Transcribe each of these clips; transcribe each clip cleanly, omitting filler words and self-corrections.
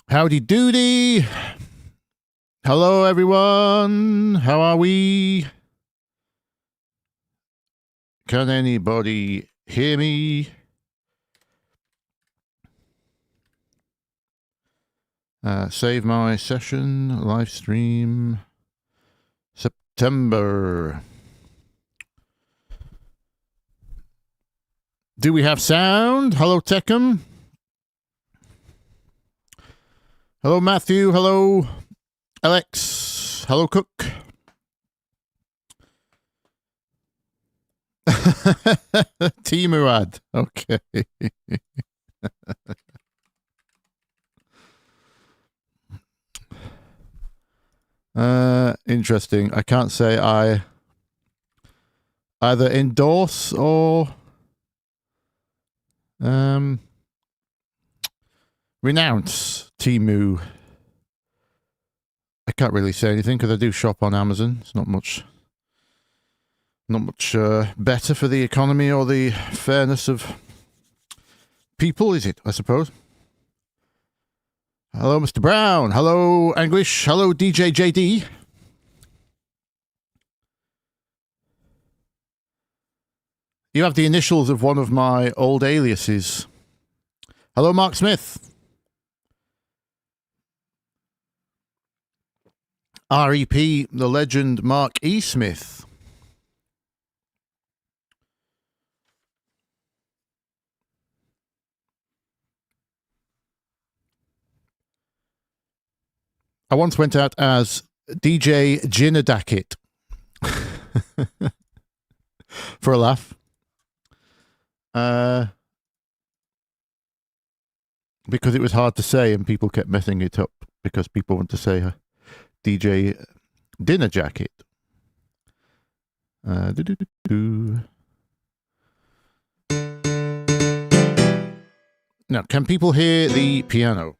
Howdy doody. Hello, everyone. How are we? Can anybody hear me? Save my session, live stream, September. Do we have sound? Hello, Techum. Hello, Matthew. Hello, Alex. Hello, Cook. Timurad. Okay. Interesting. I can't say I either endorse or renounce Temu. I can't really say anything because I do shop on Amazon. It's not much better for the economy or the fairness of people, is it? I suppose. Hello, Mr. Brown. Hello, Anglish. Hello, DJ JD. You have the initials of one of my old aliases. Hello, Mark Smith. R.E.P. the legend Mark E. Smith. I once went out as DJ Ginadakit for a laugh. Because it was hard to say and people kept messing it up because people want to say DJ Dinner Jacket. Now, can people hear the piano?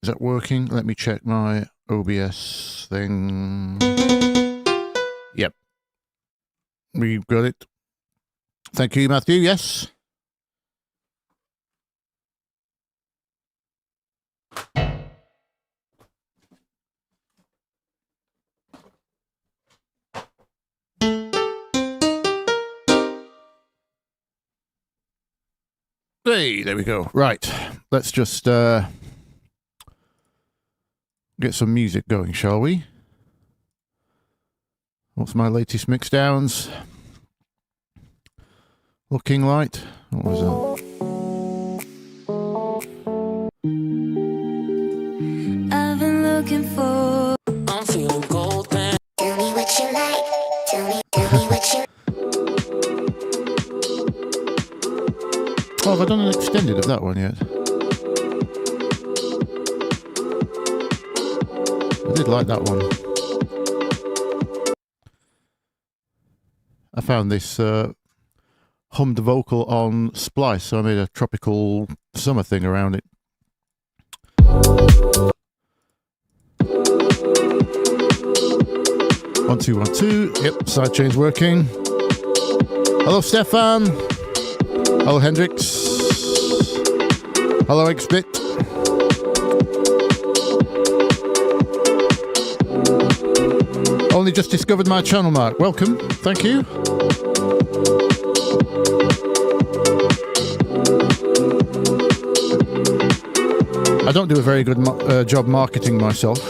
Is that working? Let me check my OBS thing. Yep. We've got it. Thank you, Matthew. Yes. Hey, there we go. Right. Let's just get some music going, shall we? What's my latest mixdowns looking like? What was that? I've been looking for. I'm feeling gold, man. Tell me what you like. Tell me what you. Oh, have I done an extended of that one yet? I did like that one. I found this hummed vocal on Splice, so I made a tropical summer thing around it. 1 2 1 2. Yep, sidechain's working. Hello, Stefan. Hello, Hendrix. Hello, Xbit. Only just discovered my channel, Mark. Welcome. Thank you. I don't do a very good job marketing myself.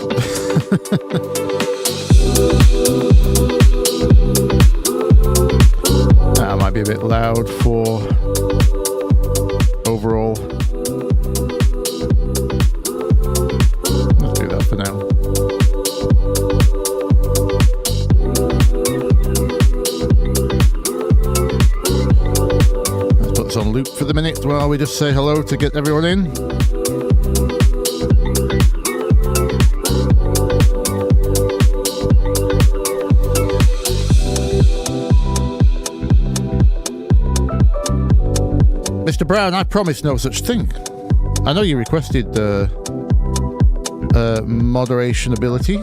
That might be a bit loud for overall. Let's do that for now. On loop for the minute while we just say hello to get everyone in. Mr. Brown, I promise no such thing. I know you requested moderation ability.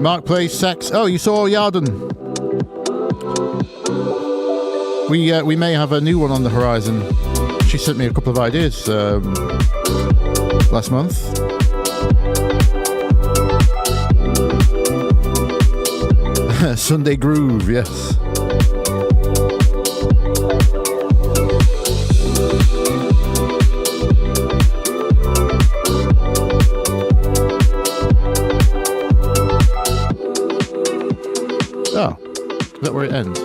Mark plays sax. Oh, you saw Yarden. We may have a new one on the horizon. She sent me a couple of ideas last month. Sunday Groove, yes. Oh, is that where it ends?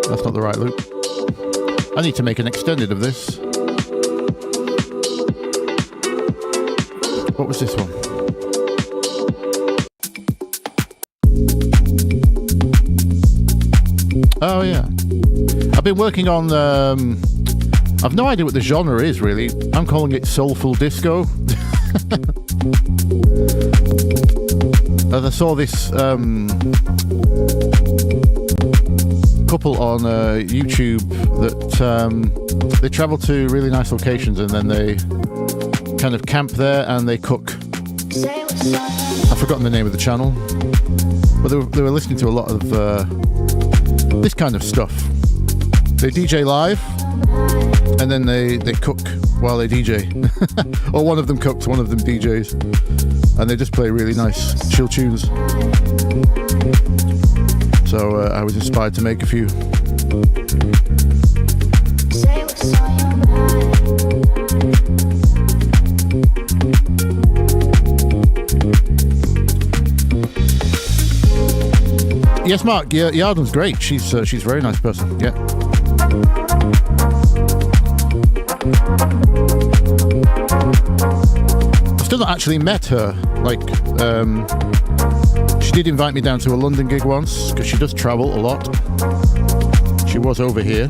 That's not the right loop. I need to make an extended of this. What was this one? Oh yeah. I've been working on I've no idea what the genre is really. I'm calling it soulful disco. I saw this couple on YouTube that they travel to really nice locations and then they kind of camp there and they cook. I've forgotten the name of the channel, but they were listening to a lot of this kind of stuff. They DJ live and then they cook while they DJ. Or one of them cooks, one of them DJs, and they just play really nice chill tunes. So I was inspired to make a few. Yes, Mark. Yeah, Yarden's great. She's a very nice person. Yeah. I've still not actually met her. Like, she did invite me down to a London gig once because she does travel a lot. She was over here,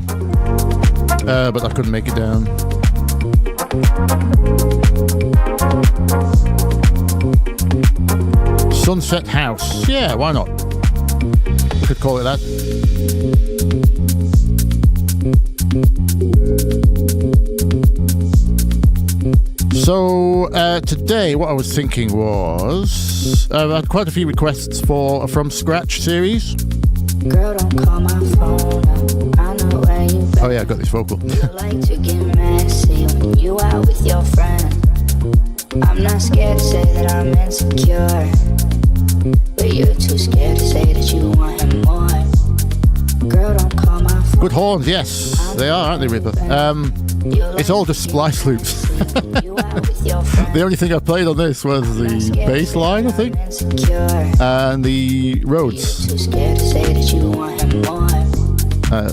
but I couldn't make it down. Sunset House. Yeah, why not? We could call it that. So today what I was thinking was I had quite a few requests for From Scratch series. Girl, don't call my phone up. I know where you been. Oh yeah, I got this vocal. You like to get messy when you out with your friend. I'm not scared to say that I'm insecure, but you're too scared to say that you want him more. Girl, don't call my phone. Good horns, yes. They are, aren't they, Ripper? It's all just splice loops. The only thing I played on this was the bass line, I think, and the Rhodes.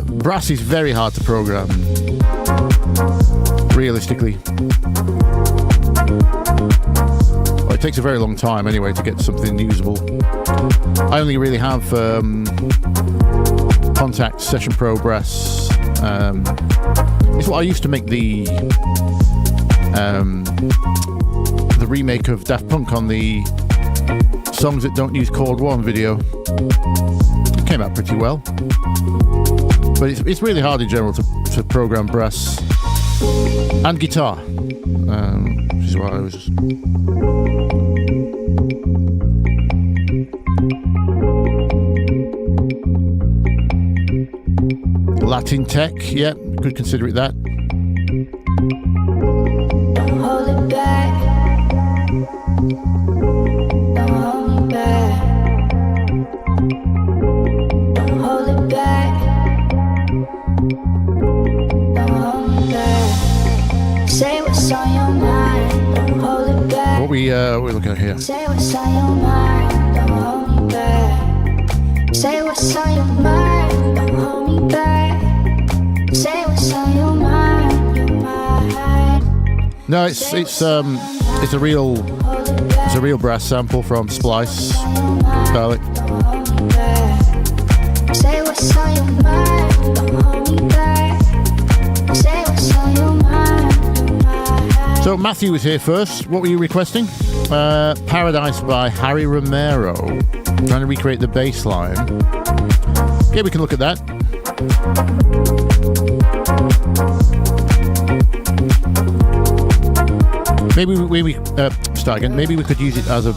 Brass is very hard to program, realistically. Well, it takes a very long time anyway to get something usable. I only really have Contact Session Pro Brass. It's what I used to make the remake of Daft Punk on the Songs That Don't Use Chord 1 video. It came out pretty well, but it's really hard in general to program brass and guitar, which is why I was Latin Tech. Yeah, could consider it that. Don't hold it back. Don't hold me back. Don't hold it back. Don't hold me back. Say what's on your mind. Don't hold it back. What we looking at here? Say what's on your mind. Don't hold me back. Say what's on your mind. Don't hold me back. Say what's on your mind. Your mind. No, it's a real brass sample from Splice. Bthelick. Say what's on your mind. Don't hold me back. Say what's on your mind. So Matthew was here first. What were you requesting? Paradise by Harry Romero. Trying to recreate the bass line. Yeah, we can look at that. Maybe start again. Maybe we could use it as a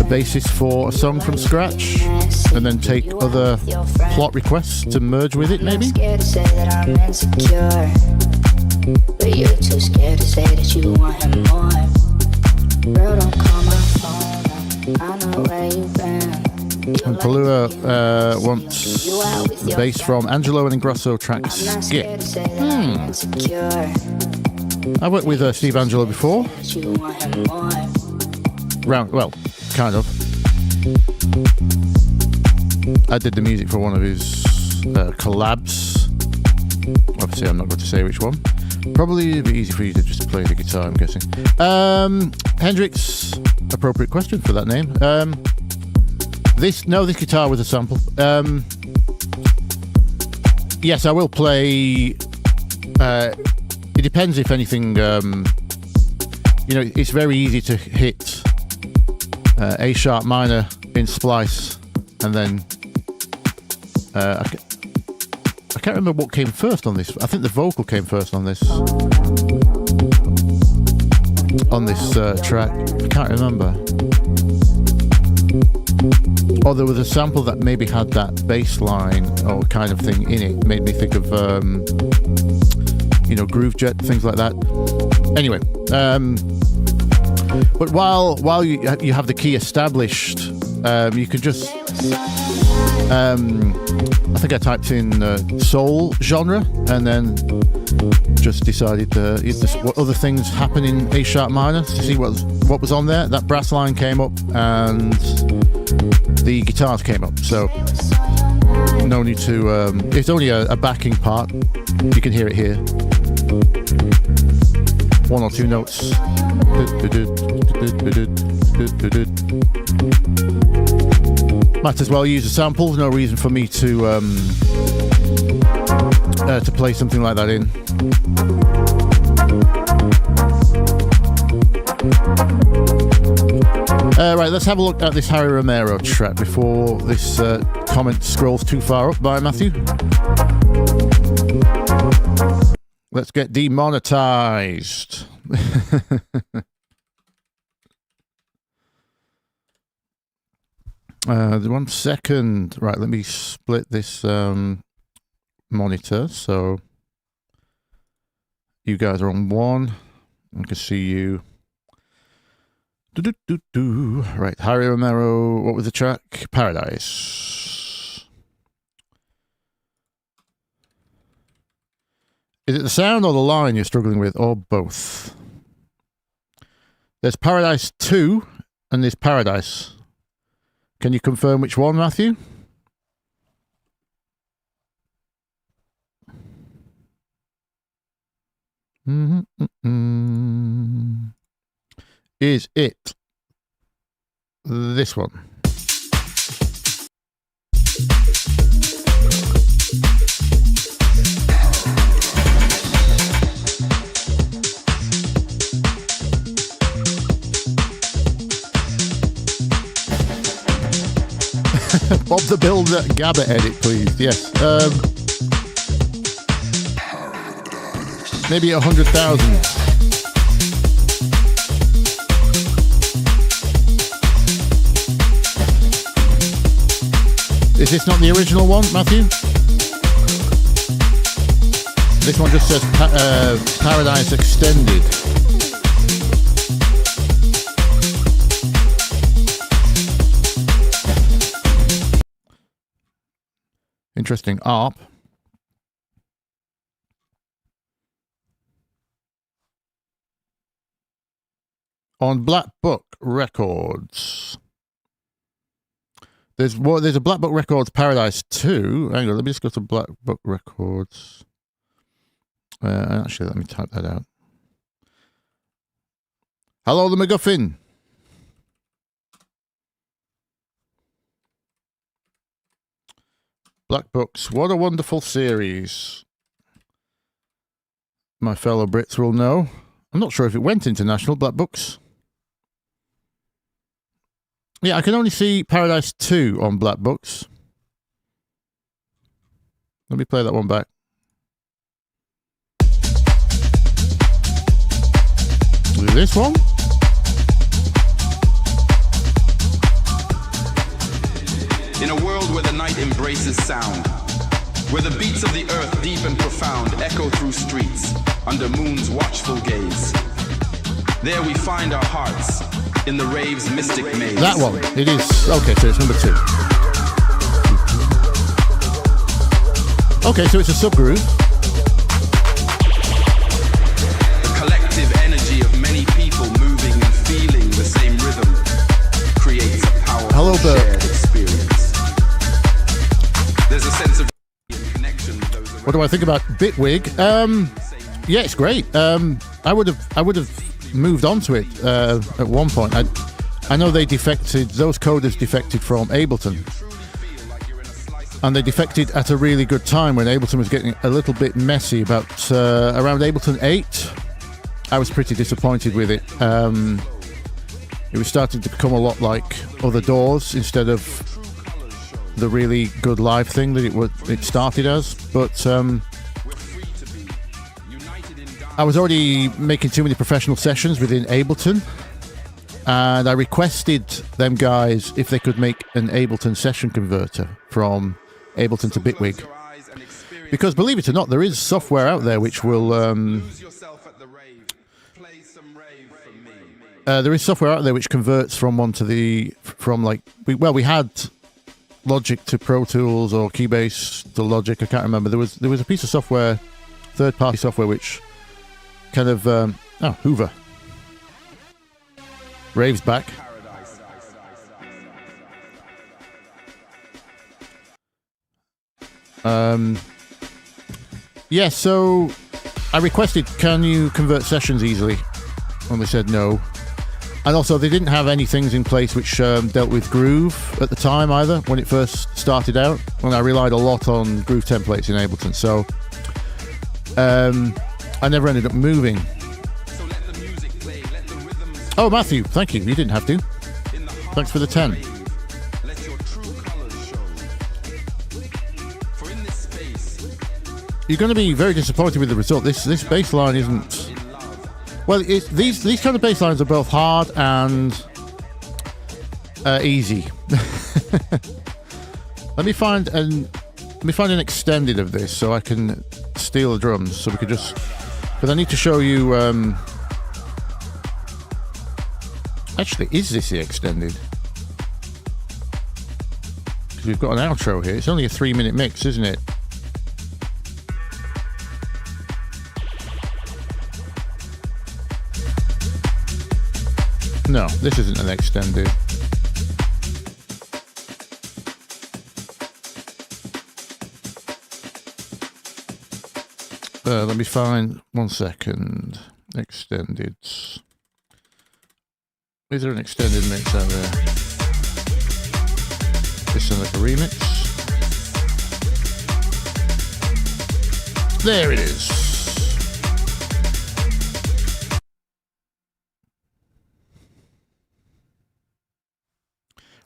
basis for a song from scratch, and then take other plot requests to merge with it. Maybe. But you're too scared to say that you want him more. Bro, don't call my phone. I know where you've been. And Palua wants the bass from Angelo and Ingrosso track Skip. I worked with Steve Angelo before. Well, kind of. I did the music for one of his collabs. Obviously, I'm not going to say which one. Probably a bit easy for you to just play the guitar, I'm guessing. Hendrix, appropriate question for that name. This guitar was a sample. Yes, I will play. It depends if anything. It's very easy to hit A sharp minor in splice, and then I can't remember what came first on this. I think the vocal came first on this track. I can't remember. Or there was a sample that maybe had that bass line or kind of thing in it. Made me think of Groove Jet, things like that. Anyway, but while you have the key established, you can just I think I typed in soul genre, and then just decided what other things happen in A sharp minor to see what was on there. That brass line came up and the guitars came up, so no need to. It's only a backing part. You can hear it here. One or two notes. Might as well use a sample. There's no reason for me to play something like that in. Right, let's have a look at this Harry Romero track before this comment scrolls too far up by Matthew. Let's get demonetized. One second. Right, let me split this monitor so you guys are on one. I can see you. Right, Harry Romero, what was the track? Paradise. Is it the sound or the line you're struggling with, or both? There's Paradise 2 and there's Paradise. Can you confirm which one, Matthew? Is it this one? Bob the Builder Gabba edit, please. Yes. Maybe 100,000. Is this not the original one, Matthew? This one just says Paradise Extended. Interesting ARP. On Black Book Records. There's a Black Book Records Paradise 2. Hang on, let me just go to Black Book Records. Actually, let me type that out. Hello, the MacGuffin. Black Books, what a wonderful series. My fellow Brits will know. I'm not sure if it went international, Black Books. Yeah, I can only see Paradise 2 on Black Books. Let me play that one back. This one. In a world where the night embraces sound, where the beats of the earth deep and profound echo through streets under moon's watchful gaze, there we find our hearts in the rave's mystic maze. That one. It is. Okay, so it's number 2. Okay, so it's a subgroove. The collective energy of many people moving and feeling the same rhythm creates a powerful shared experience. There's a sense of connection with those around. What do I think about Bitwig? Yeah, it's great. I would have moved on to it at one point. I know they defected. Those coders defected from Ableton, and they defected at a really good time when Ableton was getting a little bit messy. About around Ableton 8, I was pretty disappointed with it. It was starting to become a lot like other DAWs instead of the really good live thing that it started as. But I was already making too many professional sessions within Ableton, and I requested them guys if they could make an Ableton session converter from Ableton to Bitwig, because believe it or not, there is software out there which will there is software out there which converts from one to the we had Logic to Pro Tools or Keybase to Logic. I can't remember. There was a piece of software, third-party software, which kind of Hoover. Rave's back. Yeah, so I requested, can you convert sessions easily? And they said no. And also, they didn't have any things in place which dealt with Groove at the time either, when it first started out. And I relied a lot on Groove templates in Ableton, so I never ended up moving. Oh, Matthew, thank you. You didn't have to. Thanks for the 10. You're going to be very disappointed with the result. This bass line isn't... Well, these kind of bass lines are both hard and easy. Let me find an extended of this so I can steal the drums. So we could just... But I need to show you... Actually, is this the extended? Because we've got an outro here. It's only a 3-minute mix, isn't it? No, this isn't an extended. Let me find 1 second. Extended. Is there an extended mix out there? This is like a remix. There it is.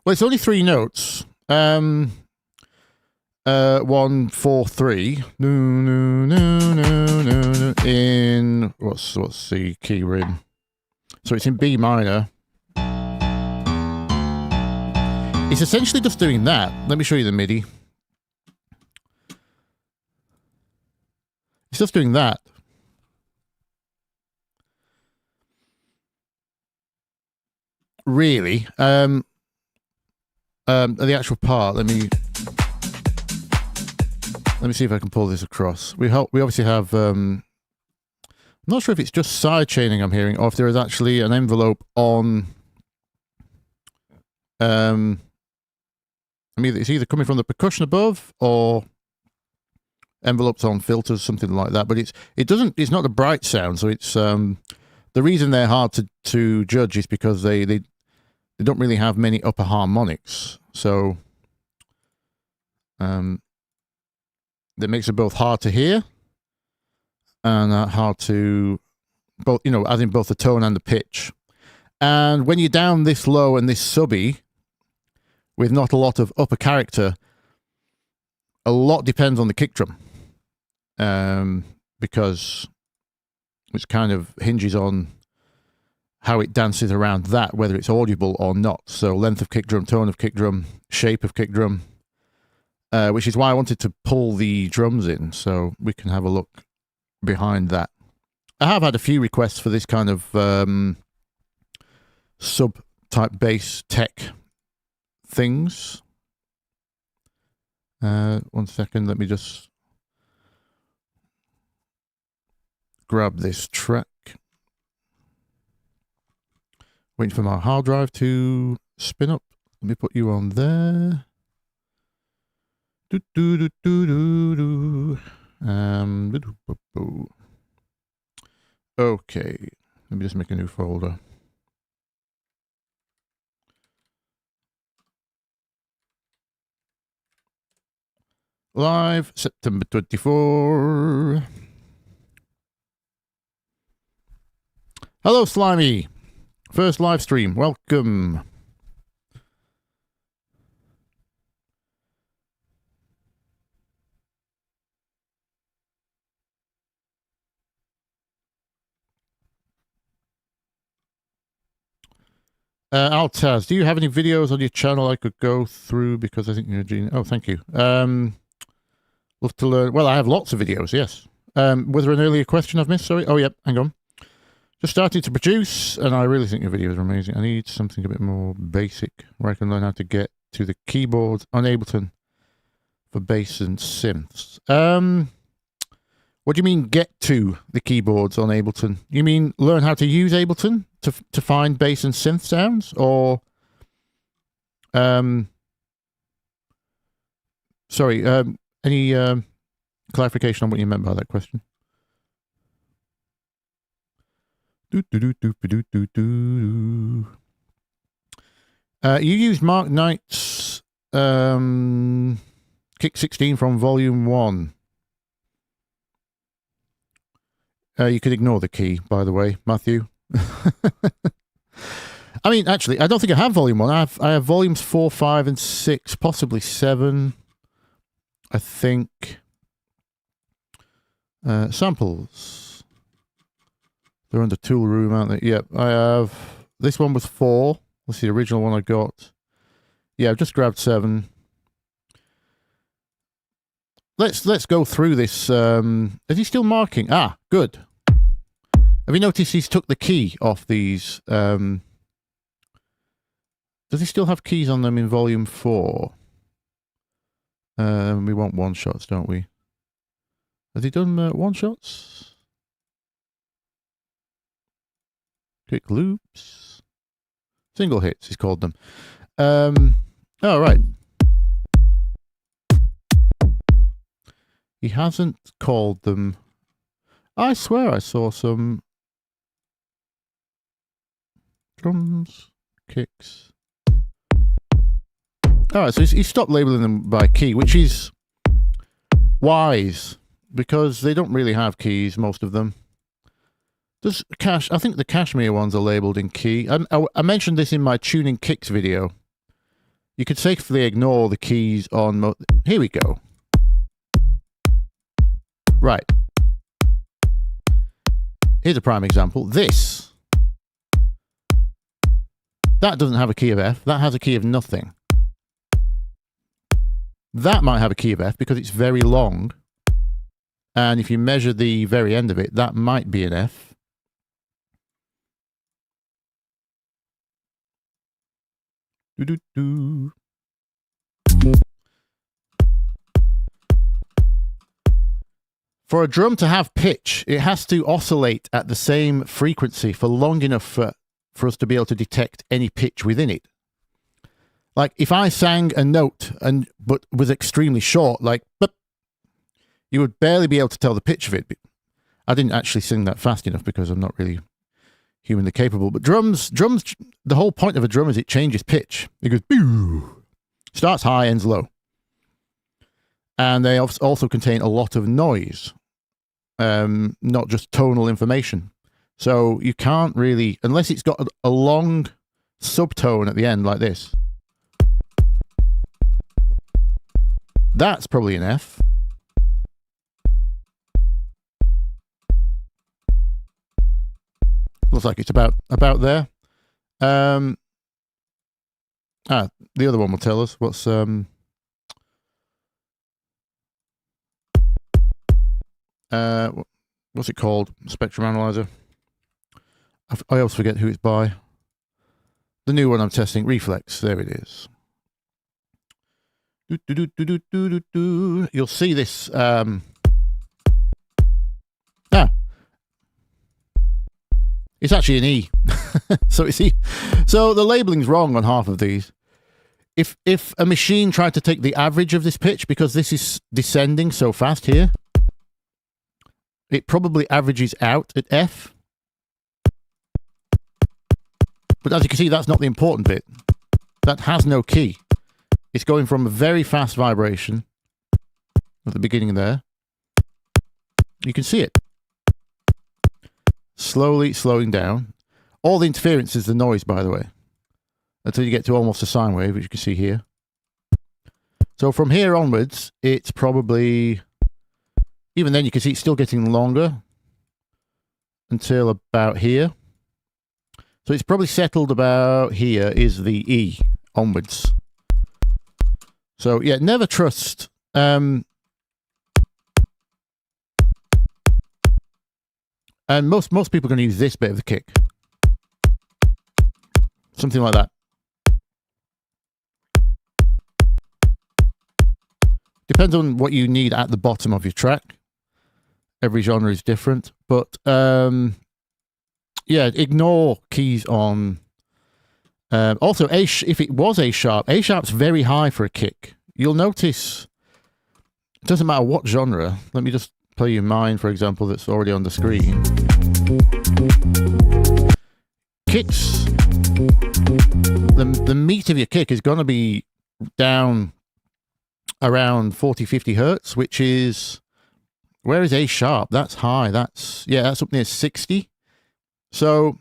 Well, it's only 3 notes. 1, 4, 3. No, no, no, no, no. In what's the key we're in? So it's in B minor. It's essentially just doing that. Let me show you the MIDI. It's just doing that. Really. The actual part, let me see if I can pull this across. We obviously have I'm not sure if it's just side chaining I'm hearing, or if there is actually an envelope on I mean, it's either coming from the percussion above or envelopes on filters, something like that. But it's not a bright sound, so it's the reason they're hard to judge is because they don't really have many upper harmonics, so that makes it both hard to hear and hard to both, as in both the tone and the pitch. And when you're down this low and this subby, with not a lot of upper character, a lot depends on the kick drum, because which kind of hinges on how it dances around that, whether it's audible or not. So length of kick drum, tone of kick drum, shape of kick drum, which is why I wanted to pull the drums in so we can have a look behind that. I have had a few requests for this kind of sub-type bass tech things. 1 second, let me just grab this track. Waiting for my hard drive to spin up. Let me put you on there. Do do do do do do. Okay, let me just make a new folder. Live September 24. Hello, Slimy. First live stream. Welcome. Altaz, do you have any videos on your channel I could go through? Because I think you're a genius. Oh, thank you. Love to learn. Well, I have lots of videos, yes. Was there an earlier question I've missed? Sorry. Oh, yep. Hang on. Just started to produce, and I really think your videos are amazing. I need something a bit more basic where I can learn how to get to the keyboards on Ableton for bass and synths. What do you mean get to the keyboards on Ableton? You mean learn how to use Ableton to find bass and synth sounds? Or sorry, any clarification on what you meant by that question? You used Mark Knight's Kick 16 from Volume 1. You could ignore the key, by the way, Matthew. I mean, actually, I don't think I have Volume 1. I have Volumes 4, 5, and 6, possibly 7, I think. Samples. They're under Tool Room, aren't they? Yep, I have. This one was 4. That's the original one I got. Yeah, I've just grabbed 7. Let's go through this. Is he still marking? Ah, good. Have you noticed he's took the key off these? Does he still have keys on them in Volume 4? We want one-shots, don't we? Has he done one-shots? Quick loops. Single hits, he's called them. Oh, right. He hasn't called them. I swear I saw some drums, kicks. Alright, so he stopped labeling them by key, which is wise, because they don't really have keys, most of them. Does I think the Cashmere ones are labeled in key. I mentioned this in my tuning kicks video. You could safely ignore the keys on... Here we go. Right. Here's a prime example. This. That doesn't have a key of F. That has a key of nothing. That might have a key of F because it's very long. And if you measure the very end of it, that might be an F. Do-do-do. For a drum to have pitch, it has to oscillate at the same frequency for long enough for us to be able to detect any pitch within it. Like if I sang a note but was extremely short, like but you would barely be able to tell the pitch of it. I didn't actually sing that fast enough because I'm not really humanly capable. But drums, the whole point of a drum is it changes pitch. It goes boo, starts high, ends low. And they also contain a lot of noise, not just tonal information. So you can't really, unless it's got a long subtone at the end like this. That's probably an F. feels like it's about there. The other one will tell us what's what's it called? Spectrum analyzer. I always forget who it's by. The new one I'm testing, Reflex. There it is. You'll see this. It's actually an E. So it's E. So the labeling's wrong on half of these. If a machine tried to take the average of this pitch, because this is descending so fast here, it probably averages out at F. But as you can see, that's not the important bit. That has no key. It's going from a very fast vibration at the beginning there. You can see it. Slowly slowing down. All the interference is the noise, by the way. Until you get to almost a sine wave, which you can see here. So from here onwards, it's probably... Even then, you can see it's still getting longer. Until about here. So it's probably settled about here is the E onwards. So yeah, never trust. And most people are going to use this bit of the kick. Something like that. Depends on what you need at the bottom of your track. Every genre is different. But yeah, ignore keys on... also, if it was A sharp's very high for a kick. You'll notice, it doesn't matter what genre. Let me just play you mine, for example, that's already on the screen. Kicks, the meat of your kick is going to be down around 40, 50 hertz, which is, where is A sharp? That's high. That's up near 60. So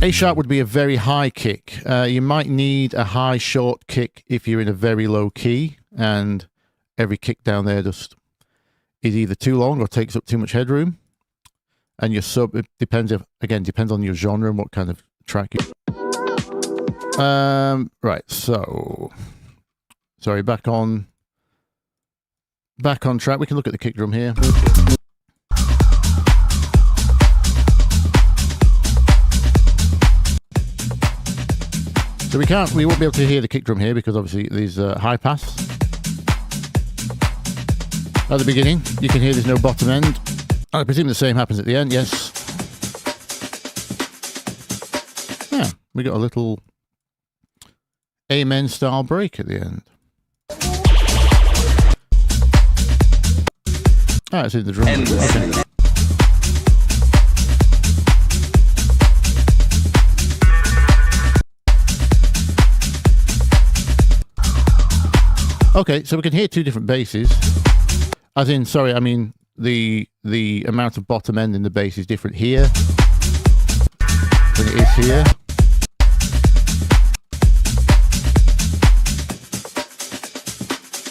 A sharp would be a very high kick. You might need a high short kick if you're in a very low key, and every kick down there just is either too long or takes up too much headroom. And your sub, it depends on your genre and what kind of track you. Right, so sorry, back on track. We can look at the kick drum here. So we won't be able to hear the kick drum here because obviously these high pass. At the beginning, you can hear there's no bottom end. I presume the same happens at the end, yes. Yeah, we got a little Amen style break at the end. Ah, it's in the drum. Okay. Okay, so we can hear two different basses. As in, sorry, I mean the amount of bottom end in the bass is different here than it is here.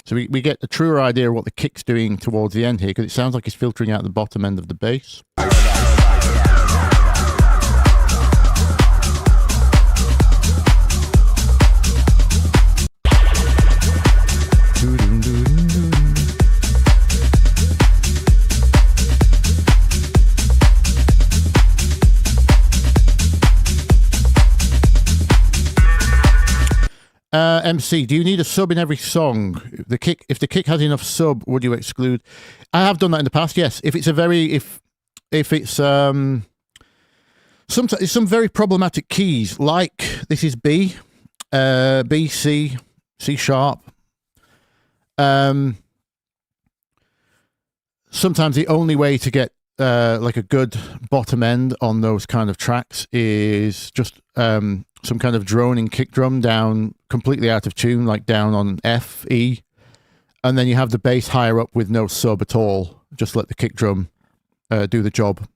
So we get a truer idea of what the kick's doing towards the end here, because it sounds like it's filtering out the bottom end of the bass. MC, do you need a sub in every song? If the kick has enough sub, would you exclude? I have done that in the past. Yes, if it's some very problematic keys, like this is B, B, C, C sharp. Sometimes the only way to get like a good bottom end on those kind of tracks is just some kind of droning kick drum down completely out of tune, like down on F, E, and then you have the bass higher up with no sub at all. Just let the kick drum do the job.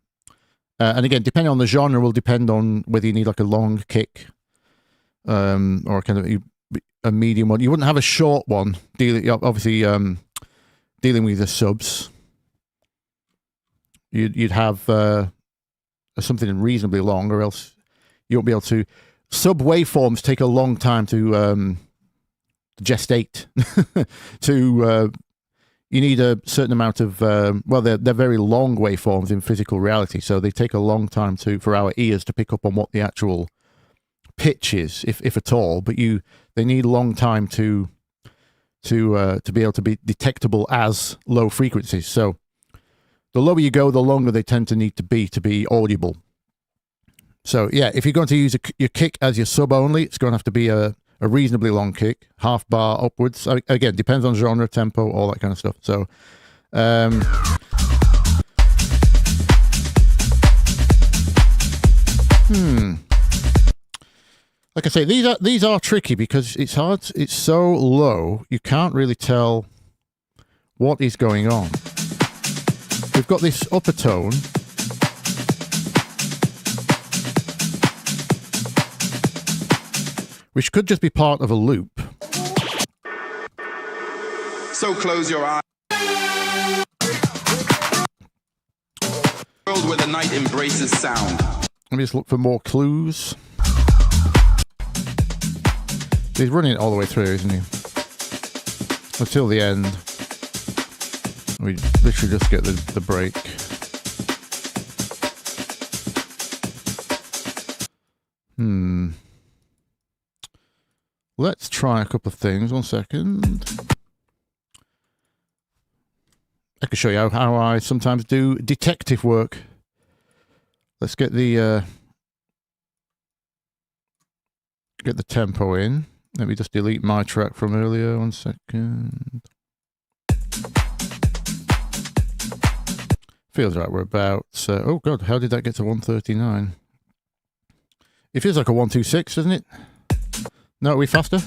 And again, depending on the genre, will depend on whether you need like a long kick or kind of a medium one. You wouldn't have a short one, obviously dealing with the subs. You'd have something reasonably long, or else you won't be able to. Sub waveforms take a long time to gestate. You need a certain amount of they're very long waveforms in physical reality, so they take a long time for our ears to pick up on what the actual pitch is, if at all. But they need a long time to be able to be detectable as low frequencies. So the lower you go, the longer they tend to need to be audible. So yeah, if you're going to use your kick as your sub only, it's going to have to be a reasonably long kick, half bar upwards. Again, depends on genre, tempo, all that kind of stuff. So like I say, these are tricky because it's hard. It's so low, you can't really tell what is going on. We've got this upper tone, which could just be part of a loop. So close your eyes. World where the night embraces sound. Let me just look for more clues. He's running it all the way through, isn't he? Until the end. We literally just get the break. Let's try a couple of things. 1 second. I can show you how I sometimes do detective work. Let's get the tempo in. Let me just delete my track from earlier. 1 second. Feels like we're about... oh, God, how did that get to 139? It feels like a 126, doesn't it? No, are we faster?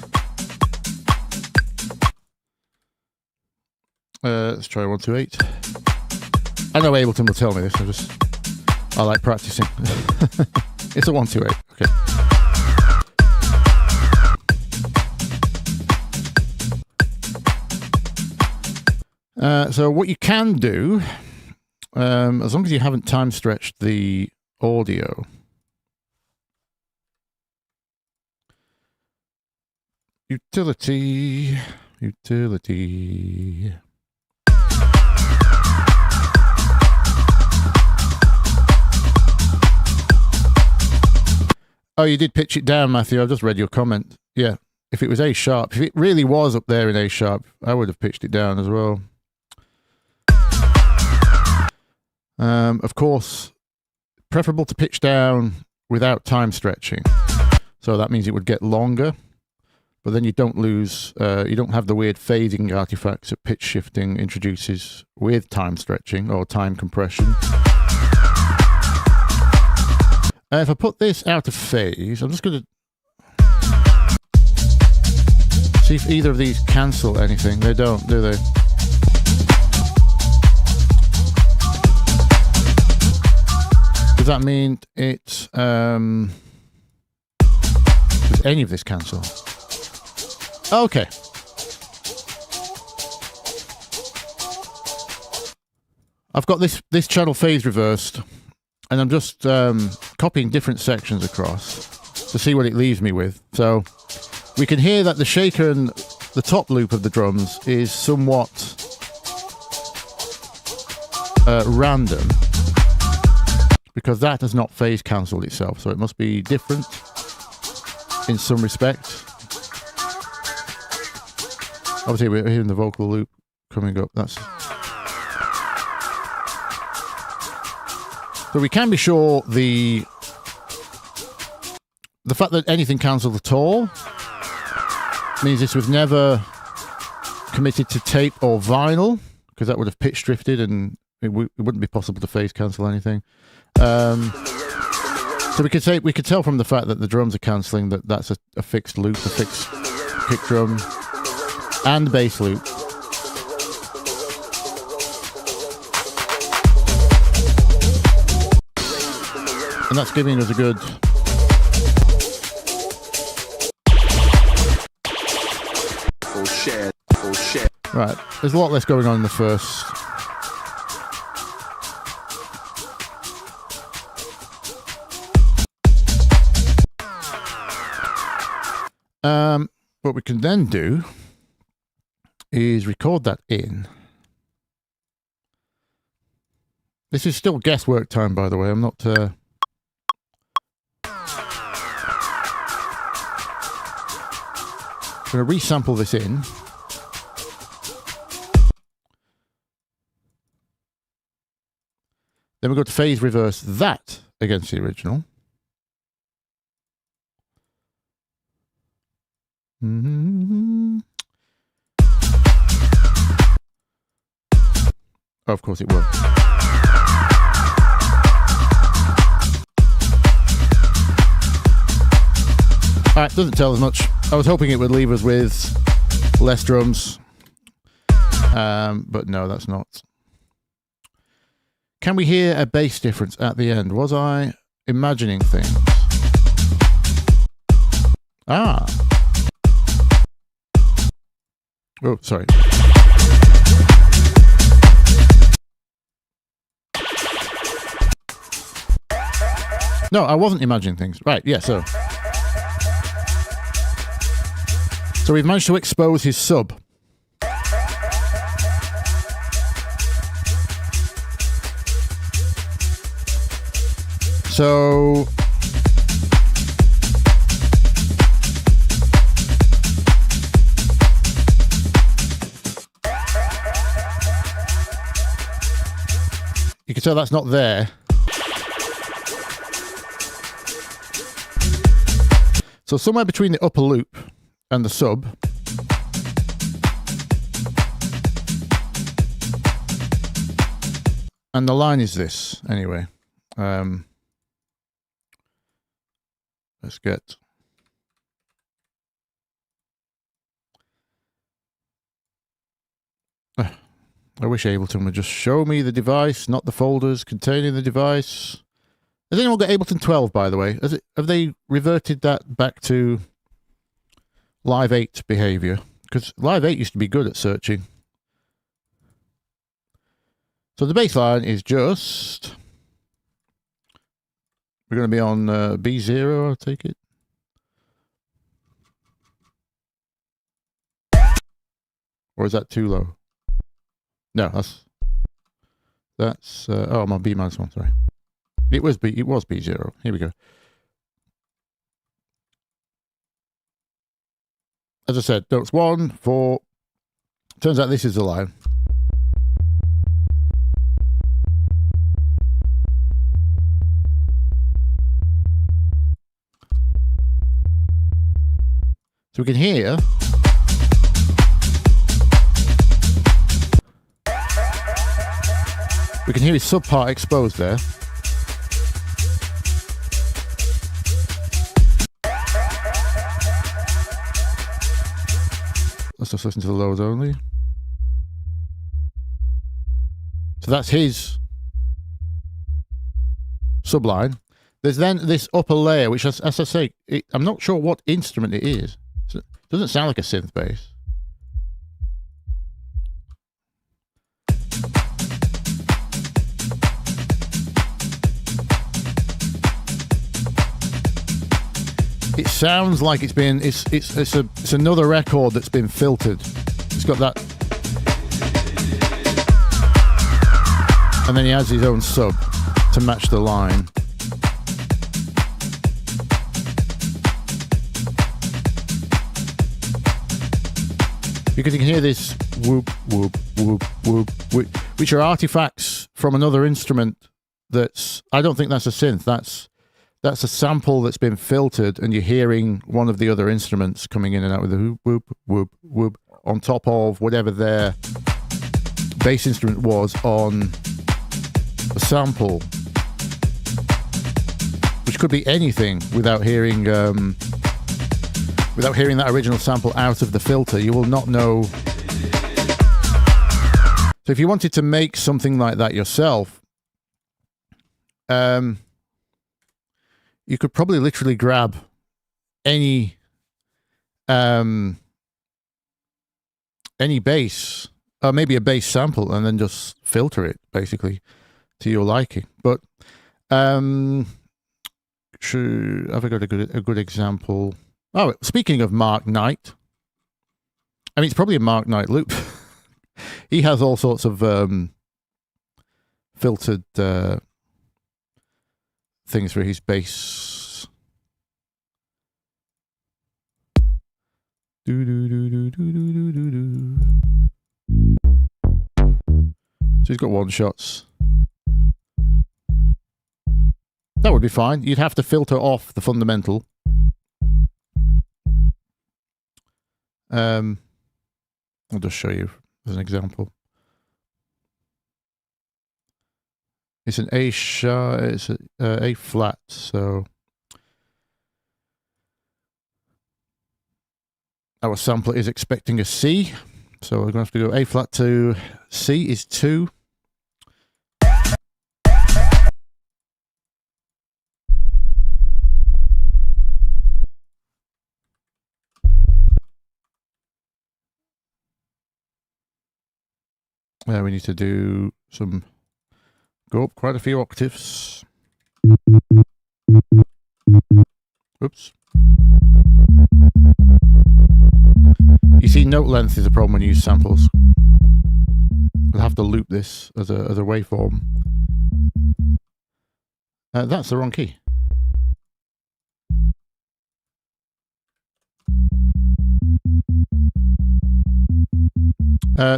Let's try 128. I know Ableton will tell me this. I like practicing. It's a 128. Okay. So what you can do, as long as you haven't time stretched the audio, utility. Oh, you did pitch it down, Matthew. I've just read your comment. Yeah, if it was A sharp, if it really was up there in A sharp, I would have pitched it down as well. Of course, preferable to pitch down without time stretching. So that means it would get longer, but then you don't lose, you don't have the weird phasing artifacts that pitch shifting introduces with time stretching or time compression. If I put this out of phase, I'm just going to see if either of these cancel anything. They don't, do they? Does that mean it's does any of this cancel? Okay. I've got this channel phase reversed, and I'm just copying different sections across to see what it leaves me with. So we can hear that the shaker and the top loop of the drums is somewhat random, because that has not phase cancelled itself, so it must be different in some respect. Obviously we're hearing the vocal loop coming up. So we can be sure the fact that anything cancelled at all means this was never committed to tape or vinyl, because that would have pitch drifted and it wouldn't be possible to phase cancel anything. So we could tell from the fact that the drums are cancelling that that's a fixed loop, a fixed kick drum and bass loop. And that's giving us a good Full share. right. There's a lot less going on in the first. What we can then do is record that in. This is still guesswork time, by the way. I'm not... I'm going to resample this in. Then we're going to phase reverse that against the original. Oh, of course it will. Alright, doesn't tell us much. I was hoping it would leave us with less drums. But no, that's not. Can we hear a bass difference at the end? Was I imagining things? Ah. Oh, sorry. No, I wasn't imagining things. Right, yeah, so we've managed to expose his sub. So you can tell that's not there. So somewhere between the upper loop and the sub, and the line is this anyway. Let's get I wish Ableton would just show me the device, not the folders containing the device. Has anyone got Ableton 12, by the way? Have they reverted that back to Live 8 behavior? Because Live 8 used to be good at searching. So the bass line is just... We're going to be on B0, I'll take it. Or is that too low? No, that's oh, I'm on B-1, sorry. It was B0. Here we go. As I said, notes 1, 4. Turns out this is the line. So we can hear his sub part exposed there. Let's just listen to the lows only. So that's his subline. There's then this upper layer, which, as I say, I'm not sure what instrument it is. So it doesn't sound like a synth bass. It sounds like it's another record that's been filtered. It's got that, and then he adds his own sub to match the line. Because you can hear this whoop, whoop, whoop, whoop, which are artifacts from another instrument. I don't think that's a synth. That's a sample that's been filtered, and you're hearing one of the other instruments coming in and out with the whoop, whoop, whoop, whoop on top of whatever their bass instrument was on a sample, which could be anything without hearing that original sample out of the filter. You will not know. So if you wanted to make something like that yourself, you could probably literally grab any bass, or maybe a bass sample, and then just filter it basically to your liking. But have I got a good example? Oh, speaking of Mark Knight, I mean, it's probably a Mark Knight loop. He has all sorts of filtered things for his bass. So he's got one shots. That would be fine. You'd have to filter off the fundamental. I'll just show you as an example. It's an A sharp, it's A flat, so our sampler is expecting a C, so we're going to have to go A flat to C is 2. We need to do some, go up quite a few octaves. Oops. You see, note length is a problem when you use samples. We'll have to loop this as a waveform. That's the wrong key.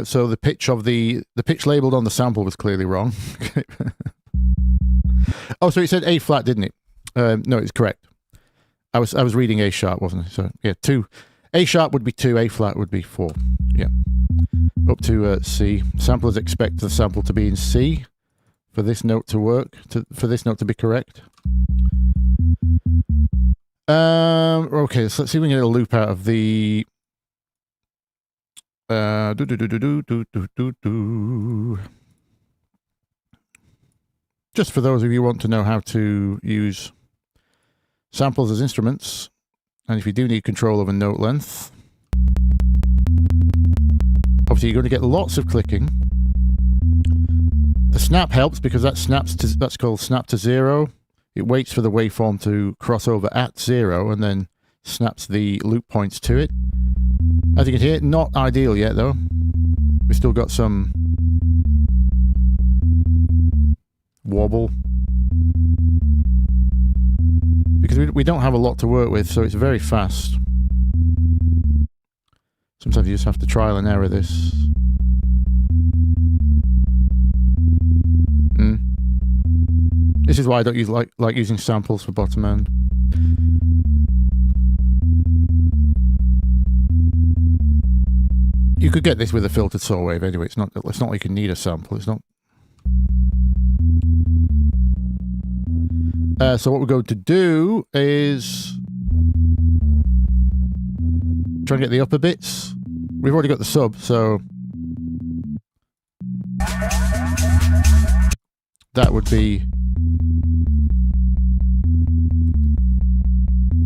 So the pitch of the pitch labeled on the sample was clearly wrong. Oh, so it said A flat, didn't it? No, it's correct. I was reading A sharp, wasn't I? So yeah, 2. A sharp would be 2, A flat would be 4. Yeah. Up to C. Samplers expect the sample to be in C for this note to work, for this note to be correct. Okay, so let's see if we can get a loop out of the Just for those of you who want to know how to use samples as instruments, and if you do need control of a note length, obviously you're going to get lots of clicking. The snap helps because that snaps to, that's called snap to 0. It waits for the waveform to cross over at 0 and then snaps the loop points to it. As you can hear, not ideal yet though. We've still got some wobble because we don't have a lot to work with, so it's very fast. Sometimes you just have to trial and error this. This is why I don't use like using samples for bottom end. You could get this with a filtered saw wave anyway. It's not like you need a sample. It's not. So what we're going to do is try and get the upper bits. We've already got the sub, so that would be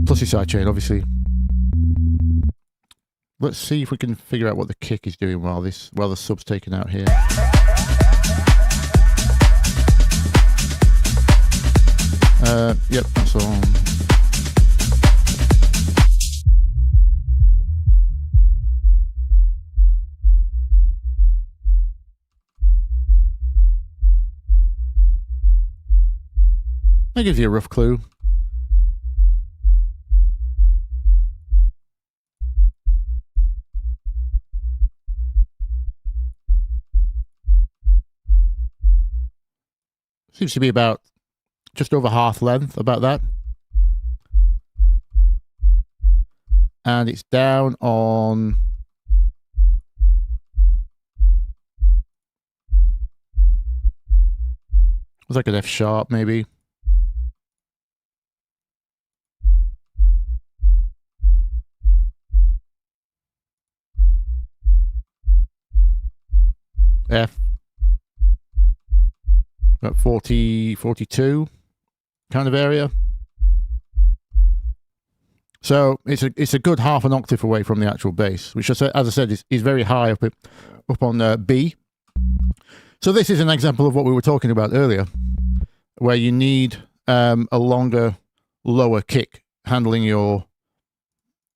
plus your sidechain, obviously. Let's see if we can figure out what the kick is doing while the sub's taken out here. Yep, that's on. That gives you a rough clue. Seems to be about just over half length, about that. And it's down on it's like an F sharp maybe. F. About 40, 42 kind of area. So it's a good half an octave away from the actual bass, which, as I said, is very high up on B. So this is an example of what we were talking about earlier, where you need a longer, lower kick handling your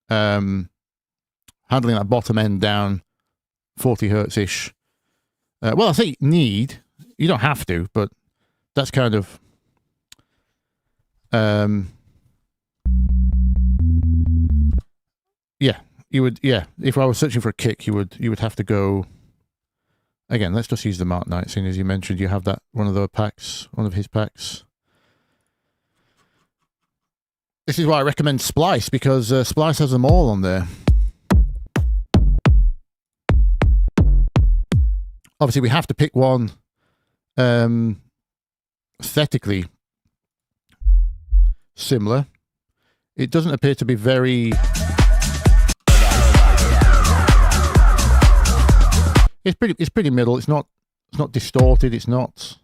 handling that bottom end down 40 hertz ish. Well, I say need. You don't have to, but that's kind of yeah. You would, yeah. If I was searching for a kick, you would have to go. Again, let's just use the Mark Knight, seeing as you mentioned you have that one of the packs, one of his packs. This is why I recommend Splice, because Splice has them all on there. Obviously, we have to pick one aesthetically similar. It doesn't appear to be very... It's pretty middle. It's not distorted. It's not...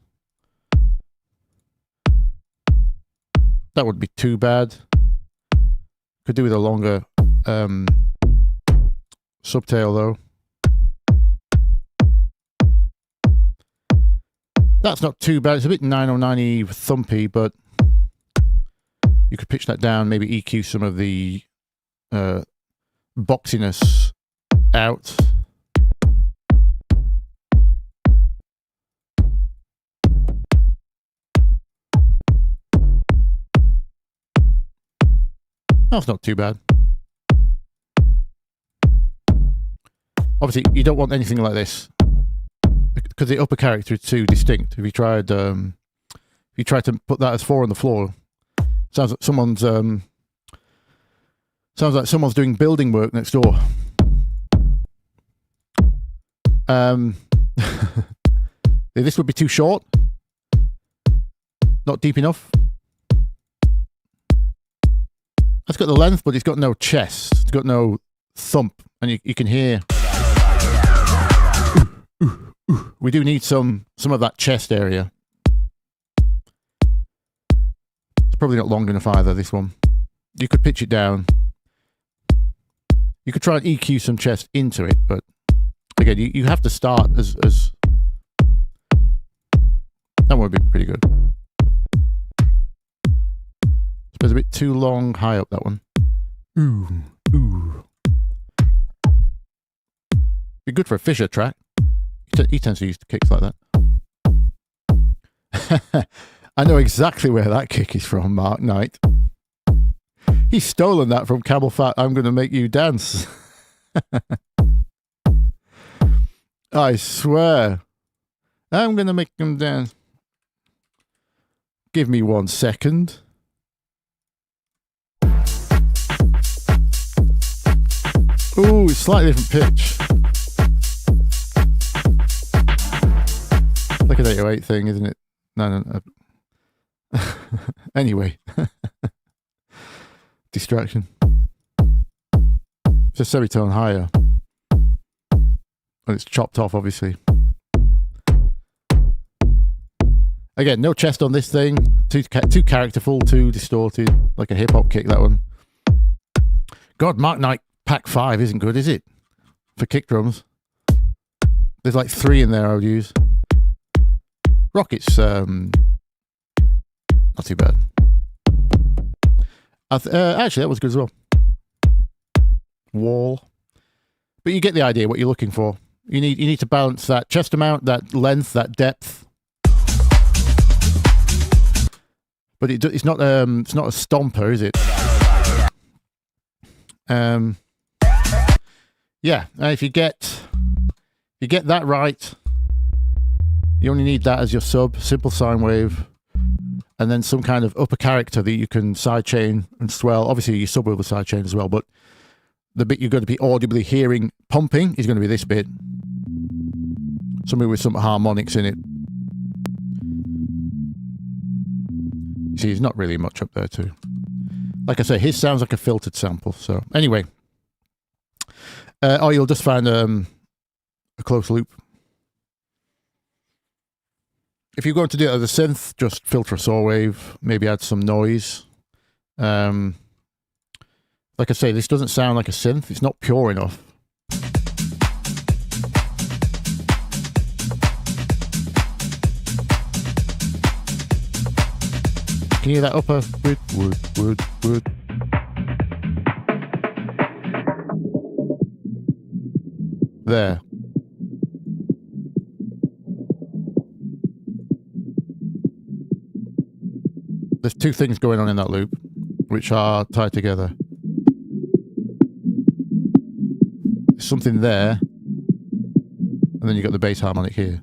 That would be too bad. Could do with a longer subtail though. That's not too bad. It's a bit 909-y thumpy, but you could pitch that down, maybe EQ some of the boxiness out. That's not too bad. Obviously, you don't want anything like this because the upper character is too distinct. If you tried to put that as 4 on the floor, sounds like someone's doing building work next door. This would be too short, not deep enough. It's got the length, but it's got no chest. It's got no thump, and you can hear. We do need some of that chest area. It's probably not long enough either, this one. You could pitch it down. You could try and EQ some chest into it, but again, you have to start as that would be pretty good. It's a bit too long, high up, that one. Ooh. Be good for a Fisher track. He tends to use kicks like that. I know exactly where that kick is from, Mark Knight. He's stolen that from Camel Fat. I'm going to make you dance. I swear. I'm going to make them dance. Give me 1 second. Ooh, it's slightly different pitch. Like an 808 thing, isn't it? No. Anyway. Distraction. It's a semitone higher. And it's chopped off, obviously. Again, no chest on this thing. Too characterful, too distorted. Like a hip-hop kick, that one. God, Mark Knight Pack 5 isn't good, is it? For kick drums. There's like 3 in there I would use. Rocket's not too bad. Actually, that was good as well. Wall. But you get the idea what you're looking for. You need to balance that chest amount, that length, that depth. But it's not a stomper, is it? Yeah, if you get that right, you only need that as your sub, simple sine wave, and then some kind of upper character that you can sidechain and swell. Obviously, your sub will be sidechain as well, but the bit you're going to be audibly hearing pumping is going to be this bit. Something with some harmonics in it. See, there's not really much up there too. Like I say, his sounds like a filtered sample. So anyway, you'll just find a close loop. If you're going to do it as a synth, just filter a saw wave, maybe add some noise. Like I say, this doesn't sound like a synth. It's not pure enough. Can you hear that upper? Wood. there. There's two things going on in that loop, which are tied together. There's something there, and then you've got the bass harmonic here.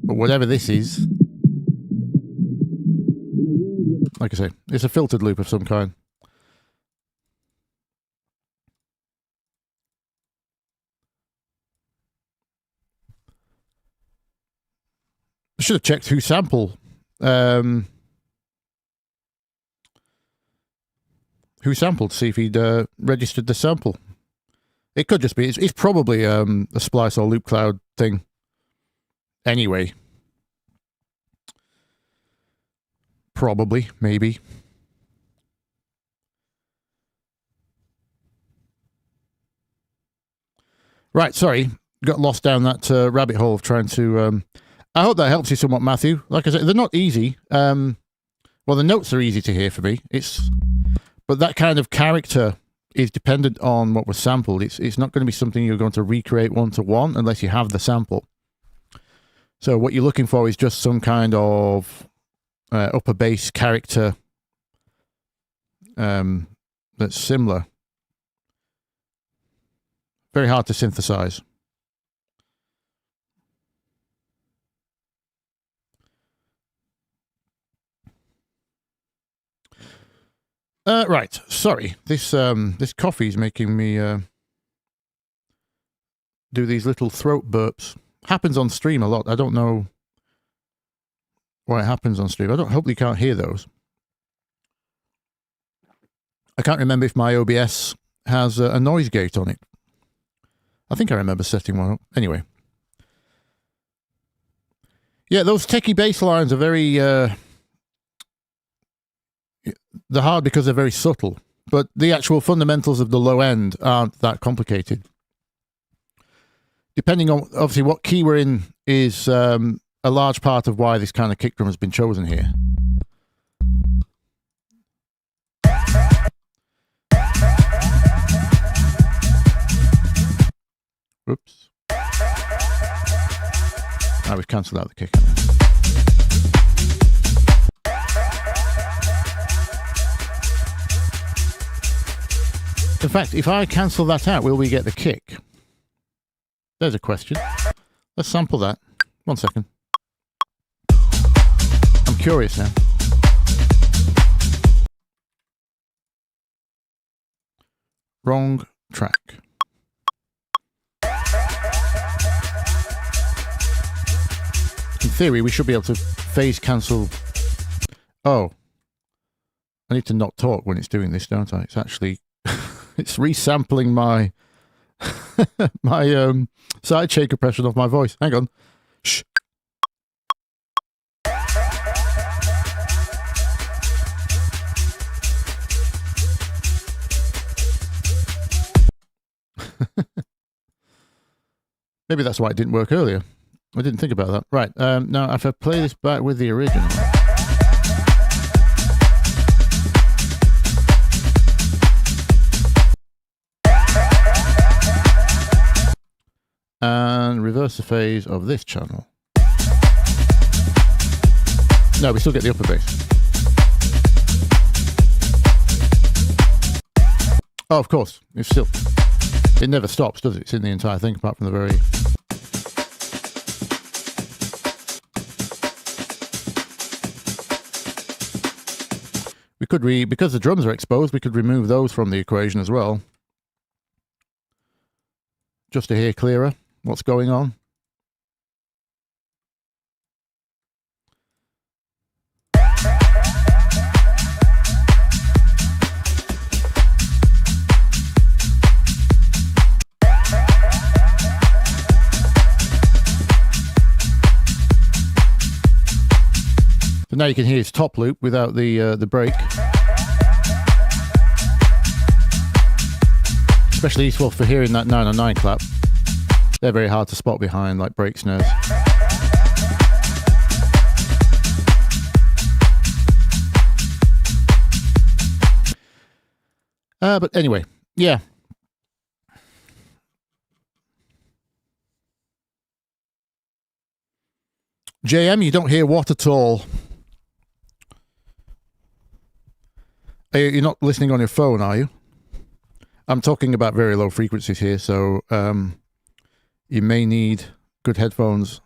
But whatever this is, like I say, it's a filtered loop of some kind. I should have checked who sampled. Who sampled? See if he'd registered the sample. It could just be. It's probably a splice or loop cloud thing. Anyway, probably, maybe. Right. Sorry, got lost down that rabbit hole of trying to. I hope that helps you somewhat, Matthew. Like I said, they're not easy. Well, the notes are easy to hear for me. But that kind of character is dependent on what was sampled. It's not going to be something you're going to recreate one-to-one unless you have the sample. So what you're looking for is just some kind of upper bass character that's similar. Very hard to synthesize. Right, sorry. This coffee is making me do these little throat burps. Happens on stream a lot. I don't know why it happens on stream. I hope you can't hear those. I can't remember if my OBS has a noise gate on it. I think I remember setting one up. Anyway. Yeah, those techie bass lines are very... they're hard because they're very subtle, but the actual fundamentals of the low end aren't that complicated. Depending on, obviously, what key we're in is a large part of why this kind of kick drum has been chosen here. Whoops. Now we've cancelled out the kick. In fact, if I cancel that out, will we get the kick? There's a question. Let's sample that. 1 second. I'm curious now. Wrong track. In theory, we should be able to phase cancel. Oh. I need to not talk when it's doing this, don't I? It's actually... It's resampling my my side shaker impression of my voice. Hang on. Shh. Maybe that's why it didn't work earlier. I didn't think about that. Right. Now, if I play this back with the original... and reverse the phase of this channel. No, we still get the upper bass. Oh, of course. It never stops, does it? It's in the entire thing, apart from the very... We could because the drums are exposed, we could remove those from the equation as well. Just to hear clearer what's going on. So now you can hear his top loop without the break. Especially useful for hearing that 909 clap. They're very hard to spot behind like break snares. But anyway, yeah. JM, you don't hear what at all? You're not listening on your phone, are you? I'm talking about very low frequencies here, so you may need good headphones.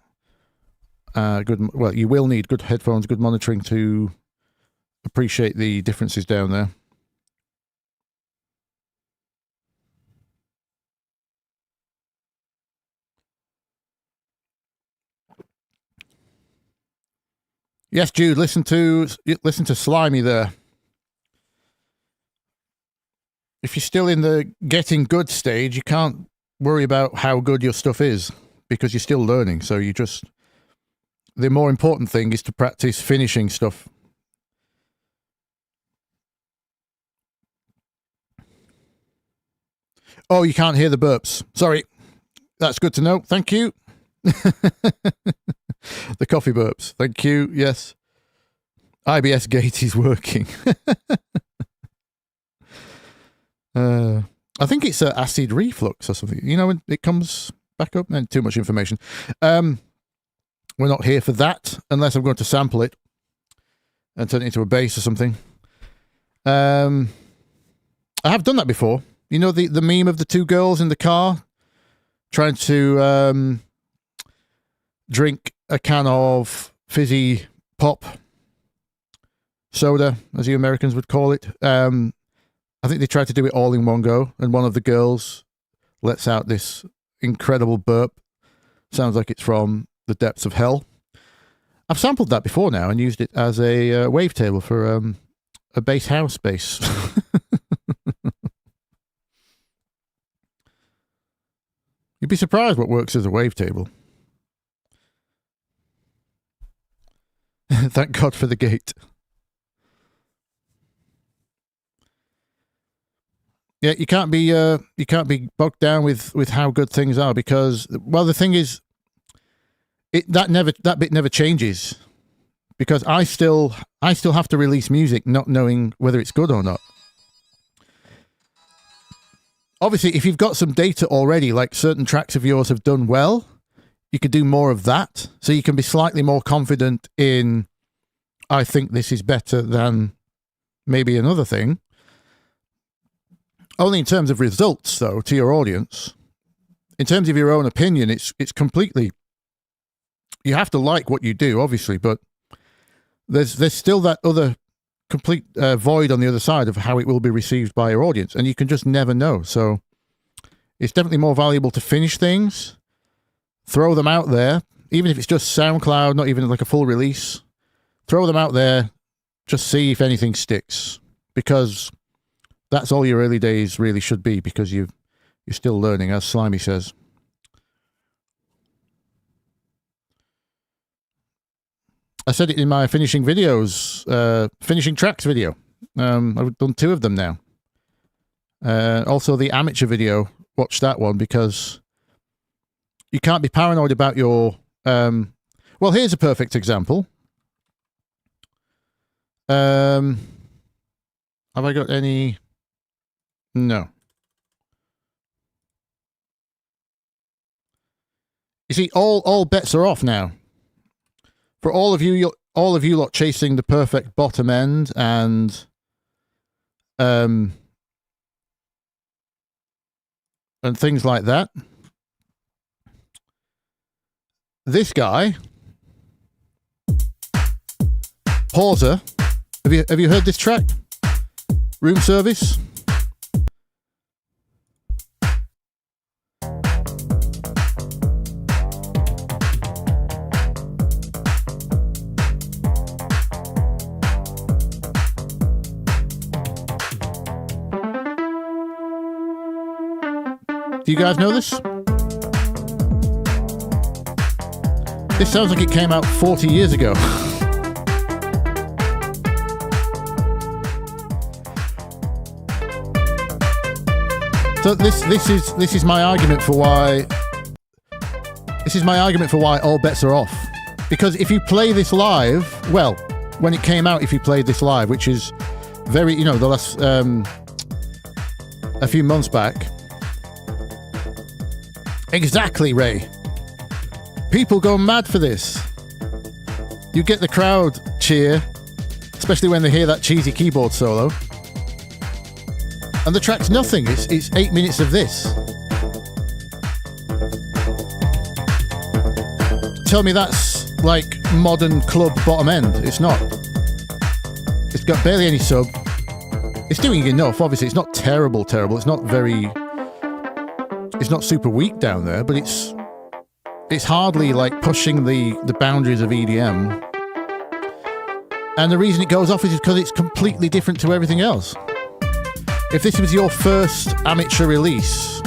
You will need good headphones, good monitoring to appreciate the differences down there. Yes, Jude, listen to Slimy there. If you're still in the getting good stage, you can't worry about how good your stuff is because you're still learning. So the more important thing is to practice finishing stuff. Oh, you can't hear the burps. Sorry. That's good to know. Thank you. The coffee burps. Thank you. Yes. IBS gate is working. I think it's acid reflux or something. You know, when it comes back up. And too much information. We're not here for that unless I'm going to sample it and turn it into a bass or something. I have done that before. You know, the meme of the two girls in the car trying to drink a can of fizzy pop soda, as you Americans would call it. I think they tried to do it all in one go, and one of the girls lets out this incredible burp. Sounds like it's from the depths of hell. I've sampled that before now and used it as a wavetable for a bass house bass. You'd be surprised what works as a wavetable. Thank God for the gate. Yeah, you can't be bogged down with how good things are because, well, the thing is, that bit never changes because I still have to release music not knowing whether it's good or not. Obviously, if you've got some data already, like certain tracks of yours have done well, you could do more of that. So you can be slightly more confident in, I think this is better than maybe another thing. Only in terms of results, though, to your audience. In terms of your own opinion, it's completely... You have to like what you do, obviously, but there's still that other complete void on the other side of how it will be received by your audience, and you can just never know. So it's definitely more valuable to finish things, throw them out there, even if it's just SoundCloud, not even like a full release. Throw them out there, just see if anything sticks, because that's all your early days really should be, because you're still learning, as Slimy says. I said it in my finishing videos, finishing tracks video. I've done 2 of them now. Also the amateur video, watch that one, because you can't be paranoid about your... well, here's a perfect example. Have I got any... No. You see, all bets are off now. For all of you lot chasing the perfect bottom end and things like that. This guy, Pauser. Have you heard this track? Room Service. Do you guys know this? This sounds like it came out 40 years ago. So this is my argument for why all bets are off. Because if you play this live, well, when it came out, if you played this live, which is very, the last a few months back. Exactly, Ray. People go mad for this. You get the crowd cheer, especially when they hear that cheesy keyboard solo. And the track's nothing. It's 8 minutes of this. Tell me that's like modern club bottom end. It's not. It's got barely any sub. It's doing enough. Obviously, it's not terrible. It's not very... It's not super weak down there, but it's hardly like pushing the boundaries of EDM. And the reason it goes off is because it's completely different to everything else. If this was your first amateur release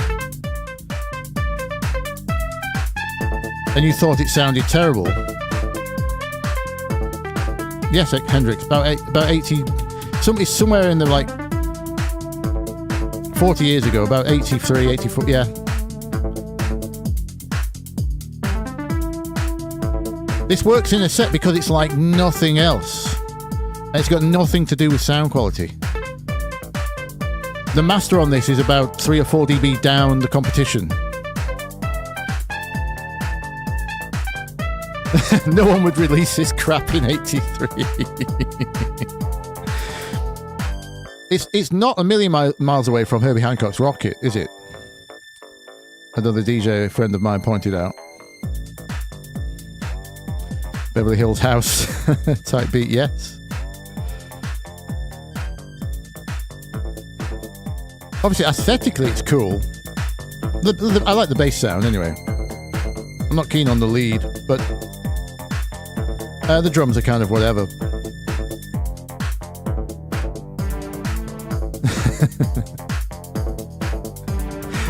and you thought it sounded terrible, yes, Hendrix, about 80, somewhere in the like 40 years ago, about 83, 84, yeah. This works in a set because it's like nothing else. And it's got nothing to do with sound quality. The master on this is about 3 or 4 dB down the competition. No one would release this crap in 83. It's not a million miles away from Herbie Hancock's Rocket, is it? Another DJ friend of mine pointed out. Beverly Hills House type beat, yes. Obviously, aesthetically, it's cool. I like the bass sound anyway. I'm not keen on the lead, but the drums are kind of whatever.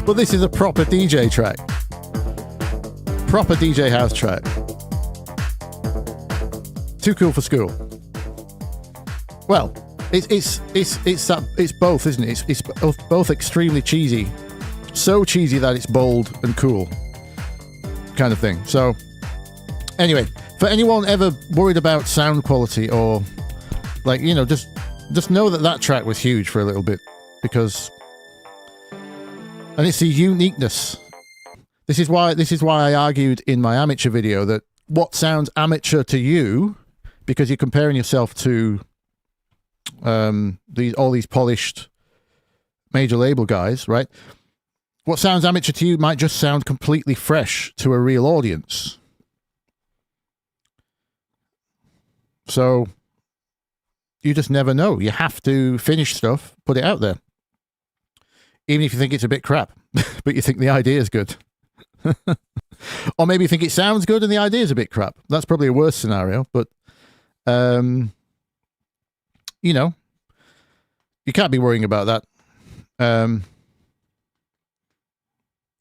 But this is a proper DJ track. Proper DJ house track. Too cool for school. Well, it's both, isn't it? It's both extremely cheesy, so cheesy that it's bold and cool, kind of thing. So, anyway, for anyone ever worried about sound quality or like just know that track was huge for a little bit because, and it's the uniqueness. This is why I argued in my amateur video that what sounds amateur to you, because you're comparing yourself to all these polished major label guys, right? What sounds amateur to you might just sound completely fresh to a real audience. So you just never know. You have to finish stuff, put it out there. Even if you think it's a bit crap, but you think the idea is good. Or maybe you think it sounds good and the idea is a bit crap. That's probably a worse scenario, but you can't be worrying about that.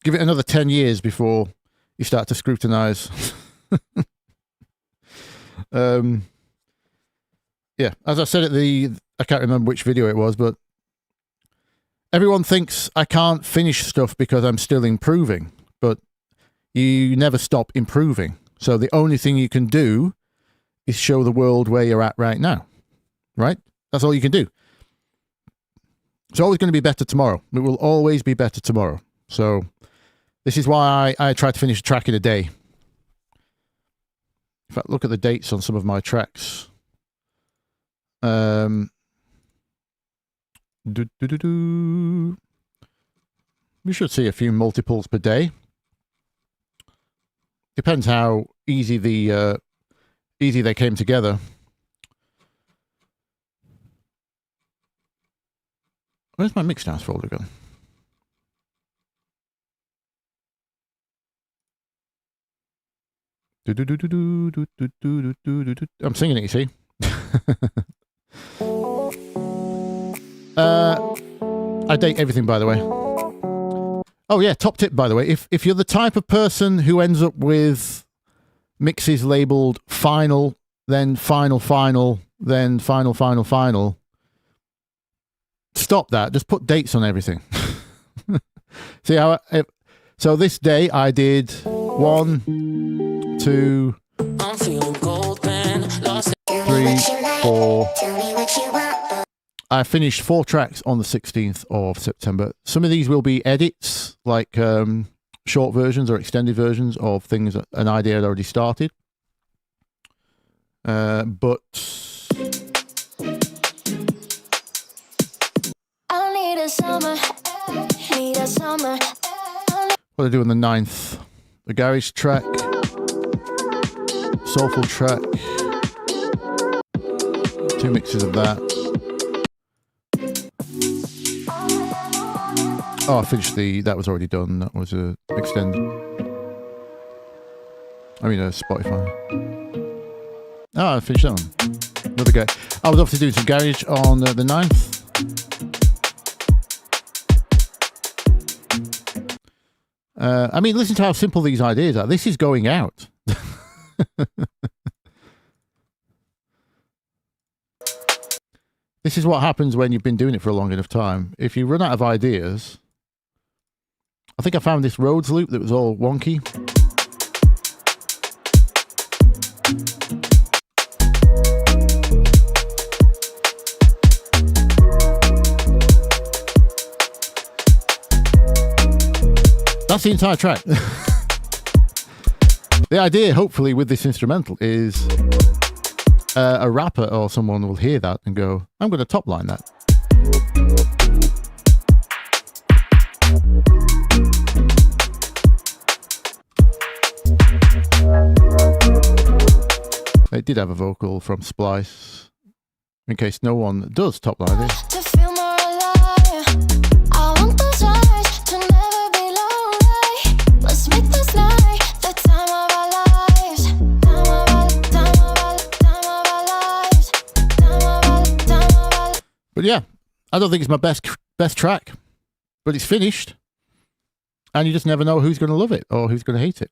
Give it another 10 years before you start to scrutinize. Yeah, as I said I can't remember which video it was, but everyone thinks I can't finish stuff because I'm still improving, but you never stop improving. So the only thing you can do is show the world where you're at right now, right? That's all you can do. It's always going to be better tomorrow. It will always be better tomorrow. So this is why I try to finish a track in a day. In fact, look at the dates on some of my tracks. We should see a few multiples per day. Depends how easy they came together. Where's my Mixdowns folder gone? I'm singing it, you see. I date everything, by the way. Oh yeah, top tip, by the way. If you're the type of person who ends up with mixes labeled final, then final, then final, stop that. Just put dates on everything. See how? So this day I did 1, 2, 3, 4, I finished 4 tracks on the 16th of September. Some of these will be edits, like short versions or extended versions of things that an idea had already started. But I need a summer, need a summer. what I do on the 9th, a garage track, soulful track, 2 mixes of that. Oh, I finished that was already done. That was a extended. I mean, Spotify. Oh, I finished that one. Another guy. I was obviously doing some garage on the 9th. I mean, listen to how simple these ideas are. This is going out. This is what happens when you've been doing it for a long enough time. If you run out of ideas, I think I found this Rhodes loop that was all wonky. That's the entire track. The idea, hopefully, with this instrumental is a rapper or someone will hear that and go, I'm going to top line that. It did have a vocal from Splice, in case no one does top line it. To feel more alive, I want those eyes to never be lonely. Let's make this night the time of our lives. But yeah, I don't think it's my best track, but it's finished, and you just never know who's going to love it or who's going to hate it.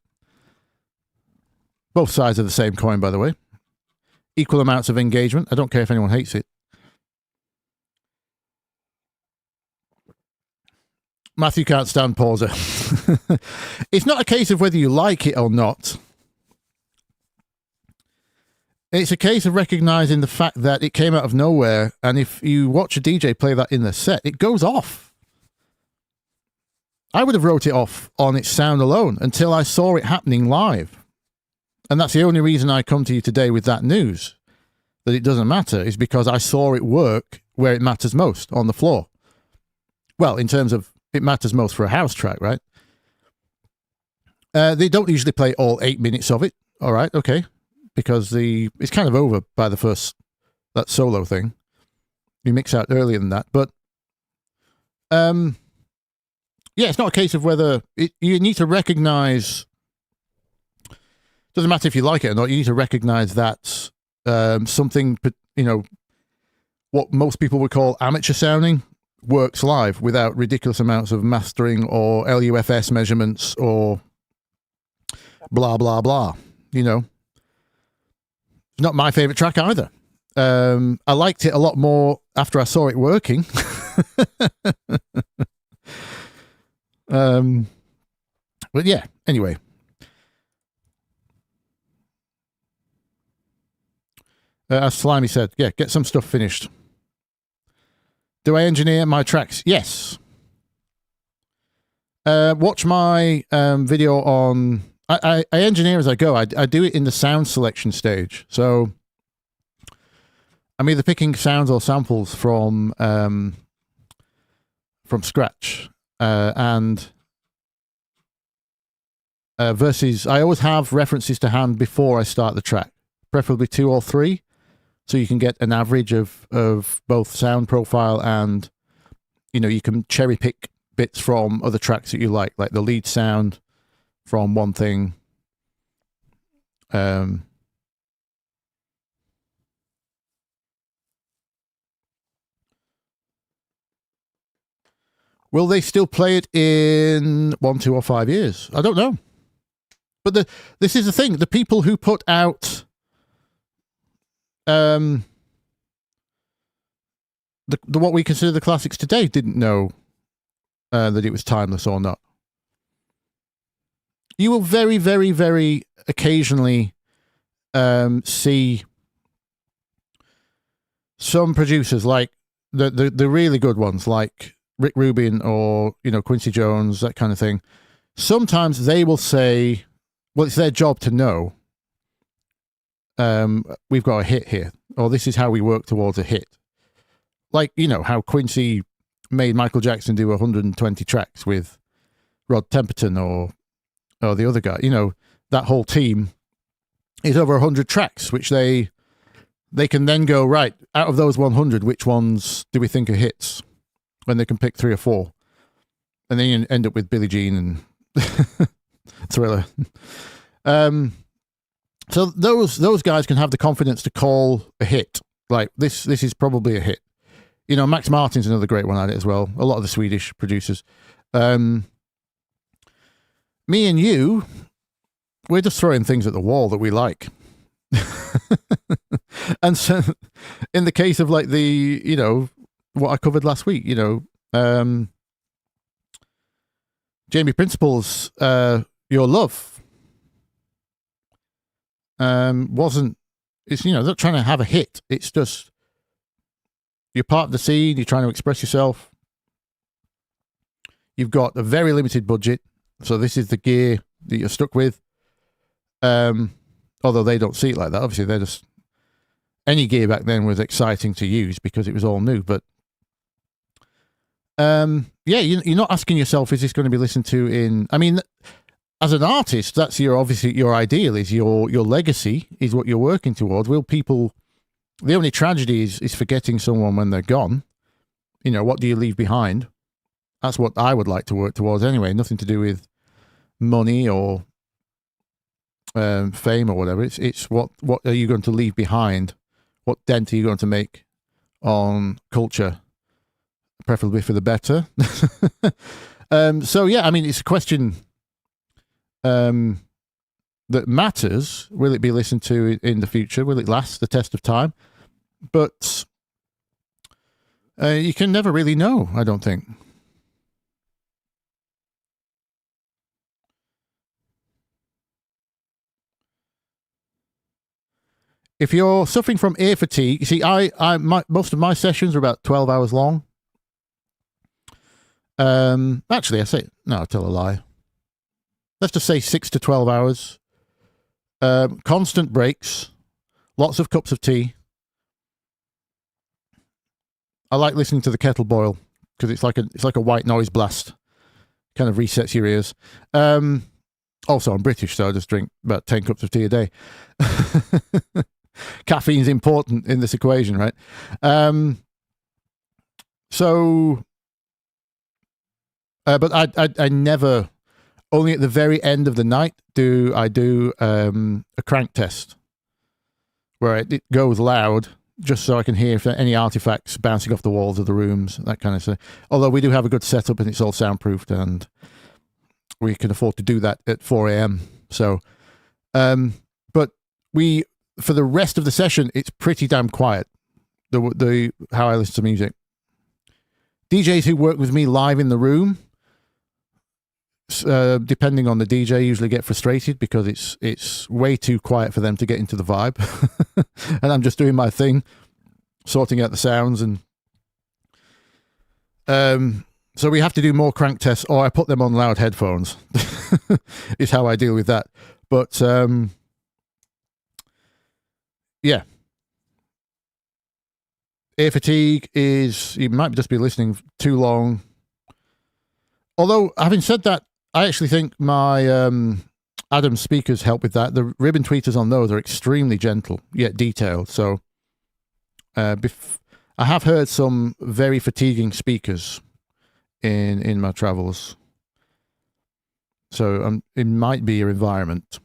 Both sides of the same coin, by the way. Equal amounts of engagement. I don't care if anyone hates it. Matthew can't stand Pauser. It's not a case of whether you like it or not. It's a case of recognizing the fact that it came out of nowhere, and if you watch a DJ play that in their set, it goes off. I would have wrote it off on its sound alone until I saw it happening live. And that's the only reason I come to you today with that news, that it doesn't matter, is because I saw it work where it matters most, on the floor. Well, in terms of it matters most for a house track, right? They don't usually play all 8 minutes of it. All right, okay. Because it's kind of over by the first, that solo thing. You mix out earlier than that. But, yeah, it's not a case of whether, you need to recognize, doesn't matter if you like it or not, you need to recognize that something, what most people would call amateur sounding works live without ridiculous amounts of mastering or LUFS measurements or blah, blah, blah. It's not my favorite track either. I liked it a lot more after I saw it working. But yeah, anyway. As Slimy said, yeah, get some stuff finished. Do I engineer my tracks? Yes. Watch my video on... I engineer as I go. I do it in the sound selection stage. So I'm either picking sounds or samples from scratch. And versus... I always have references to hand before I start the track. Preferably 2 or 3. So you can get an average of both sound profile and, you can cherry pick bits from other tracks that you like the lead sound from one thing. Will they still play it in 1, 2, or 5 years? I don't know. But this is the thing. The people who put out... what we consider the classics today didn't know that it was timeless or not. You will very, very, very occasionally see some producers like the really good ones like Rick Rubin or, you know, Quincy Jones, that kind of thing, sometimes they will say, well, it's their job to know, we've got a hit here, or this is how we work towards a hit. Like, you know, how Quincy made Michael Jackson do 120 tracks with Rod Temperton or the other guy. You know, that whole team is over 100 tracks, which they can then go, right, out of those 100, which ones do we think are hits? When they can pick 3 or 4. And then you end up with Billie Jean and Thriller. So those guys can have the confidence to call a hit. Like, this is probably a hit. You know, Max Martin's another great one at it as well. A lot of the Swedish producers. Me and you, we're just throwing things at the wall that we like. And so, in the case of like the, you know, what I covered last week, you know, Jamie Principle's Your Love wasn't, it's, you know, not trying to have a hit. It's just, you're part of the scene, you're trying to express yourself. You've got a very limited budget, so this is the gear that you're stuck with. Although they don't see it like that. Obviously, they're just, any gear back then was exciting to use because it was all new. But yeah, you're not asking yourself, is this going to be listened to in, I mean, as an artist, that's obviously your ideal, is your legacy is what you're working towards. Will people, the only tragedy is forgetting someone when they're gone. You know, what do you leave behind? That's what I would like to work towards anyway. Nothing to do with money or fame or whatever. It's what are you going to leave behind? What dent are you going to make on culture, preferably for the better? So yeah, I mean, it's a question that matters. Will it be listened to in the future? Will it last the test of time? But you can never really know, I don't think. If you're suffering from ear fatigue, you see, most of my sessions are about 12 hours long. Actually, I tell a lie. Let's just say 6 to 12 hours. Constant breaks, lots of cups of tea. I like listening to the kettle boil because it's like a white noise blast, kind of resets your ears. Also, I'm British, so I just drink about 10 cups of tea a day. Caffeine's important in this equation, right? But I never, only at the very end of the night do I do a crank test where it goes loud just so I can hear if there are any artifacts bouncing off the walls of the rooms, that kind of stuff. Although we do have a good setup and it's all soundproofed and we can afford to do that at 4 a.m. So, but for the rest of the session, it's pretty damn quiet. The how I listen to music. DJs who work with me live in the room, depending on the DJ, usually get frustrated because it's way too quiet for them to get into the vibe, and I'm just doing my thing, sorting out the sounds, and so we have to do more crank tests, or I put them on loud headphones. Is how I deal with that. But yeah. Ear fatigue is, you might just be listening too long. Although, having said that, I actually think my Adam speakers help with that. The ribbon tweeters on those are extremely gentle, yet detailed. So I have heard some very fatiguing speakers in my travels. So it might be your environment.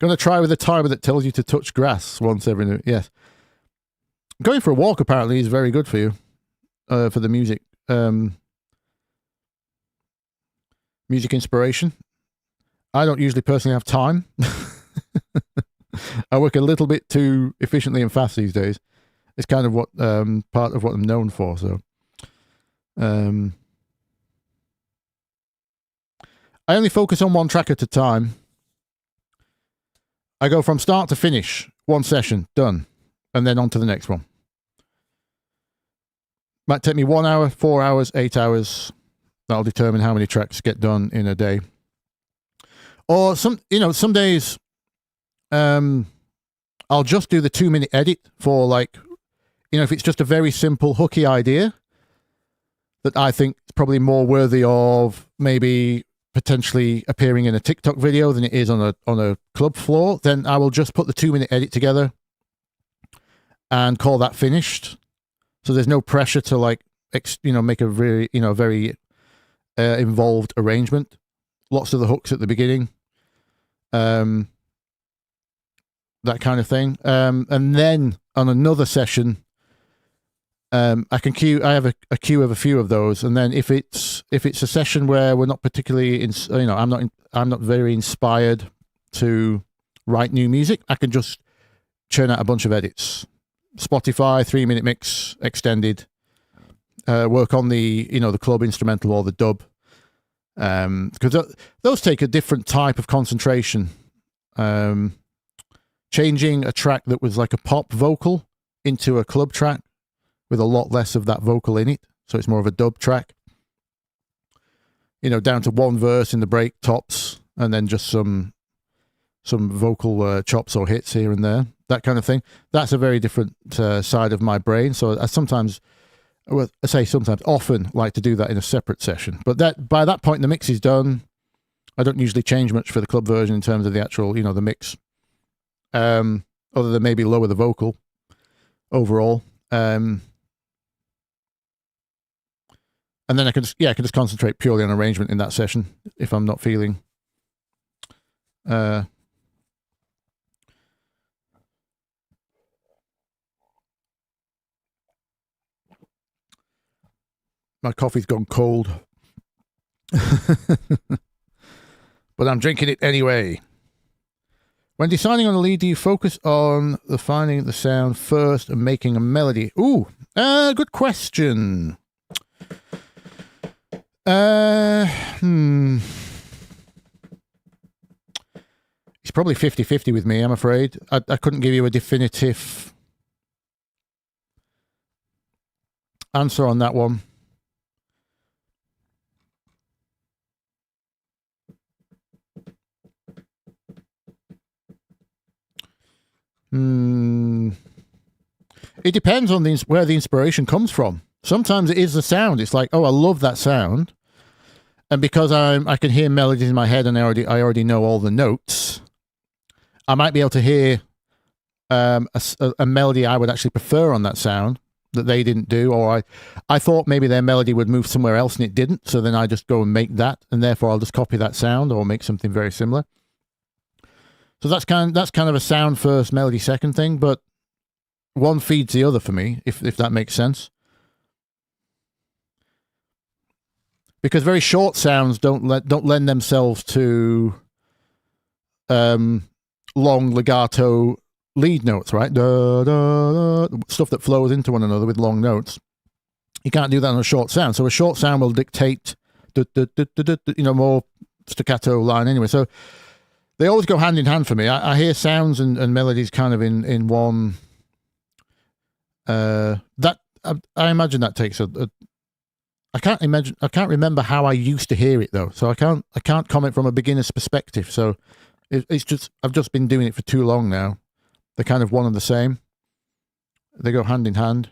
Going to try with a timer that tells you to touch grass once every minute. Yes. Going for a walk apparently is very good for you, for the music. Music inspiration. I don't usually personally have time. I work a little bit too efficiently and fast these days. It's kind of what part of what I'm known for. So, I only focus on one track at a time. I go from start to finish, one session, done, and then on to the next one. Might take me 1 hour, 4 hours, 8 hours. That'll determine how many tracks get done in a day. Or some days, I'll just do the 2-minute edit for, like, if it's just a very simple hooky idea that I think is probably more worthy of maybe potentially appearing in a TikTok video than it is on a club floor, then I will just put the 2-minute edit together and call that finished. So there's no pressure to, like, make a really, very involved arrangement. Lots of the hooks at the beginning, that kind of thing. And then on another session, I have a queue of a few of those, and then if it's a session where we're not particularly I'm not very inspired to write new music, I can just churn out a bunch of edits. Spotify 3-minute mix extended, work on the the club instrumental or the dub, because those take a different type of concentration. Changing a track that was like a pop vocal into a club track with a lot less of that vocal in it, so it's more of a dub track, down to one verse in the break tops and then just some vocal chops or hits here and there, that kind of thing. That's a very different side of my brain. So I often like to do that in a separate session. But by that point, the mix is done. I don't usually change much for the club version in terms of the actual, the mix, other than maybe lower the vocal overall. And then I can just concentrate purely on arrangement in that session if I'm not feeling my coffee's gone cold. But I'm drinking it anyway. When deciding on a lead, do you focus on finding the sound first and making a melody? Ooh, good question. It's probably 50-50 with me, I'm afraid. I couldn't give you a definitive answer on that one. It depends on where the inspiration comes from. Sometimes it is the sound. It's like, oh, I love that sound, and because I can hear melodies in my head and I already know all the notes, I might be able to hear a melody I would actually prefer on that sound that they didn't do, or I thought maybe their melody would move somewhere else and it didn't, so then I just go and make that, and therefore I'll just copy that sound or make something very similar. So that's kind of a sound first, melody second thing, but one feeds the other for me, if that makes sense. Because very short sounds don't lend themselves to long legato lead notes, right? Da, da, da, stuff that flows into one another with long notes. You can't do that on a short sound. So a short sound will dictate more staccato line anyway. So they always go hand in hand for me. I hear sounds and melodies kind of in one. I imagine that takes I can't remember how I used to hear it though, so I can't comment from a beginner's perspective. So it's just I've just been doing it for too long now. They're kind of one and the same. They go hand in hand.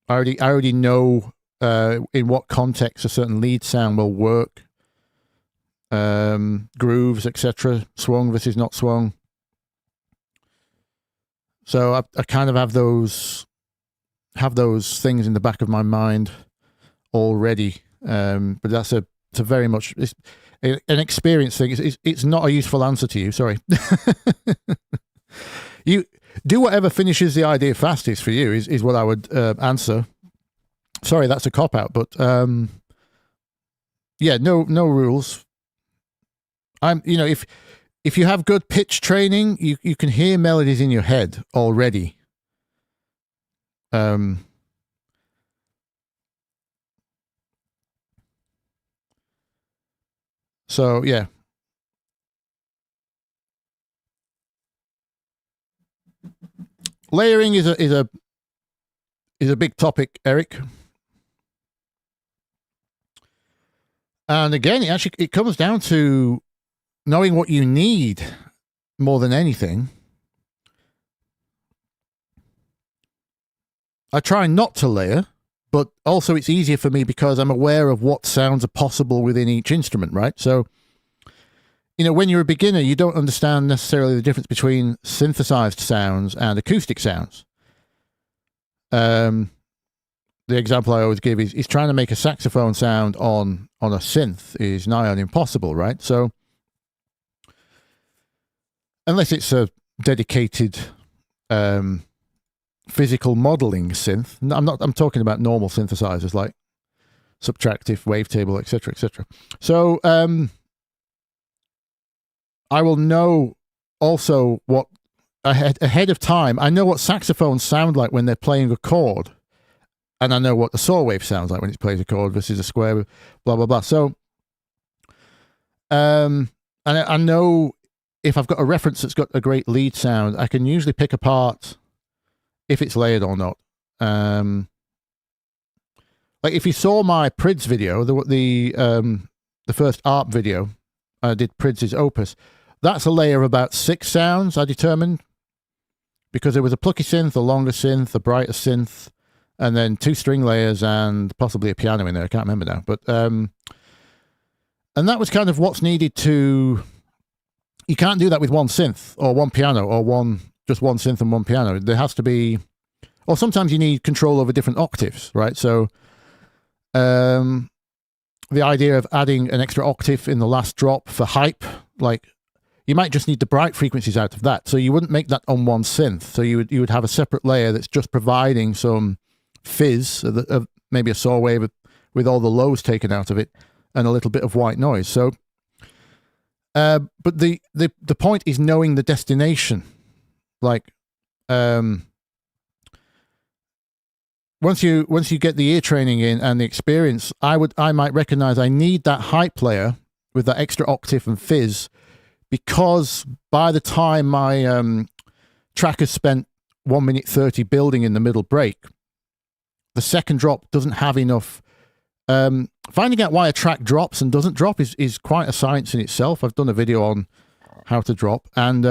I already know in what context a certain lead sound will work. Grooves, etc. Swung versus not swung. So I kind of have those things in the back of my mind already, but it's a very much an experience thing. It's not a useful answer to you. Sorry. You do whatever finishes the idea fastest for you is what I would answer. Sorry, that's a cop out, but yeah, no rules. If you have good pitch training, you can hear melodies in your head already. So yeah. Layering is a big topic, Eric. And again, it comes down to knowing what you need more than anything. I try not to layer, but also it's easier for me because I'm aware of what sounds are possible within each instrument, right? So, you know, when you're a beginner, you don't understand necessarily the difference between synthesized sounds and acoustic sounds. The example I always give is trying to make a saxophone sound on a synth is nigh on impossible, right? So, unless it's a dedicated physical modeling synth, I'm talking about normal synthesizers like Subtractive, Wavetable, etc., etc. So, I will know also what ahead of time. I know what saxophones sound like when they're playing a chord, and I know what the saw wave sounds like when it plays a chord versus a square wave, blah blah blah. So, and I know if I've got a reference that's got a great lead sound, I can usually pick apart if it's layered or not. Like if you saw my Prids video, the first ARP video, I did Prids' Opus. That's a layer of about 6 sounds I determined, because there was a plucky synth, a longer synth, a brighter synth, and then 2 string layers and possibly a piano in there. I can't remember now. But and that was kind of what's needed to... You can't do that with one synth or one piano or just one synth and one piano. There has to be... Or sometimes you need control over different octaves, right? So the idea of adding an extra octave in the last drop for hype, like... You might just need the bright frequencies out of that. So you wouldn't make that on one synth. So you would have a separate layer that's just providing some fizz, maybe a saw wave with all the lows taken out of it and a little bit of white noise. So, but the point is knowing the destination. Like, once you get the ear training in and the experience, I might recognize I need that hype layer with that extra octave and fizz, because by the time my track has spent 1 minute 30 building in the middle break, the second drop doesn't have enough. Finding out why a track drops and doesn't drop is quite a science in itself. I've done a video on how to drop, and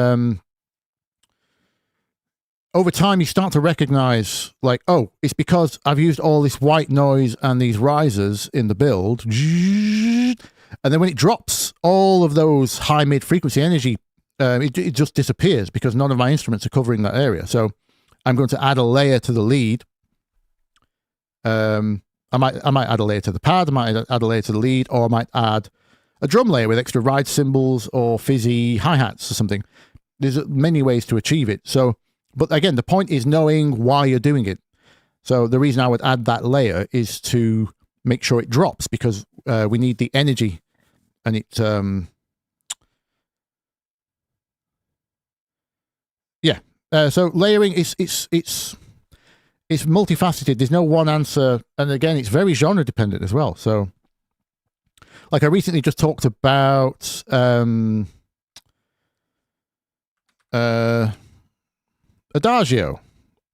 over time you start to recognize, like, oh, it's because I've used all this white noise and these risers in the build. And then when it drops, all of those high mid-frequency energy, it just disappears because none of my instruments are covering that area. So I'm going to add a layer to the lead. I might add a layer to the pad, I might add a layer to the lead, or I might add a drum layer with extra ride cymbals or fizzy hi-hats or something. There's many ways to achieve it. So, but again, the point is knowing why you're doing it. So the reason I would add that layer is to make sure it drops, because we need the energy, and it so layering is it's multifaceted. There's no one answer, and again, it's very genre dependent as well. So, like I recently just talked about Adagio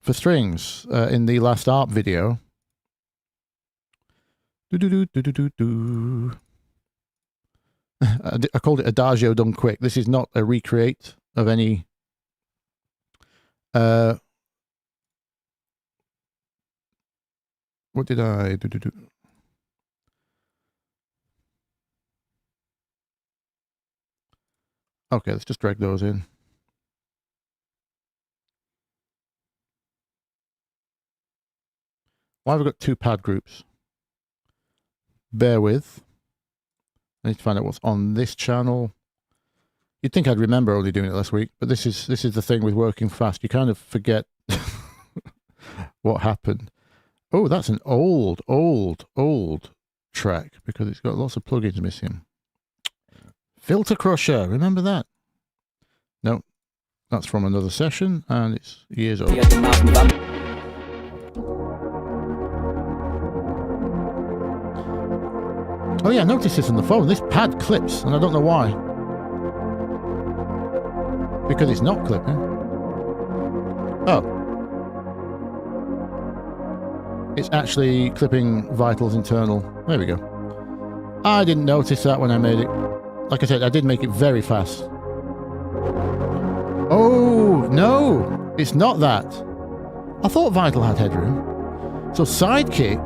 for strings in the last ARP video. I called it Adagio done quick. This is not a recreate of any what did I do? Okay, let's just drag those in. Why have we got 2 pad groups? Bear with. I need to find out what's on this channel. You'd think I'd remember only doing it last week, but this is the thing with working fast. You kind of forget what happened. Oh, that's an old track because it's got lots of plugins missing. Filter Crusher, remember that? No, that's from another session, and it's years old. Oh yeah, I noticed this on the phone. This pad clips, and I don't know why. Because it's not clipping. Oh. It's actually clipping Vital's internal. There we go. I didn't notice that when I made it. Like I said, I did make it very fast. Oh, no! It's not that. I thought Vital had headroom. So Sidekick...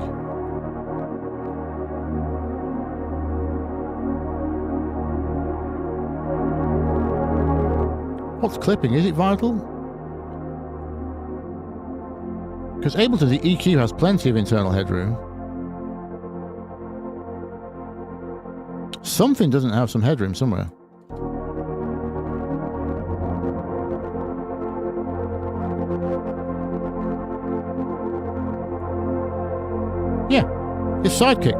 What's clipping? Is it Vital? Because Ableton, the EQ has plenty of internal headroom. Something doesn't have some headroom somewhere. Yeah, it's Sidekick.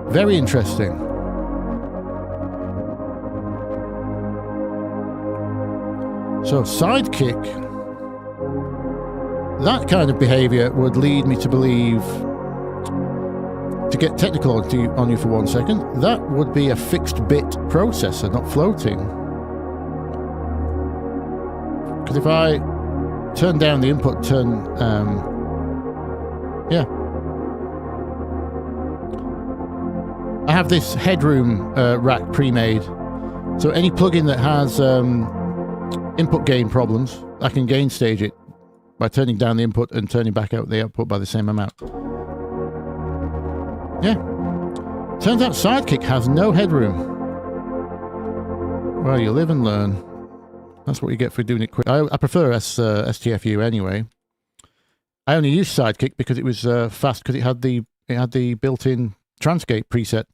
Very interesting. So Sidekick, that kind of behavior would lead me to believe, to get technical on you for 1 second, that would be a fixed bit processor, not floating. Because if I turn down the input, yeah. I have this headroom rack pre-made, so any plugin that has input gain problems, I can gain stage it by turning down the input and turning back out the output by the same amount. Yeah. Turns out Sidekick has no headroom. Well, you live and learn. That's what you get for doing it quick. I prefer STFU anyway. I only use Sidekick because it was fast, because it had the built-in Transgate preset.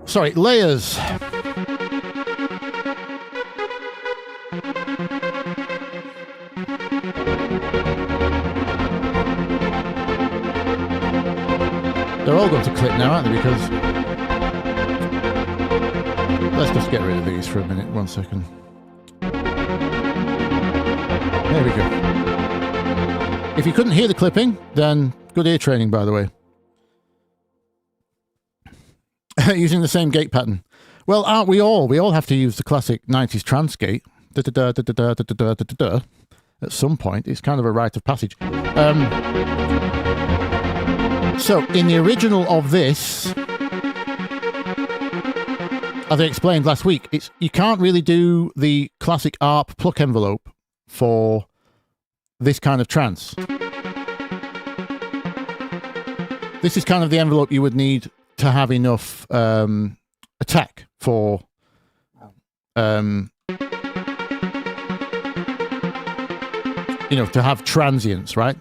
Sorry, layers. They're all going to clip now, aren't they? Because... Let's just get rid of these for a minute. 1 second. There we go. If you couldn't hear the clipping, then good ear training, by the way. Using the same gate pattern. Well, aren't we all? We all have to use the classic 90s trance gate. At some point. It's kind of a rite of passage. So, in the original of this, as I explained last week, you can't really do the classic ARP pluck envelope for this kind of trance. This is kind of the envelope you would need to have enough attack for to have transients, right?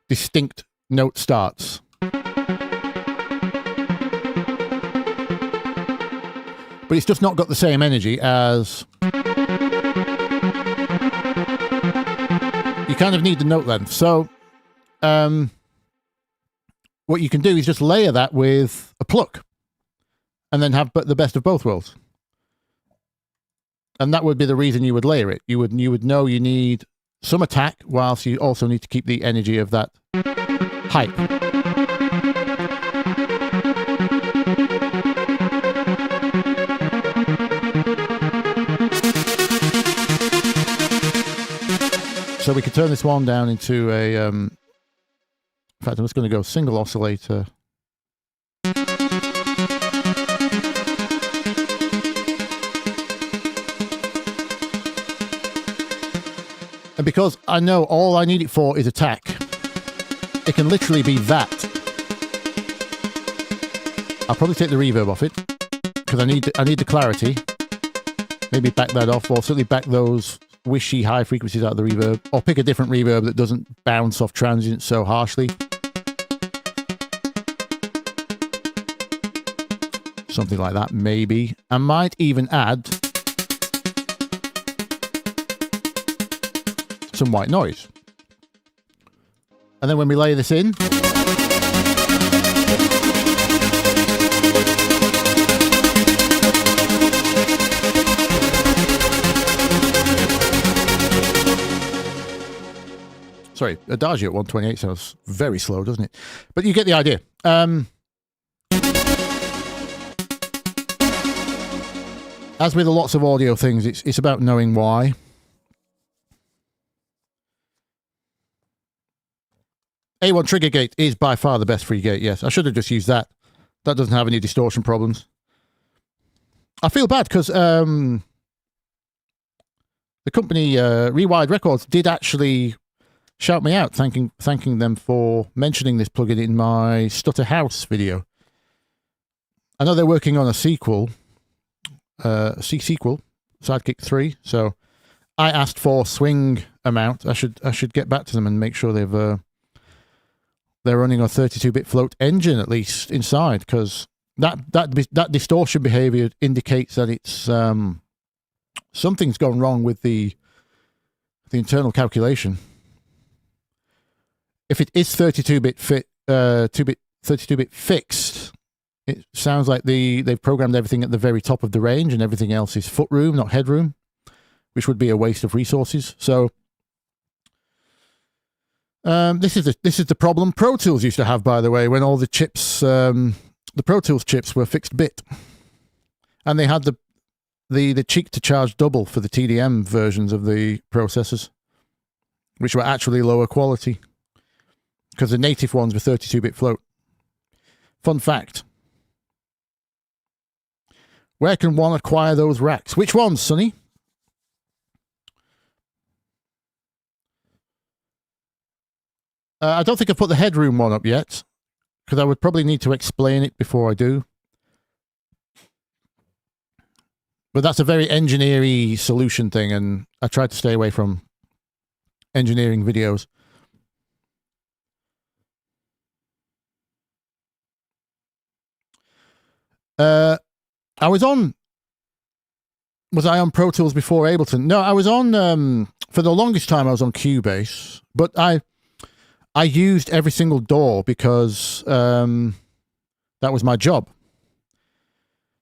Distinct note starts. But it's just not got the same energy as... You kind of need the note length. So what you can do is just layer that with a pluck and then have the best of both worlds. And that would be the reason you would layer it. You would know you need some attack whilst you also need to keep the energy of that hype. So we could turn this one down into a... in fact, I'm just going to go single oscillator. And because I know all I need it for is attack, it can literally be that. I'll probably take the reverb off it because I need the clarity. Maybe back that off, or certainly back those wishy high frequencies out of the reverb, or pick a different reverb that doesn't bounce off transients so harshly. Something like that, maybe. I might even add some white noise. And then when we lay this in, Sorry, Adagio at 128 sounds very slow, doesn't it? But you get the idea. As with lots of audio things, it's about knowing why. A1 Trigger Gate is by far the best free gate, yes. I should have just used that. That doesn't have any distortion problems. I feel bad because the company Rewired Records did actually shout me out, thanking them for mentioning this plugin in my Stutter House video. I know they're working on a sequel, sequel, Sidekick 3. So I asked for swing amount. I should get back to them and make sure they're running a 32-bit float engine at least inside, because that distortion behavior indicates that it's something's gone wrong with the internal calculation. If it is 32-bit 32-bit fixed, it sounds like they've programmed everything at the very top of the range and everything else is footroom, not headroom, which would be a waste of resources. So this is the problem Pro Tools used to have, by the way, when all the chips, the Pro Tools chips were fixed bit, and they had the cheek to charge double for the TDM versions of the processors, which were actually lower quality because the native ones were 32-bit float. Fun fact. Where can one acquire those racks? Which ones, Sonny? I don't think I've put the headroom one up yet, because I would probably need to explain it before I do. But that's a very engineering solution thing, and I try to stay away from engineering videos. Was I on Pro Tools before Ableton? No, I was on, for the longest time I was on Cubase, but I used every single DAW because that was my job.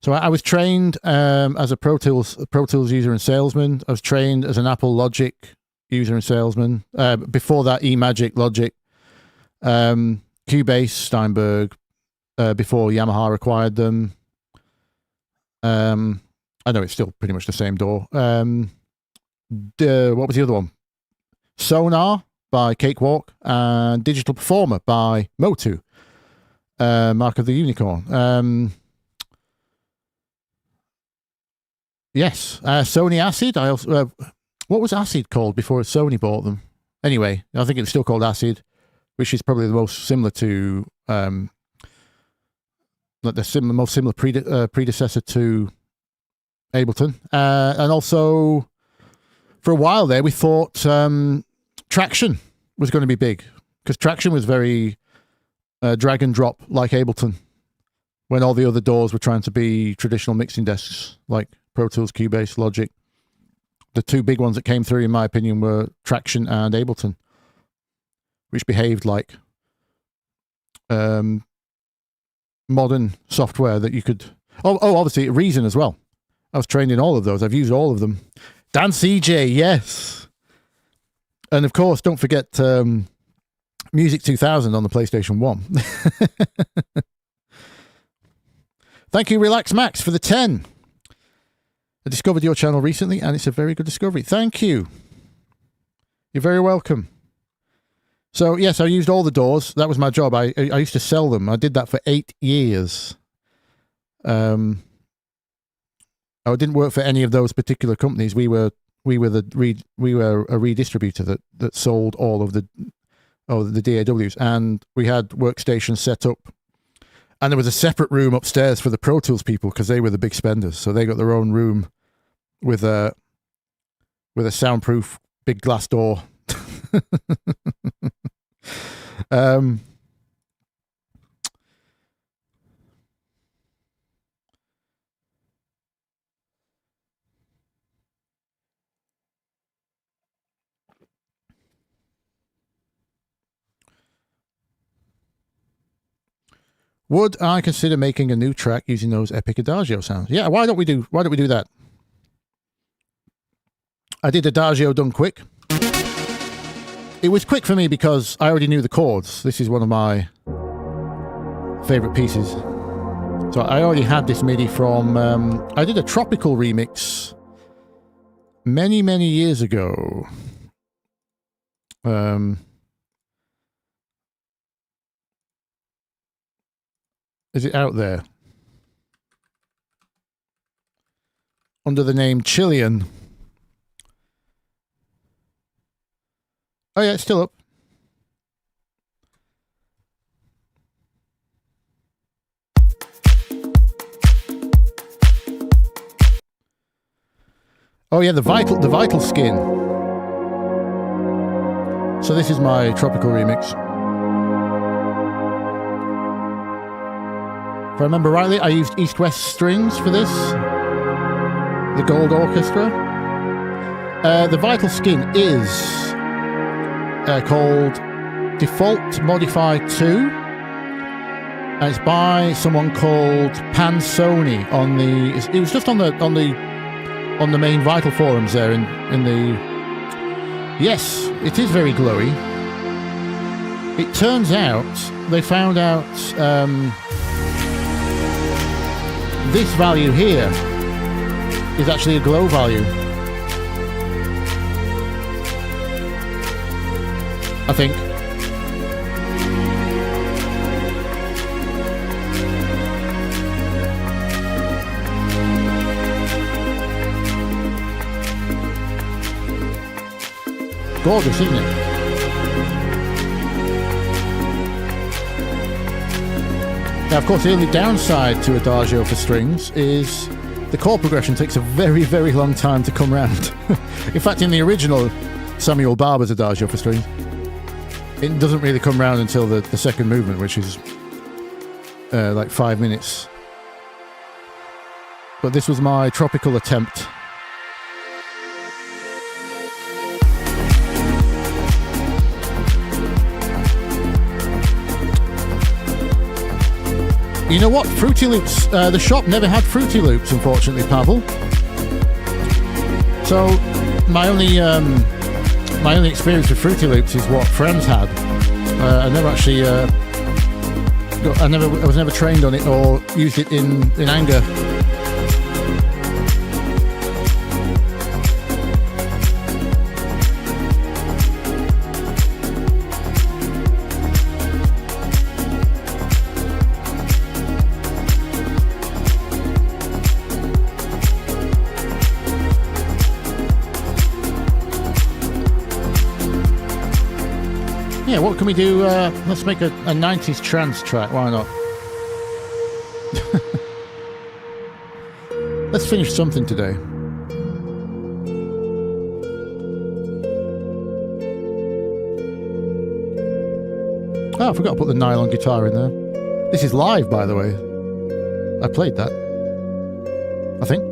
So I was trained as a Pro Tools user and salesman. I was trained as an Apple Logic user and salesman. Before that, eMagic, Logic, Cubase, Steinberg, before Yamaha acquired them. I know it's still pretty much the same DAW. What was the other one? Sonar by Cakewalk, and Digital Performer by Motu, Mark of the Unicorn. Yes, Sony Acid. I also what was Acid called before Sony bought them? Anyway, I think it's still called Acid, which is probably the most similar to most similar predecessor to Ableton. And also, for a while there, we thought Traction was going to be big, because Traction was very drag and drop like Ableton, when all the other DAWs were trying to be traditional mixing desks like Pro Tools, Cubase, Logic. The two big ones that came through, in my opinion, were Traction and Ableton, which behaved like modern software that you could... Oh, obviously, Reason as well. I was trained in all of those. I've used all of them. Dan CJ, yes. And of course, don't forget Music 2000 on the PlayStation 1. Thank you, Relax Max, for the 10. I discovered your channel recently, and it's a very good discovery. Thank you. You're very welcome. So, yes, I used all the DAWs. That was my job. I used to sell them. I did that for 8 years. I didn't work for any of those particular companies. We were a redistributor that sold all of the DAWs, and we had workstations set up, and there was a separate room upstairs for the Pro Tools people, because they were the big spenders. So they got their own room with a soundproof big glass door. Would I consider making a new track using those epic Adagio sounds? Yeah, why don't we do that? I did Adagio done quick. it was quick for me because I already knew the chords. This is one of my favorite pieces. So I already had this MIDI from, I did a tropical remix many, many years ago. Is it out there? Under the name Chilean. Oh yeah, it's still up. Oh yeah, the vital skin. So this is my tropical remix. If I remember rightly, I used East-West strings for this. The Gold Orchestra. The vital skin is called Default Modify 2. And it's by someone called Pan Sony on the. It was just on the main Vital forums there in the. Yes, it is very glowy. It turns out they found out this value here is actually a glow value. I think. Gorgeous, isn't it? Now, of course, the only downside to Adagio for strings is the chord progression takes a very, very long time to come round. In fact, in the original Samuel Barber's Adagio for strings, it doesn't really come round until the second movement, which is like 5 minutes. But this was my tropical attempt. You know what? Fruity Loops, the shop never had Fruity Loops, unfortunately, Pavel. So my only experience with Fruity Loops is what friends had. I never actually, I was never trained on it or used it in anger. Yeah, what can we do? Let's make a 90s trance track. Why not? Let's finish something today. Oh, I forgot to put the nylon guitar in there. This is live, by the way. I played that, I think.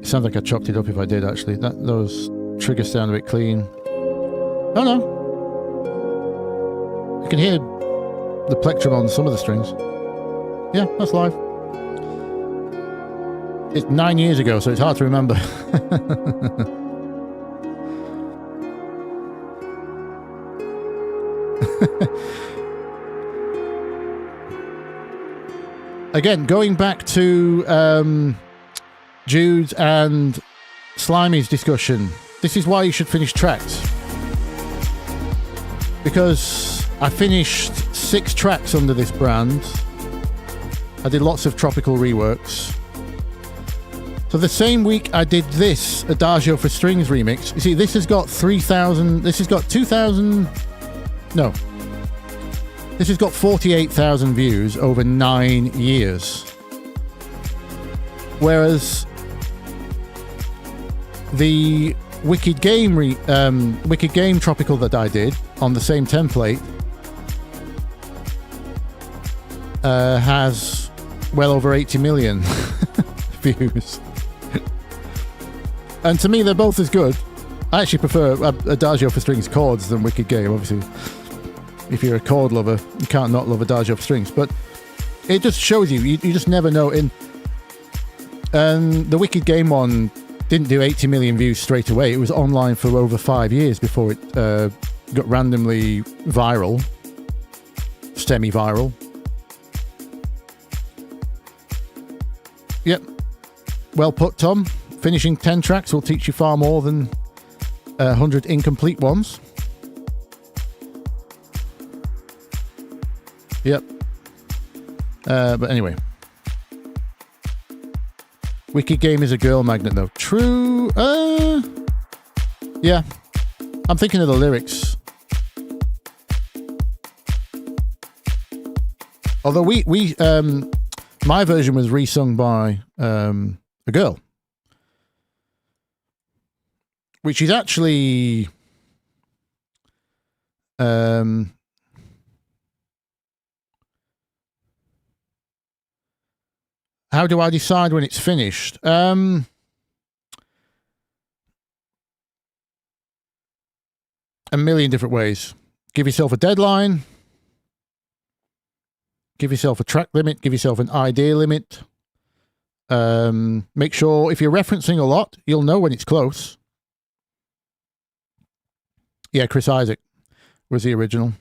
It sounds like I chopped it up if I did, actually. Those triggers sound a bit clean. Oh no. You can hear the plectrum on some of the strings. Yeah, that's live. It's 9 years ago, so it's hard to remember. Again, going back to Jude and Slimy's discussion. This is why you should finish tracks. Because I finished 6 tracks under this brand. I did lots of tropical reworks. So the same week I did this Adagio for Strings remix. You see, this has got 3,000... This has got 2,000... No. This has got 48,000 views over 9 years. Whereas the Wicked Game Tropical that I did on the same template has well over 80 million views. And to me, they're both as good. I actually prefer Adagio for Strings chords than Wicked Game, obviously. If you're a chord lover, you can't not love Adagio for Strings. But it just shows you just never know. And the Wicked Game one didn't do 80 million views straight away. It was online for over 5 years before it got randomly viral, semi-viral. Yep. Well put, Tom. Finishing 10 tracks will teach you far more than 100 incomplete ones. Yep. But anyway. Wicked Game is a girl magnet, though. True. Yeah. I'm thinking of the lyrics. Although my version was resung by a girl, which is actually how do I decide when it's finished? A million different ways. Give yourself a deadline. Give yourself a track limit. Give yourself an idea limit. Make sure if you're referencing a lot, you'll know when it's close. Yeah, Chris Isaac was the original.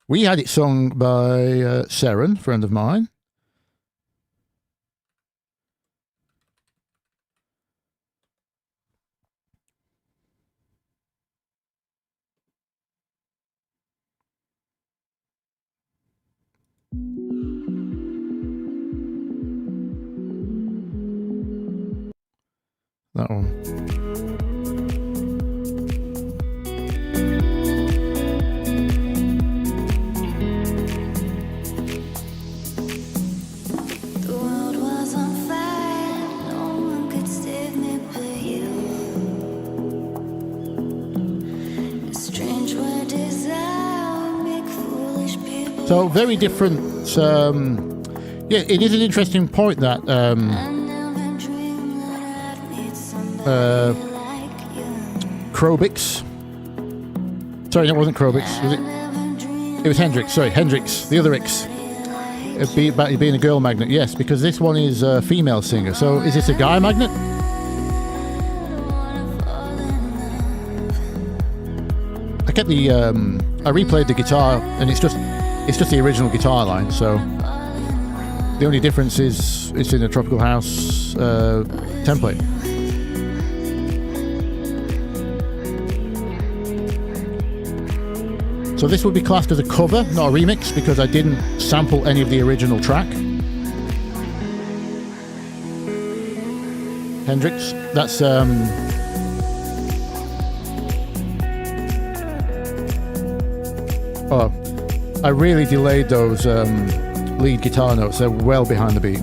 We had it sung by Seren, friend of mine. That one. The world was on fire, no one could save me but you. A strange word desire, make foolish people. So very different. Yeah, it is an interesting point that Krobix. Sorry, that wasn't Krobix. Was it? It was Hendrix. Sorry, Hendrix. The other X. It'd be about being a girl magnet. Yes, because this one is a female singer. So is this a guy magnet? I kept the. I replayed the guitar, and it's just the original guitar line. So the only difference is it's in a Tropical House template. So this would be classed as a cover, not a remix, because I didn't sample any of the original track. Hendrix, that's oh, I really delayed those lead guitar notes. They're well behind the beat.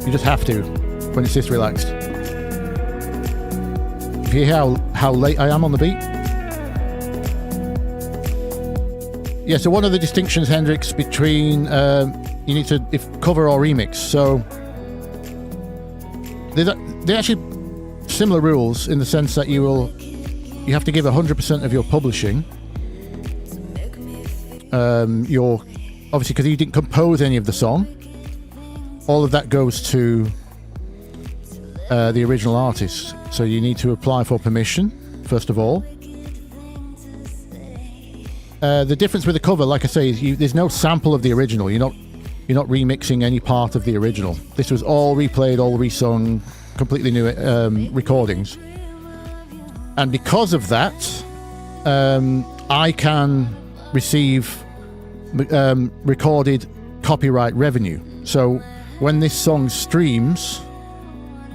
You just have to when it's this relaxed. If you hear how late I am on the beat. Yeah, so one of the distinctions, Hendrix, between you need to cover or remix. So they're actually similar rules in the sense that you have to give 100% of your publishing. Your obviously because you didn't compose any of the song, all of that goes to the original artist. So you need to apply for permission first of all. The difference with the cover, like I say, is there's no sample of the original. You're not remixing any part of the original. This was all replayed, all resung, completely new recordings. And because of that, I can receive recorded copyright revenue. So when this song streams,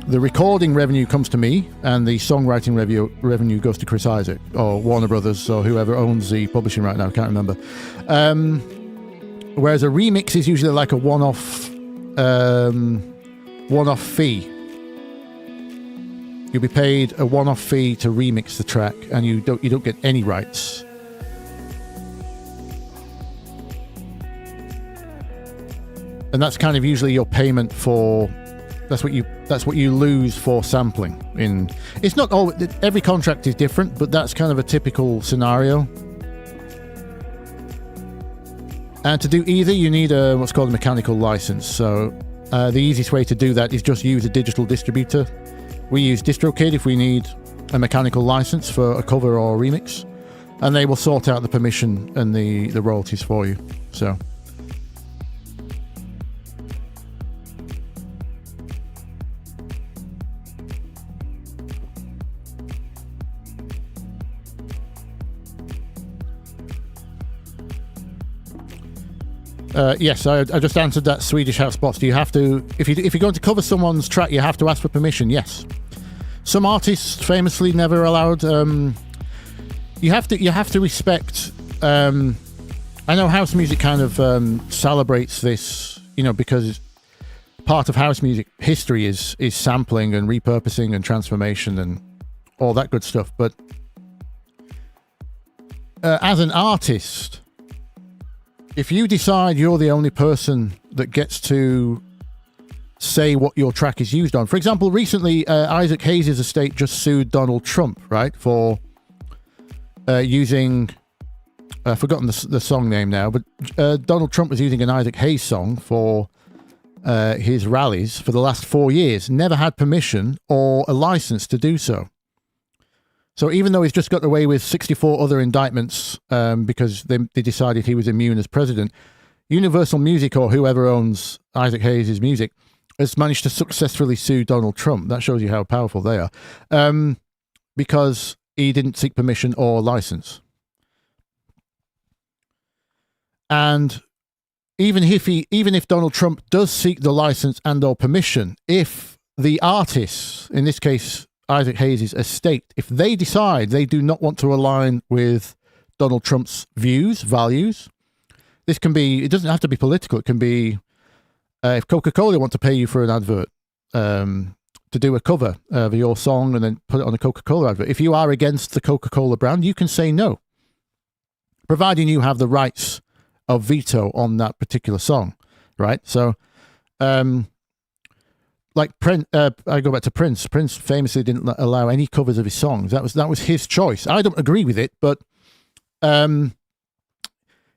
the recording revenue comes to me, and the songwriting revenue goes to Chris Isaac or Warner Brothers or whoever owns the publishing right now. I can't remember. Whereas a remix is usually like a one-off fee. You'll be paid a one-off fee to remix the track, and you don't get any rights. And that's kind of usually your payment for. That's what you lose for sampling. It's not all. Every contract is different, but that's kind of a typical scenario. And to do either, you need what's called a mechanical license. So the easiest way to do that is just use a digital distributor. We use DistroKid if we need a mechanical license for a cover or a remix, and they will sort out the permission and the royalties for you. So yes, I just answered that Swedish House Bots. Do you have to, if you're going to cover someone's track, you have to ask for permission? Yes. Some artists famously never allowed. You have to respect. I know house music kind of celebrates this, because part of house music history is sampling and repurposing and transformation and all that good stuff. But as an artist, if you decide you're the only person that gets to say what your track is used on, for example, recently Isaac Hayes' estate just sued Donald Trump, right, for using, I've forgotten the song name now, but Donald Trump was using an Isaac Hayes song for his rallies for the last 4 years, never had permission or a license to do so. So even though he's just got away with 64 other indictments because they decided he was immune as president, Universal Music, or whoever owns Isaac Hayes' music, has managed to successfully sue Donald Trump. That shows you how powerful they are, because he didn't seek permission or license. And even if Donald Trump does seek the license and or permission, if the artists, in this case Isaac Hayes' estate, if they decide they do not want to align with Donald Trump's views, values, this can be, it doesn't have to be political, it can be if Coca-Cola want to pay you for an advert, to do a cover of your song and then put it on a Coca-Cola advert. If you are against the Coca-Cola brand, you can say no, providing you have the rights of veto on that particular song, right? So, like Prince, I go back to Prince. Prince famously didn't allow any covers of his songs. That was his choice. I don't agree with it, but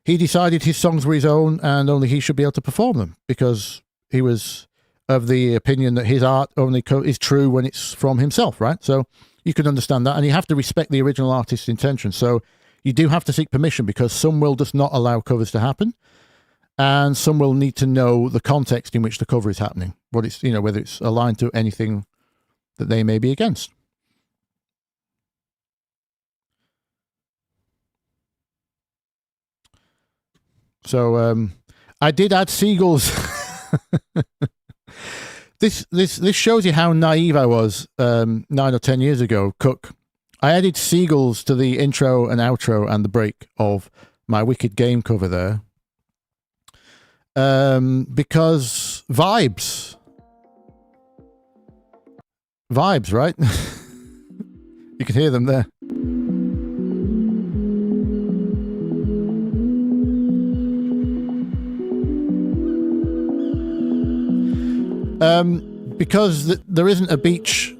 he decided his songs were his own and only he should be able to perform them, because he was of the opinion that his art only is true when it's from himself, right? So you can understand that, and you have to respect the original artist's intention. So you do have to seek permission, because some will just not allow covers to happen, and some will need to know the context in which the cover is happening, what it's, whether it's aligned to anything that they may be against. So I did add seagulls. This shows you how naive I was 9 or 10 years ago. Cook, I added seagulls to the intro and outro and the break of my Wicked Game cover there. Because vibes, right? You can hear them there. Because there isn't a beach,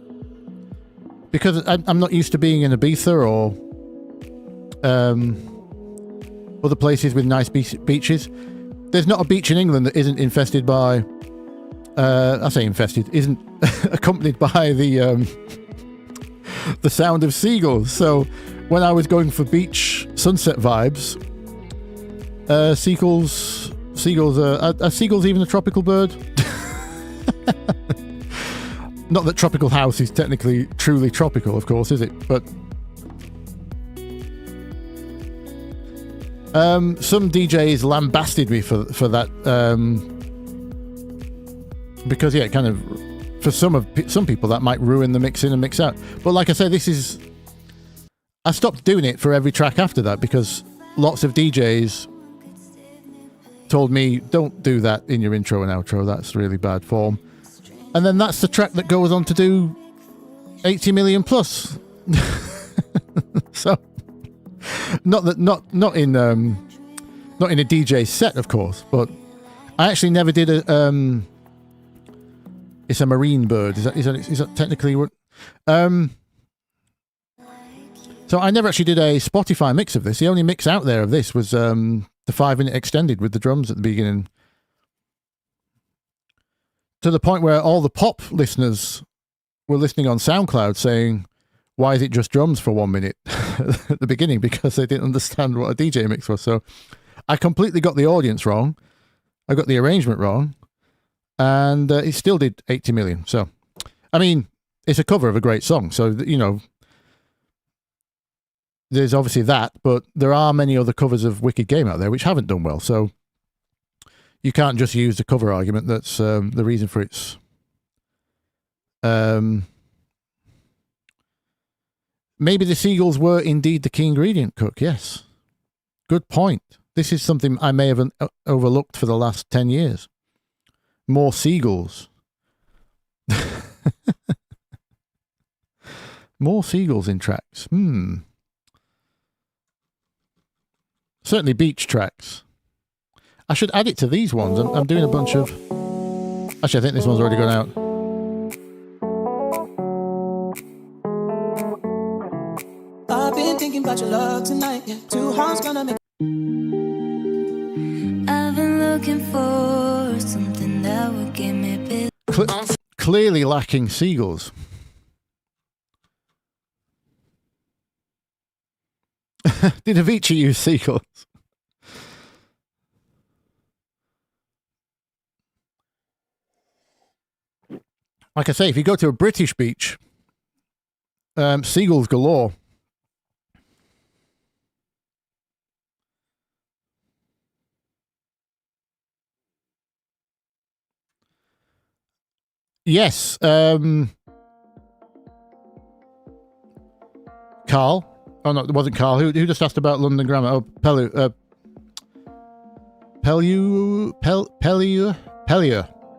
because I'm not used to being in Ibiza or other places with nice beaches. There's not a beach in England that isn't infested by, I say infested, isn't accompanied by the sound of seagulls. So when I was going for beach sunset vibes, seagulls, are seagulls even a tropical bird? Not that Tropical House is technically truly tropical, of course, is it? But some DJs lambasted me for that, because yeah, kind of for some people that might ruin the mix in and mix out. But like I said, I stopped doing it for every track after that, because lots of DJs told me, don't do that in your intro and outro, that's really bad form. And then that's the track that goes on to do 80 million plus. So not in a DJ set, of course, but I actually never did it's a marine bird. Is that technically what? So I never actually did a Spotify mix of this. The only mix out there of this was the 5-minute extended with the drums at the beginning. to the point where all the pop listeners were listening on SoundCloud saying, why is it just drums for 1 minute at the beginning? Because they didn't understand what a DJ mix was. So I completely got the audience wrong. I got the arrangement wrong. And it still did 80 million. So, I mean, it's a cover of a great song. So, you know, there's obviously that. But there are many other covers of Wicked Game out there which haven't done well. So you can't just use the cover argument. That's the reason for its... maybe the seagulls were indeed the key ingredient, Cook. Yes. Good point. This is something I may have overlooked for the last 10 years. More seagulls. More seagulls in tracks. Certainly beach tracks. I should add it to these ones. I'm doing a bunch of... Actually, I think this one's already gone out. I've been thinking about your love tonight. Yeah, 2 hearts gonna make... I've been looking for something that would give me Clearly lacking seagulls. Did Avicii use seagulls? Like I say, if you go to a British beach, seagulls galore. Yes. Carl. Oh, no, it wasn't Carl. Who just asked about London Grammar? Oh, Pellier.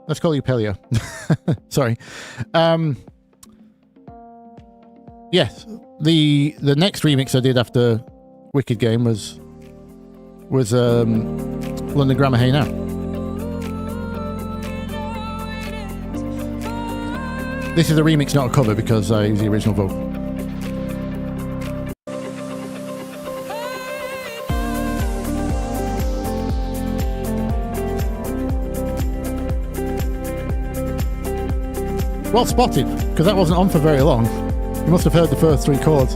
Let's call you Pellier. Sorry. Yes. The next remix I did after Wicked Game was London Grammar Hey Now. This is a remix, not a cover, because I use the original vocal. Well spotted, because that wasn't on for very long. You must have heard the first 3 chords.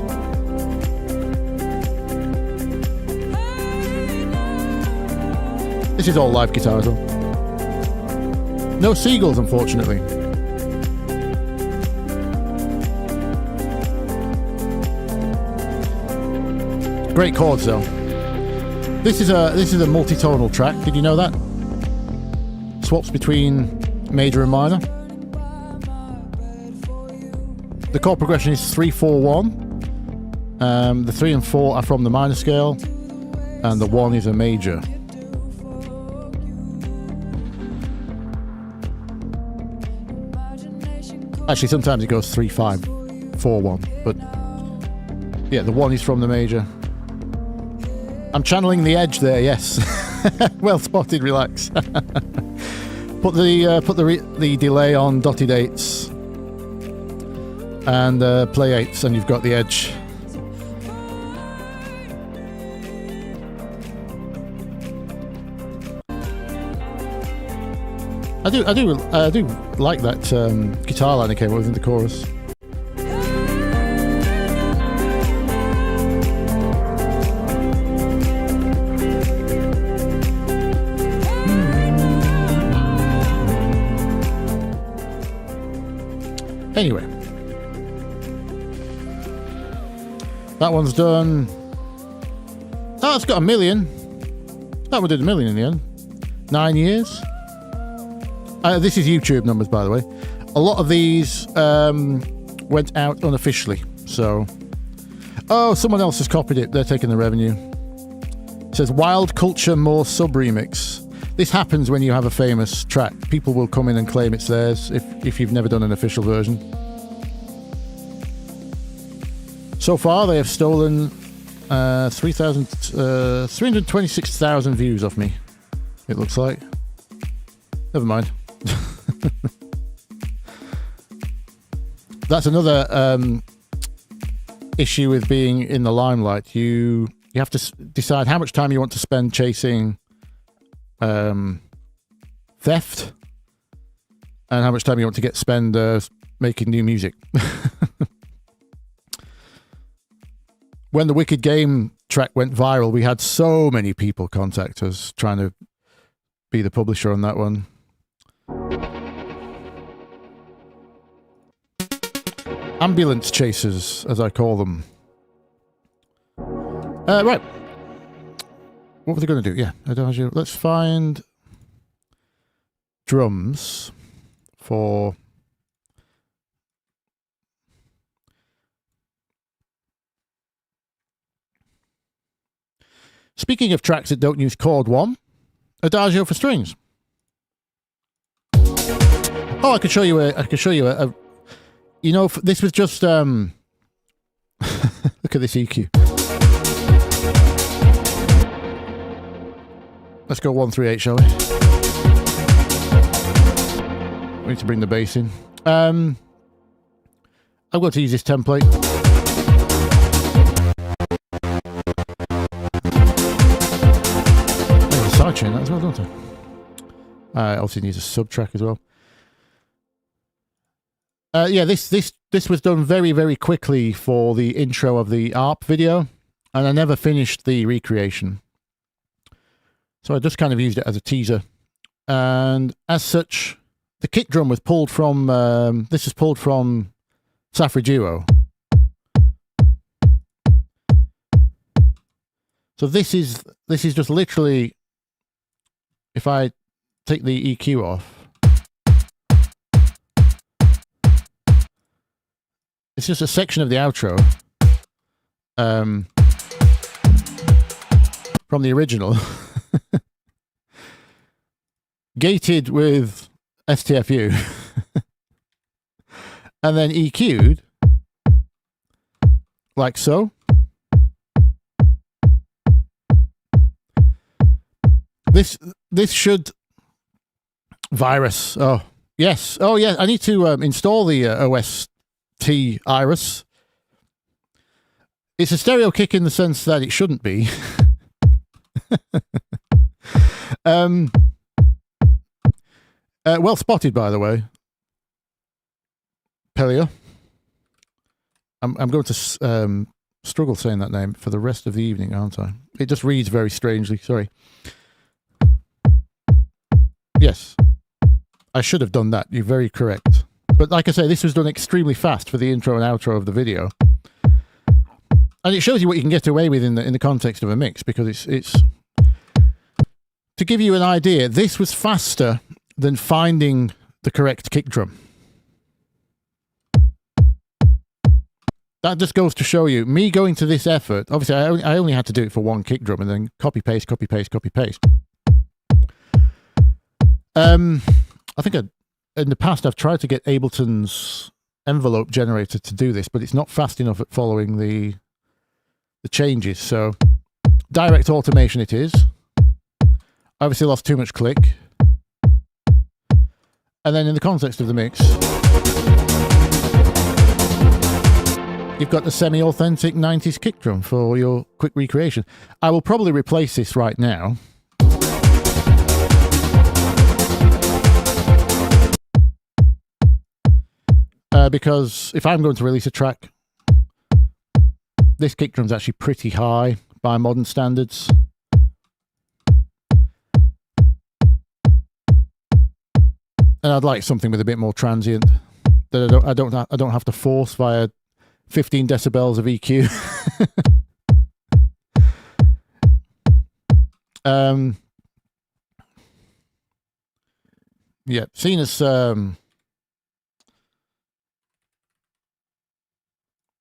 This is all live guitar as well. No seagulls, unfortunately. Great chords though. This is a multi-tonal track. Did you know that? Swaps between major and minor. The chord progression is 3-4-1. The 3 and 4 are from the minor scale, and the 1 is a major. Actually, sometimes it goes 3-5-4-1, but yeah, the 1 is from the major. I'm channeling the Edge there, yes. Well spotted, relax. Put the delay on dotted 8s and play 8s, and you've got the Edge. I do like that guitar line that came up with in the chorus. Anyway, that one's done. Oh, it's got 1 million. That one did 1 million in the end. 9 years. This is YouTube numbers, by the way. A lot of these went out unofficially. So, oh, someone else has copied it. They're taking the revenue. It says Wild Culture More Sub Remix. This happens when you have a famous track. People will come in and claim it's theirs if you've never done an official version. So far, they have stolen 326,000 views off me, it looks like. Never mind. That's another issue with being in the limelight. You have to decide how much time you want to spend chasing theft and how much time you want to spend making new music. When the Wicked Game track went viral, we had so many people contact us trying to be the publisher on that one. Ambulance chasers, as I call them. Right. What were they going to do? Yeah, Adagio. Let's find drums for... Speaking of tracks that don't use chord 1, Adagio for strings. Oh, I could show you a you know, this was just look at this EQ. Let's go 138, shall we? We need to bring the bass in. I'm going to use this template. Sidechain that as well, don't I? Also needs a sub track as well. Yeah, this was done very, very quickly for the intro of the ARP video, and I never finished the recreation. So I just kind of used it as a teaser. And as such, the kick drum was pulled from, this is pulled from Safri Duo. So this is just literally, if I take the EQ off, it's just a section of the outro from the original, gated with STFU, and then EQ'd like so. This should virus. Oh yes. Oh yeah. I need to install the OST Iris. It's a stereo kick in the sense that it shouldn't be. Well spotted, by the way, Pelio. I'm going to struggle saying that name for the rest of the evening, aren't I? It just reads very strangely. Sorry. Yes, I should have done that. You're very correct. But like I say, this was done extremely fast for the intro and outro of the video, and it shows you what you can get away with in the context of a mix, because it's to give you an idea. This was faster than finding the correct kick drum. That just goes to show you me going to this effort. Obviously, I only had to do it for one kick drum, and then copy paste, copy paste, copy paste. I think in the past I've tried to get Ableton's envelope generator to do this, but it's not fast enough at following the changes. So direct automation it is. Obviously lost too much click. And then in the context of the mix, you've got the semi-authentic 90s kick drum for your quick recreation. I will probably replace this right now. Because if I'm going to release a track, this kick drum's actually pretty high by modern standards. And I'd like something with a bit more transient that I don't have to force via 15 decibels of EQ. Yeah, seen as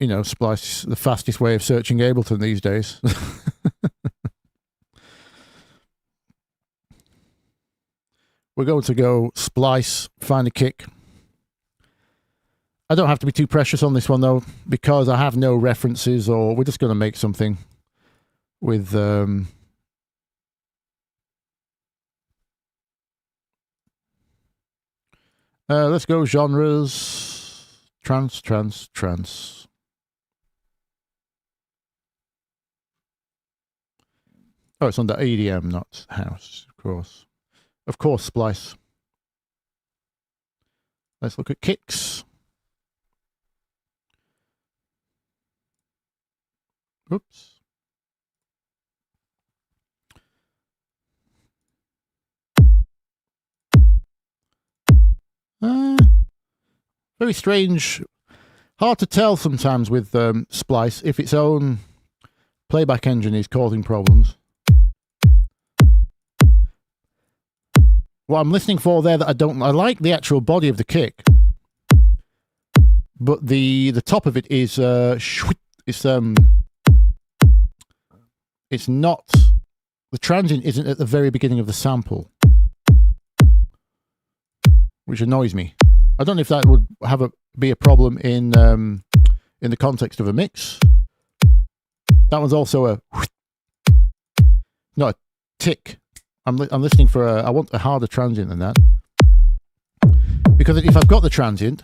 you know, Splice, the fastest way of searching Ableton these days. We're going to go Splice, find a kick. I don't have to be too precious on this one though, because I have no references, or we're just going to make something with let's go genres. Trance, trance, trance. Oh, it's under EDM, not house, of course. Of course, Splice. Let's look at kicks. Oops. Very strange. Hard to tell sometimes with Splice if its own playback engine is causing problems. What I'm listening for there that I like the actual body of the kick, but the top of it is it's not, the transient isn't at the very beginning of the sample, which annoys me. I don't know if that would be a problem in the context of a mix. That one's also not a tick. I'm listening for I want a harder transient than that, because if I've got the transient,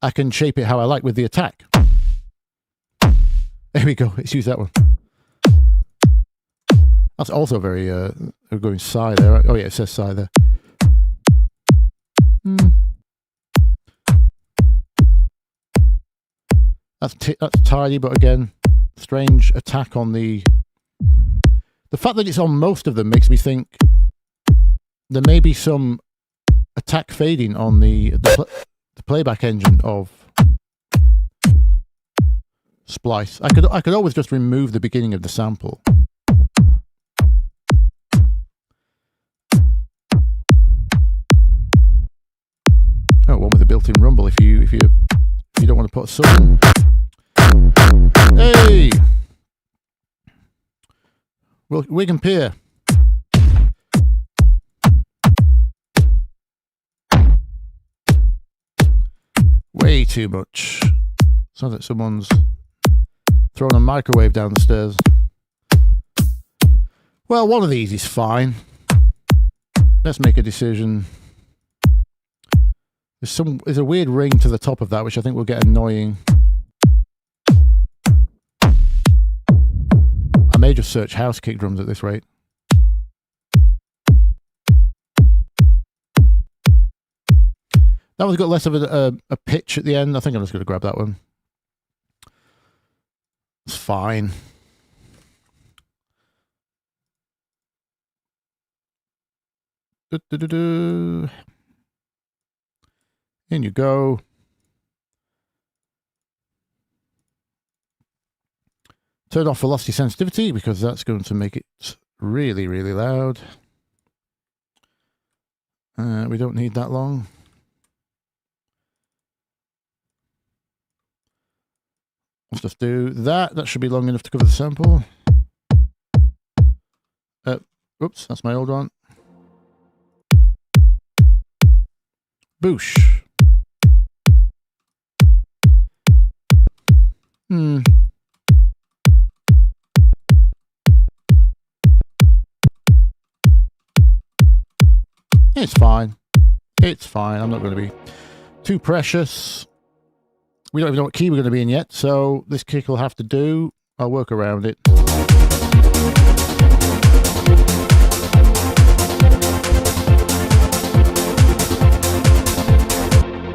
I can shape it how I like with the attack. There we go. Let's use that one. That's also very going sigh there. Oh yeah, it says sigh there. That's tidy, but again, strange attack on the fact that it's on most of them makes me think there may be some attack fading on the playback engine of Splice. I could always just remove the beginning of the sample. Oh, one with a built-in rumble if you don't want to put a sub in. Hey! Well, Wig and Peer. Way too much. Sounds like someone's throwing a microwave down the stairs. Well, one of these is fine. Let's make a decision. There's a weird ring to the top of that, which I think will get annoying. I may just search house kick drums at this rate. That one's got less of a pitch at the end. I think I'm just going to grab that one. It's fine. In you go. Turn off velocity sensitivity because that's going to make it really, really loud. We don't need that long. Let's just do that. That should be long enough to cover the sample. Oops, that's my old one. Boosh. It's fine. It's fine. I'm not going to be too precious. We don't even know what key we're going to be in yet, so this kick will have to do. I'll work around it.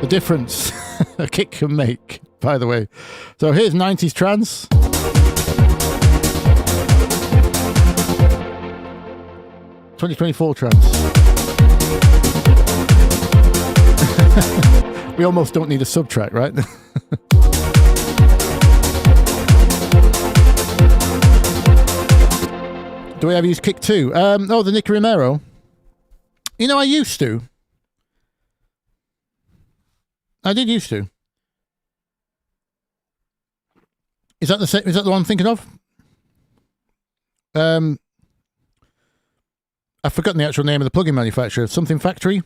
The difference a kick can make, by the way. So here's 90s trance. '24 trance. We almost don't need a subtrack, right? Do we ever use kick 2? Oh, the Nicky Romero. You know, I used to. I did used to. Is that the same? Is that the one I'm thinking of? I've forgotten the actual name of the plugin manufacturer. Something Factory.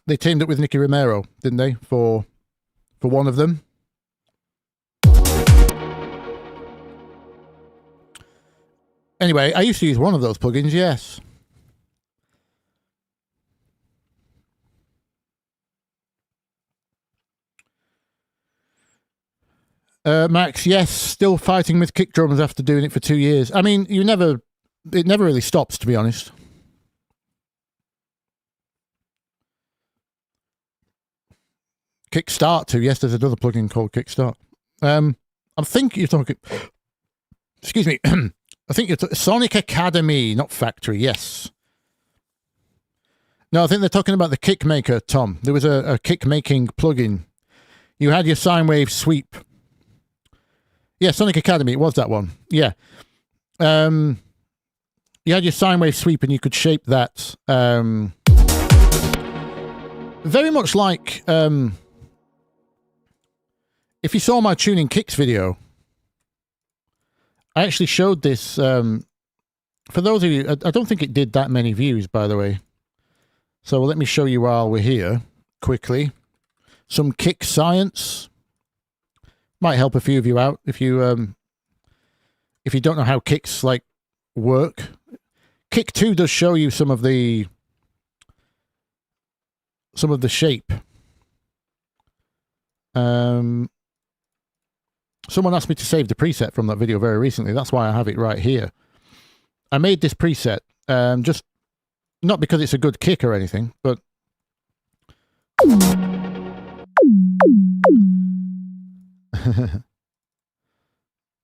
They teamed up with Nicky Romero, didn't they? For one of them. Anyway, I used to use one of those plugins. Yes. Max, yes, still fighting with kick drums after doing it for 2 years. I mean, it never really stops, to be honest. Kickstart to. Yes, there's another plugin called Kickstart. I think you're talking. Excuse me. I think you're Sonic Academy, not Factory. Yes. No, I think they're talking about the kick maker, Tom. There was a kick making plugin. You had your sine wave sweep. Yeah, Sonic Academy. It was that one. Yeah. You had your sine wave sweep, and you could shape that. Very much like if you saw my tuning kicks video, I actually showed this. For those of you, I don't think it did that many views, by the way. So let me show you while we're here quickly. Some kick science might help a few of you out if you don't know how kicks like work. Kick 2 does show you some of the shape. Someone asked me to save the preset from that video very recently. That's why I have it right here. I made this preset just not because it's a good kick or anything, but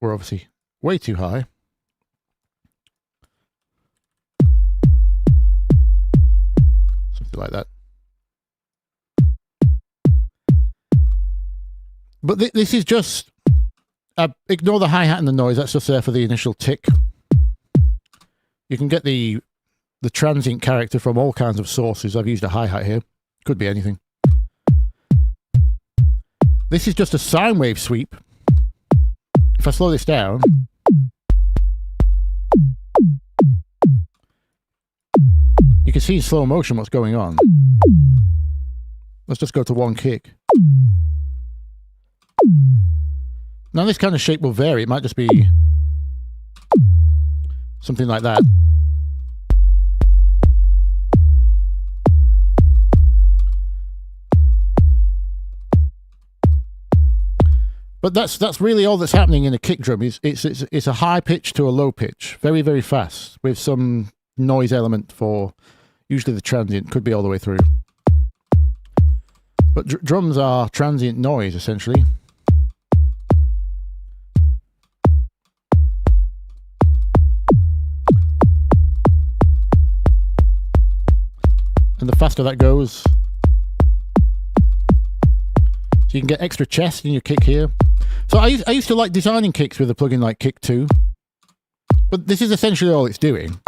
we're obviously way too high. Something like that. But this is just ignore the hi-hat and the noise. That's just there for the initial tick. You can get the transient character from all kinds of sources. I've used a hi-hat here. Could be anything. This is just a sine wave sweep. If I slow this down, you can see in slow motion what's going on. Let's just go to one kick. Now this kind of shape will vary. It might just be something like that. But that's really all that's happening in a kick drum. It's a high pitch to a low pitch, very, very fast, with some noise element for usually the transient. Could be all the way through. But drums are transient noise, essentially. And the faster that goes, so you can get extra chest in your kick here. So I used to like designing kicks with a plugin like Kick 2, but this is essentially all it's doing.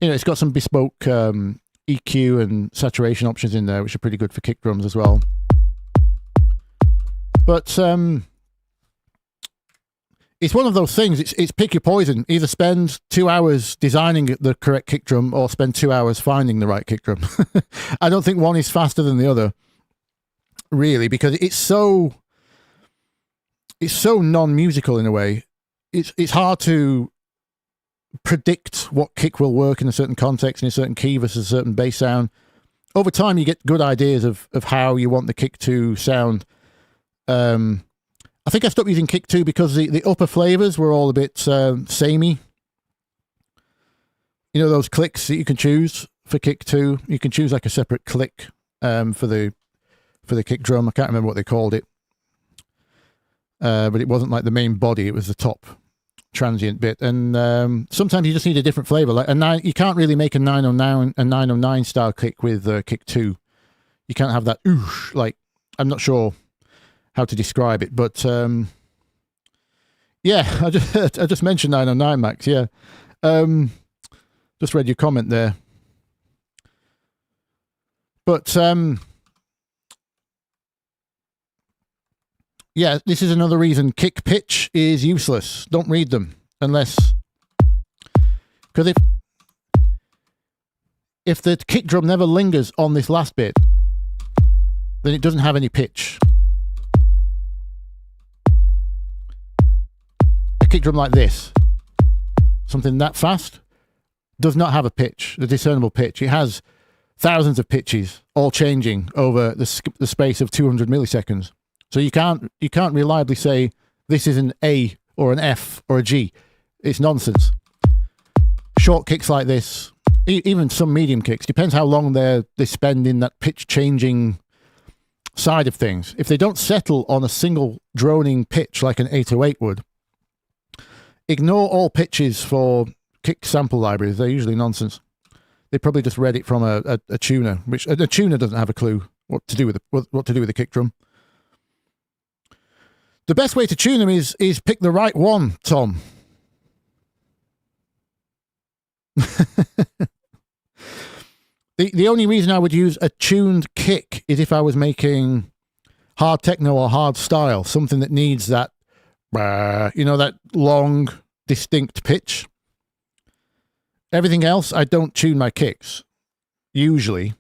You know, it's got some bespoke EQ and saturation options in there, which are pretty good for kick drums as well. But it's one of those things. It's pick your poison. Either spend 2 hours designing the correct kick drum, or spend 2 hours finding the right kick drum. I don't think one is faster than the other, really, because it's so non-musical in a way. It's hard to predict what kick will work in a certain context, in a certain key versus a certain bass sound. Over time, you get good ideas of how you want the kick to sound. I think I stopped using Kick 2 because the upper flavors were all a bit samey. You know, those clicks that you can choose for Kick 2. You can choose like a separate click for the kick drum. I can't remember what they called it. But it wasn't like the main body. It was the top transient bit. And sometimes you just need a different flavor. Like you can't really make a 909 style kick with Kick 2. You can't have that oosh. Like, I'm not sure how to describe it, but yeah, I just mentioned 909, Max. Yeah, just read your comment there. But yeah, this is another reason kick pitch is useless. Don't read them unless, because if the kick drum never lingers on this last bit, then it doesn't have any pitch. A kick drum like this, something that fast, does not have a pitch, a discernible pitch. It has thousands of pitches, all changing over the space of 200 milliseconds. So you can't reliably say this is an A or an F or a G. It's nonsense. Short kicks like this, even some medium kicks, depends how long they spend in that pitch changing side of things, if they don't settle on a single droning pitch like an 808 would, ignore all pitches for kick sample libraries. They're usually nonsense. They probably just read it from a tuner, which a tuner doesn't have a clue what to do with the kick drum. The best way to tune them is pick the right one, Tom. The only reason I would use a tuned kick is if I was making hard techno or hard style, something that needs that, that long, distinct pitch. Everything else, I don't tune my kicks, usually.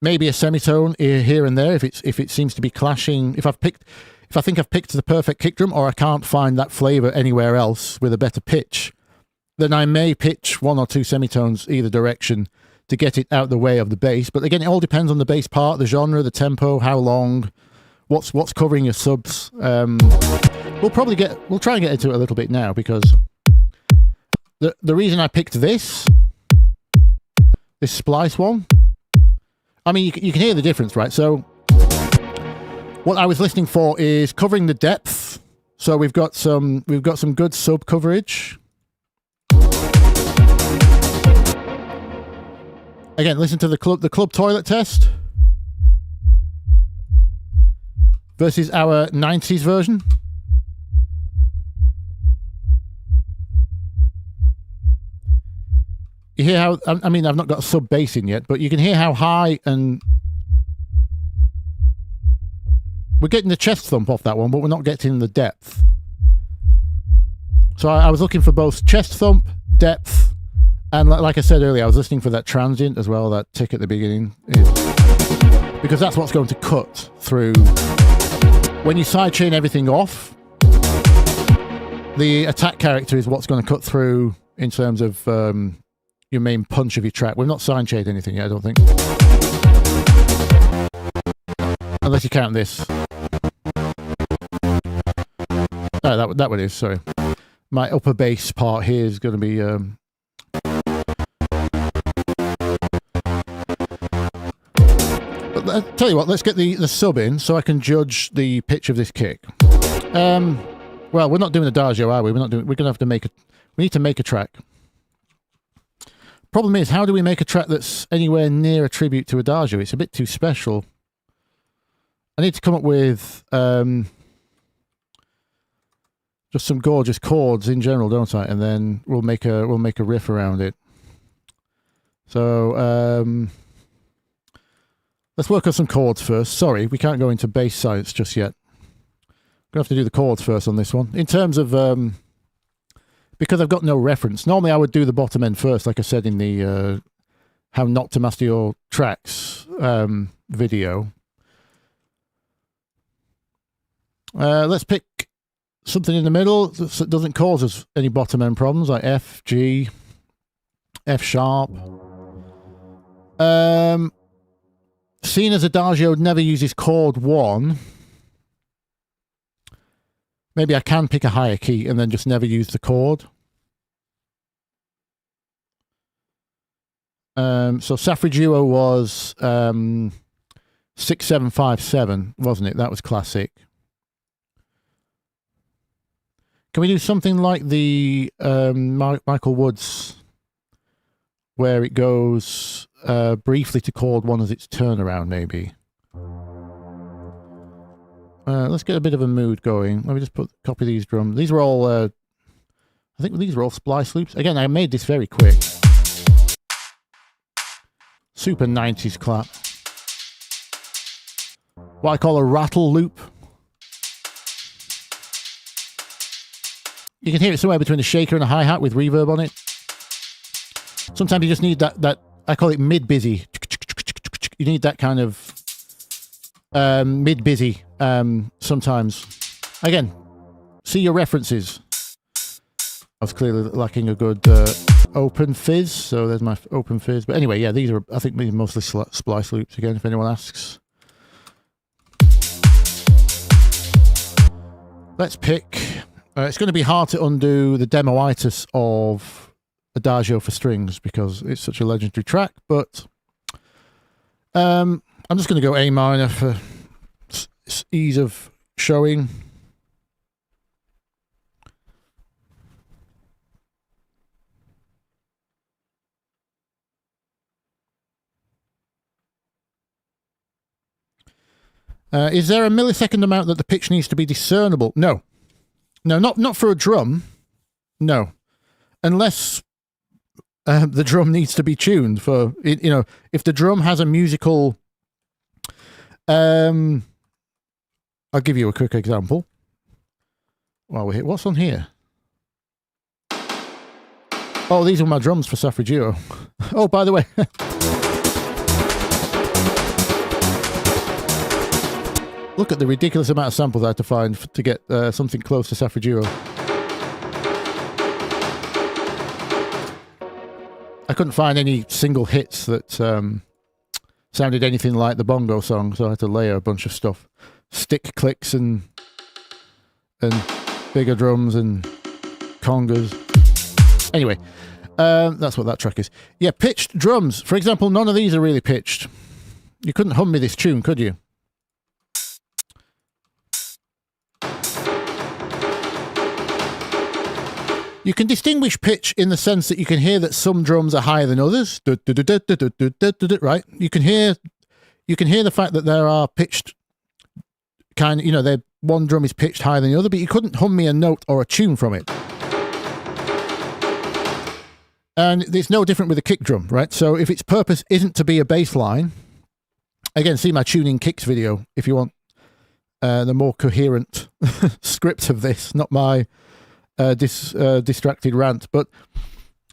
Maybe a semitone here and there if it seems to be clashing. If I think I've picked the perfect kick drum, or I can't find that flavor anywhere else with a better pitch, then I may pitch one or two semitones either direction to get it out the way of the bass. But again, it all depends on the bass part, the genre, the tempo, how long, what's covering your subs. We'll try and get into it a little bit now, because the reason I picked this splice one, I mean, you can hear the difference, right? So what I was listening for is covering the depth. So we've got some good sub coverage. Again, listen to the club toilet test versus our 90s version. You hear how, I mean, I've not got a sub bass in yet, but you can hear how high, and we're getting the chest thump off that one, but we're not getting the depth. So I was looking for both chest thump, depth, and like I said earlier, I was listening for that transient as well, that tick at the beginning, because that's what's going to cut through. When you sidechain everything off, the attack character is what's going to cut through in terms of your main punch of your track. We've not sidechained anything yet, I don't think. Unless you count this. Oh, that one is, sorry. My upper bass part here is going to be... But I'll tell you what, let's get the sub in so I can judge the pitch of this kick. Well, we're not doing Adagio, are we? We're going to have to we need to make a track. Problem is, how do we make a track that's anywhere near a tribute to Adagio? It's a bit too special. I need to come up with just some gorgeous chords in general, don't I? And then we'll make a riff around it. So let's work on some chords first. Sorry, we can't go into bass science just yet. I'm gonna have to do the chords first on this one. In terms of because I've got no reference. Normally I would do the bottom end first, like I said in the how not to master your tracks video. Let's pick something in the middle that doesn't cause us any bottom end problems, like F, G, F sharp. Seeing as Adagio never uses chord 1, maybe I can pick a higher key and then just never use the chord. So Safraduo was 6757, wasn't it? That was classic. Can we do something like the Michael Woods, where it goes briefly to chord 1 as its turnaround, maybe? Let's get a bit of a mood going. Let me just copy these drums. These were all, I think these were all splice loops. Again, I made this very quick. Super 90s clap. What I call a rattle loop. You can hear it somewhere between a shaker and a hi-hat with reverb on it. Sometimes you just need that I call it mid-busy. You need that kind of mid-busy sometimes. Again, see your references. I was clearly lacking a good open fizz, so there's my open fizz. But anyway, yeah, these are, I think, mostly splice loops again, if anyone asks. Let's pick... it's going to be hard to undo the demoitis of Adagio for strings because it's such a legendary track, but I'm just going to go A minor for ease of showing. Is there a millisecond amount that the pitch needs to be discernible? No. No, not for a drum. No. Unless the drum needs to be tuned for, you know, if the drum has a musical... I'll give you a quick example. While we're here. What's on here? Oh, these are my drums for Suffragio. Oh, by the way... Look at the ridiculous amount of samples I had to find to get something close to Suffragio. I couldn't find any single hits that sounded anything like the bongo song, so I had to layer a bunch of stuff. Stick clicks and bigger drums and congas. Anyway, that's what that track is. Yeah, pitched drums. For example, none of these are really pitched. You couldn't hum me this tune, could you? You can distinguish pitch in the sense that you can hear that some drums are higher than others, right? You can hear the fact that there are pitched kind of, you know, one drum is pitched higher than the other, but you couldn't hum me a note or a tune from it. And it's no different with a kick drum, right? So if its purpose isn't to be a bass line, again, see my tuning kicks video if you want the more coherent script of this, not my distracted rant. But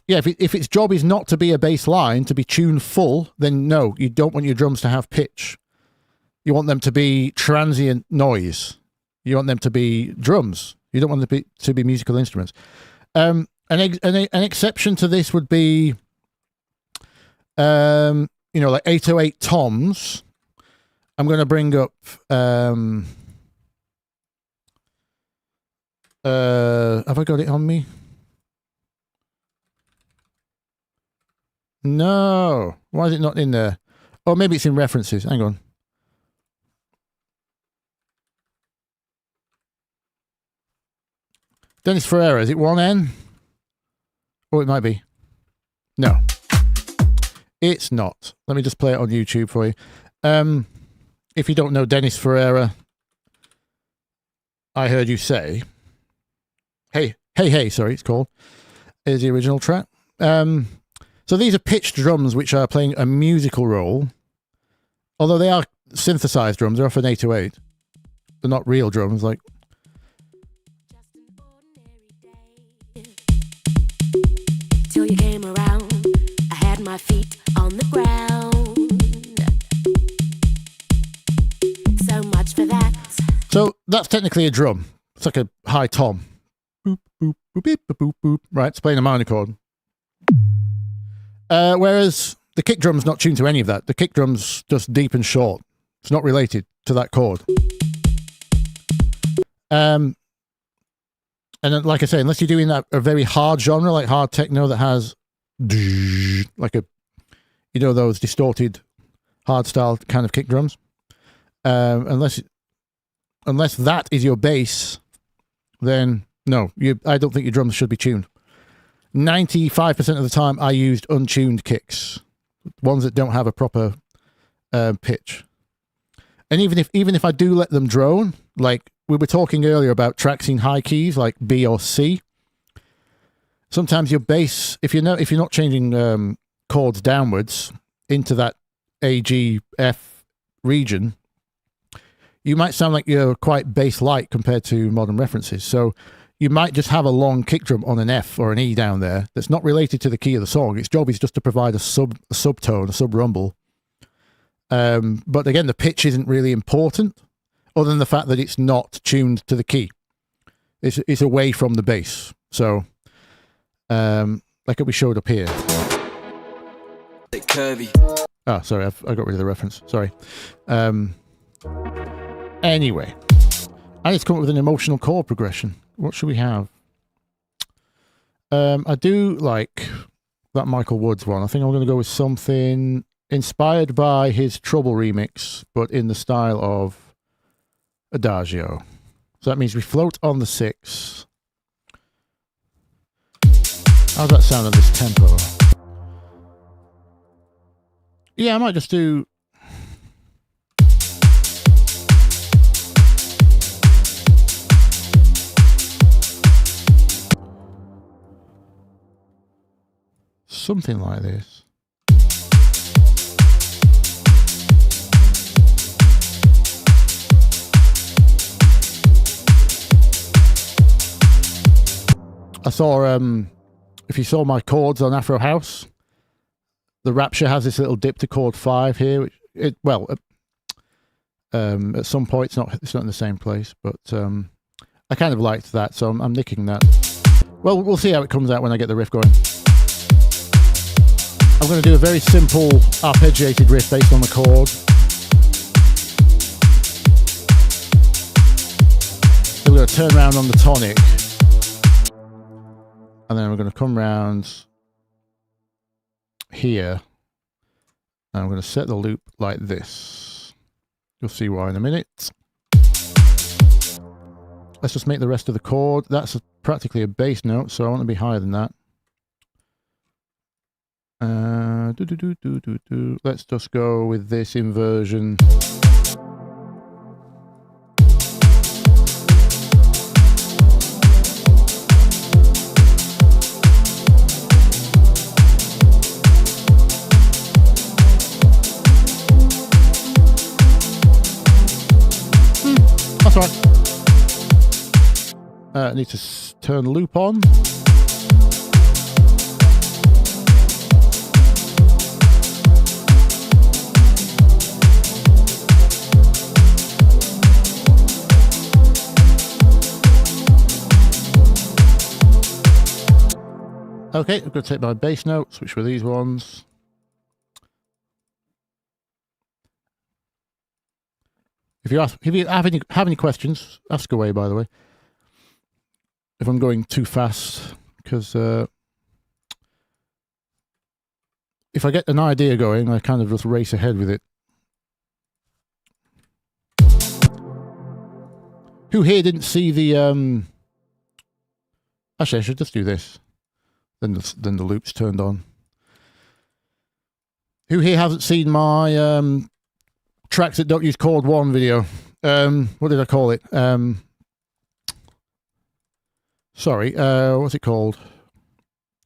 yeah, if its job is not to be a bass line, to be tuned full, then no, you don't want your drums to have pitch. You want them to be transient noise. You want them to be drums. You don't want them to be musical instruments. An exception to this would be, you know, like 808 toms. I'm going to bring up have I got it on me? No. Why is it not in there? Oh, maybe it's in references. Hang on. Dennis Ferreira, is it 1N? Oh, it might be. No. It's not. Let me just play it on YouTube for you. If you don't know Dennis Ferreira, I Heard You Say... Hey, sorry, it's called, is the original track. So these are pitched drums which are playing a musical role. Although they are synthesized drums, they're often 808. They're not real drums, like... Till you came around, I had my feet on the ground. So much for that. So that's technically a drum. It's like a high tom. Boop, boop, boop, boop, boop, boop. Right, it's playing a minor chord. Whereas the kick drum's not tuned to any of that. The kick drum's just deep and short. It's not related to that chord. And like I say, unless you're doing a very hard genre, like hard techno that has like a, you know, those distorted hard style kind of kick drums. Unless that is your bass, then no, I don't think your drums should be tuned. 95% of the time I used untuned kicks, ones that don't have a proper pitch. And even if I do let them drone, like we were talking earlier about tracks in high keys like B or C, sometimes your bass, if you're not changing chords downwards into that A, G, F region, you might sound like you're quite bass light compared to modern references. So you might just have a long kick drum on an F or an E down there that's not related to the key of the song. Its job is just to provide a subtone, a sub rumble. But again, the pitch isn't really important, other than the fact that it's not tuned to the key. It's away from the bass. So, like we showed up here. Curvy. Oh, sorry, I got rid of the reference. Sorry. Anyway, I need to come up with an emotional chord progression. What should we have? I do like that Michael Woods one. I think I'm going to go with something inspired by his Trouble remix, but in the style of Adagio. So that means we float on the 6. How's that sound on this tempo? Yeah, I might just do... something like this. I saw, if you saw my chords on Afro House, the Rapture has this little dip to chord 5 here. Which at some point it's not in the same place, but I kind of liked that, so I'm nicking that. Well, we'll see how it comes out when I get the riff going. I'm going to do a very simple arpeggiated riff based on the chord. Then we're going to turn around on the tonic. And then we're going to come round here. And I'm going to set the loop like this. You'll see why in a minute. Let's just make the rest of the chord. That's practically a bass note, so I want to be higher than that. Let's just go with this inversion. That's right. I need to turn the loop on. Okay, I'm going to take my bass notes, which were these ones. If you have any questions, ask away, by the way. If I'm going too fast, because if I get an idea going, I kind of just race ahead with it. Who here didn't see the... Actually, I should just do this. Then the loop's turned on. Who here hasn't seen my tracks that don't use chord 1 video? What did I call it? Sorry, what's it called?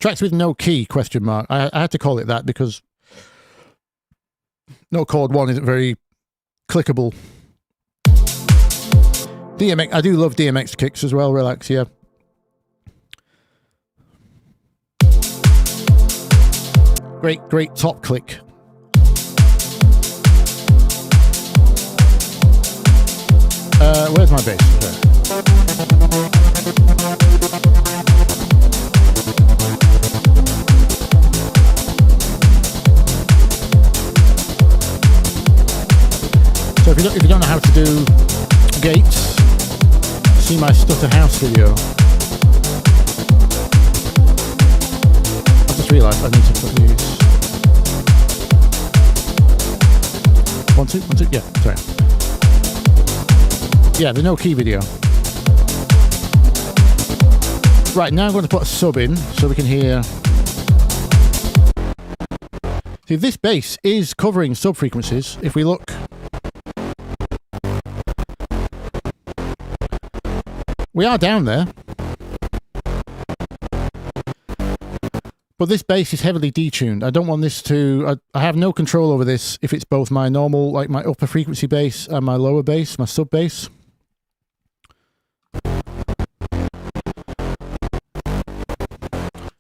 Tracks with no key, question mark. I had to call it that because no chord 1 isn't very clickable. DMX, I do love DMX kicks as well, relax, yeah. Great top click. Where's my bass? There. So if you don't know how to do gates, see my Stutter House video. I just realised I need to put these. 1, 2, 1, 2, yeah, sorry. Yeah, the no key video. Right, now I'm going to put a sub in so we can hear. See, this bass is covering sub frequencies. If we look, we are down there. But this bass is heavily detuned. I don't want this to... I have no control over this if it's both my normal, like my upper frequency bass and my lower bass, my sub bass.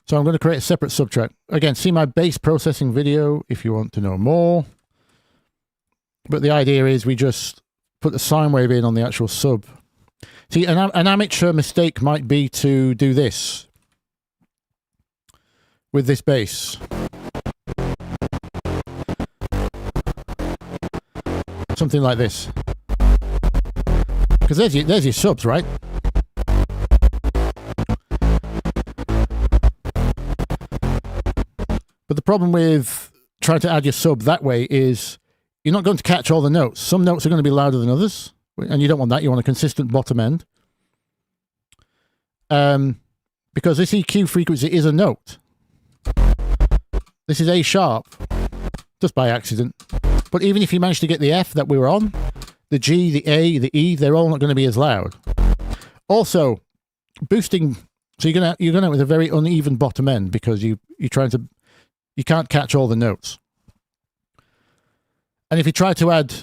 So I'm going to create a separate subtrack. Again, see my bass processing video if you want to know more. But the idea is we just put the sine wave in on the actual sub. See, an amateur mistake might be to do this with this bass. Something like this. Because there's your subs, right? But the problem with trying to add your sub that way is you're not going to catch all the notes. Some notes are going to be louder than others, and you don't want that. You want a consistent bottom end. Because this EQ frequency is a note. This is A sharp, just by accident. But even if you manage to get the F that we were on, the G, the A, the E, they're all not going to be as loud. Also, boosting, so you're gonna with a very uneven bottom end because you can't catch all the notes. And if you try to add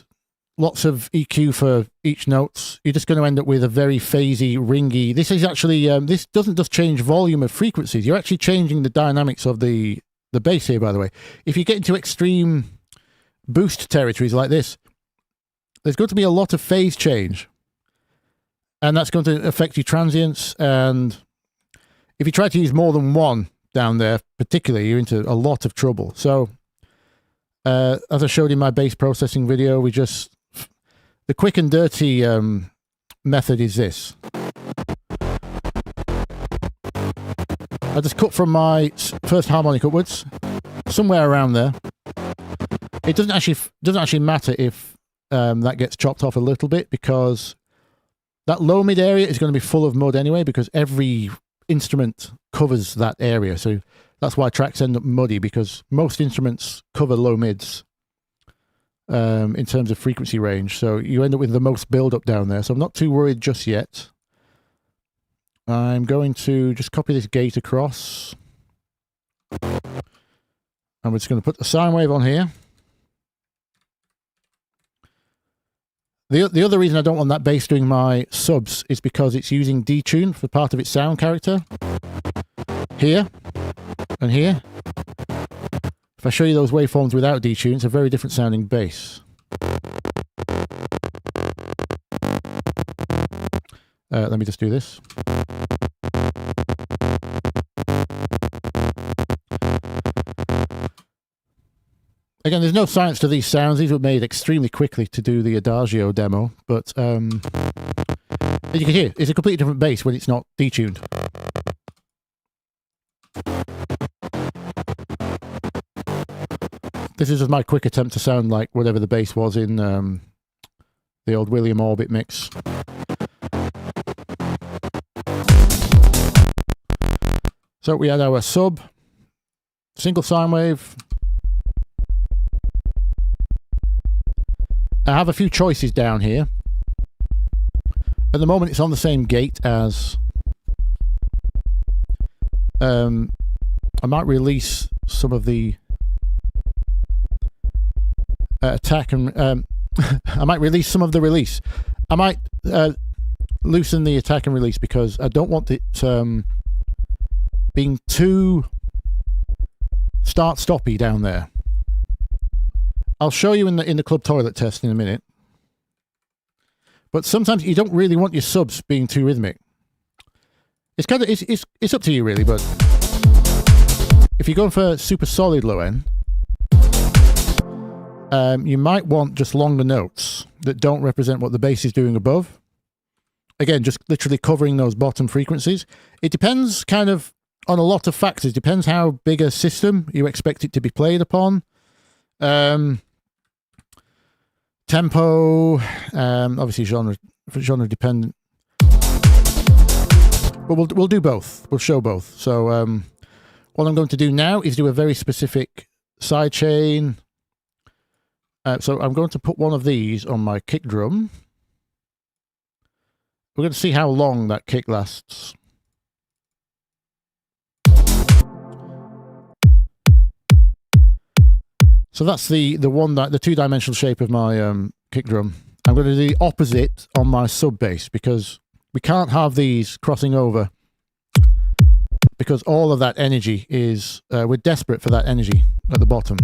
lots of EQ for each note, you're just going to end up with a very phasey, ringy. This is actually this doesn't just change volume of frequencies. You're actually changing the dynamics of the bass here. By the way, if you get into extreme boost territories like this, there's going to be a lot of phase change, and that's going to affect your transients. And if you try to use more than one down there, particularly, you're into a lot of trouble. So, as I showed in my bass processing video, the quick and dirty method is this. I just cut from my first harmonic upwards, somewhere around there. It doesn't actually matter if that gets chopped off a little bit, because that low mid area is going to be full of mud anyway, because every instrument covers that area. So that's why tracks end up muddy, because most instruments cover low mids in terms of frequency range. So you end up with the most build-up down there. So I'm not too worried just yet. I'm going to just copy this gate across. And we're just going to put the sine wave on here. The other reason I don't want that bass doing my subs is because it's using detune for part of its sound character. Here and here. If I show you those waveforms without detune, it's a very different sounding bass. Let me just do this. Again, there's no science to these sounds. These were made extremely quickly to do the Adagio demo, but as you can hear, it's a completely different bass when it's not detuned. This is just my quick attempt to sound like whatever the bass was in the old William Orbit mix. So we had our sub, single sine wave. I have a few choices down here. At the moment it's on the same gate as... I might release some of the attack and... I might release some of the release. I might loosen the attack and release because I don't want it being too start-stoppy down there. I'll show you in the club toilet test in a minute. But sometimes you don't really want your subs being too rhythmic. It's kind of it's up to you really, but if you're going for super solid low end, you might want just longer notes that don't represent what the bass is doing above. Again, just literally covering those bottom frequencies. It depends kind of on a lot of factors. Depends how big a system you expect it to be played upon. Tempo, obviously genre dependent. But we'll do both. We'll show both. So what I'm going to do now is do a very specific sidechain. So I'm going to put one of these on my kick drum. We're going to see how long that kick lasts. So that's the two-dimensional shape of my kick drum. I'm going to do the opposite on my sub bass because we can't have these crossing over, because all of that energy is we're desperate for that energy at the bottom.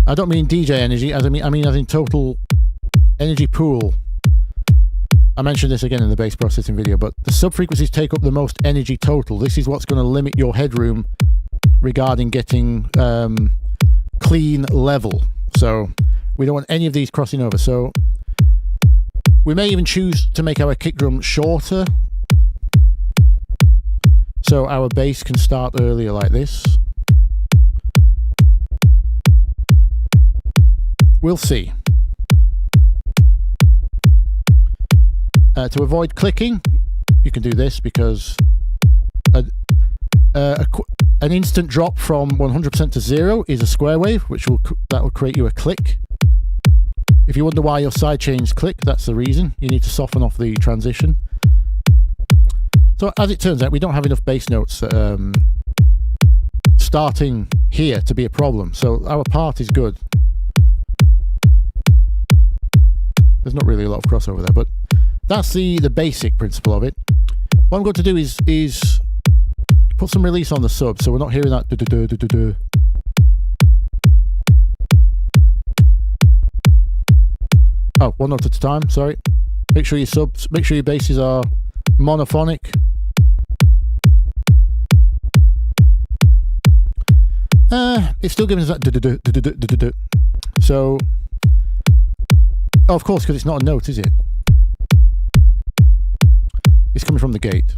I don't mean DJ energy, I mean as in total energy pool. I mentioned this again in the bass processing video, but the sub frequencies take up the most energy total. This is what's going to limit your headroom regarding getting clean level. So we don't want any of these crossing over. So we may even choose to make our kick drum shorter, so our bass can start earlier like this. we'll see. To avoid clicking, you can do this because an instant drop from 100% to 0 is a square wave, which will create you a click. If you wonder why your sidechains click, that's the reason. You need to soften off the transition. So as it turns out, we don't have enough bass notes starting here to be a problem. So our part is good. There's not really a lot of crossover there, but that's the basic principle of it. What I'm going to do is put some release on the sub, so we're not hearing that do-do-do-do-do-do. Oh, one note at a time, sorry. Make sure your basses are monophonic. It's still giving us that do-do-do-do-do-do-do. So, oh, of course, because it's not a note, is it? It's coming from the gate.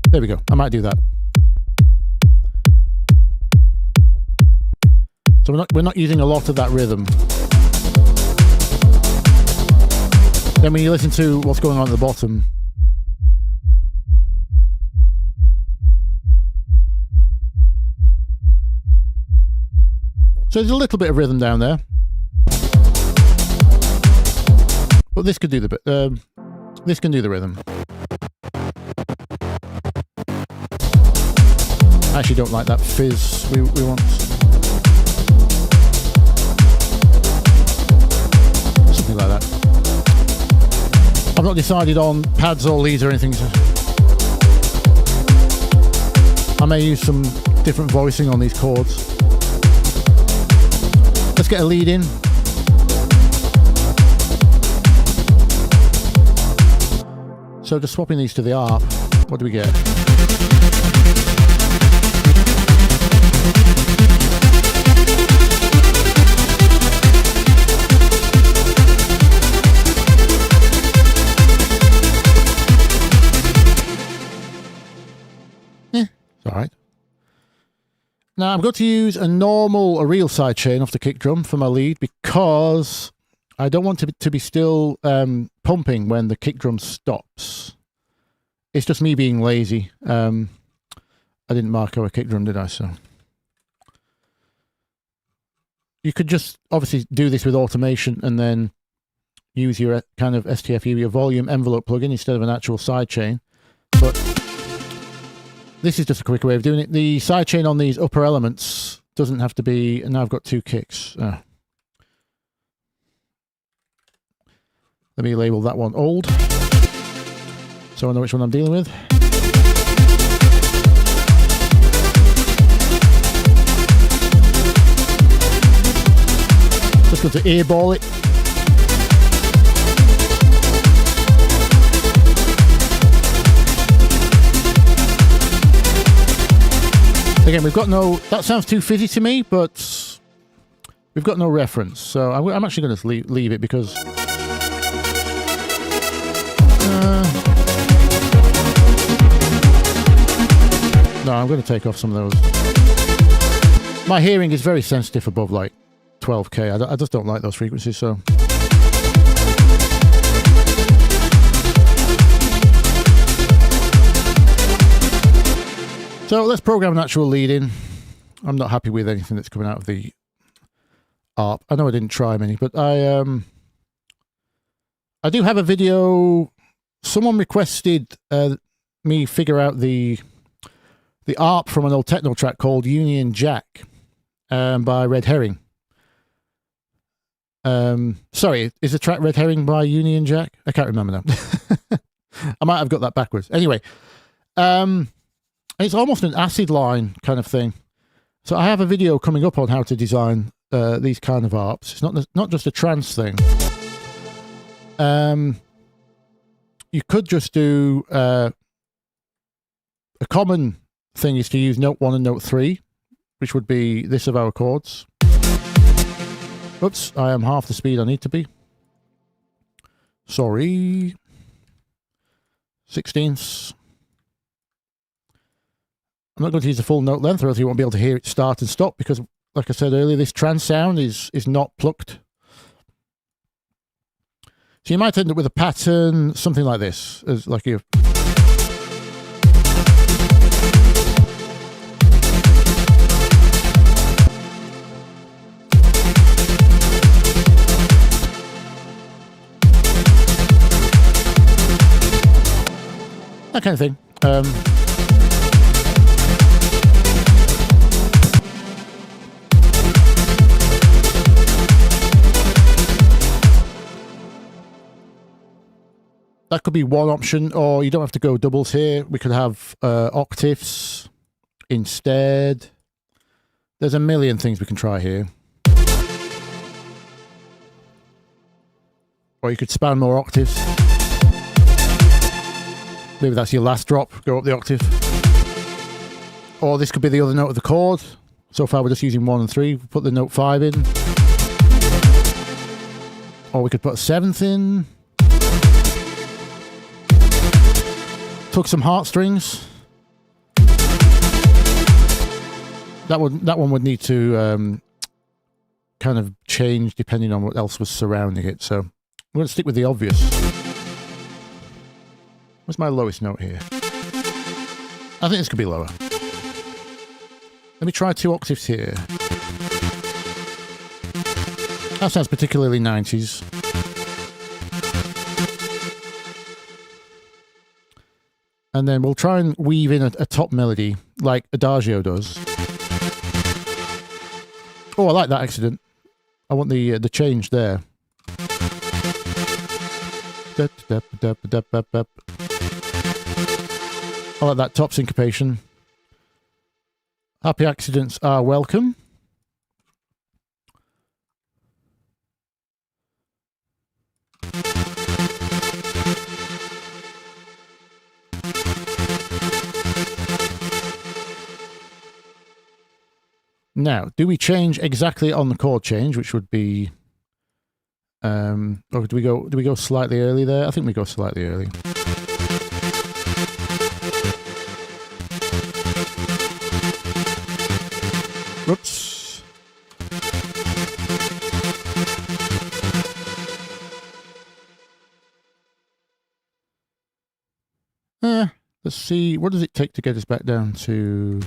There we go. I might do that. So we're not using a lot of that rhythm. Then when you listen to what's going on at the bottom, so there's a little bit of rhythm down there, but this could do the this can do the rhythm. I actually don't like that fizz we want. Something like that. I've not decided on pads or leads or anything. So I may use some different voicing on these chords. Let's get a lead in. So just swapping these to the ARP, what do we get? All right. Now I'm going to use a real sidechain off the kick drum for my lead because I don't want to be still pumping when the kick drum stops. It's just me being lazy. I didn't mark our kick drum, did I? So you could just obviously do this with automation and then use your kind of STFU, your volume envelope plugin instead of an actual sidechain. But this is just a quicker way of doing it. The sidechain on these upper elements doesn't have to be, and now I've got two kicks. Let me label that one old, so I know which one I'm dealing with. Just going to airball it. Again, we've got no, that sounds too fizzy to me, but we've got no reference. So I'm actually going to leave it because no, I'm going to take off some of those. My hearing is very sensitive above like 12k. I just don't like those frequencies, so. So let's program an actual lead in. I'm not happy with anything that's coming out of the ARP. I know I didn't try many, but I do have a video. Someone requested me figure out the ARP from an old techno track called Union Jack by Red Herring. Sorry, is the track Red Herring by Union Jack? I can't remember now. I might have got that backwards. Anyway, it's almost an acid line kind of thing. So I have a video coming up on how to design these kind of ARPs. It's not just a trance thing. You could just do a common thing is to use note 1 and note 3, which would be this of our chords. Oops, I am half the speed I need to be. Sorry. 16ths. I'm not going to use the full note length, or else you won't be able to hear it start and stop, because, like I said earlier, this trance sound is not plucked. So you might end up with a pattern, something like this, as like you. That kind of thing. That could be one option, or you don't have to go doubles here. We could have octaves instead. There's a million things we can try here. Or you could span more octaves. Maybe that's your last drop, go up the octave. Or this could be the other note of the chord. So far we're just using 1 and 3. Put the note 5 in. Or we could put a 7th in. Tug some heartstrings. That one would need to kind of change depending on what else was surrounding it. So I'm going to stick with the obvious. What's my lowest note here? I think this could be lower. Let me try 2 octaves here. That sounds particularly 90s. And then we'll try and weave in a top melody like Adagio does. Oh, I like that accident. I want the change there. I like that top syncopation. Happy accidents are welcome. Now, do we change exactly on the chord change, which would be, or do we go slightly early there? I think we go slightly early. Whoops. Let's see. What does it take to get us back down to?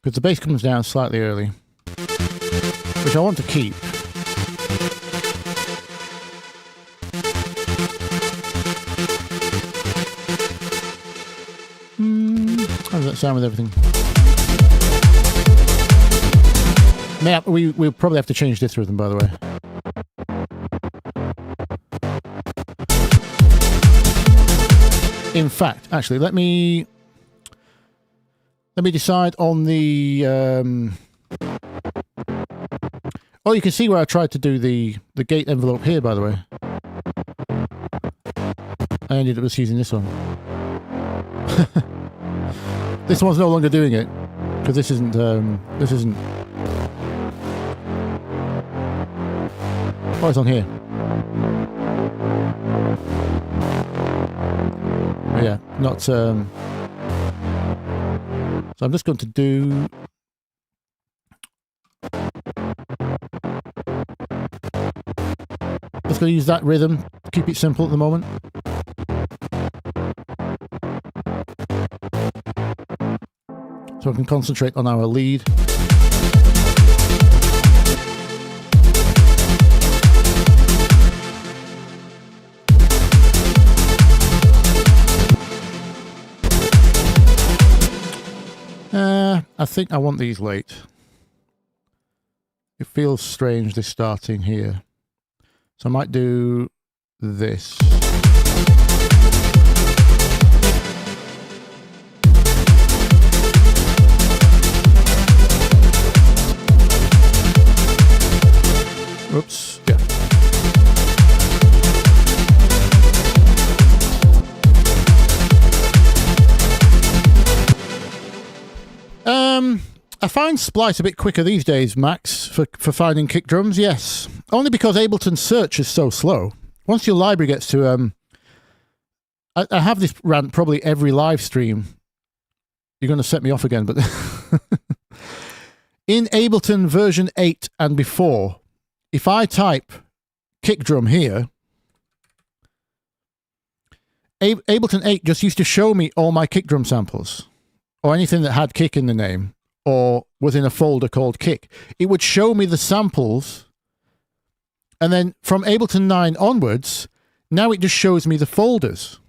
Because the bass comes down slightly early, which I want to keep. How does that sound with everything? We'll probably have to change this rhythm, by the way. In fact, actually, let me decide on the. Oh, you can see where I tried to do the gate envelope here, by the way. I ended up just using this one. This one's no longer doing it because this isn't. Oh, it's on here. Oh, yeah, not. So I'm just going to do. Just going to use that rhythm. Keep it simple at the moment. So I can concentrate on our lead. I think I want these late. It feels strange, this starting here. So I might do this. Oops, yeah. I find Splice a bit quicker these days, Max, for finding kick drums, yes. Only because Ableton search is so slow. Once your library gets to... I have this rant probably every live stream. You're going to set me off again, but... In Ableton version 8 and before, if I type kick drum here, Ableton 8 just used to show me all my kick drum samples, or anything that had kick in the name, or was in a folder called kick. It would show me the samples, and then from Ableton 9 onwards, now it just shows me the folders.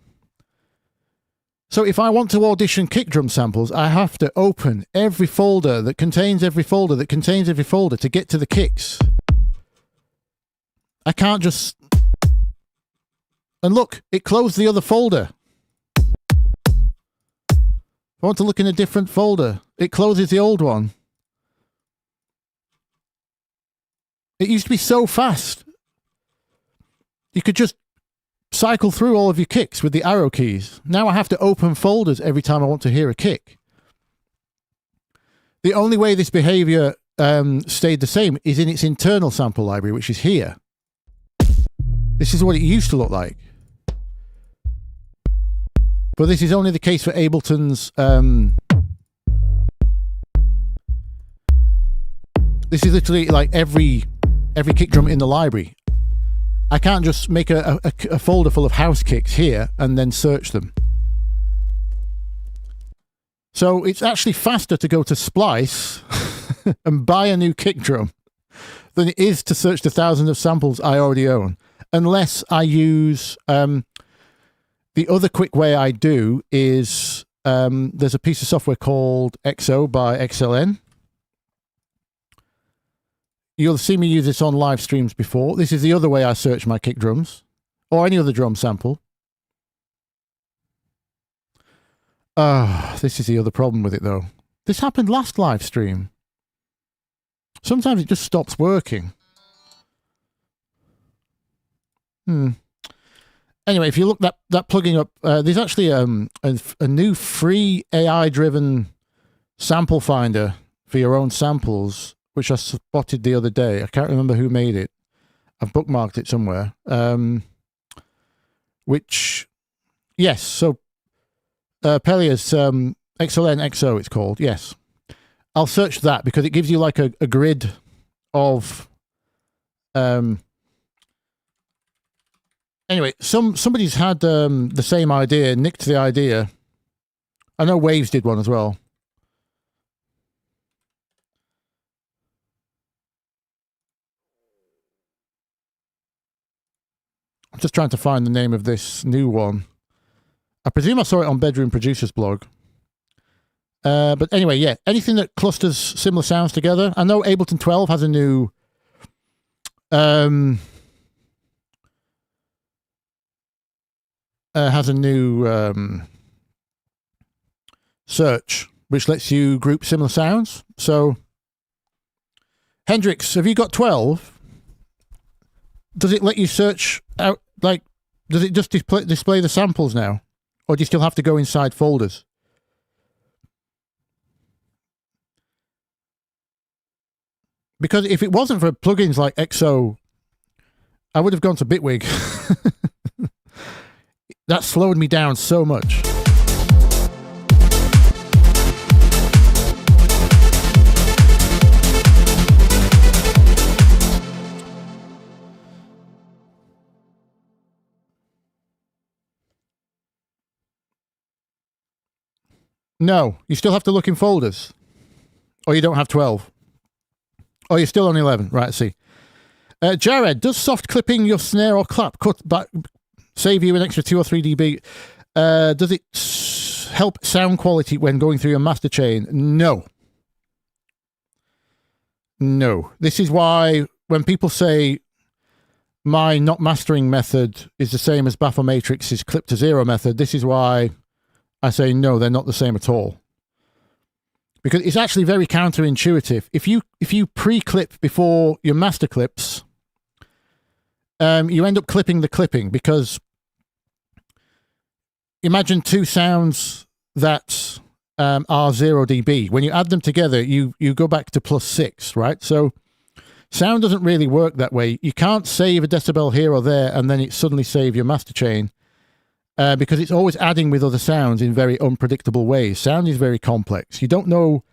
So if I want to audition kick drum samples, I have to open every folder that contains every folder that contains every folder to get to the kicks. I can't just... And look, it closed the other folder. If I want to look in a different folder, it closes the old one. It used to be so fast. You could just cycle through all of your kicks with the arrow keys. Now I have to open folders every time I want to hear a kick. The only way this behavior stayed the same is in its internal sample library, which is here. This is what it used to look like. But this is only the case for Ableton's... this is literally like every kick drum in the library. I can't just make a folder full of house kicks here and then search them. So it's actually faster to go to Splice and buy a new kick drum than it is to search the thousands of samples I already own. Unless I use... the other quick way I do is there's a piece of software called XO by XLN. You'll see me use this on live streams before. This is the other way I search my kick drums or any other drum sample. This is the other problem with it though. This happened last live stream. Sometimes it just stops working. Anyway, if you look that plugin up, there's actually a new free AI-driven sample finder for your own samples, which I spotted the other day. I can't remember who made it. I've bookmarked it somewhere. Which, yes, so Pelias XLN XO, it's called. Yes, I'll search that because it gives you like a grid of. Anyway, somebody's had the same idea, nicked the idea. I know Waves did one as well. I'm just trying to find the name of this new one. I presume I saw it on Bedroom Producers blog. But anyway, yeah, anything that clusters similar sounds together. I know Ableton 12 has a new... search which lets you group similar sounds. So Hendrix, have you got 12? Does it let you search out, like, does it just display the samples now, or do you still have to go inside folders? Because if it wasn't for plugins like XO, I would have gone to Bitwig. That slowed me down so much. No, you still have to look in folders. Or you don't have 12. Or you're still on 11. Right, I see. Jared, does soft clipping your snare or clap cut back... save you an extra 2 or 3 dB. Does it help sound quality when going through your master chain? No. No. This is why when people say my not mastering method is the same as Baphomatrix's clip to zero method, this is why I say no, they're not the same at all. Because it's actually very counterintuitive. If you pre-clip before your master clips, you end up clipping the clipping, because imagine two sounds that are 0 dB. When you add them together, you go back to +6, right? So sound doesn't really work that way. You can't save a decibel here or there and then it suddenly save your master chain because it's always adding with other sounds in very unpredictable ways. Sound is very complex. You don't know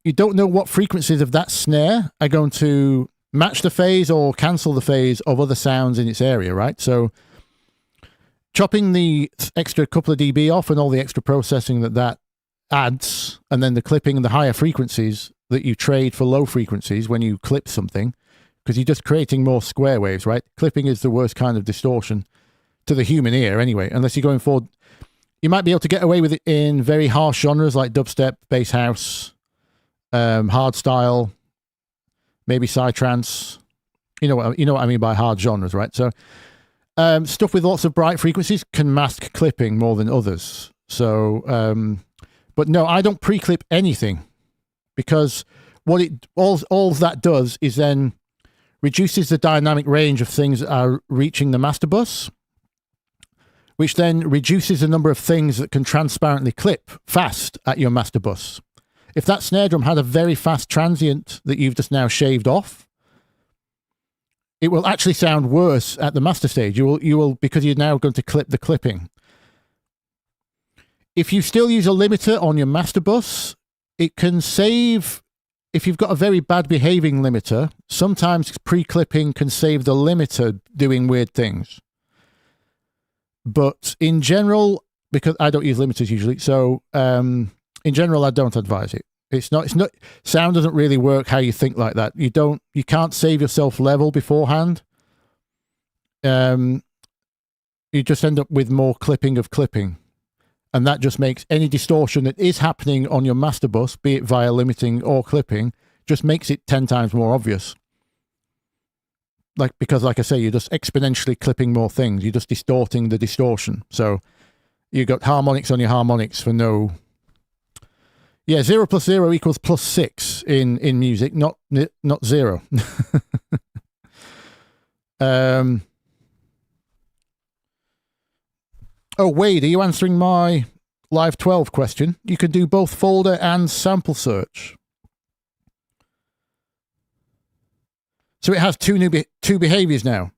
what frequencies of that snare are going to match the phase or cancel the phase of other sounds in its area, right? So chopping the extra couple of dB off and all the extra processing that adds, and then the clipping and the higher frequencies that you trade for low frequencies when you clip something, because you're just creating more square waves, right? Clipping is the worst kind of distortion to the human ear anyway, unless you're going for, you might be able to get away with it in very harsh genres like dubstep, bass house, hard style, maybe psytrance. You know what I mean by hard genres, right? So stuff with lots of bright frequencies can mask clipping more than others. So, but no, I don't pre-clip anything because what all that does is then reduces the dynamic range of things that are reaching the master bus, which then reduces the number of things that can transparently clip fast at your master bus. If that snare drum had a very fast transient that you've just now shaved off, it will actually sound worse at the master stage. You will because you're now going to clip the clipping. If you still use a limiter on your master bus, it can save. If you've got a very bad behaving limiter, sometimes pre-clipping can save the limiter doing weird things. But in general, because I don't use limiters usually, so in general, I don't advise it. It's not, sound doesn't really work how you think like that. You can't save yourself level beforehand. You just end up with more clipping of clipping. And that just makes any distortion that is happening on your master bus, be it via limiting or clipping, just makes it 10 times more obvious. Because like I say, you're just exponentially clipping more things. You're just distorting the distortion. So you got harmonics on your harmonics for no. Yeah, 0 + 0 = +6 in music, not 0. Oh, Wade, are you answering my Live 12 question? You can do both folder and sample search. So it has two behaviors now.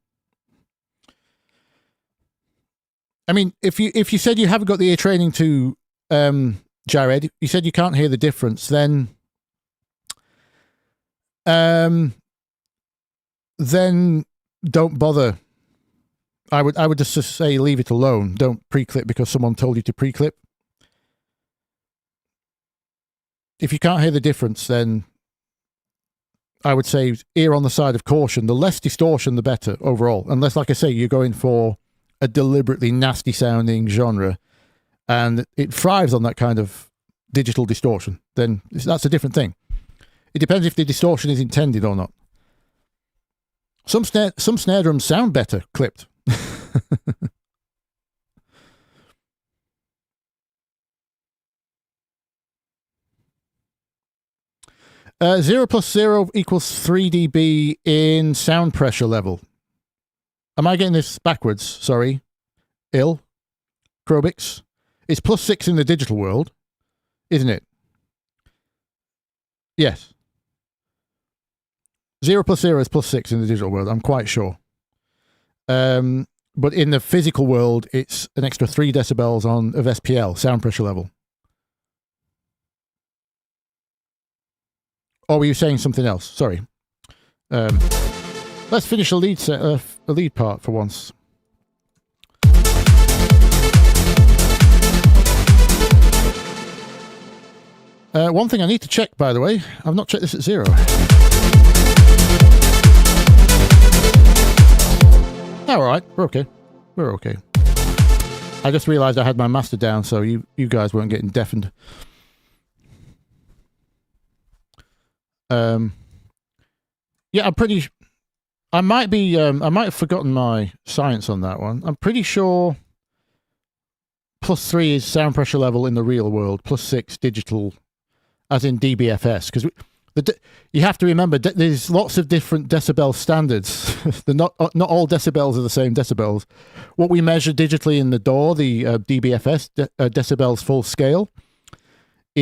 I mean, if you said you haven't got the ear training to Jared, you said you can't hear the difference, then don't bother. I would just say leave it alone. Don't pre-clip because someone told you to pre-clip. If you can't hear the difference, then I would say err on the side of caution. The less distortion, the better overall. Unless, like I say, you're going for a deliberately nasty sounding genre and it thrives on that kind of digital distortion, then that's a different thing. It depends if the distortion is intended or not. Some snare drums sound better clipped. 0 + 0 = 3 dB in sound pressure level. Am I getting this backwards? Sorry. Krobix. It's +6 in the digital world, isn't it? Yes. 0 + 0 is +6 in the digital world, I'm quite sure. But in the physical world, it's an extra 3 decibels of SPL, sound pressure level. Or were you saying something else? Sorry. Let's finish a lead part for once. One thing I need to check, by the way, I've not checked this at 0. All right, we're okay. We're okay. I just realised I had my master down, so you guys weren't getting deafened. Yeah, I might have forgotten my science on that one. I'm pretty sure +3 is sound pressure level in the real world, +6 digital, as in dBFS, because you have to remember there's lots of different decibel standards. not all decibels are the same decibels. What we measure digitally in the DAW, the dBFS, decibels full scale,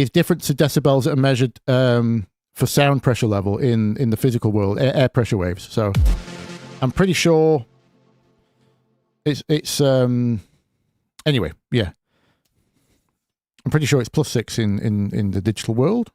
is different to decibels that are measured for sound pressure level in the physical world, air pressure waves. So I'm pretty sure it's anyway, yeah. I'm pretty sure it's +6 in the digital world.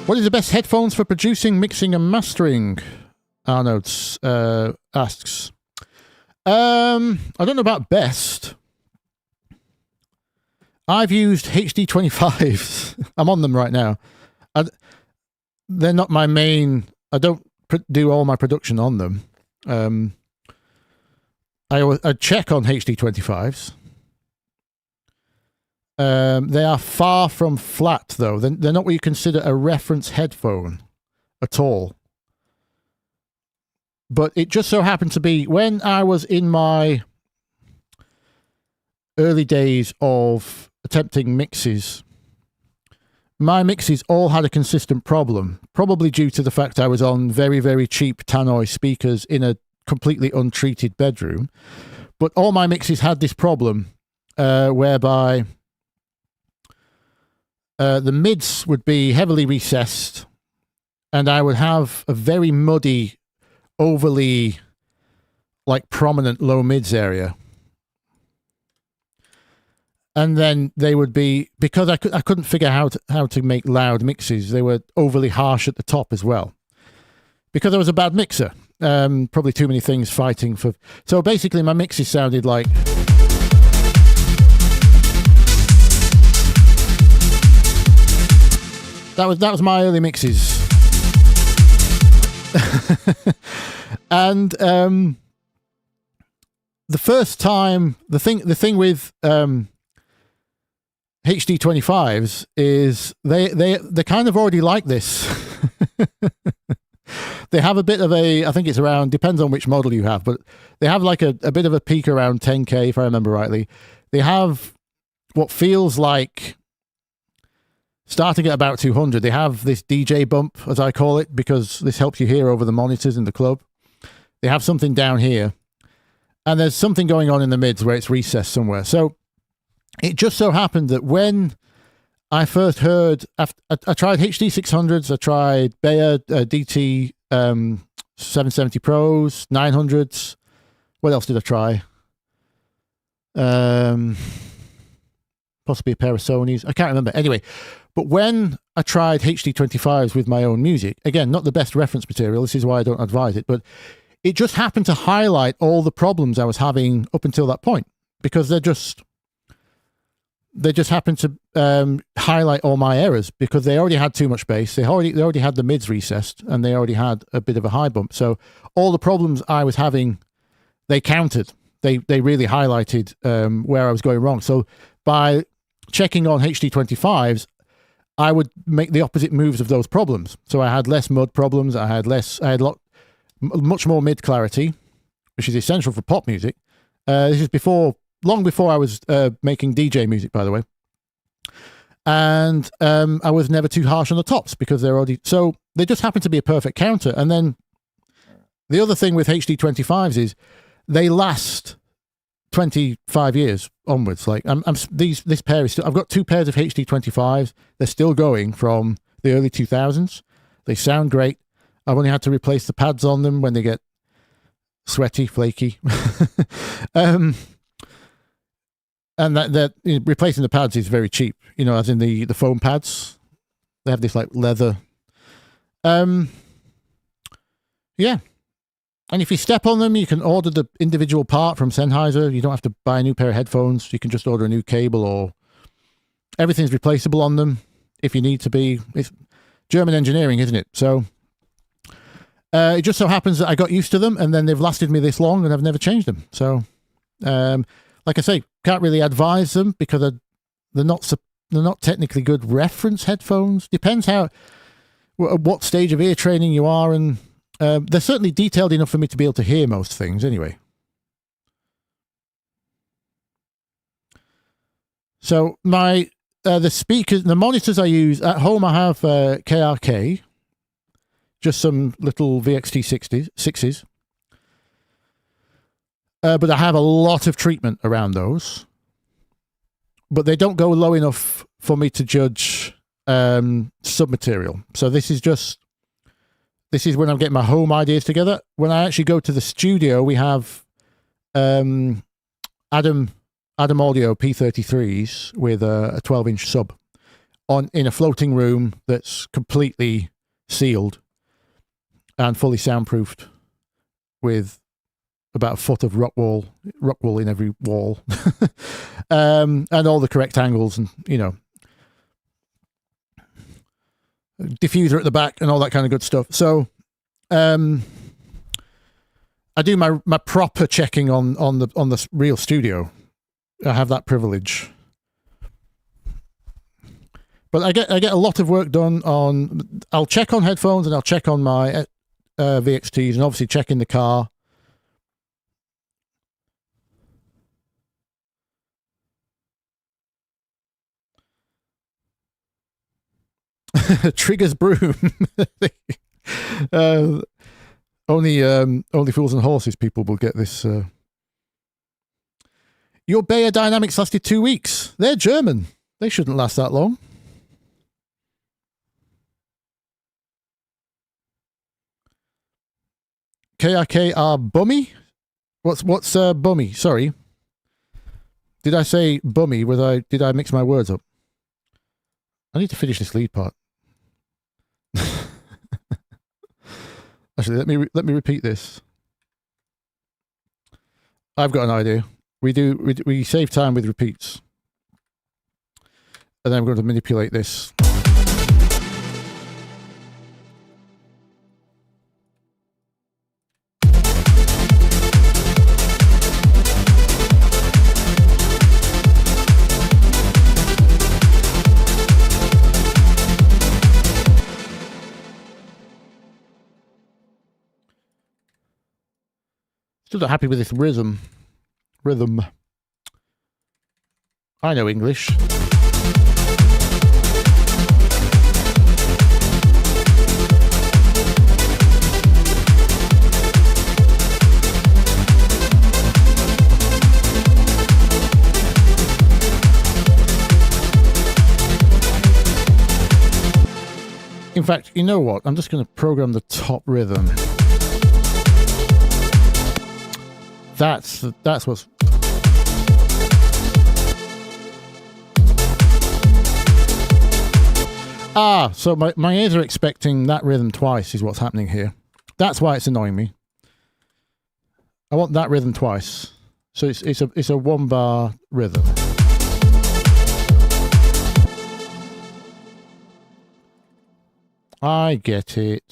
What is the best headphones for producing, mixing, and mastering? Arnold asks. I don't know about best. I've used HD25s. I'm on them right now. They're not my main. I don't do all my production on them. I check on HD25s. They are far from flat, though. They're not what you consider a reference headphone at all. But it just so happened to be when I was in my early days of attempting mixes, my mixes all had a consistent problem, probably due to the fact I was on very, very cheap Tannoy speakers in a completely untreated bedroom. But all my mixes had this problem whereby the mids would be heavily recessed, and I would have a very muddy, overly prominent low mids area. And then they would be, because I couldn't figure out how to make loud mixes, they were overly harsh at the top as well. Because I was a bad mixer. Probably too many things fighting for. So basically my mixes sounded like. That was my early mixes. And the first time, the thing with HD25s is they kind of already like this. They have a bit of I think it's around, depends on which model you have, but they have like a bit of a peak around 10K, if I remember rightly. They have what feels like, starting at about 200, they have this DJ bump, as I call it, because this helps you hear over the monitors in the club. They have something down here, and there's something going on in the mids where it's recessed somewhere. So it just so happened that when I first heard, I tried HD 600s, I tried Bayer DT 770 Pros, 900s. What else did I try? Possibly a pair of Sonys. I can't remember. Anyway, but when I tried HD25s with my own music, again, not the best reference material, this is why I don't advise it, but it just happened to highlight all the problems I was having up until that point, because they just happened to highlight all my errors, because they already had too much bass, they already had the mids recessed, and they already had a bit of a high bump. So all the problems I was having, they counted. They really highlighted where I was going wrong. So by checking on HD25s, I would make the opposite moves of those problems. So I had less mud problems. I had much more mid clarity, which is essential for pop music. This is long before I was making DJ music, by the way. And I was never too harsh on the tops, because so they just happen to be a perfect counter. And then the other thing with HD25s is they last 25 years onwards. Like this pair is still, I've got two pairs of HD25s. They're still going from the early 2000s. They sound great. I've only had to replace the pads on them when they get sweaty, flaky. And that replacing the pads is very cheap, as in the foam pads. They have this leather. Yeah. And if you step on them, you can order the individual part from Sennheiser. You don't have to buy a new pair of headphones. You can just order a new cable, or everything's replaceable on them if you need to be. It's German engineering, isn't it? So it just so happens that I got used to them, and then they've lasted me this long, and I've never changed them. So, like I say, can't really advise them, because they're not technically good reference headphones. Depends what stage of ear training you are, and they're certainly detailed enough for me to be able to hear most things anyway. So my The speakers, the monitors I use at home, I have KRK, just some little VXT 6s. But I have a lot of treatment around those. But they don't go low enough for me to judge submaterial. So this is when I'm getting my home ideas together. When I actually go to the studio, we have Adam Audio P33s with a 12-inch sub in a floating room that's completely sealed and fully soundproofed with about a foot of rock wool in every wall, and all the correct angles, and diffuser at the back and all that kind of good stuff. So I do my proper checking on the real studio. I have that privilege, but I get a lot of work done on. I'll check on headphones and I'll check on my VXTs, and obviously check in the car. Triggers broom. Only fools and horses people will get this. Your Bayer Dynamics lasted 2 weeks. They're German. They shouldn't last that long. KRK are bummy? What's bummy? Sorry. Did I say bummy? Did I mix my words up? I need to finish this lead part. Actually, let me repeat this. I've got an idea. We save time with repeats, and then I'm going to manipulate this. Still not happy with this rhythm. I know English. In fact, you know what? I'm just going to program the top rhythm. That's what's... So my ears are expecting that rhythm twice is what's happening here. That's why it's annoying me. I want that rhythm twice. So it's a 1 bar rhythm. I get it.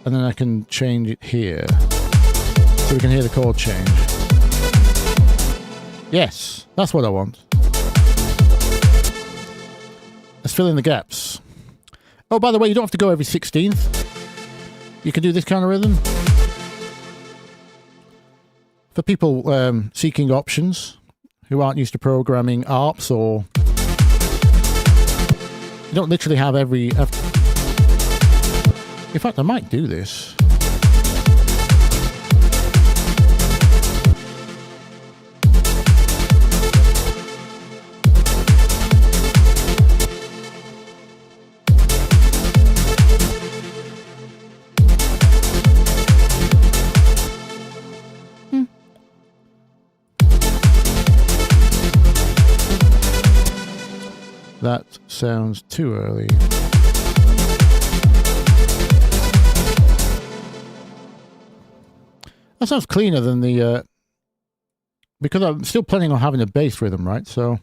And then I can change it here. So we can hear the chord change. Yes, that's what I want. Let's fill in the gaps. Oh, by the way, you don't have to go every 16th. You can do this kind of rhythm. For people seeking options who aren't used to programming ARPs, or you don't literally have every... In fact, I might do this. That sounds too early. That sounds cleaner than the... because I'm still planning on having a bass rhythm, right? So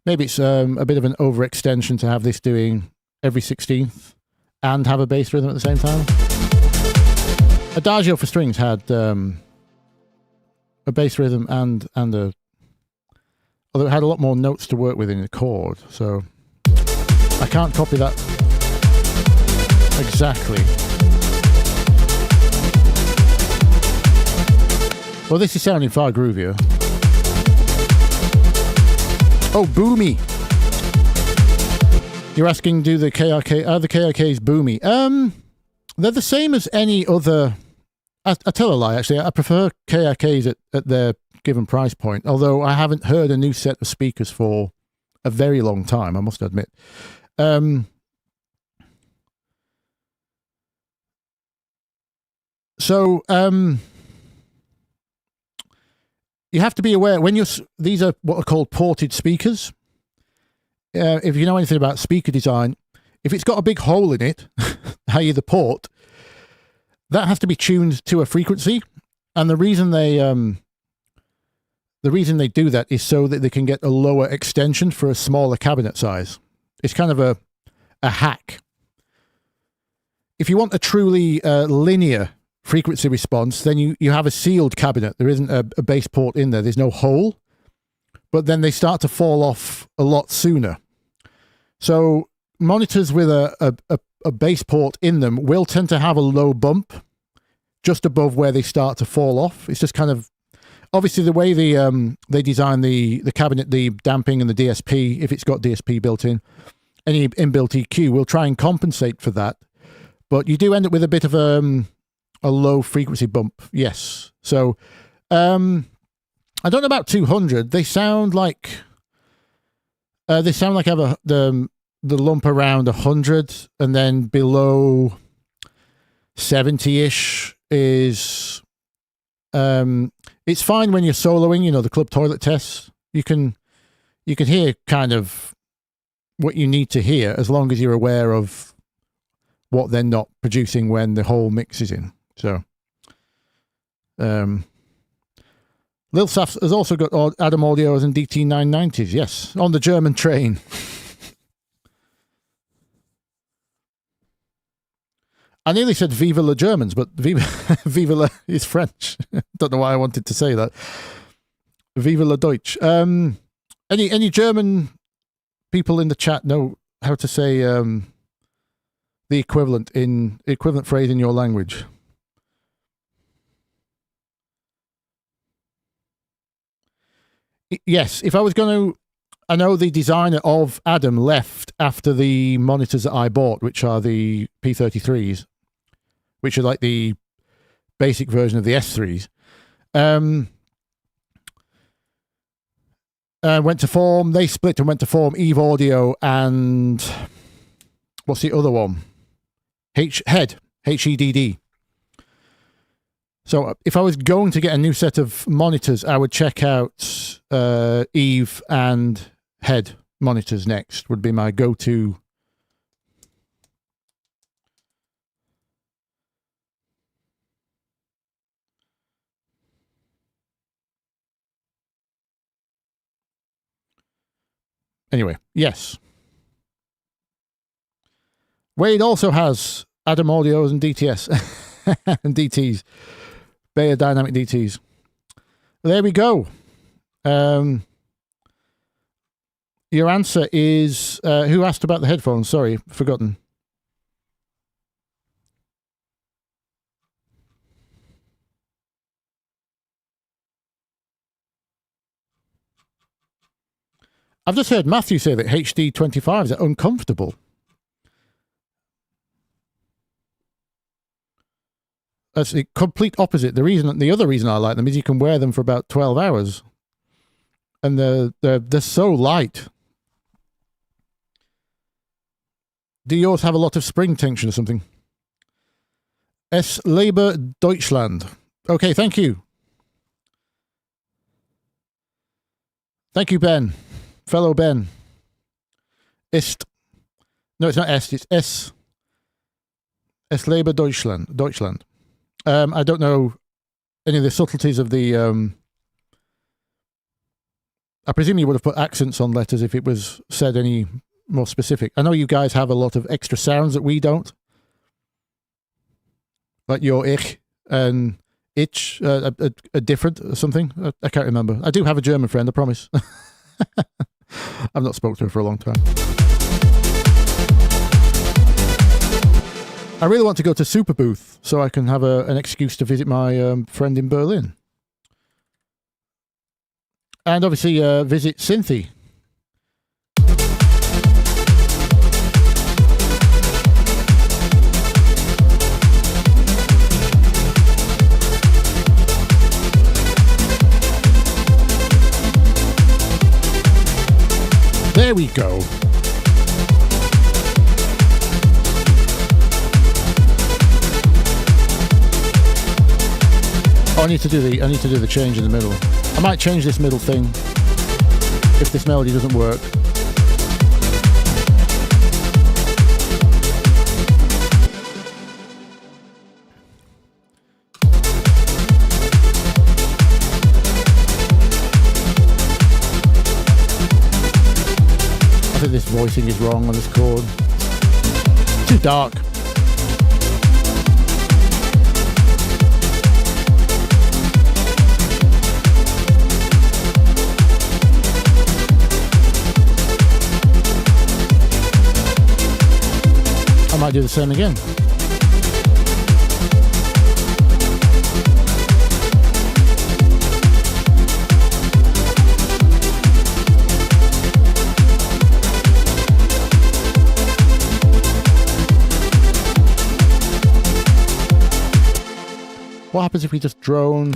maybe it's a bit of an overextension to have this doing every 16th and have a bass rhythm at the same time. Adagio for strings had a bass rhythm and a... Although it had a lot more notes to work with in the chord, so I can't copy that exactly. Well, this is sounding far groovier. Oh, boomy. You're asking, do the KRK, are the KRKs boomy? They're the same as any other. I tell a lie, actually. I prefer KRKs at their given price point, although I haven't heard a new set of speakers for a very long time, I must admit. You have to be aware when these are what are called ported speakers. If you know anything about speaker design, if it's got a big hole in it, i.e. the port, that has to be tuned to a frequency, and the reason they do that is so that they can get a lower extension for a smaller cabinet size. It's kind of a hack. If you want a truly linear frequency response, then you have a sealed cabinet. There isn't a bass port in there. There's no hole, but then they start to fall off a lot sooner. So monitors with a bass port in them will tend to have a low bump just above where they start to fall off. It's just kind of, obviously the way they design the cabinet, the damping and the DSP, if it's got DSP built in, any inbuilt EQ will try and compensate for that. But you do end up with a bit of a low frequency bump, yes. So I don't know about 200. They sound like have the lump around 100, and then below 70-ish is it's fine when you're soloing. You know, the club toilet tests. You can hear kind of what you need to hear as long as you're aware of what they're not producing when the whole mix is in. So, Lil Saf has also got Adam Audios and DT990s. Yes, on the German train. I nearly said Viva la Germans, but Viva la is French. Don't know why I wanted to say that. Viva la Deutsch. Any German people in the chat know how to say the equivalent phrase in your language? Yes, if I was going to, I know the designer of Adam left after the monitors that I bought, which are the P33s, which are like the basic version of the S3s. Went to form, they split and went to form Eve Audio and what's the other one? Head, HEDD. So if I was going to get a new set of monitors, I would check out Eve and Head monitors next, would be my go-to. Anyway, yes. Wade also has Adam Audios and DTS and DTs. Bayer Dynamic DTs. There we go. Your answer is, who asked about the headphones? Sorry, forgotten. I've just heard Matthew say that HD 25s are uncomfortable. That's the complete opposite. The other reason I like them is you can wear them for about 12 hours. And they're so light. Do yours have a lot of spring tension or something? Es lebe Deutschland. Okay, thank you. Thank you, Ben. Fellow Ben. Ist. No, it's not Est, it's S. Es lebe Deutschland. Deutschland. I don't know any of the subtleties of the... I presume you would have put accents on letters if it was said any more specific. I know you guys have a lot of extra sounds that we don't. Like your ich and itch are different or something. I can't remember. I do have a German friend, I promise. I've not spoken to her for a long time. I really want to go to Super Booth so I can have an excuse to visit my friend in Berlin. And obviously visit Cynthia There we go. Oh, I need to do the change in the middle. I might change this middle thing if this melody doesn't work. I think this voicing is wrong on this chord. Too dark. I might do the same again. What happens if we just drone?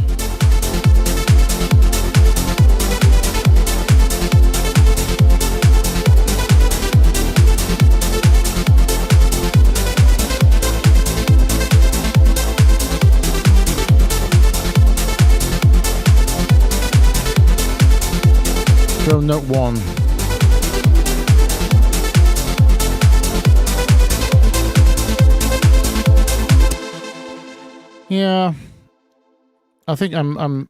Drone note 1. Yeah, I think I'm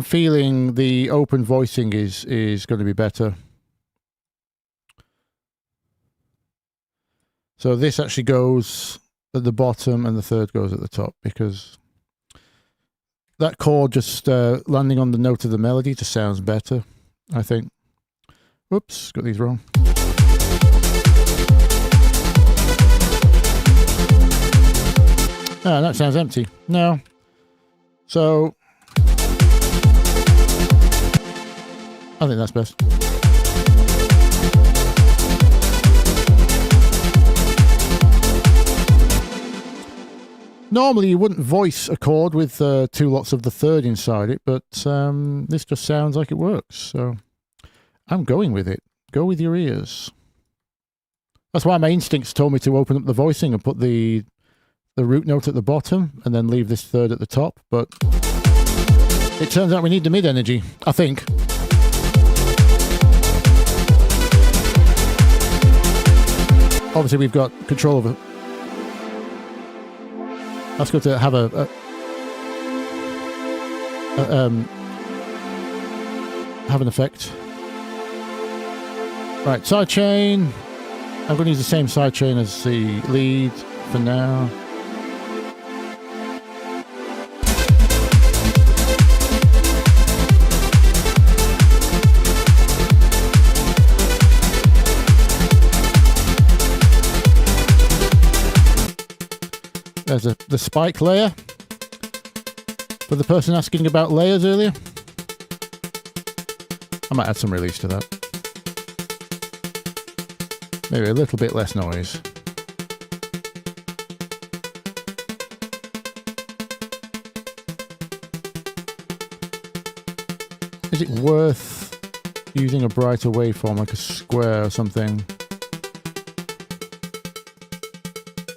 feeling the open voicing is going to be better. So this actually goes at the bottom and the third goes at the top, because that chord just landing on the note of the melody just sounds better, I think. Whoops, got these wrong. Ah, that sounds empty. No. So I think that's best. Normally you wouldn't voice a chord with 2 lots of the third inside it, but this just sounds like it works. So I'm going with it. Go with your ears. That's why my instincts told me to open up the voicing and put the root note at the bottom and then leave this third at the top, but it turns out we need the mid energy, I think. Obviously we've got control of it. That's good to have have an effect. Right, sidechain. I'm going to use the same sidechain as the lead for now. There's the spike layer for the person asking about layers earlier. I might add some release to that. Maybe a little bit less noise. Is it worth using a brighter waveform like a square or something?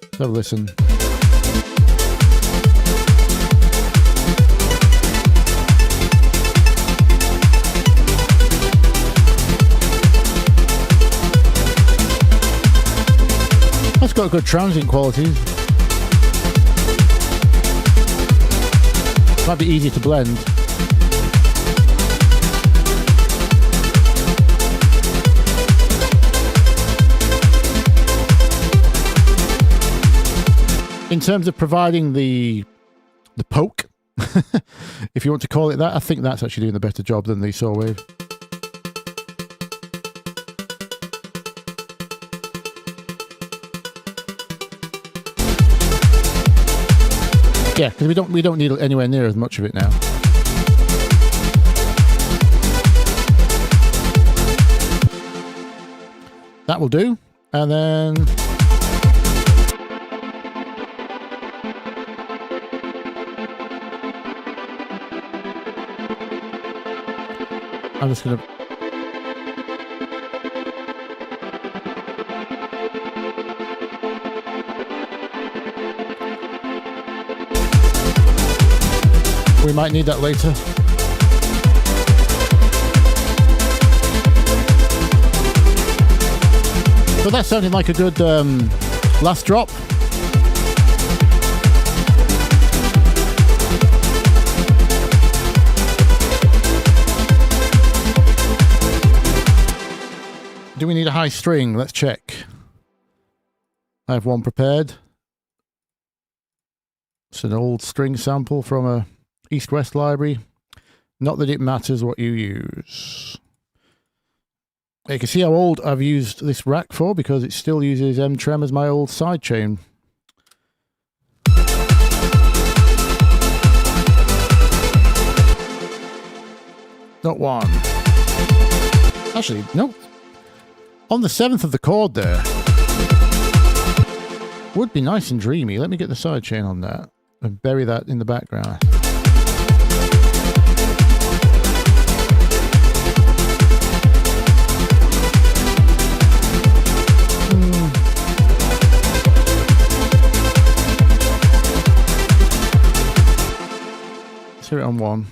Let's have a listen. That's got good transient qualities. Might be easy to blend. In terms of providing the poke, if you want to call it that, I think that's actually doing a better job than the saw wave. Yeah, because we don't need anywhere near as much of it now. That will do, and then I'm just gonna. We might need that later. But that sounded like a good last drop. Do we need a high string? Let's check. I have one prepared. It's an old string sample from a East-West library. Not that it matters what you use. You can see how old I've used this rack for because it still uses M-Trem as my old sidechain. Not one. Actually, no. On the 7th of the chord there. Would be nice and dreamy. Let me get the sidechain on that and bury that in the background. Let's hear it on one.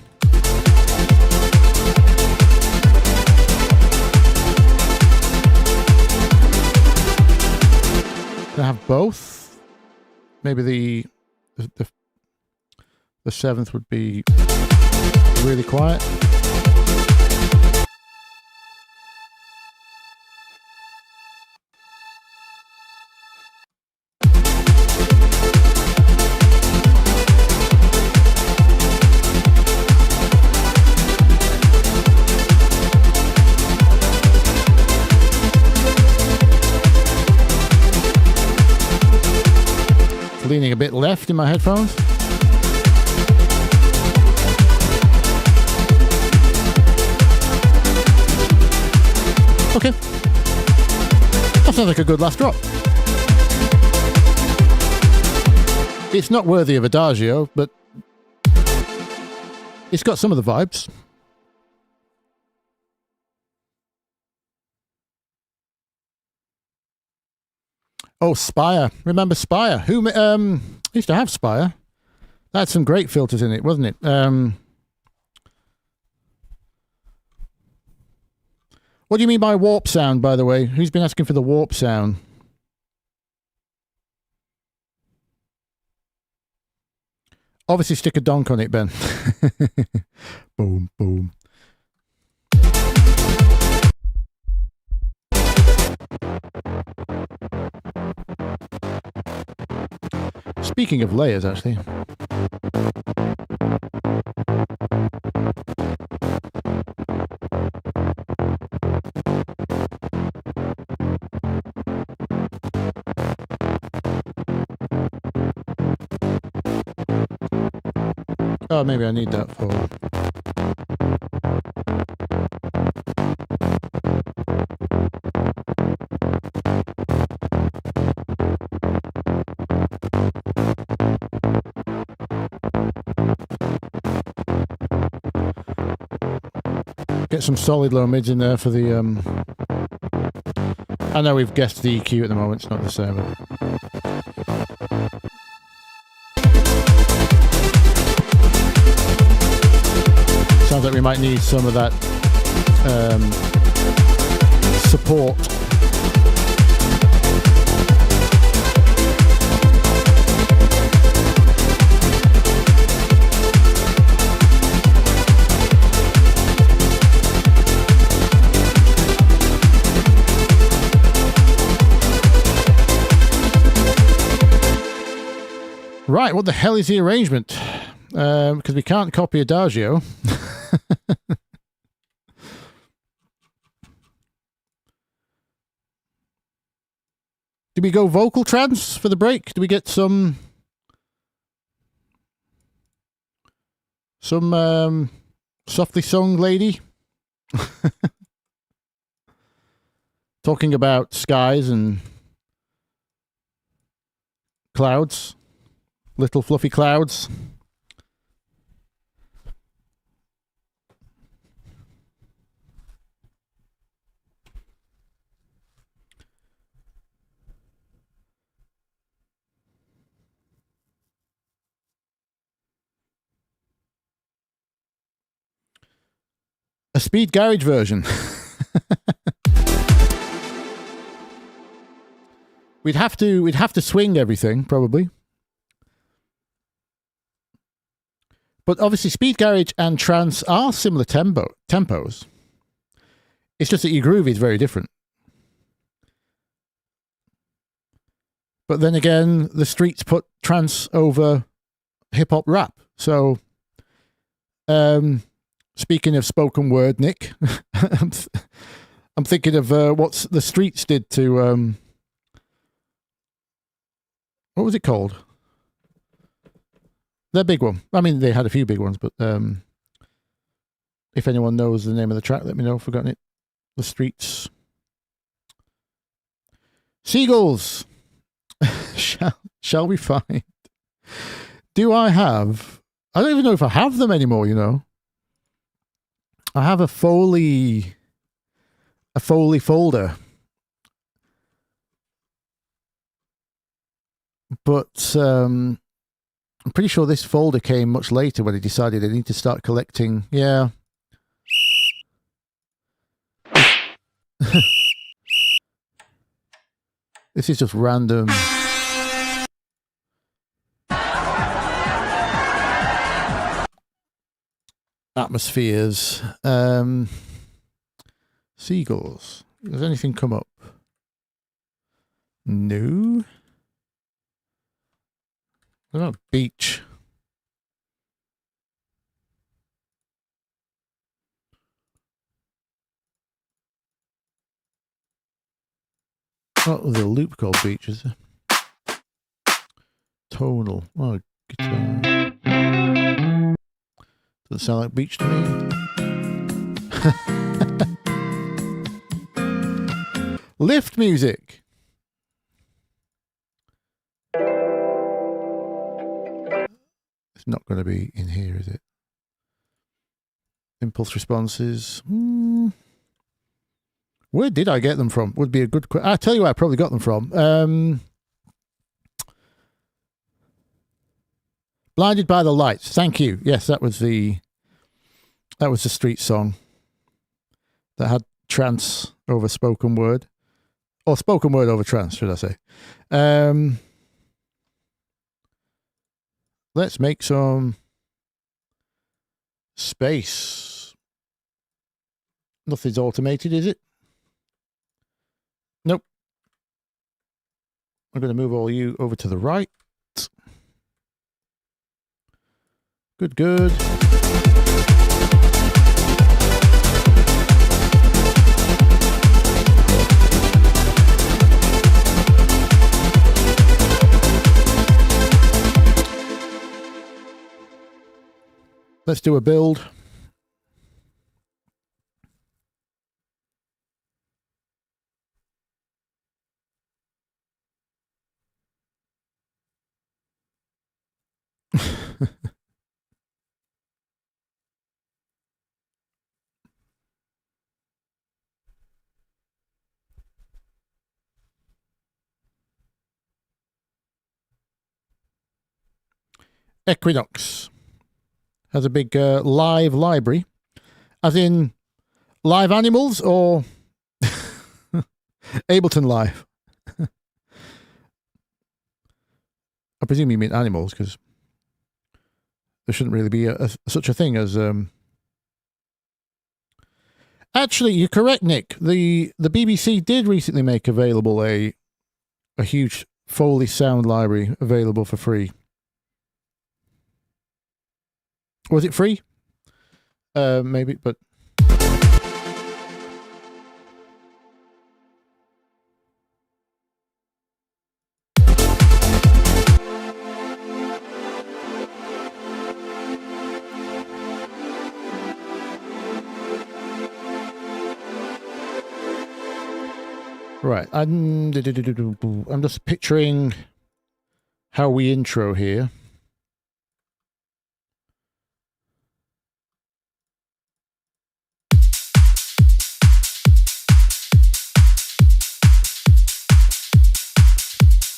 Can I have both? Maybe the 7th would be really quiet. Leaning a bit left in my headphones. Okay. That sounds like a good last drop. It's not worthy of Adagio, but it's got some of the vibes. Oh, Spire. Remember Spire? Who used to have Spire? That had some great filters in it, wasn't it? What do you mean by warp sound, by the way? Who's been asking for the warp sound? Obviously stick a donk on it, Ben. Boom, boom. Speaking of layers, actually. Oh, maybe I need that for... Get some solid low mids in there for the I know we've guessed the EQ at the moment, it's not the same. Sounds like we might need some of that support. Right, what the hell is the arrangement? Because we can't copy Adagio. Do we go vocal trance for the break? Do we get some softly sung lady talking about skies and clouds? Little fluffy clouds. I A speed garage version. We'd have to swing everything probably. But obviously speed garage and trance are similar tempos. It's just that your groove is very different. But then again, the streets put trance over hip hop rap. So speaking of spoken word, Nick, I'm thinking of what the streets did to what was it called? Their big one. I mean, they had a few big ones, but if anyone knows the name of the track, let me know. I've forgotten it. The Streets. Seagulls. Shall we find? Do I have? I don't even know if I have them anymore. You know, I have a Foley folder, but I'm pretty sure this folder came much later when I decided I need to start collecting. Yeah. This is just random. Atmospheres. Seagulls. Does anything come up? No. What about beach? Oh, there's a loop called beach, is there? Tonal. Oh, guitar. Doesn't sound like beach to me. Lift music. It's not going to be in here, is it? Impulse responses. Where did I get them from? Would be a good question. I'll tell you where I probably got them from. Blinded by the Lights. Thank you. Yes, that was the street song that had trance over spoken word. Or spoken word over trance, should I say. Let's make some space. Nothing's automated, is it? Nope. I'm going to move all you over to the right. Good, good. Let's do a build. Equinox has a big live library, as in live animals or Ableton Live. I presume you mean animals, because there shouldn't really be such a thing as... Actually, you're correct, Nick. The BBC did recently make available a huge Foley sound library available for free. Was it free? Maybe, but... Right, I'm just picturing how we intro here.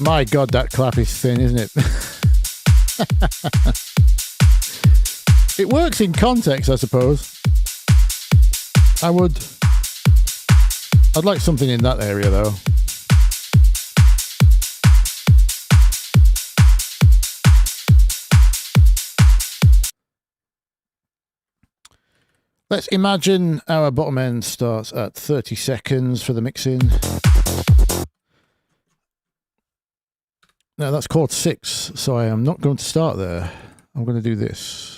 My God, that clap is thin, isn't it? It works in context, I suppose. I'd like something in that area though. Let's imagine our bottom end starts at 30 seconds for the mixing. Now that's chord 6, so I am not going to start there. I'm going to do this.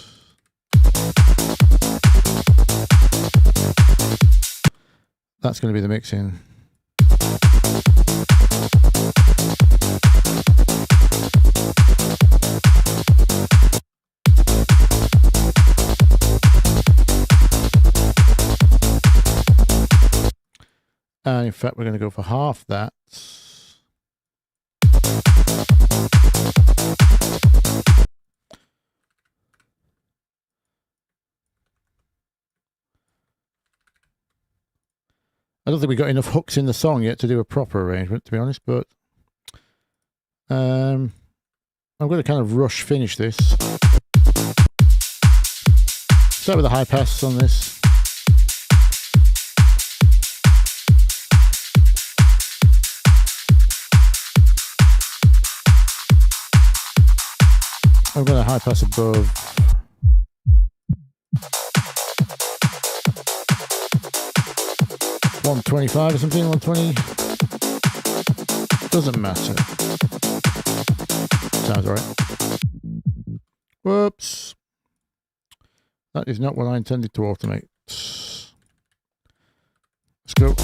That's going to be the mixing. And in fact, we're going to go for half that. I don't think we got enough hooks in the song yet to do a proper arrangement, to be honest, but I'm going to kind of rush finish this. Start with a high pass on this. I'm going to high pass above. $125 or something, 120. Doesn't matter. Sounds alright. Whoops. That is not what I intended to automate. Let's go.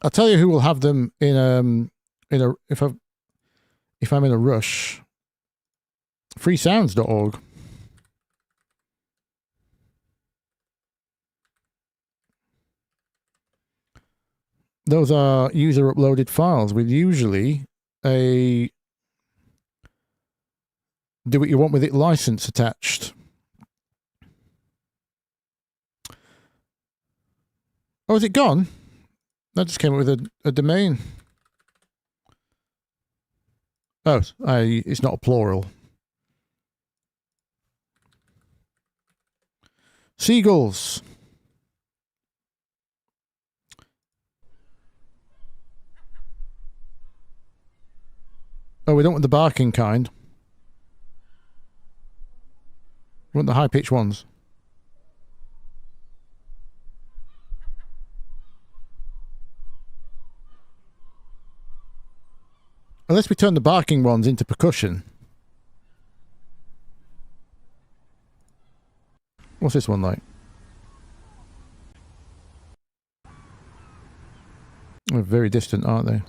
I'll tell you who will have them in a if I'm in a rush. freesounds.org. Those are user uploaded files with usually a do what you want with it license attached. Oh, is it gone? That just came up with a domain. Oh, it's not a plural. Seagulls. Oh, we don't want the barking kind. We want the high-pitched ones. Unless we turn the barking ones into percussion. What's this one like? They're very distant, aren't they?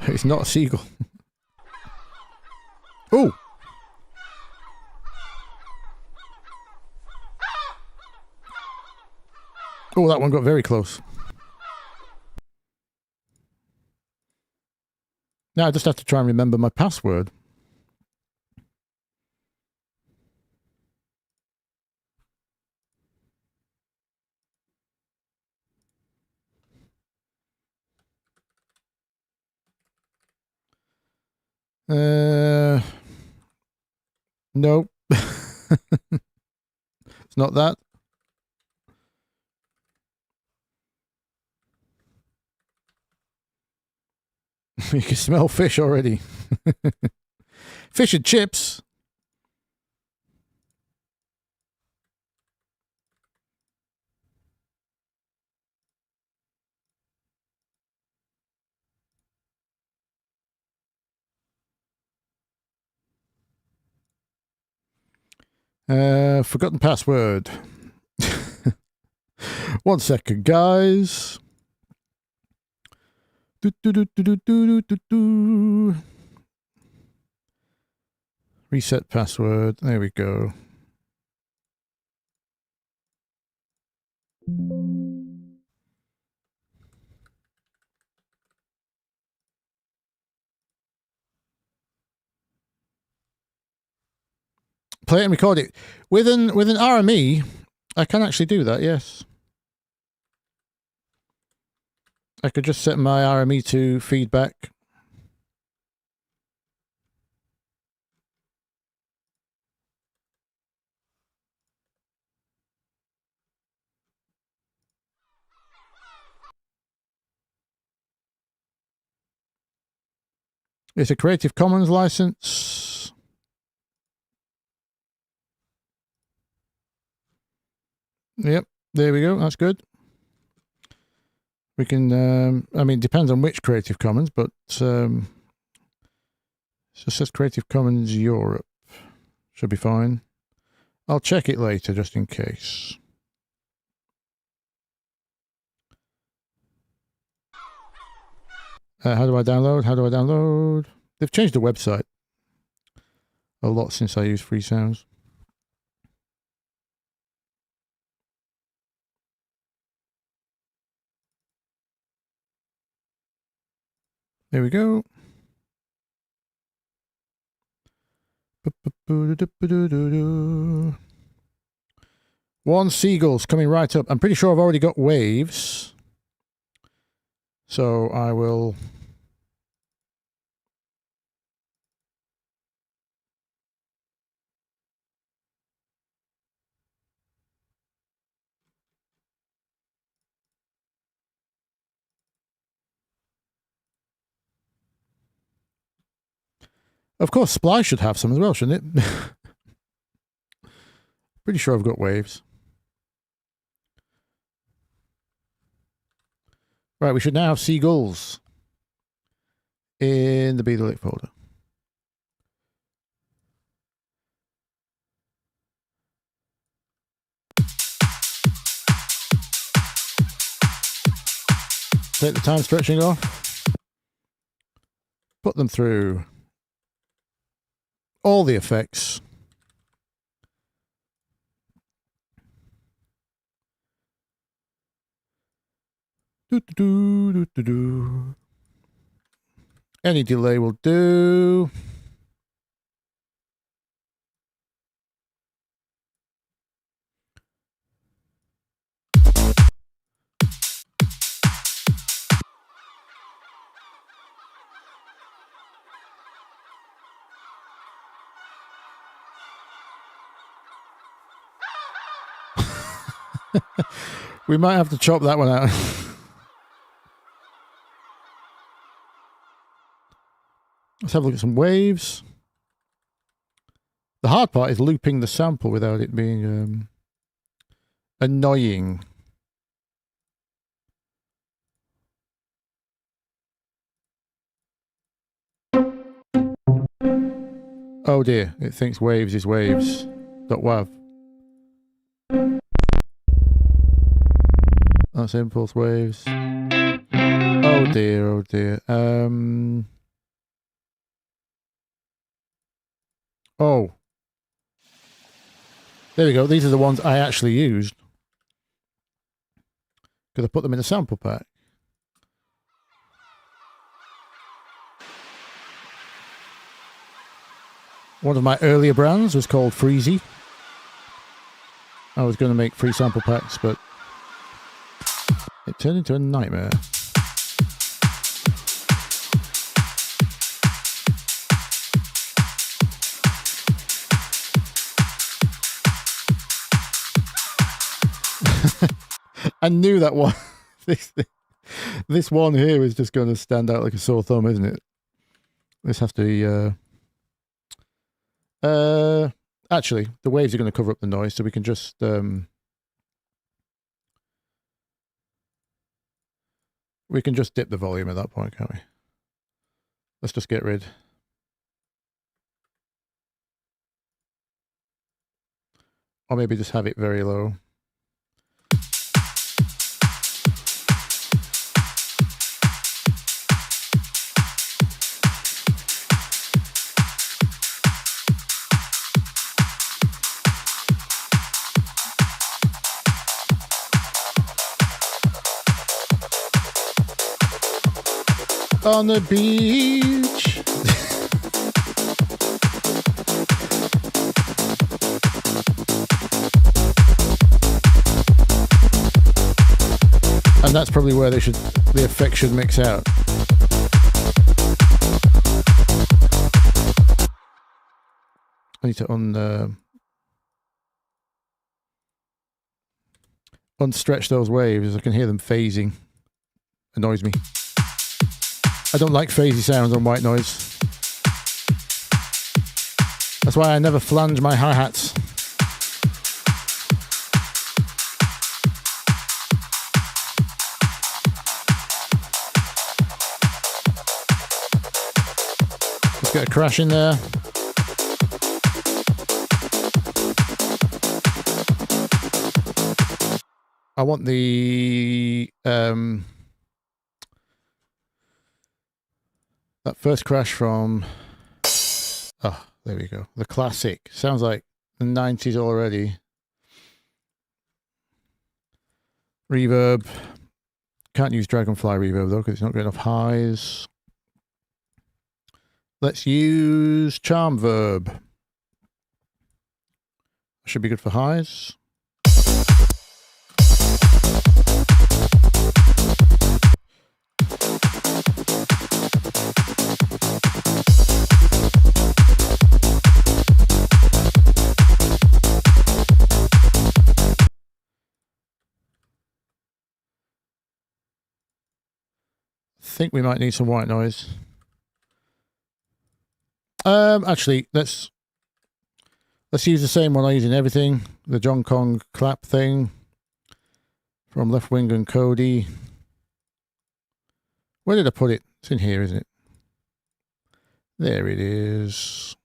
It's not a seagull. Oh! Oh, that one got very close. Now I just have to try and remember my password. Nope. It's not that. You can smell fish already. Fish and chips. Forgotten password. 1 second, guys. Reset password. There we go. play it and record it. With an RME, I can actually do that, yes. I could just set my RME to feedback. It's a Creative Commons license. Yep, there we go. That's good. We can, I mean, it depends on which Creative Commons, but it just says Creative Commons Europe. Should be fine. I'll check it later just in case. How do I download? How do I download? They've changed the website a lot since I used Free Sounds. There we go. One Seagulls coming right up. I'm pretty sure I've already got waves. So I will... Of course, Splice should have some as well, shouldn't it? Pretty sure I've got waves. Right, we should now have Seagulls in the Bthelick folder. Take the time stretching off. Put them through all the effects. Any delay will do. We might have to chop that one out. Let's have a look at some waves. The hard part is looping the sample without it being annoying. Oh dear, it thinks waves is waves. .wav. That's impulse waves. Oh dear, oh dear. Oh. There we go. These are the ones I actually used. Because I put them in a sample pack. One of my earlier brands was called Freezy. I was going to make free sample packs, but it turned into a nightmare. I knew that one. This one here is just going to stand out like a sore thumb, isn't it? This has to be... actually, the waves are going to cover up the noise, so we can just... we can just dip the volume at that point, can't we? Let's just get rid. Or maybe just have it very low. On the beach. And that's probably where the effect should mix out. I need to unstretch those waves. I can hear them phasing. Annoys me. I don't like phasey sounds on white noise. That's why I never flange my hi-hats. Let's get a crash in there. I want the that first crash from there we go. The classic. Sounds like the 90s already. Reverb. Can't use Dragonfly reverb though because it's not good enough highs. Let's use Charm Verb. Should be good for highs. I think we might need some white noise. Actually, let's use the same one I use in everything. The John Kong clap thing from Left Wing and Cody. Where did I put it? It's in here, isn't it? There it is.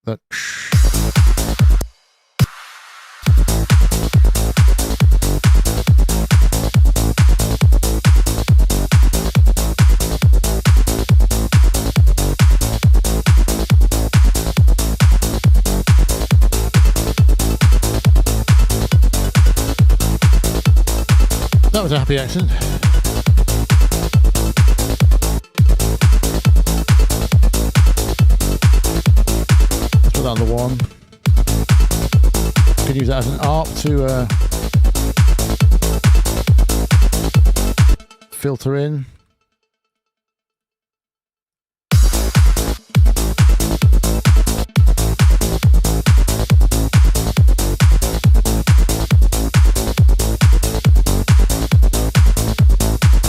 That. That was a happy accent. Let's put that on the one. Could use that as an ARP to filter in.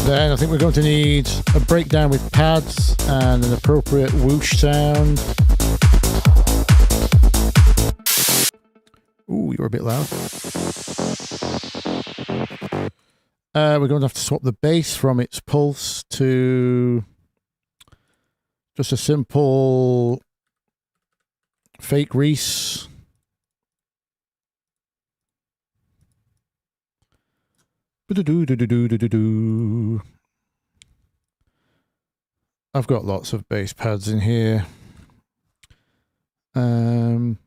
Then I think we're going to need a breakdown with pads and an appropriate whoosh sound. Ooh, you're a bit loud. We're going to have to swap the bass from its pulse to just a simple fake Reese. I've got lots of bass pads in here. In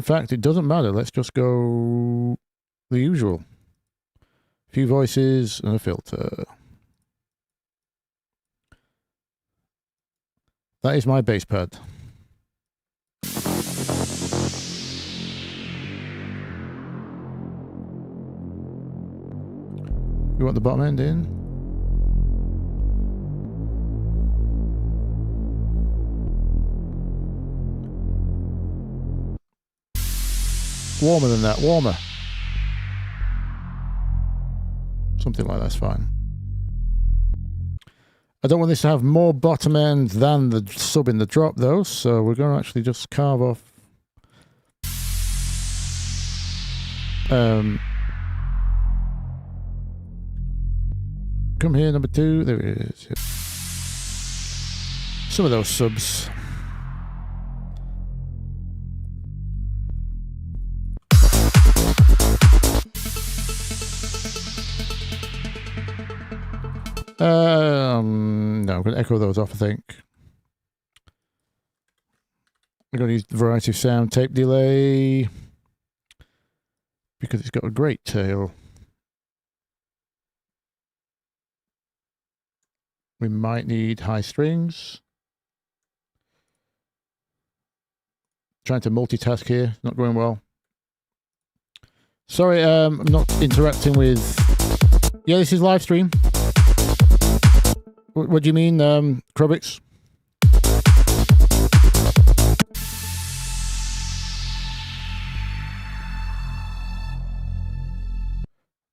fact, it doesn't matter. Let's just go the usual. A few voices and a filter. That is my bass pad. You want the bottom end in? Warmer than that, warmer. Something like that's fine. I don't want this to have more bottom end than the sub in the drop though, so we're going to actually just carve off come here, number 2. There it is. Some of those subs. No, I'm going to echo those off, I think. I'm going to use the variety of sound tape delay because it's got a great tail. We might need high strings. Trying to multitask here, not going well. Sorry, I'm not interacting with Yeah, this is live stream. What do you mean, Krubix?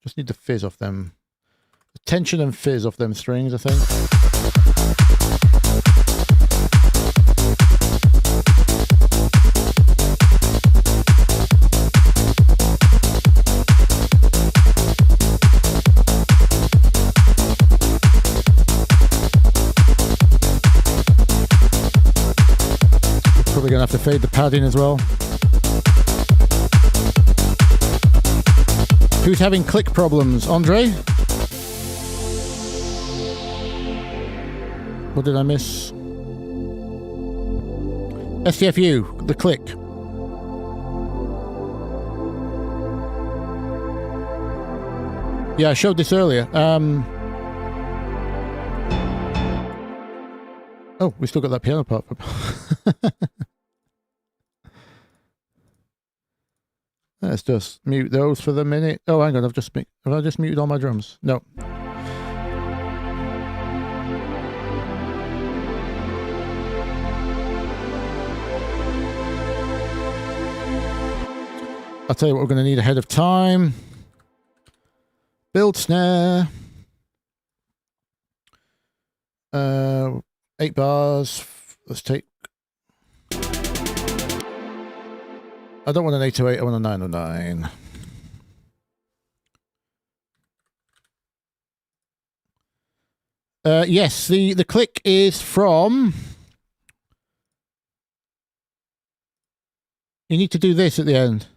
Just need the fizz off them. The tension and fizz off them strings, I think. Probably gonna have to fade the padding as well. Who's having click problems? Andre? What did I miss? STFU, the click. Yeah, I showed this earlier. Oh, we still got that piano part. Let's just mute those for the minute. Oh, hang on, have I just muted all my drums? No. I'll tell you what we're going to need ahead of time. Build snare. 8 bars. Let's take... I don't want an 808, I want a 909. Yes, the click is from... You need to do this at the end.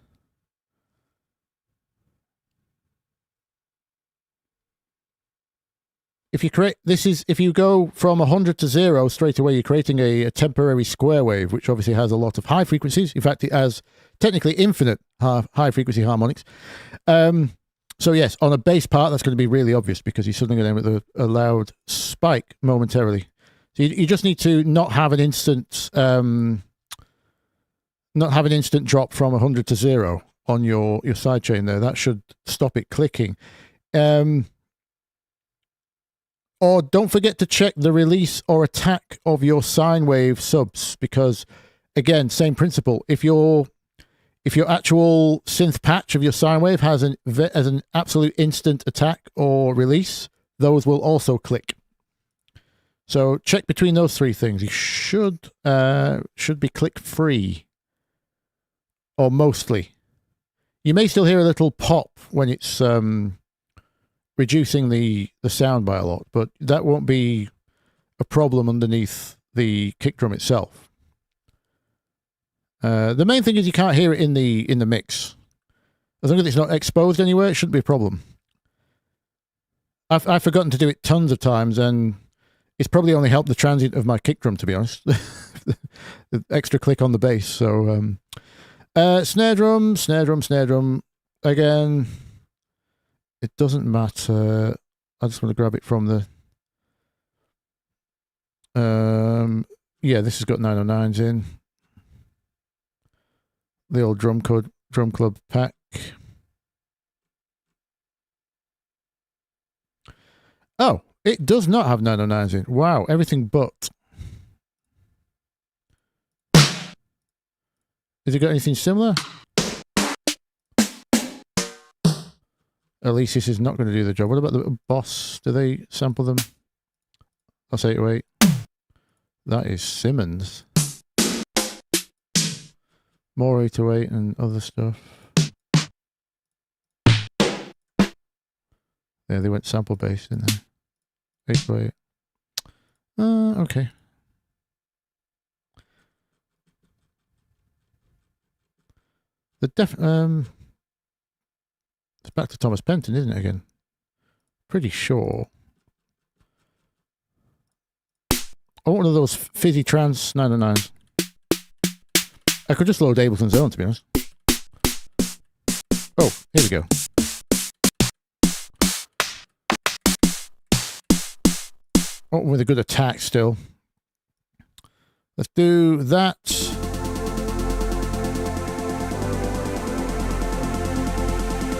If you create, this is, if you go from 100 to 0 straight away, you're creating a temporary square wave, which obviously has a lot of high frequencies. In fact, it has technically infinite high frequency harmonics. So yes, on a bass part, that's going to be really obvious because you're suddenly going to end with a loud spike momentarily. So you just need to not have an instant, drop from 100 to 0 on your sidechain there. That should stop it clicking. Or don't forget to check the release or attack of your sine wave subs, because again, same principle. If your actual synth patch of your sine wave has an absolute instant attack or release, those will also click. So check between those three things. You should be click free, or mostly. You may still hear a little pop when it's reducing the sound by a lot, but that won't be a problem underneath the kick drum itself. The main thing is you can't hear it in the mix. As long as it's not exposed anywhere, it shouldn't be a problem. I've forgotten to do it tons of times, and it's probably only helped the transient of my kick drum, to be honest. The extra click on the bass. So snare drum again. It doesn't matter. I just want to grab it from the... yeah, this has got 909s in. The old drum club pack. Oh, it does not have 909s in. Wow, everything but. Has it got anything similar? At least this is not going to do the job. What about the Boss? Do they sample them? That's 808. That is Simmons. More 808 and other stuff. Yeah, they went sample based, didn't they? 808. Okay. It's back to Thomas Penton, isn't it, again? Pretty sure. I want one of those fizzy trance 909s. I could just load Ableton's own, to be honest. Oh, here we go. Oh, with a good attack still. Let's do that.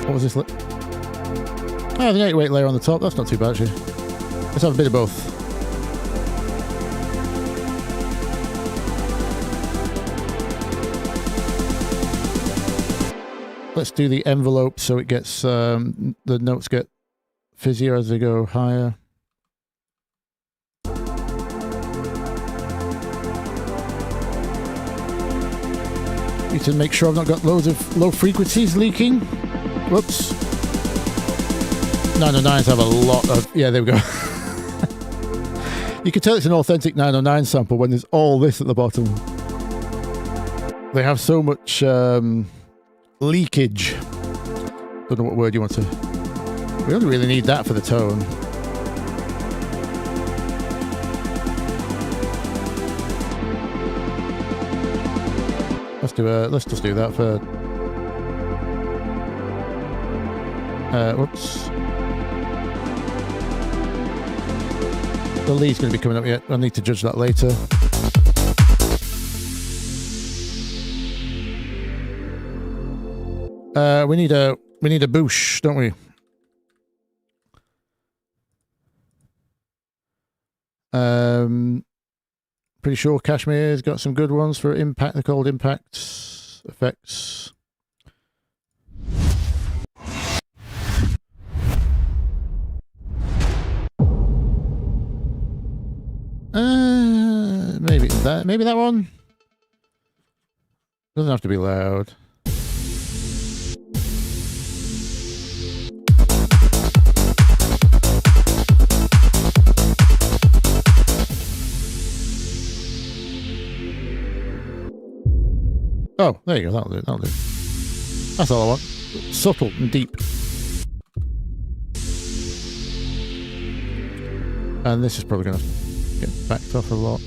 What was this? Oh, the 808 layer on the top, that's not too bad actually. Let's have a bit of both. Let's do the envelope so it gets, the notes get fizzier as they go higher. Need to make sure I've not got loads of low frequencies leaking. Whoops. 909s have a lot of... Yeah, there we go. You can tell it's an authentic 909 sample when there's all this at the bottom. They have so much leakage. Don't know what word you want to... We only really need that for the tone. Let's just do that for... whoops. The lead's going to be coming up yet. I'll need to judge that later. We need a boosh, don't we? Pretty sure Kashmir's got some good ones for impact. They're called impact effects. Maybe that one. Doesn't have to be loud. Oh, there you go. That'll do. That'll do. That's all I want. Subtle and deep. And this is probably going to get backed off a lot.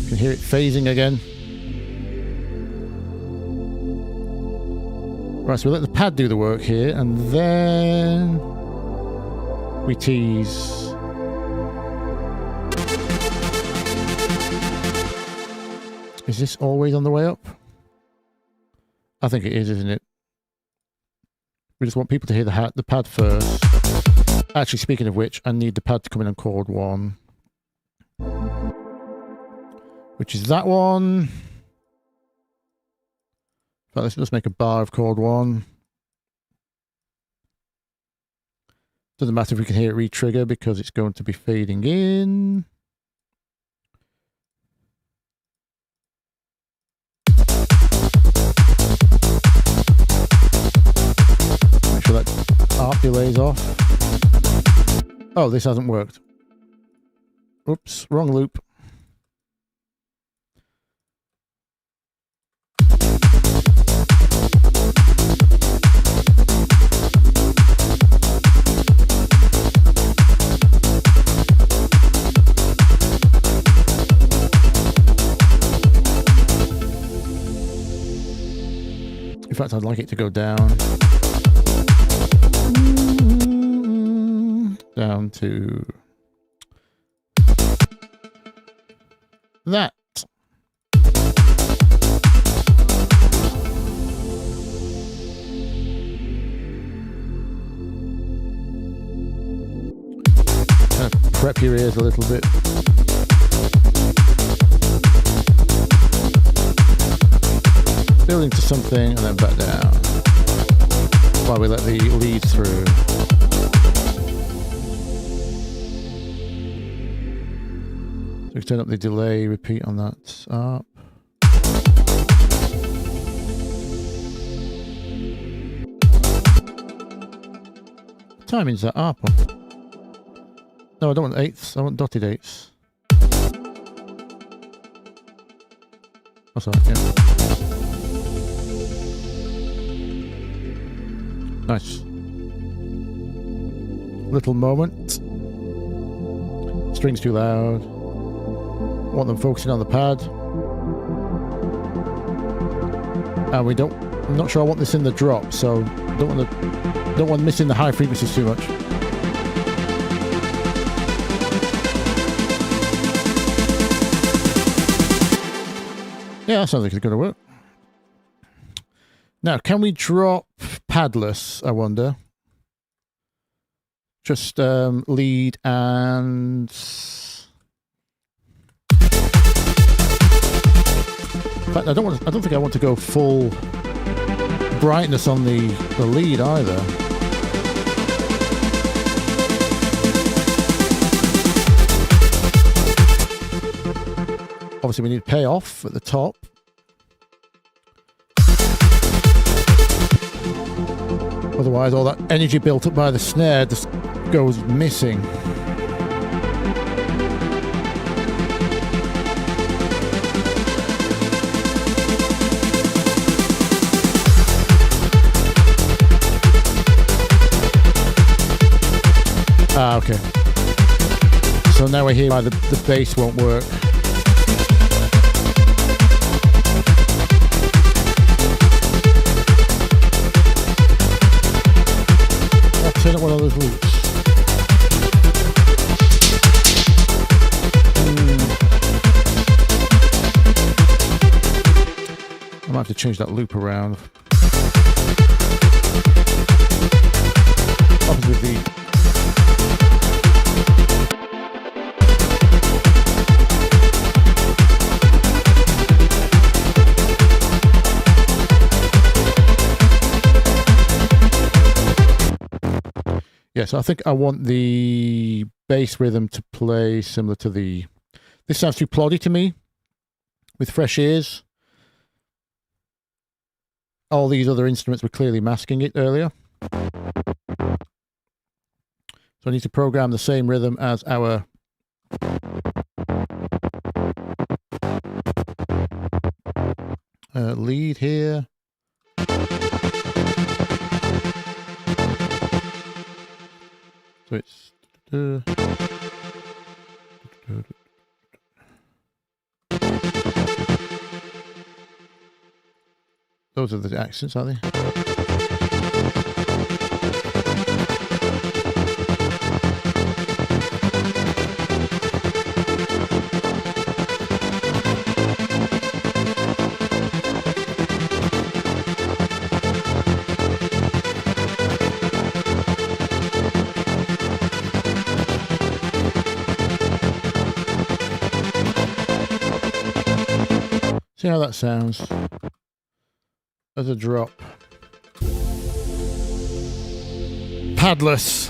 You can hear it phasing again. Right, so we let the pad do the work here, and then we tease. Is this always on the way up? I think it is, isn't it? We just want people to hear the pad first. Actually, speaking of which, I need the pad to come in on chord 1. Which is that one. But let's just make a bar of chord 1. Doesn't matter if we can hear it re-trigger because it's going to be fading in. Make sure that ARP delays off. Oh, this hasn't worked. Oops, wrong loop. In fact, I'd like it to go down. Down to that. Kind of prep your ears a little bit. Building to something and then back down while we let the lead through. So we turn up the delay, repeat on that ARP. What timing's that ARP on? No, I don't want eighths, I want dotted eighths. That's alright, yeah. Nice. Little moment. Strings too loud. Want them focusing on the pad. And we don't. I'm not sure I want this in the drop, so don't want missing the high frequencies too much. Yeah, that sounds like it's going to work. Now, can we drop padless, I wonder? Just lead and... In fact, I don't think I want to go full brightness on the lead either. Obviously, we need payoff at the top. Otherwise, all that energy built up by the snare just goes missing. Ah, okay. So now we're here why the bass won't work. Turn up one of those loops. I might have to change that loop around. What happens with the... Yeah, so I think I want the bass rhythm to play similar to the... This sounds too ploddy to me, with fresh ears. All these other instruments were clearly masking it earlier. So I need to program the same rhythm as our... lead here. So it's those are the accents, are they? See how that sounds as a drop. Padless.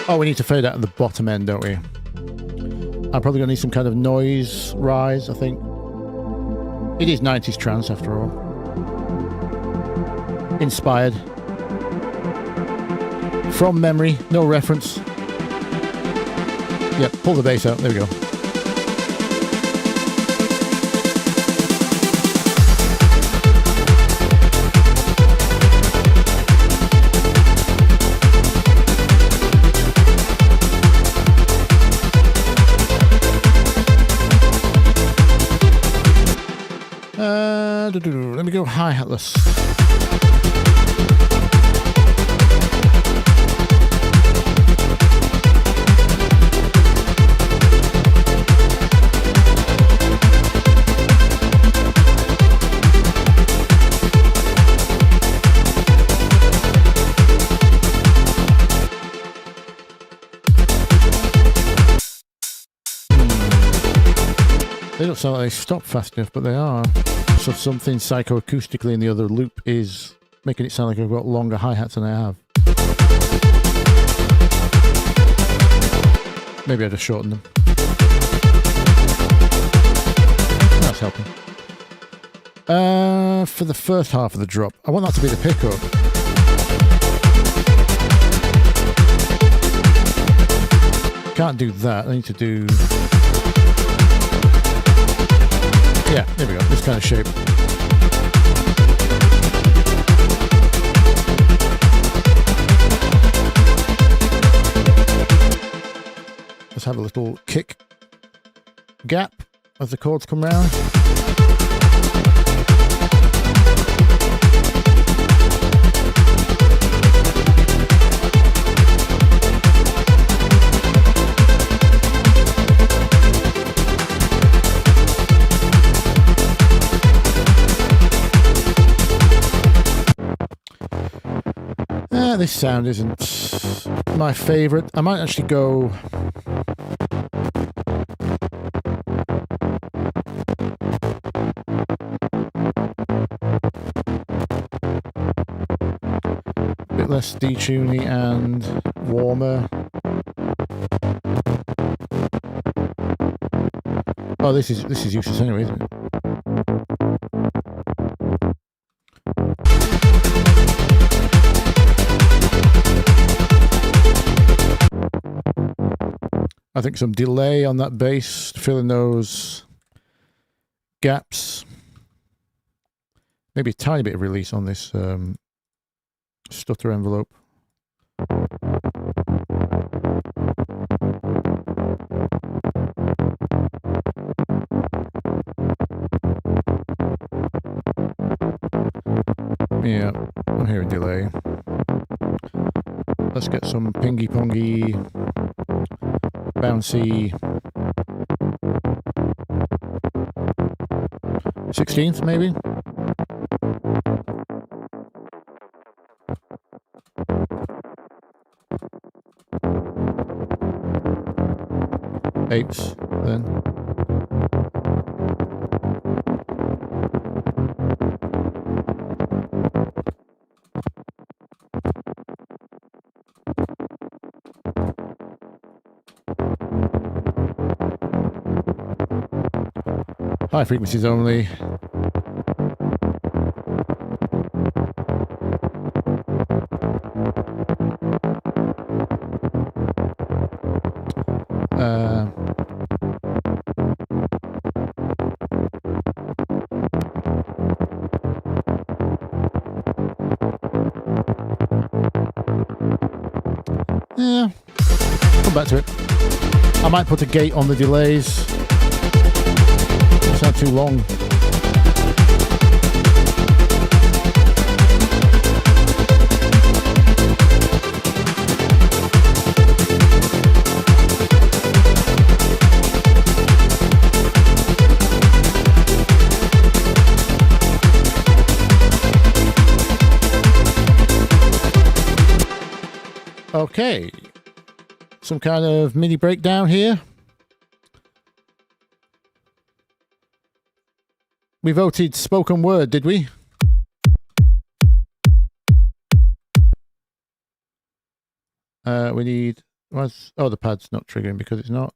Oh, we need to fade out at the bottom end, don't we? I'm probably going to need some kind of noise rise, I think. It is 90s trance, after all. Inspired. From memory, no reference. Yep, pull the bass out, there we go. Let me go hi-hatless. They don't sound like they stop fast enough, but they are. So something psychoacoustically in the other loop is making it sound like I've got longer hi-hats than I have. Maybe I just shorten them. That's helping. For the first half of the drop, I want that to be the pickup. Can't do that. I need to do... Yeah, there we go. This kind of shape. little kick gap as the chords come round. This sound isn't my favourite. I might actually go a bit less detuney and warmer. Oh, this is useless anyway, isn't it? I think some delay on that bass to fill in those gaps. Maybe a tiny bit of release on this stutter envelope. Yeah, I'm hearing delay. Let's get some pingy-pongy, bouncy 16th maybe. Eighths then. High frequencies only. Yeah, come back to it. I might put a gate on the delays. It's not too long. Okay, some kind of mini breakdown here. We voted spoken word, did we? We need... Oh, the pad's not triggering because it's not...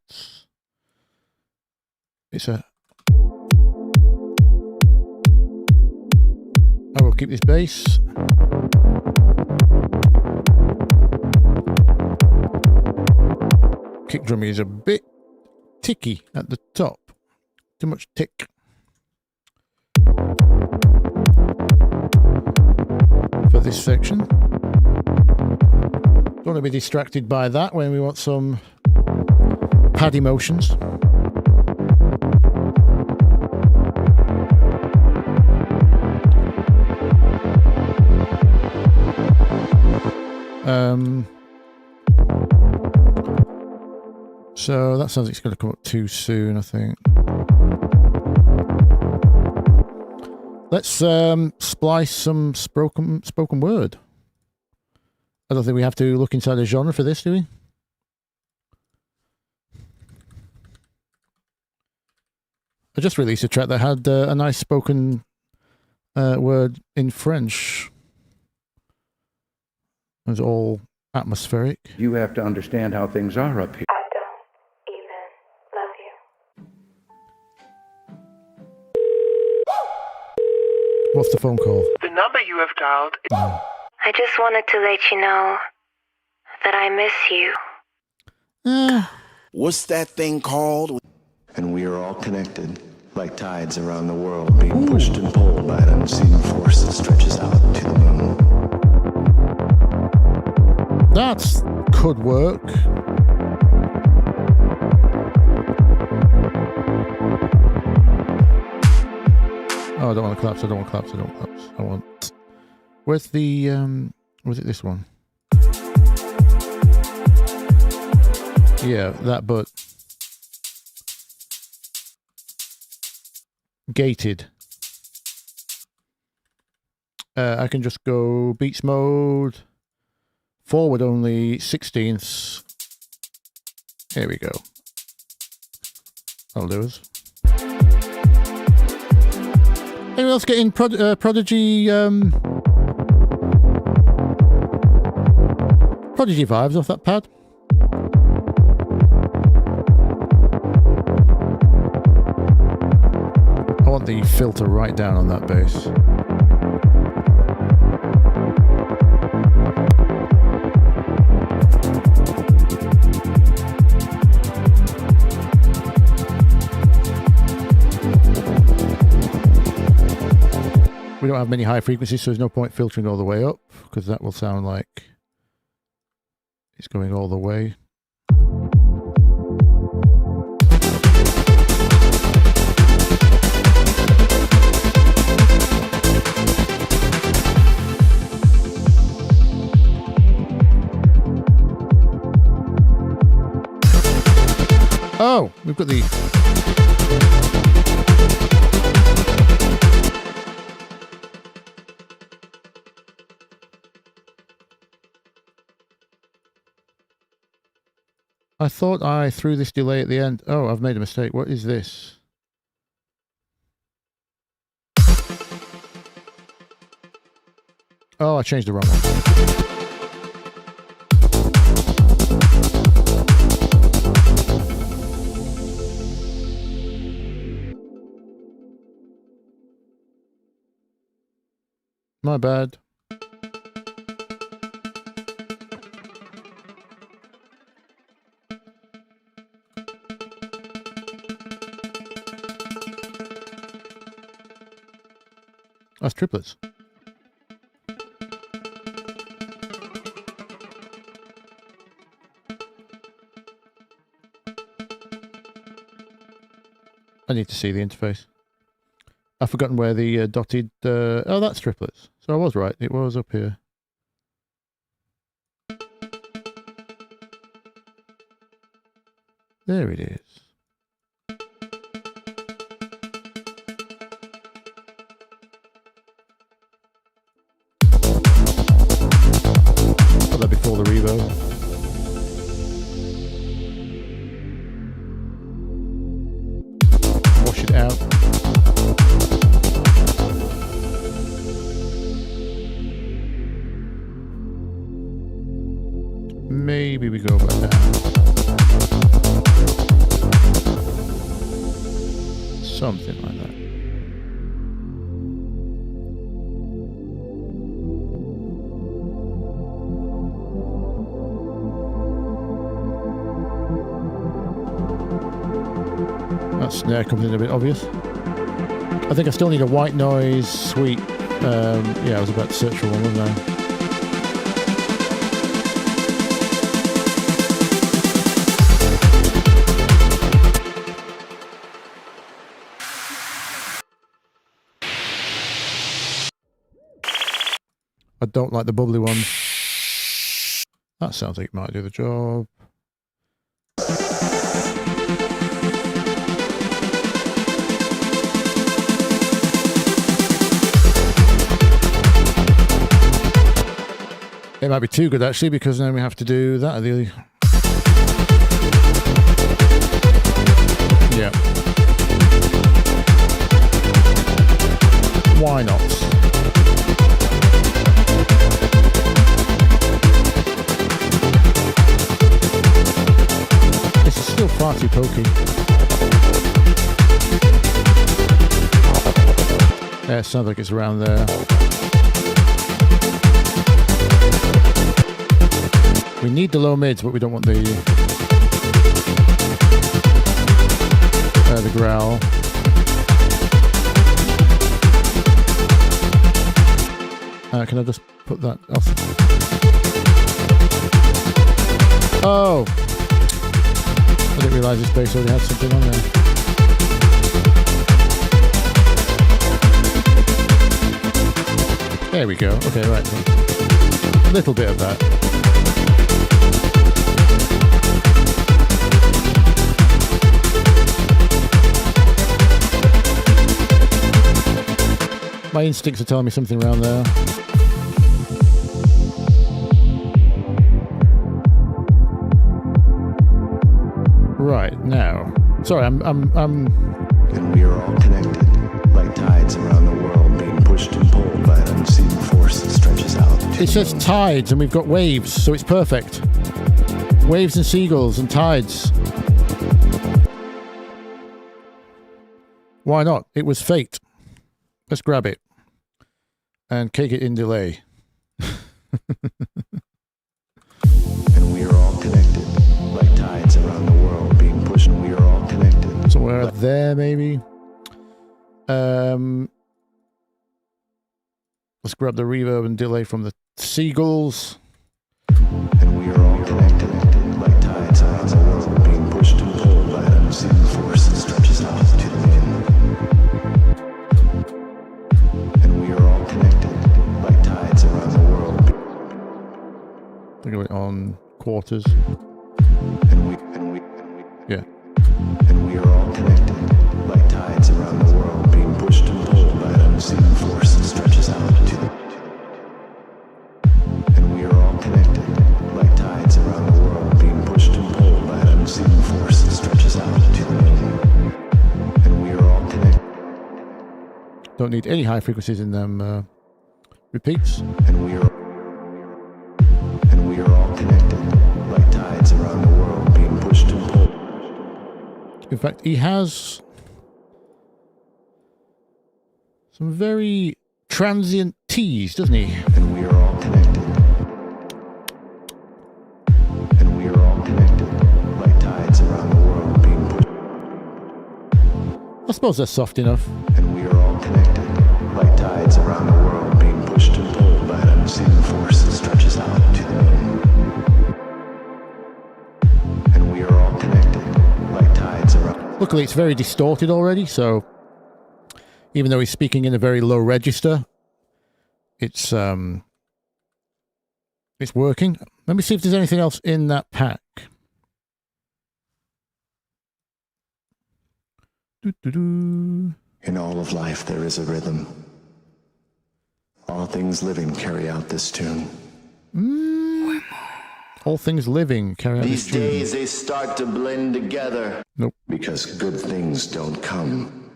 It's a... I will keep this bass. Kick drumming is a bit ticky at the top. Too much tick. For this section. Don't want to be distracted by that when we want some pad emotions. So that sounds like it's going to come up too soon, I think. Let's splice some spoken word. I don't think we have to look inside a genre for this, do we? I just released a track that had a nice spoken word in French. It was all atmospheric. You have to understand how things are up here. I don't even love you. What's the phone call? The number you have dialed is... I just wanted to let you know that I miss you. What's that thing called? And we are all connected, like tides around the world, being pushed and pulled by an unseen force that stretches out to the moon. That could work. Oh, I don't want to collapse. I don't want to collapse. I don't want to collapse. I want. Where's the? Was it this one? Yeah, that. But gated. I can just go beats mode. Forward only 16ths. Here we go. That'll do us. Anyone else getting Prodigy Prodigy vibes off that pad? I want the filter right down on that bass. We don't have many high frequencies, so there's no point filtering all the way up, because that will sound like it's going all the way. Oh, we've got the... I thought I threw this delay at the end. Oh, I've made a mistake. What is this? Oh, I changed the wrong one. My bad. That's triplets. I need to see the interface. I've forgotten where the dotted... oh, that's triplets. So I was right. It was up here. There it is. Before the reverb. Wash it out. Maybe we go back down. Something like that. Snare comes in a bit obvious. I think I still need a white noise sweep. Yeah, I was about to search for one, wasn't I don't like the bubbly one. That sounds like it might do the job. It might be too good actually, because then we have to do that. Yeah. Why not? This is still far too pokey. Yeah, it sounds like it's around there. We need the low mids, but we don't want the growl. Can I just put that off? Oh! I didn't realise this bass already had something on there. There we go. Okay, right. A little bit of that. My instincts are telling me something around there. Right, now. Sorry, I'm And we are all connected, like tides around the world, being pushed and pulled by an unseen force that stretches out. It says tides, and we've got waves, so it's perfect. Waves and seagulls and tides. Why not? It was fate. Let's grab it and cake it in delay. And we are all connected, like tides around the world, being pushed. And we are all connected. Somewhere there, maybe. Let's grab the reverb and delay from the seagulls. And we are all connected, like tides around the world, being pushed and pulled by an unseen force that stretches out to the moon. And we are all connected, like tides around the world. Think of it on quarters. Yeah. And we are all connected, like tides around the world, being pushed and pulled by an unseen force that stretches out to the. And we are all connected, like tides around the world, being pushed and pulled by an unseen force that stretches out to the moon. And we are all connected. Don't need any high frequencies in them repeats. And we are all connected, like tides around the world, being pushed and pulled. In fact, he has some very transient T's, doesn't he? And we are all connected. And we are all connected, like tides around the world, being pushed. I suppose they're soft enough. And we are all connected, like tides around the world, being pushed and pulled by an unseen force that stretches out to the moon. And we are all connected, like tides around. Luckily, it's very distorted already, so even though he's speaking in a very low register, it's working. Let me see if there's anything else in that pack. In all of life, there is a rhythm. All things living carry out this tune. All things living carry out These this tune. days, they start to blend together. Nope. Because good things don't come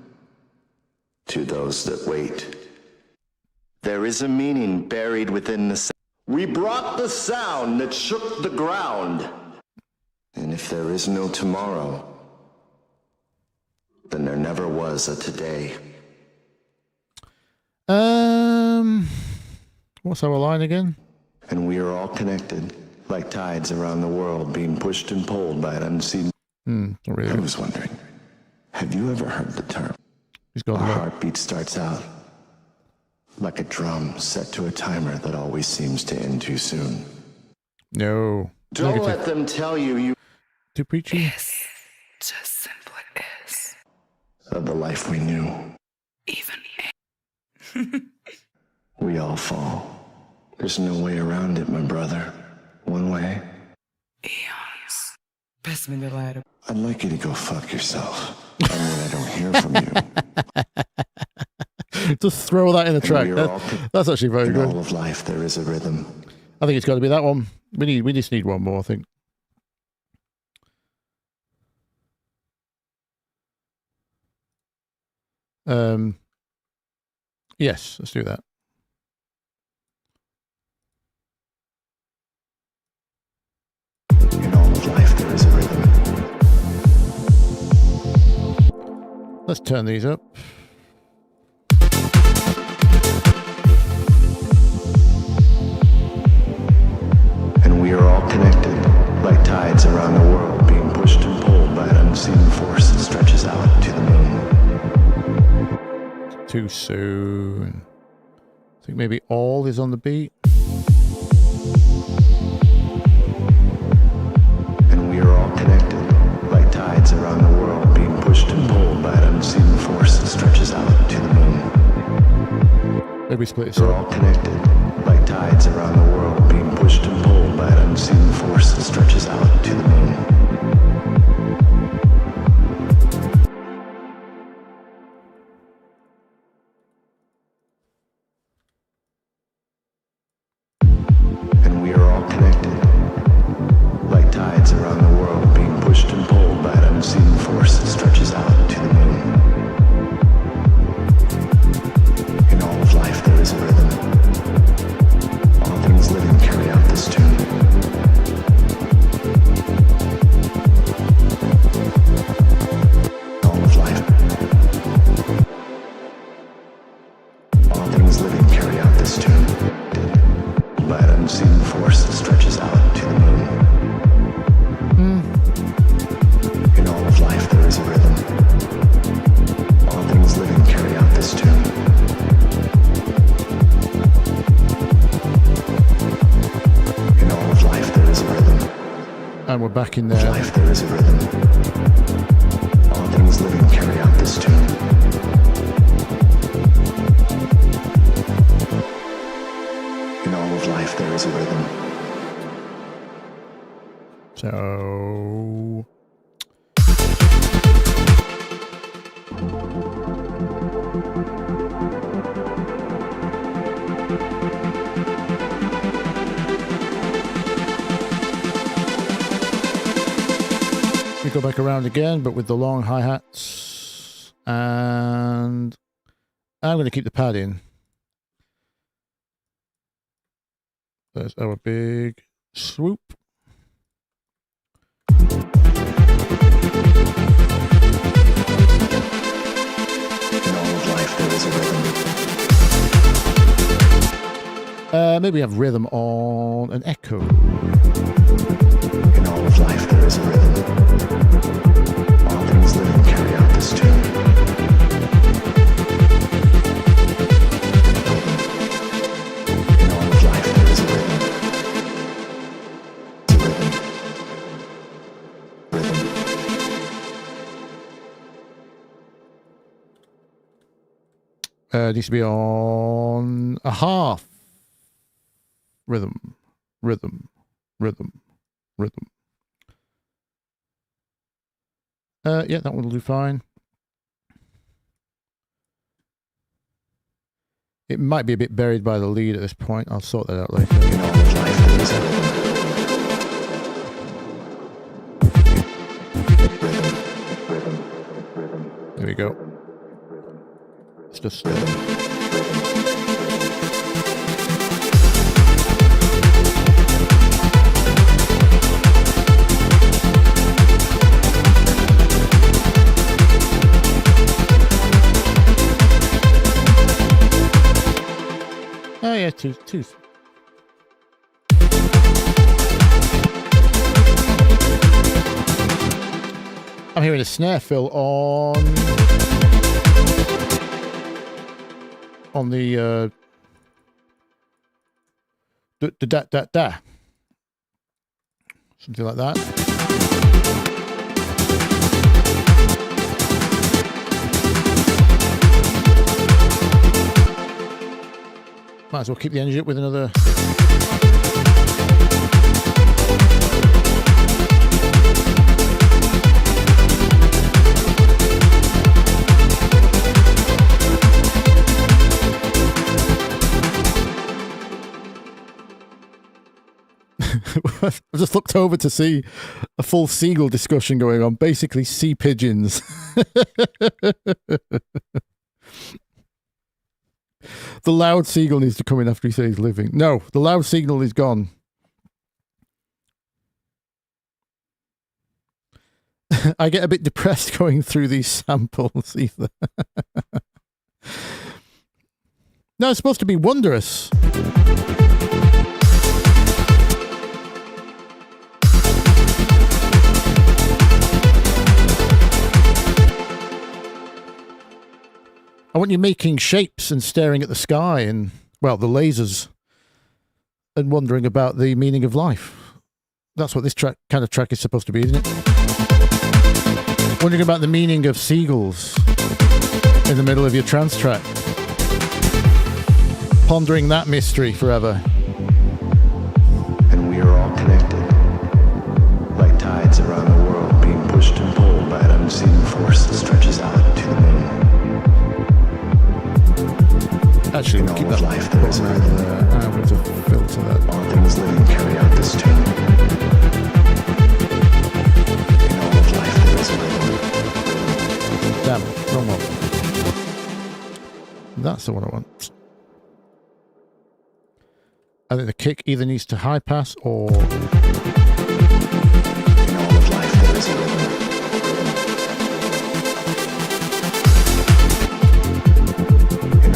to those that wait. There is a meaning buried within the sound. We brought the sound that shook the ground. And if there is no tomorrow, then there never was a today. What's our line again? And we are all connected, like tides around the world, being pushed and pulled by an unseen. Not really. I was wondering, have you ever heard the term? He's got A a lot. heartbeat starts out like a drum set to a timer that always seems to end too soon. No. Don't Negative. let them tell you Too preachy. Just simply is. of the life we knew. Even We all fall. There's no way around it, my brother. One way. eons. Pass me the lighter. I'd like you to go fuck yourself. I mean, I don't hear from you. Just throw that in the track. we are all That's actually very In good. all of life, there is a rhythm. I think it's got to be that one. We just need one more, I think. Yes, let's do that. In all of life, there is a rhythm. Let's turn these up. And we are all connected, like tides around the world, being pushed and pulled by an unseen force that stretches out to the moon. Too soon. I think maybe all is on the beat. And we are all connected, like tides around the world, being pushed and pulled by an unseen force that stretches out to the moon. Maybe we split it We're up. all connected, like tides around the world, being pushed and pulled by an unseen force that stretches out to the moon. And we are all connected, like tides around the world, being pushed and pulled by an unseen force that stretches out to the moon. In all of life there is a rhythm. All things living carry out this tune. All of life. All things living carry out this tune. By an unseen force that stretches out to the moon. In all of life there is a rhythm. All things living carry out this tune. In all of life there is a rhythm. And we're back in In there. life there is a rhythm. All things living carry out this tune. In all of life there is a rhythm. So we go back around again, but with the long hi-hats, and I'm going to keep the pad in. There's our big swoop. In all of life there is a rhythm. Maybe have rhythm on an echo. In all of life there is a rhythm. All things living carry out this tune. In all of life there is a rhythm. It's a rhythm. Rhythm. Needs to be on a half. Rhythm, rhythm, rhythm, rhythm. Yeah, that one will do fine. It might be a bit buried by the lead at this point. I'll sort that out later. In all of life there is a rhythm. Rhythm. Rhythm. There we go. It's just oh yeah, tooth. I'm hearing a snare fill on the da something like that. Might as well keep the energy up with another. I just looked over to see a full seagull discussion going on. Basically, sea pigeons. The loud seagull needs to come in after he says he's living. No, the loud signal is gone. I get a bit depressed going through these samples either. No, it's supposed to be wondrous. I want you making shapes and staring at the sky and, well, the lasers, and wondering about the meaning of life. That's what this kind of track is supposed to be, isn't it? Wondering about the meaning of seagulls in the middle of your trance track. pondering that mystery forever. And we are all connected, like tides around the world being pushed and pulled by an unseen force that stretches out to the moon. Actually, In we'll keep all that of life there is a rhythm. I'm going to filter that. All things living carry out this tune. In all of life there is a rhythm. Damn it, wrong one. That's the one I want. I think the kick either needs to high pass or... In all of life there is a rhythm.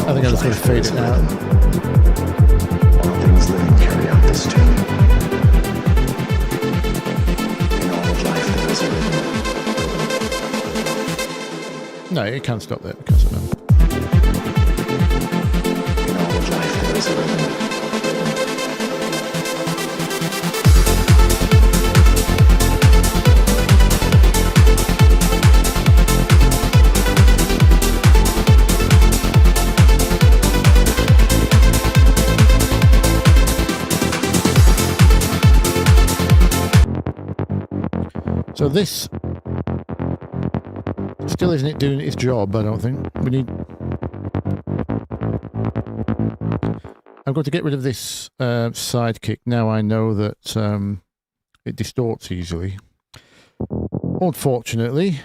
I think I'm just going to fade it out. All things living carry out this tune. In all of life there is a rhythm. No, it can't stop there because of that. In all of life there is a rhythm. So this still isn't it doing its job, I don't think. We need... I'm going to get rid of this sidekick. Now I know that it distorts easily. Unfortunately.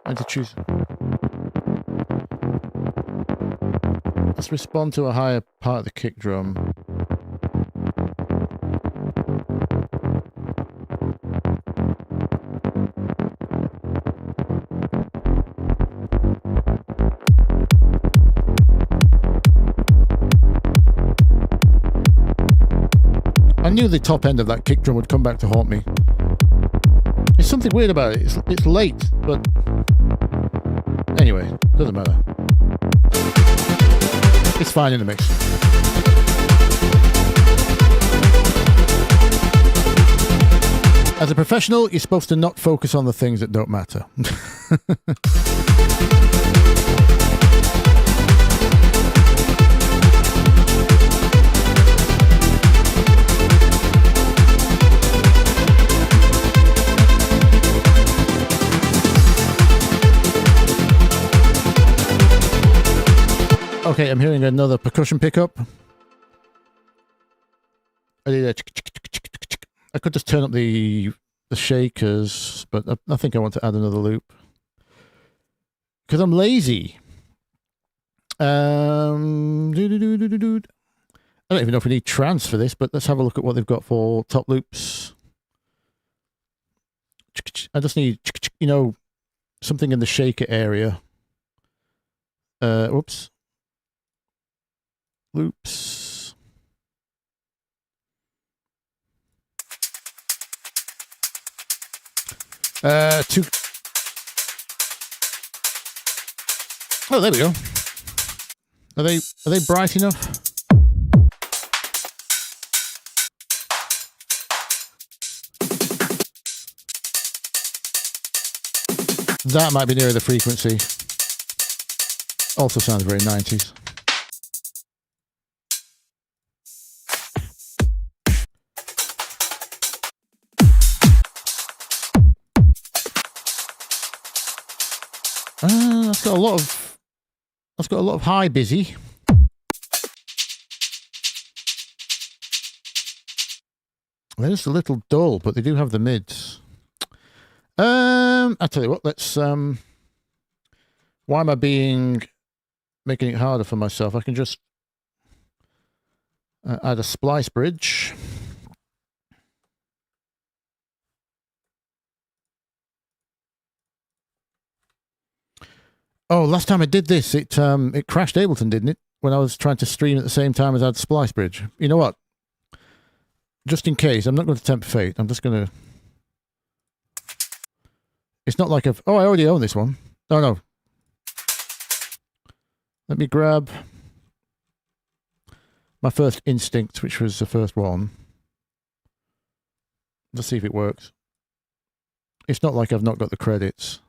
I had to choose. Let's respond to a higher part of the kick drum. I knew the top end of that kick drum would come back to haunt me. There's something weird about it. It's late, but anyway, doesn't matter. It's fine in the mix. As a professional, you're supposed to not focus on the things that don't matter. Okay, I'm hearing another percussion pickup. I could just turn up the shakers, but I think I want to add another loop. Because I'm lazy. I don't even know if we need trance for this, but let's have a look at what they've got for top loops. I just need, you know, something in the shaker area. Whoops. Loops. Two. Oh, there we go. Are they bright enough? That might be nearer the frequency. Also sounds very 90s. That's got a lot of high busy. They're just a little dull, but they do have the mids. I tell you what, let's why am I making it harder for myself? I can just add a splice bridge. Oh, last time I did this, it crashed Ableton, didn't it? When I was trying to stream at the same time as I had splice bridge. You know what? Just in case, I'm not going to tempt fate. I'm just going to... It's not like I've... Oh, I already own this one. Oh, no. Let me grab my first instinct, which was the first one. Let's see if it works. It's not like I've not got the credits.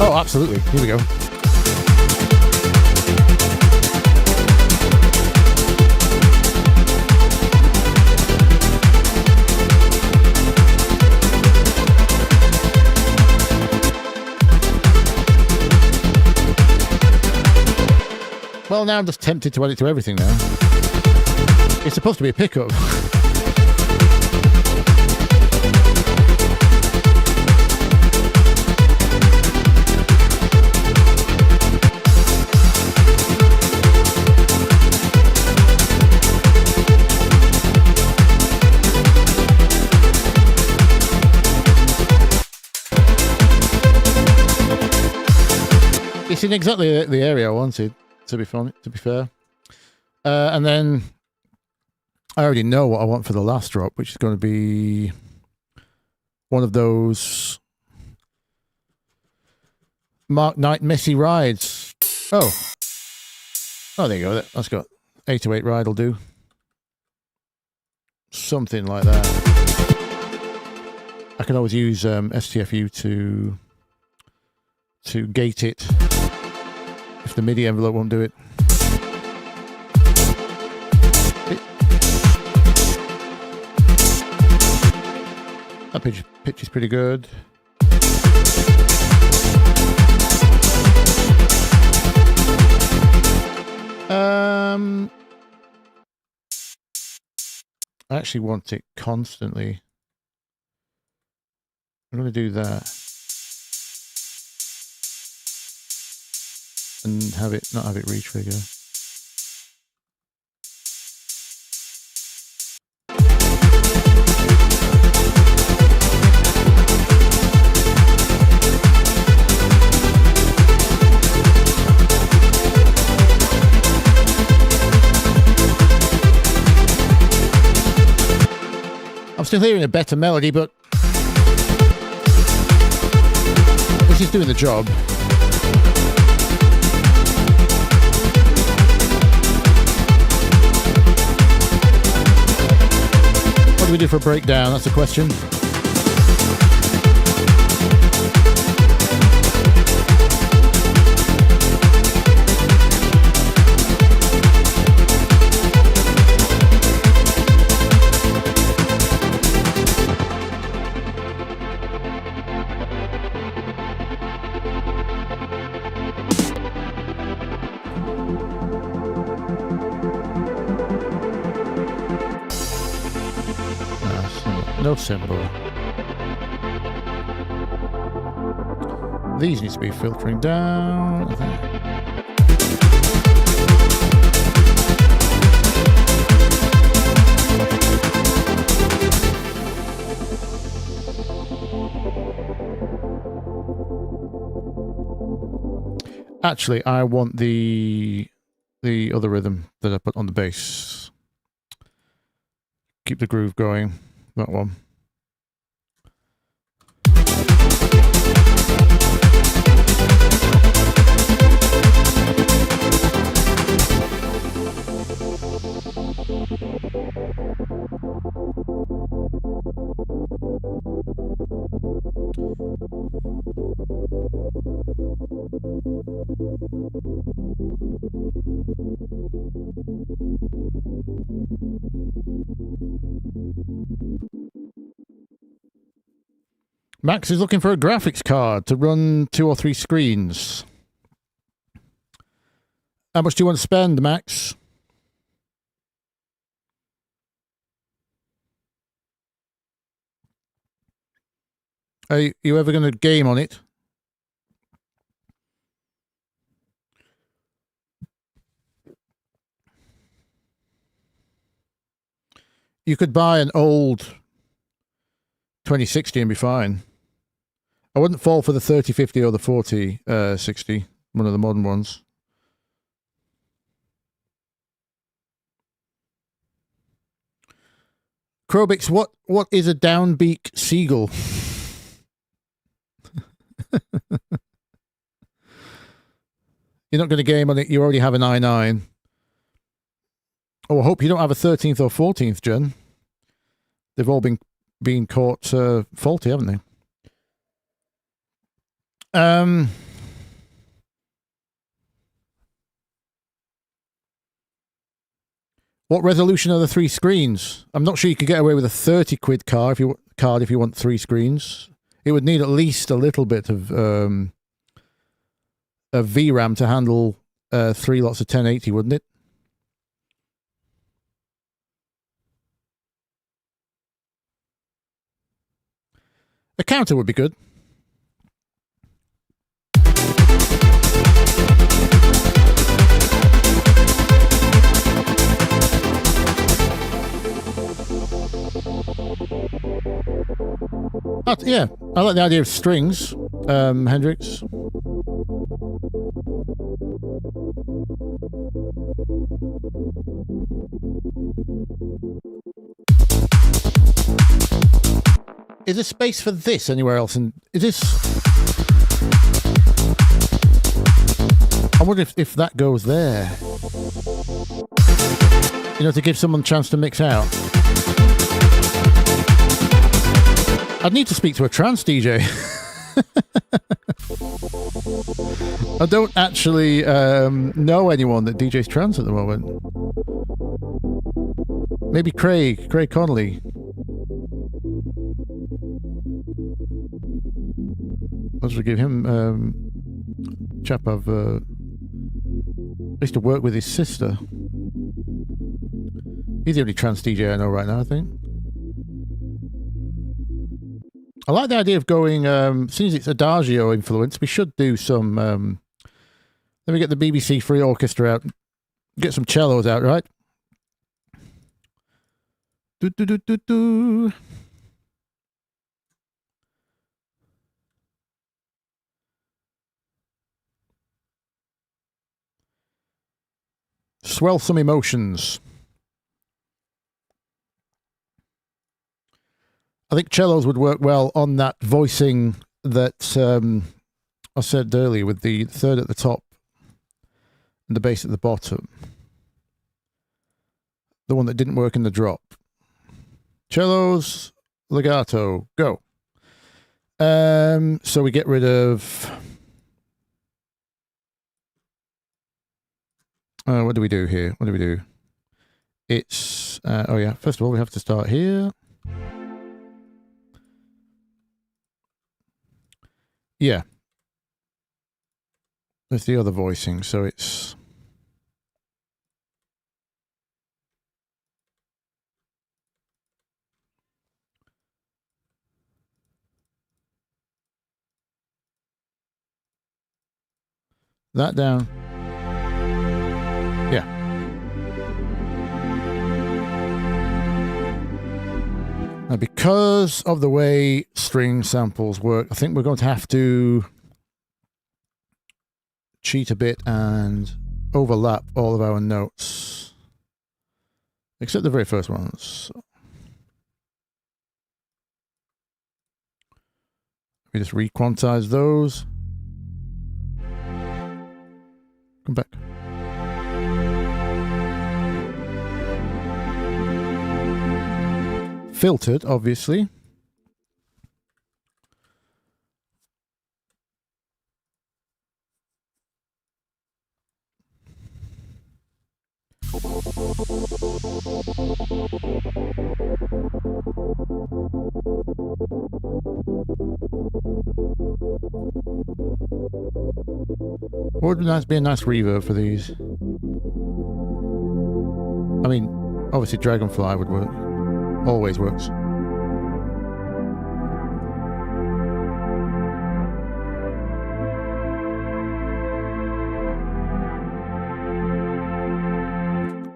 Oh, absolutely. Here we go. Well, now I'm just tempted to add it to everything now. It's supposed to be a pickup. It's in exactly the area I wanted, to be fair. And then I already know what I want for the last drop, which is going to be one of those Mark Knight messy rides. Oh, there you go. That's got 808 ride will do. Something like that. I can always use STFU to gate it if the MIDI envelope won't do it. That pitch is pretty good. I actually want it constantly. I'm going to do that. And not have it retrigger. I'm still hearing a better melody, but this is doing the job. What do we do for a breakdown? That's the question. No symbol. These need to be filtering down. Actually, I want the other rhythm that I put on the bass. Keep the groove going. That one. Max is looking for a graphics card to run 2 or 3 screens. How much do you want to spend, Max? Are you ever going to game on it? You could buy an old 2060 and be fine. I wouldn't fall for the 3050 or the 4060, one of the modern ones. Krobix, what is a downbeak seagull? You're not going to game on it. You already have an i9. Oh, I hope you don't have a 13th or 14th gen. They've all been caught faulty, haven't they? What resolution are the 3 screens? I'm not sure you could get away with a 30 quid card if you want 3 screens. It would need at least a little bit of VRAM to handle 3 lots of 1080, wouldn't it? A counter would be good. Yeah, I like the idea of strings, Hendrix. Is there space for this anywhere else? And is this? I wonder if that goes there. You know, to give someone a chance to mix out. I'd need to speak to a trance DJ. I don't actually know anyone that DJs trance at the moment. Maybe Craig Connolly. I'll just give him chap I used to work with his sister. He's the only trance DJ I know right now, I think. I like the idea of going, since it's Adagio influence, we should do some, let me get the BBC Free Orchestra out, get some cellos out, right? Do, do, do, do, do. Swell some emotions. I think cellos would work well on that voicing that I said earlier, with the third at the top and the bass at the bottom. The one that didn't work in the drop. Cellos, legato, go. So we get rid of... what do we do here? What do we do? It's... oh yeah, first of all we have to start here. Yeah. There's the other voicing, so it's... that down. Yeah. Now, because of the way string samples work, I think we're going to have to cheat a bit and overlap all of our notes, except the very first ones. We just requantize those. Come back. Filtered, obviously. Would be a nice reverb for these. I mean, obviously Dragonfly would work. Always works.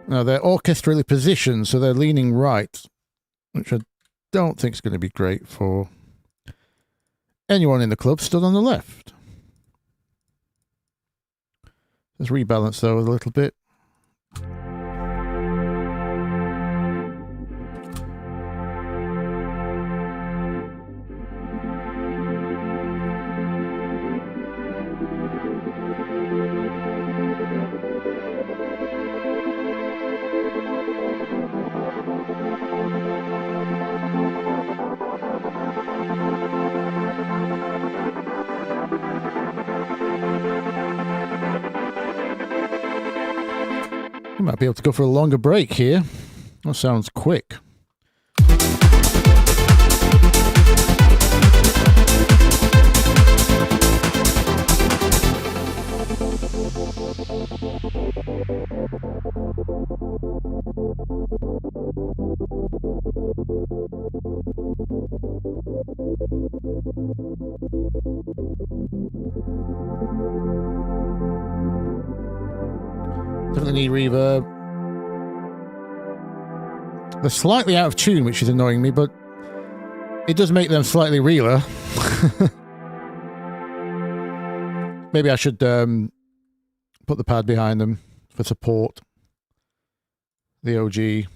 Now they're orchestrally positioned, so they're leaning right, which I don't think is going to be great for anyone in the club stood on the left. Let's rebalance those a little bit. We might be able to go for a longer break here. That sounds quick. Definitely need reverb. They're slightly out of tune, which is annoying me, but it does make them slightly realer. Maybe I should put the pad behind them for support. The OG.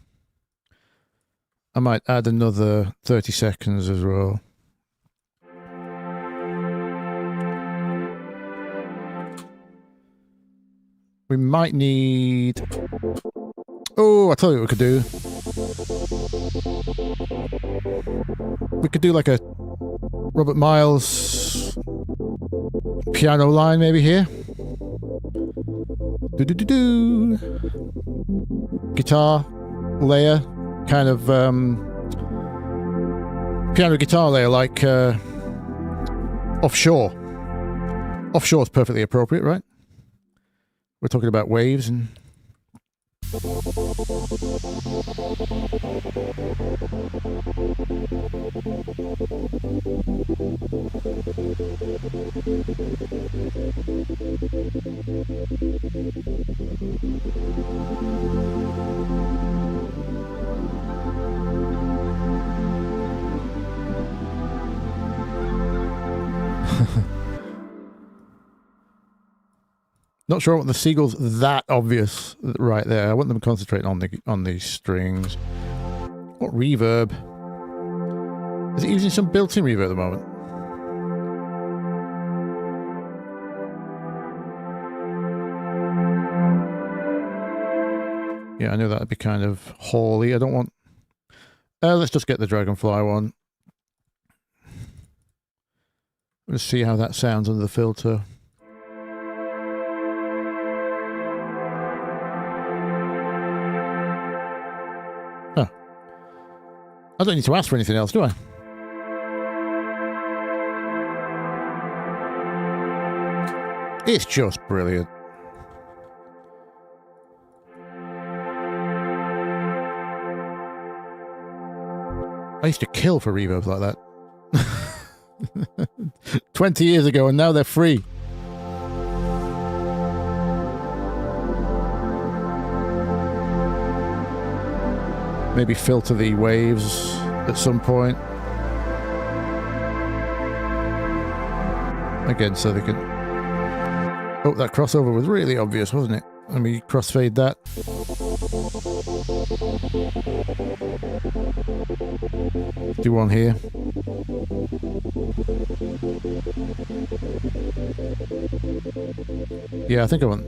I might add another 30 seconds as well. We might need... Oh, I'll tell you what we could do. We could do like a Robert Miles piano line maybe here. Do-do-do-do. Guitar layer, kind of piano guitar layer like offshore. Offshore is perfectly appropriate, right? We're talking about waves and... Not sure what the seagull's that obvious right there. I want them concentrating on these strings. What reverb? Is it using some built-in reverb at the moment? Yeah, I know that'd be kind of hauly. I don't want... let's just get the Dragonfly one. Let's see how that sounds under the filter. I don't need to ask for anything else, do I? It's just brilliant. I used to kill for reverbs like that. 20 years ago, and now they're free. Maybe filter the waves at some point. Again, so they can... Oh, that crossover was really obvious, wasn't it? Let me crossfade that. Do one here. Yeah, I think I want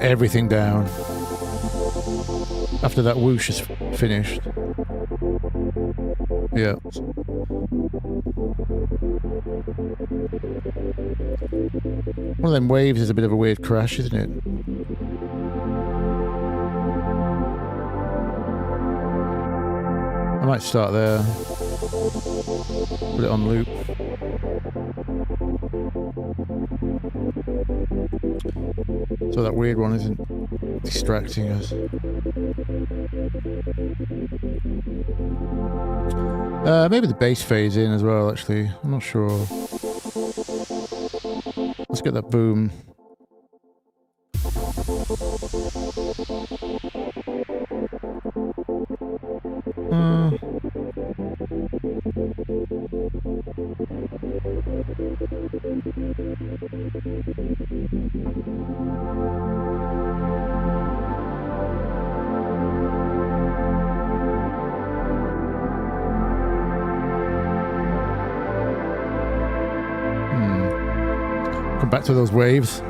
everything down. After that whoosh is finished. Yeah. One of them waves is a bit of a weird crash, isn't it? I might start there. Put it on loop. So that weird one isn't distracting us. Maybe the bass fades in as well, actually. I'm not sure. Let's get that boom. Come back to those waves.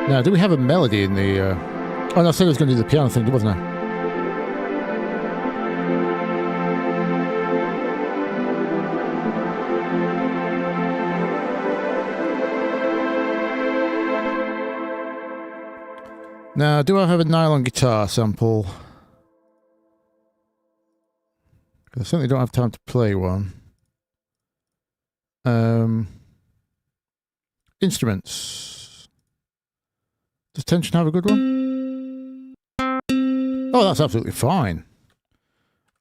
Now, do we have a melody in the... Oh, no, I said I was going to do the piano thing, wasn't I? Now, do I have a nylon guitar sample? I certainly don't have time to play one. Instruments. Does tension have a good one? Oh, that's absolutely fine.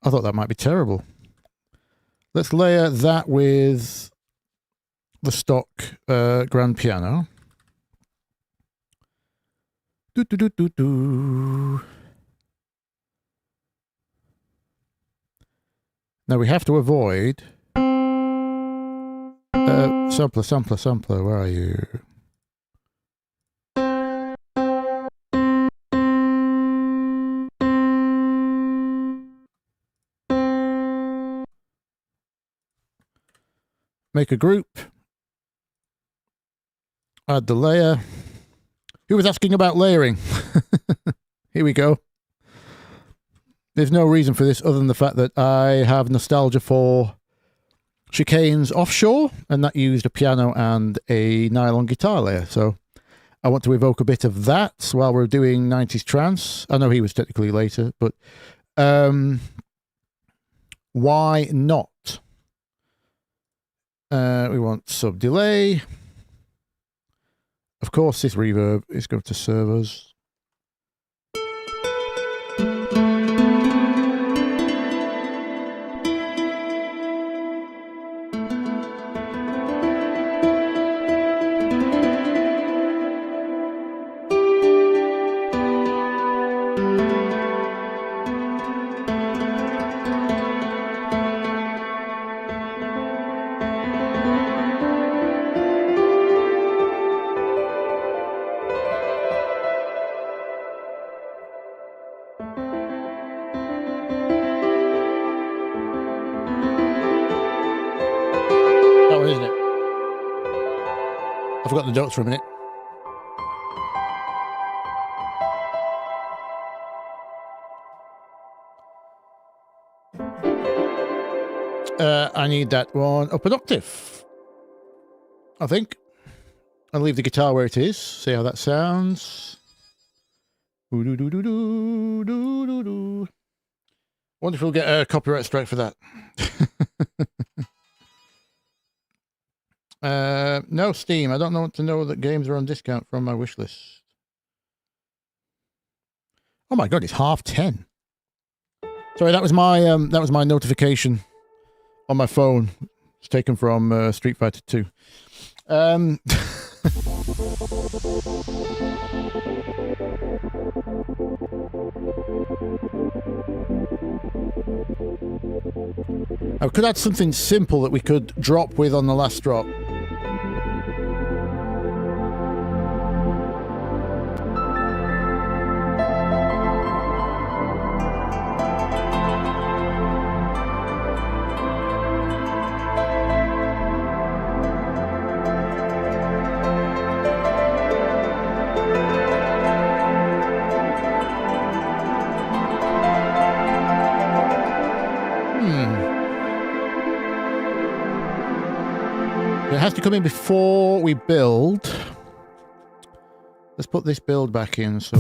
I thought that might be terrible. Let's layer that with the stock grand piano. Do, do, do, do, do. Now we have to avoid sampler, where are you? Make a group. Add the layer. Who was asking about layering? Here we go. There's no reason for this other than the fact that I have nostalgia for Chicane's Offshore, and that used a piano and a nylon guitar layer. So I want to evoke a bit of that while we're doing 90s trance. I know he was technically later, but why not? We want sub delay. Of course, this reverb is going to serve us. I forgot the notes for a minute. I need that one up an octave, I think. I'll leave the guitar where it is. See how that sounds. Wonder if we'll get a copyright strike for that. No Steam. I don't want to know that games are on discount from my wish list. Oh my god, it's 10:30. Sorry, that was my notification on my phone. It's taken from Street Fighter 2. I could add something simple that we could drop with on the last drop. It has to come in before we build. Let's put this build back in so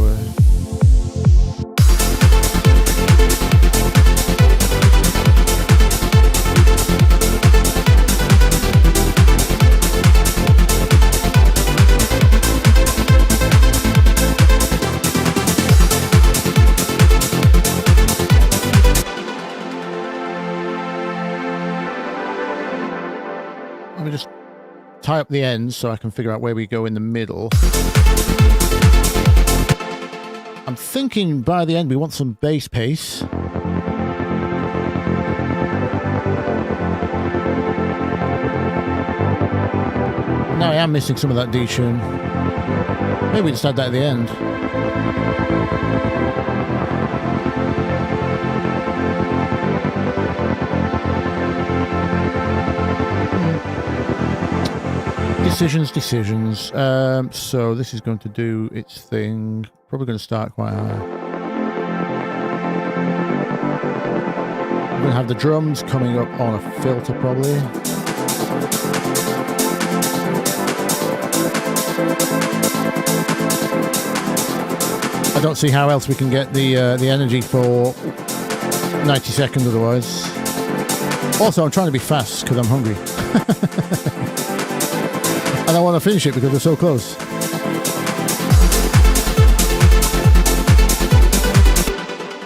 let me just tie up the ends so I can figure out where we go in the middle. I'm thinking by the end we want some bass pace. Now I am missing some of that D tune. Maybe we just add that at the end. Decisions. So this is going to do its thing. Probably going to start quite high. We're going to have the drums coming up on a filter probably. don't see how else we can get the energy for 90 seconds otherwise. Also, I'm trying to be fast because I'm hungry. And I want to finish it because we're so close.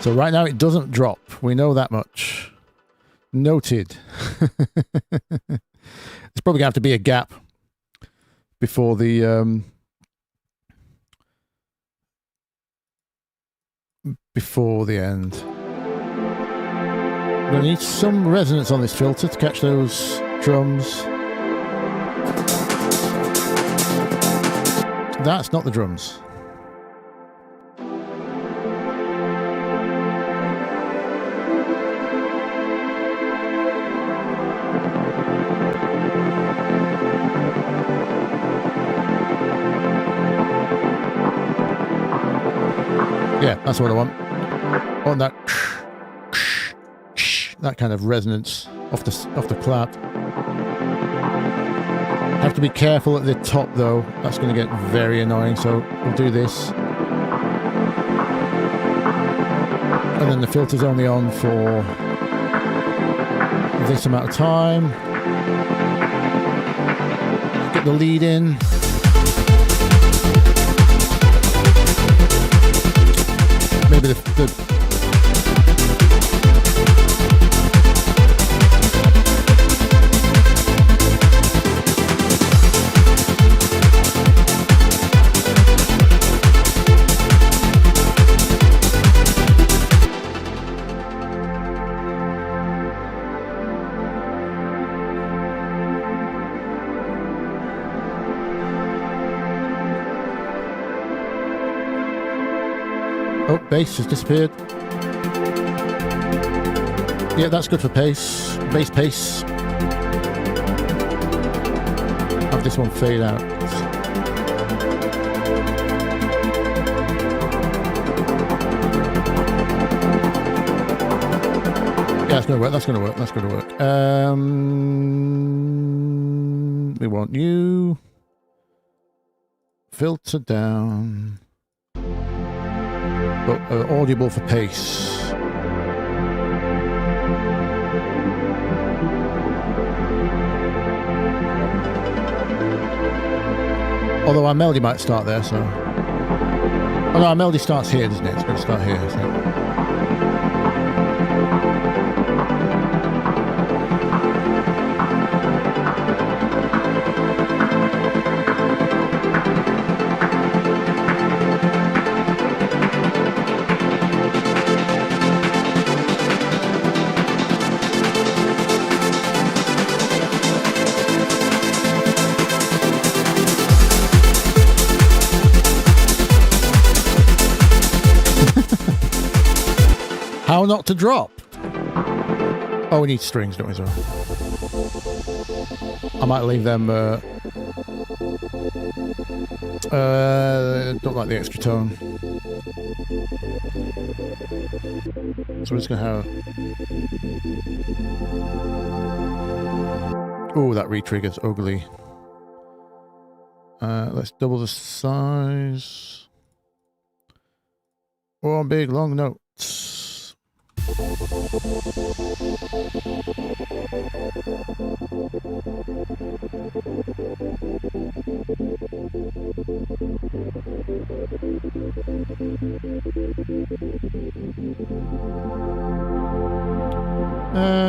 So right now it doesn't drop. We know that much. Noted. There's probably going to have to be a gap before the end. We're going to need some resonance on this filter to catch those drums. That's not the drums. Yeah, that's what I want. I want that kind of resonance off the clap. Have to be careful at the top though. That's going to get very annoying. So we'll do this, and then the filter's only on for this amount of time. Get the lead in. Maybe the bass has disappeared. Yeah, that's good for pace. Bass pace. Have this one fade out. Yeah, that's gonna work. That's gonna work. That's gonna work. We want you. Filter down. But audible for pace. Although our melody might start there, so. Oh no, our melody starts here, doesn't it? It's going to start here, I think. How not to drop? Oh, we need strings, don't we, as well? I might leave them. Don't like the extra tone. So we're just gonna have. Oh, that re-trigger's ugly. Let's double the size. One big long note.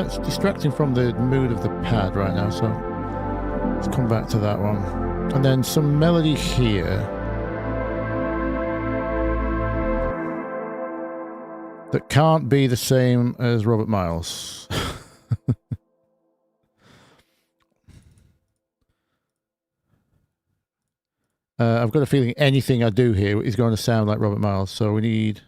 It's distracting from the mood of the pad right now, so let's come back to that one. And then some melody here that can't be the same as Robert Miles. I've got a feeling anything I do here is going to sound like Robert Miles, so we need...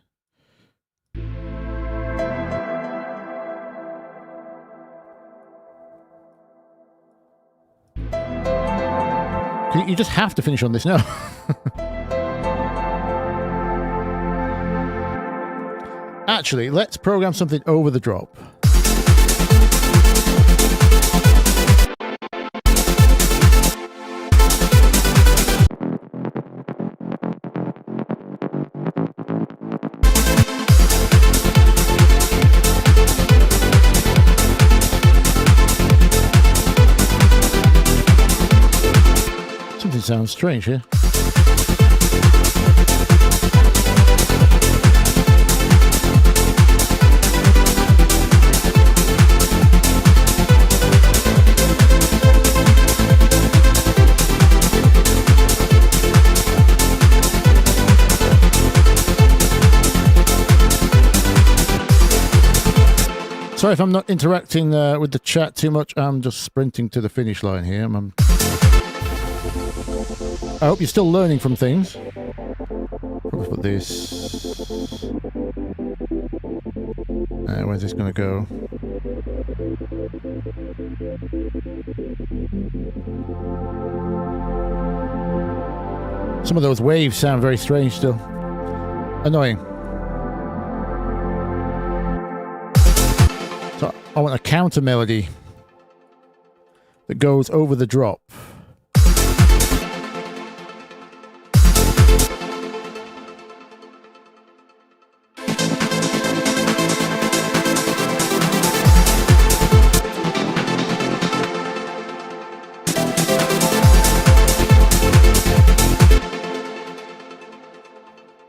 You just have to finish on this now. Actually, let's program something over the drop. sounds strange here. Sorry if I'm not interacting with the chat too much. I'm just sprinting to the finish line here. I hope you're still learning from things. Probably put this. Where's this going to go? Some of those waves sound very strange still. Annoying. So I want a counter melody that goes over the drop.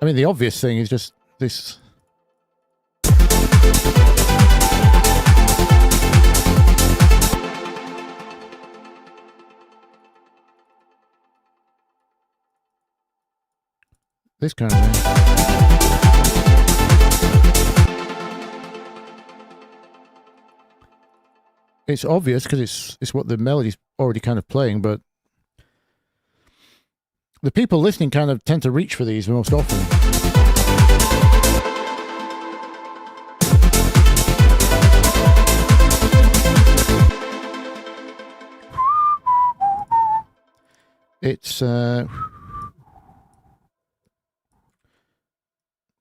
I mean, the obvious thing is just this. This kind of thing. It's obvious because it's what the melody's already kind of playing, but the people listening kind of tend to reach for these most often. It's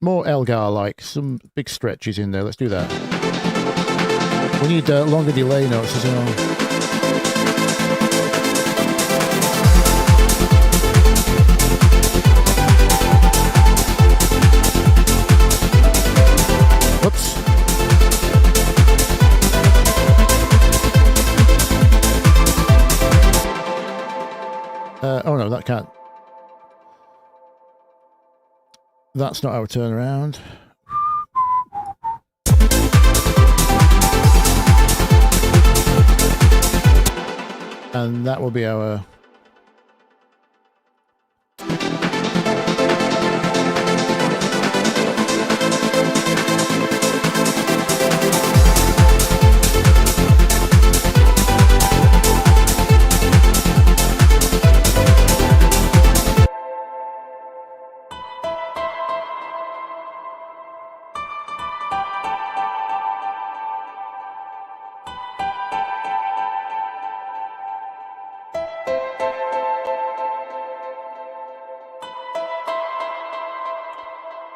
more Elgar-like, some big stretches in there. Let's do that. We need longer delay notes as well. Whoops. Oh no, that can't. That's not our turnaround. And that will be our...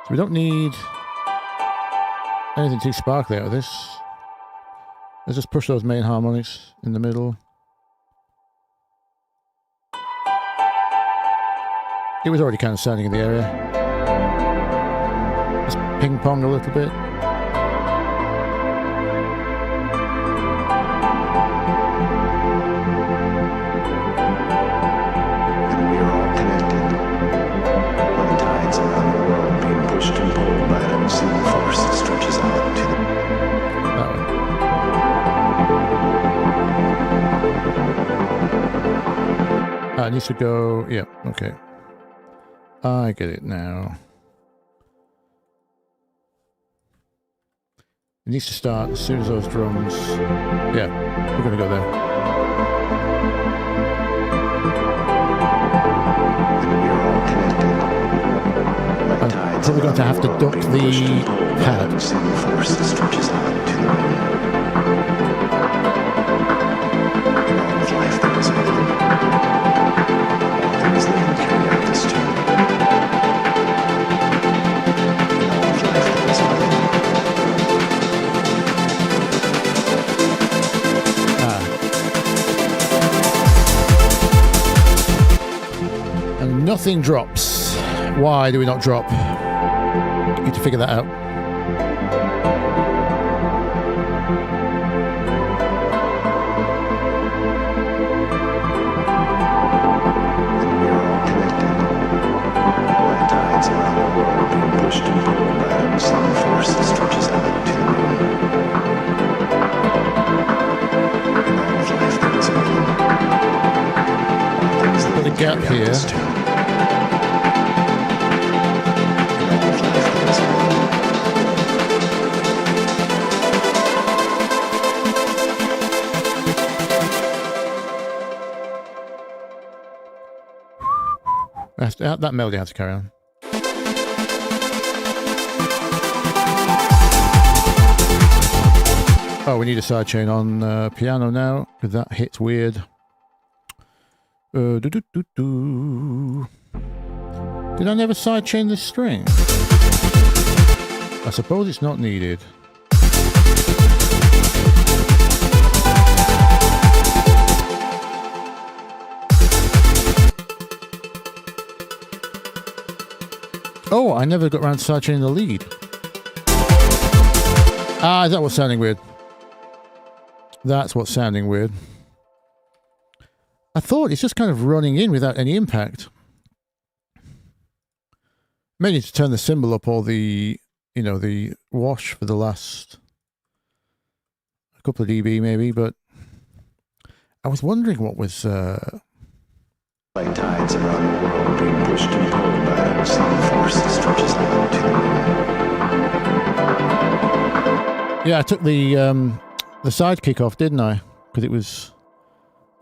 We don't need anything too sparkly out of this. Let's just push those main harmonics in the middle. It was already kind of sounding in the area. Let's ping pong a little bit. It needs to go, yeah, okay. I get it now. It needs to start as soon as those drums, yeah, we're gonna go there. I'm probably going to have to duck the pad. And nothing drops. Why do we not drop? Need to figure that out. And we're pushed and pulled by an unseen force that stretches out to the moon. In all of life there is a meaning. All things that Got a gap carry out here. this tune. In all of life there is a meaning. That melody has to carry on. Oh, we need a sidechain on piano now, because that hits weird. Did I never sidechain this string? I suppose it's not needed. Oh, I never got around to sidechaining the lead. Ah, is that what's sounding weird? That's what's sounding weird. I thought it's just kind of running in without any impact. May need to turn the cymbal up or the, you know, the wash for the last a couple of dB maybe, but I was wondering what was... Like tides around the world being pushed and pulled by an unseen force that stretches out to the moon. Yeah, I took the sidekick off, didn't I? Because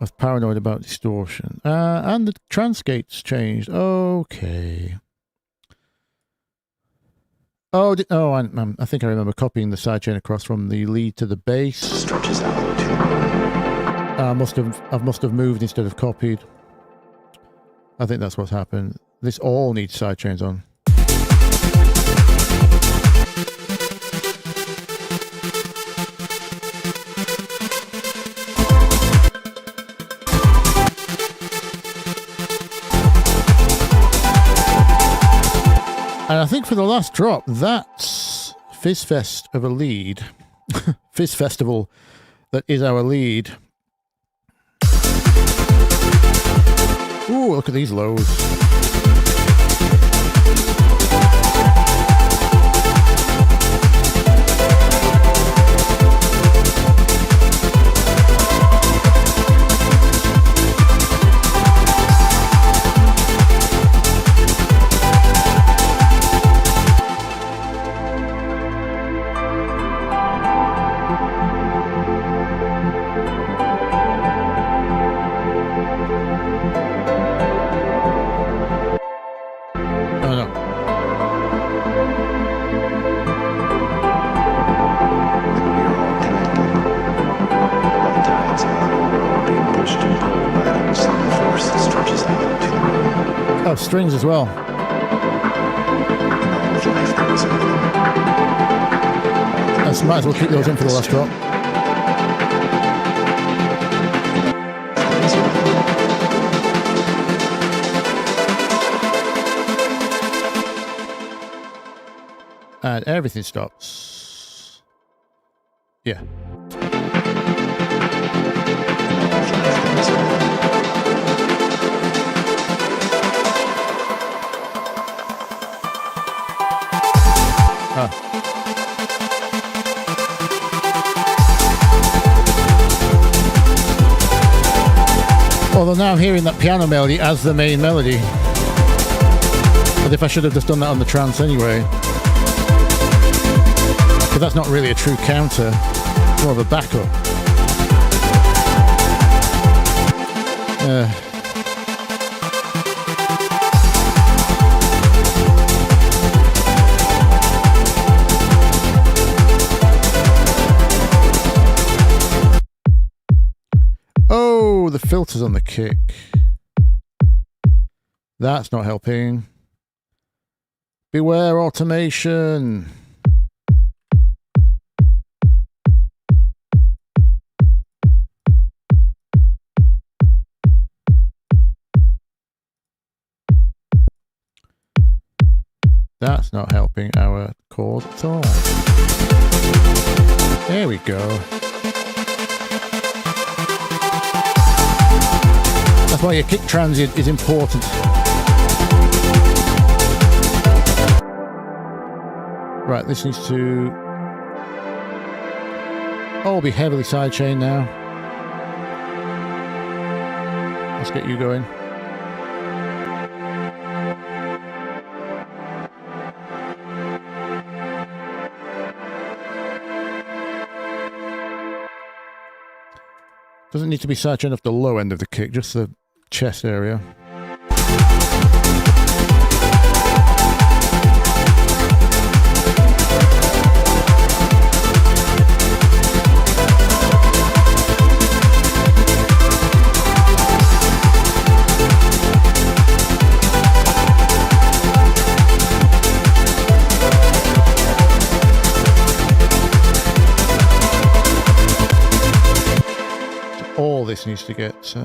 I was paranoid about distortion. And the trance gates changed. Okay. Oh, I think I remember copying the sidechain across from the lead to the bass. Stretches out to the moon. I must have moved instead of copied. I think that's what's happened. This all needs sidechains on. And I think for the last drop, that's Fizz Fest of a lead. Fizz Festival that is our lead. Ooh, look at these lows. Strings as well. I might as well keep those in for the last drop. And everything stops. Yeah. Although now I'm hearing that piano melody as the main melody. But if I should have just done that on the trance anyway. But that's not really a true counter, it's more of a backup. Oh, the filters on the kick. That's not helping. Beware automation. That's not helping our chord at all. There we go. That's why your kick transient is important. Right, this needs to all be heavily sidechained now. Let's get you going. Doesn't need to be sidechained off the low end of the kick, just the chest area. All this needs to get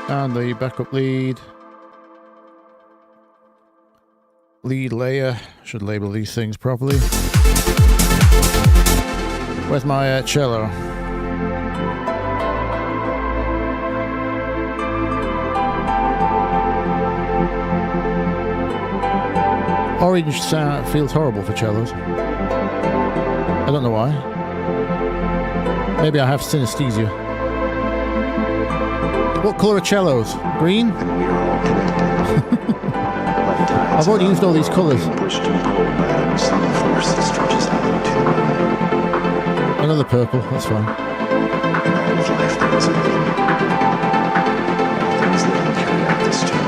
and the backup lead layer. Should label these things properly. Where's my cello? Orange sound feels horrible for cellos. I don't know why. Maybe I have synesthesia. What colour are cellos? Green? I've already used all these colours. Another purple, that's fine.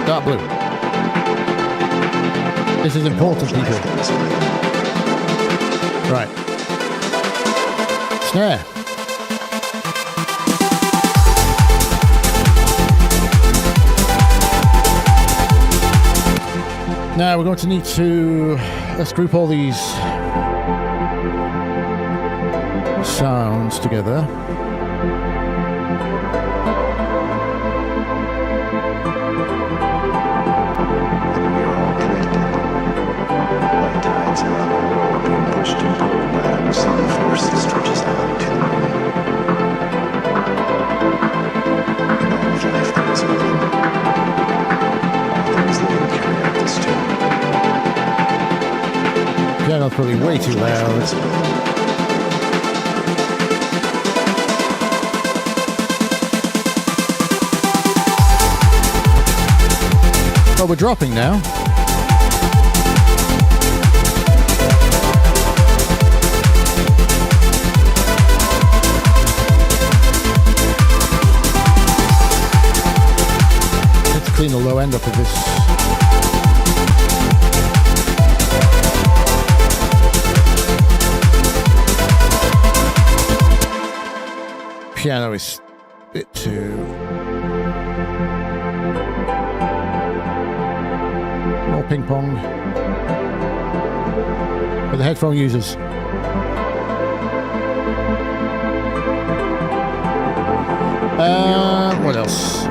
Dark blue. This is important, people. Right. Snare. Now we're going to need to, let's group all these sounds together. Piano's probably way too loud. Well, we're dropping now. Let's clean the low end up of this. Piano is a bit too... more ping pong for the headphone users. What else?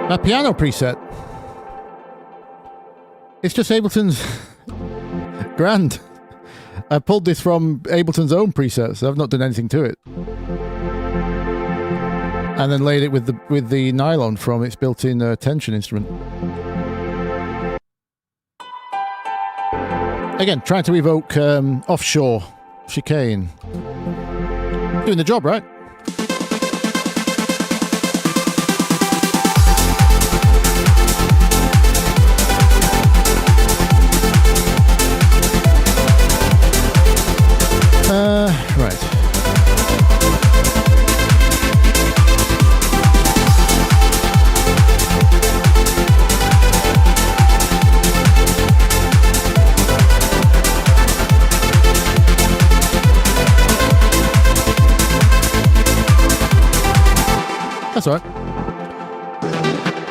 That piano preset. It's just Ableton's grand. I pulled this from Ableton's own presets. I've not done anything to it. And then laid it with the nylon from its built-in tension instrument. Again, trying to evoke offshore chicane. Doing the job, right? Right. That's all right.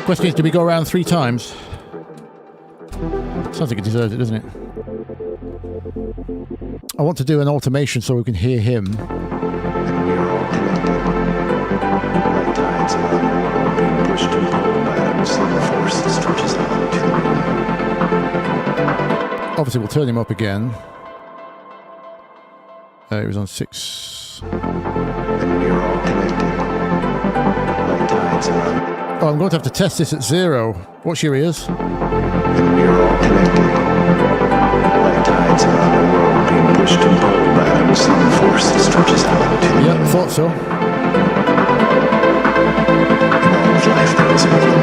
Question is, do we go around 3 times? Sounds like it deserves it, doesn't it? I want to do an automation so we can hear him. And we are all connected. Like tides around the world being pushed and pulled by an unseen force that stretches out to the moon. Obviously, we'll turn him up again. He was on 6. And we are all connected. Like tides around. Oh, I'm going to have to test this at 0. Watch your ears. And we are all connected. Like tides around the world being pushed and pulled by an unseen force that stretches out to the moon. Yep, thought so. In all of life there is a rhythm.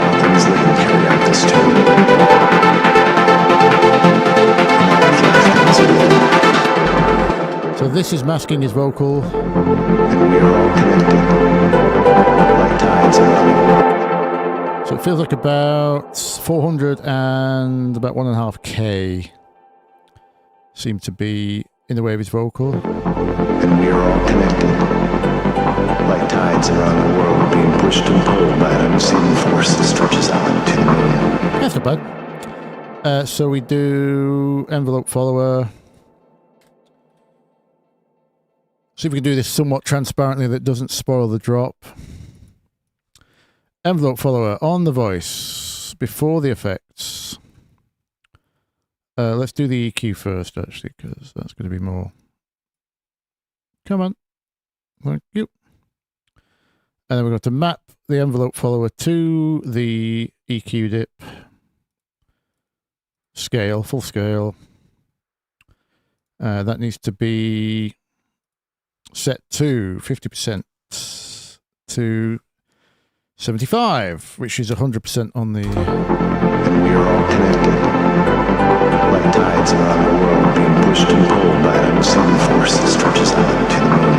All things living carry out this tune. In all of life there is a rhythm. So this is masking his vocal. And we are all connected. Like tides around the world. So it feels like about 400 and about 1.5K seem to be in the way of his vocal. And we are all connected. Like tides around the world being pushed and pulled by an unseen force that stretches out to the moon. That's not bad. So we do envelope follower. See if we can do this somewhat transparently that doesn't spoil the drop. Envelope follower on the voice before the effects. Let's do the EQ first, actually, because that's going to be more. Come on. Thank you. And then we're going to map the envelope follower to the EQ dip. Scale, full scale. That needs to be set to 50% to 75, which is 100% on the. And we are all connected. Like tides around the world being pushed and pulled by an unseen force that stretches out to the moon.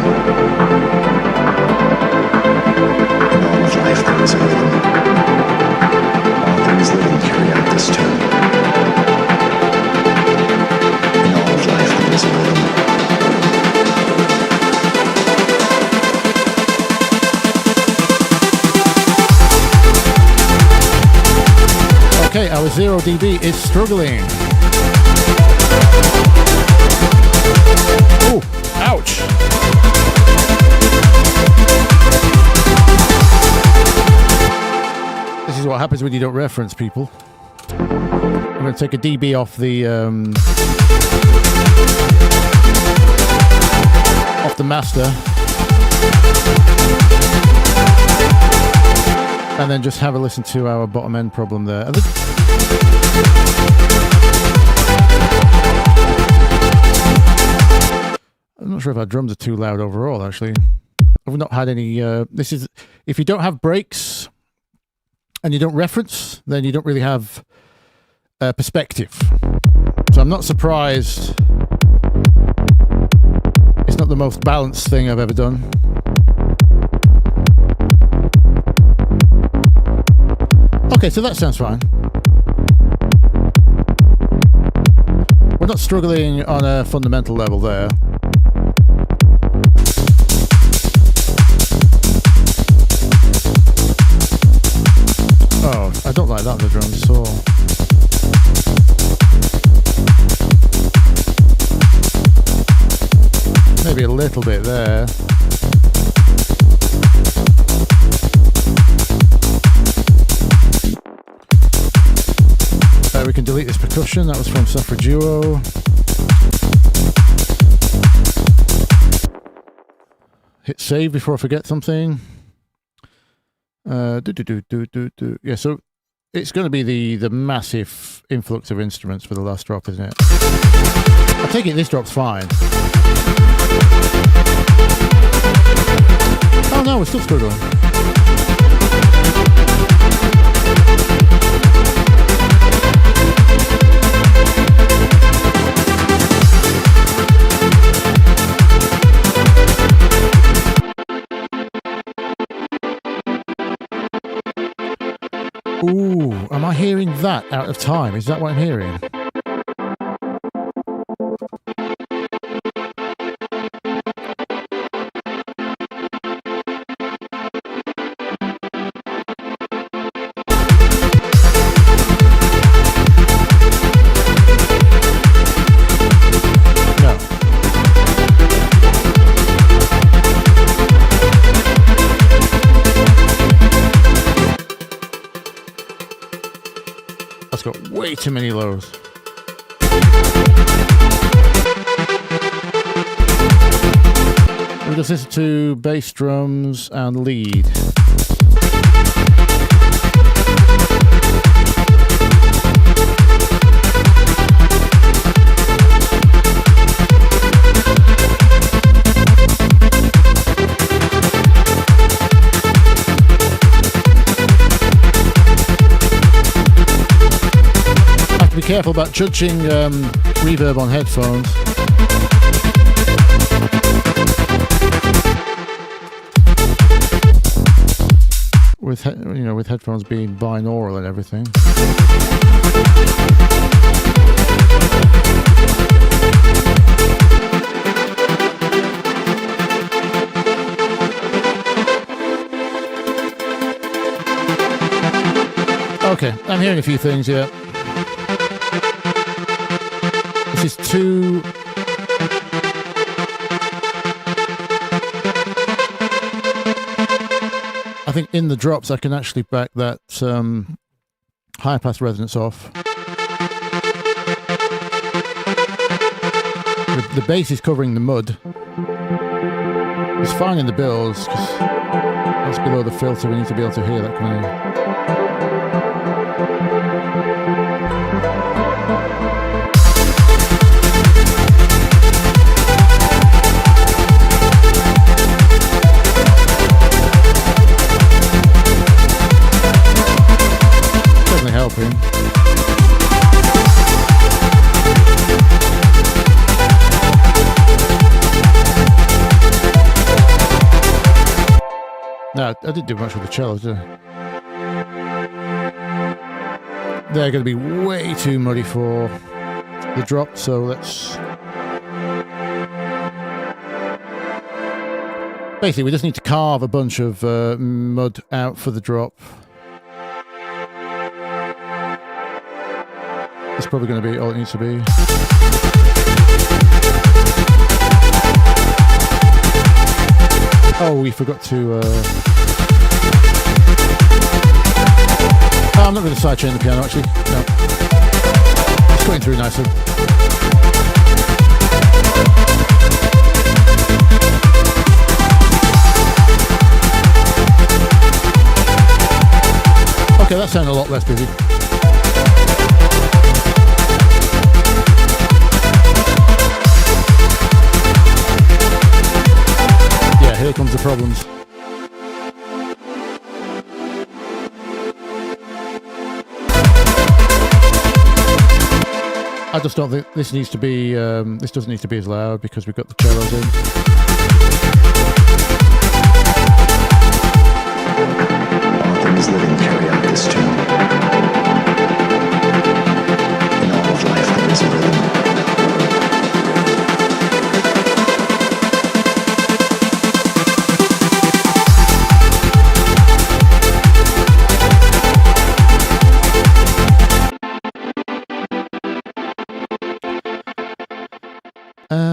In all of life there is a rhythm. All things living carry out this tune. In all of life there is a rhythm. Okay, our 0 dB is struggling. Oh, ouch. This is what happens when you don't reference people. I'm going to take a dB off the master. And then just have a listen to our bottom end problem there. I'm not sure if our drums are too loud overall, actually. I've not had any... this is... If you don't have breaks and you don't reference, then you don't really have perspective. So I'm not surprised. It's not the most balanced thing I've ever done. Okay, so that sounds fine. We're not struggling on a fundamental level there. Oh, I don't like that on the drums at all. Maybe a little bit there. We can delete this percussion, that was from Safra Duo. Hit save before I forget something. Yeah, so it's going to be the massive influx of instruments for the last drop, isn't it? I take it this drop's fine. Oh no, we're still struggling. Ooh, am I hearing that out of time? Is that what I'm hearing? way too many lows. We just listen to bass, drums, and lead. Be careful about judging reverb on headphones. With with headphones being binaural and everything. Okay, I'm hearing a few things here. This is too... I think in the drops I can actually back that high pass resonance off. The bass is covering the mud. It's fine in the bills because that's below the filter. We need to be able to hear that coming in. Helping. No, I didn't do much with the cellos, did I? They're going to be way too muddy for the drop, so let's... Basically, we just need to carve a bunch of mud out for the drop. It's probably going to be all it needs to be. Oh, we forgot to... Oh, I'm not going to sidechain the piano, actually. No. It's going through nicely. Okay, that sounds a lot less busy. Here comes the problems. I just don't think this needs to be. This doesn't need to be as loud because we've got the cellos in. All things living carry out this tune. In all of life there is a rhythm.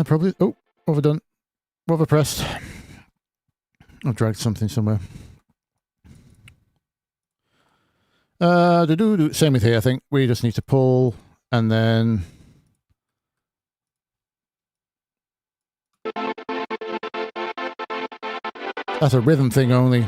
Probably. Oh, overdone. Overpressed. I've dragged something somewhere. Same with here, I think. We just need to pull and then... That's a rhythm thing only.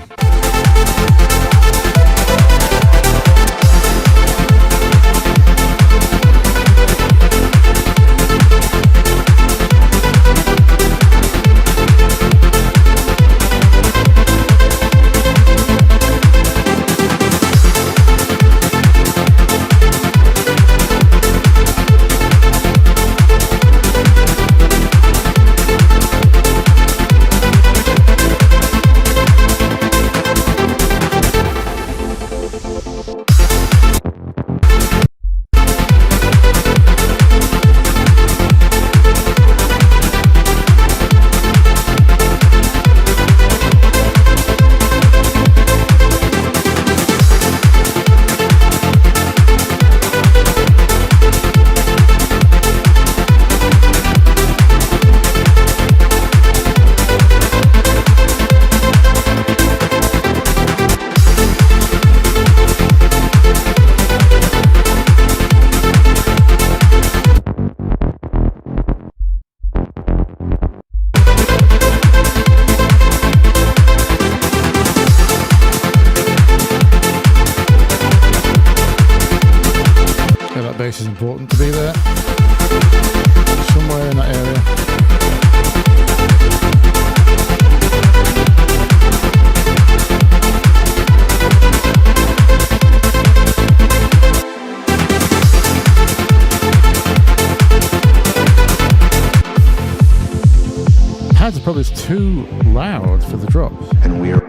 pads are probably too loud for the drops. And we're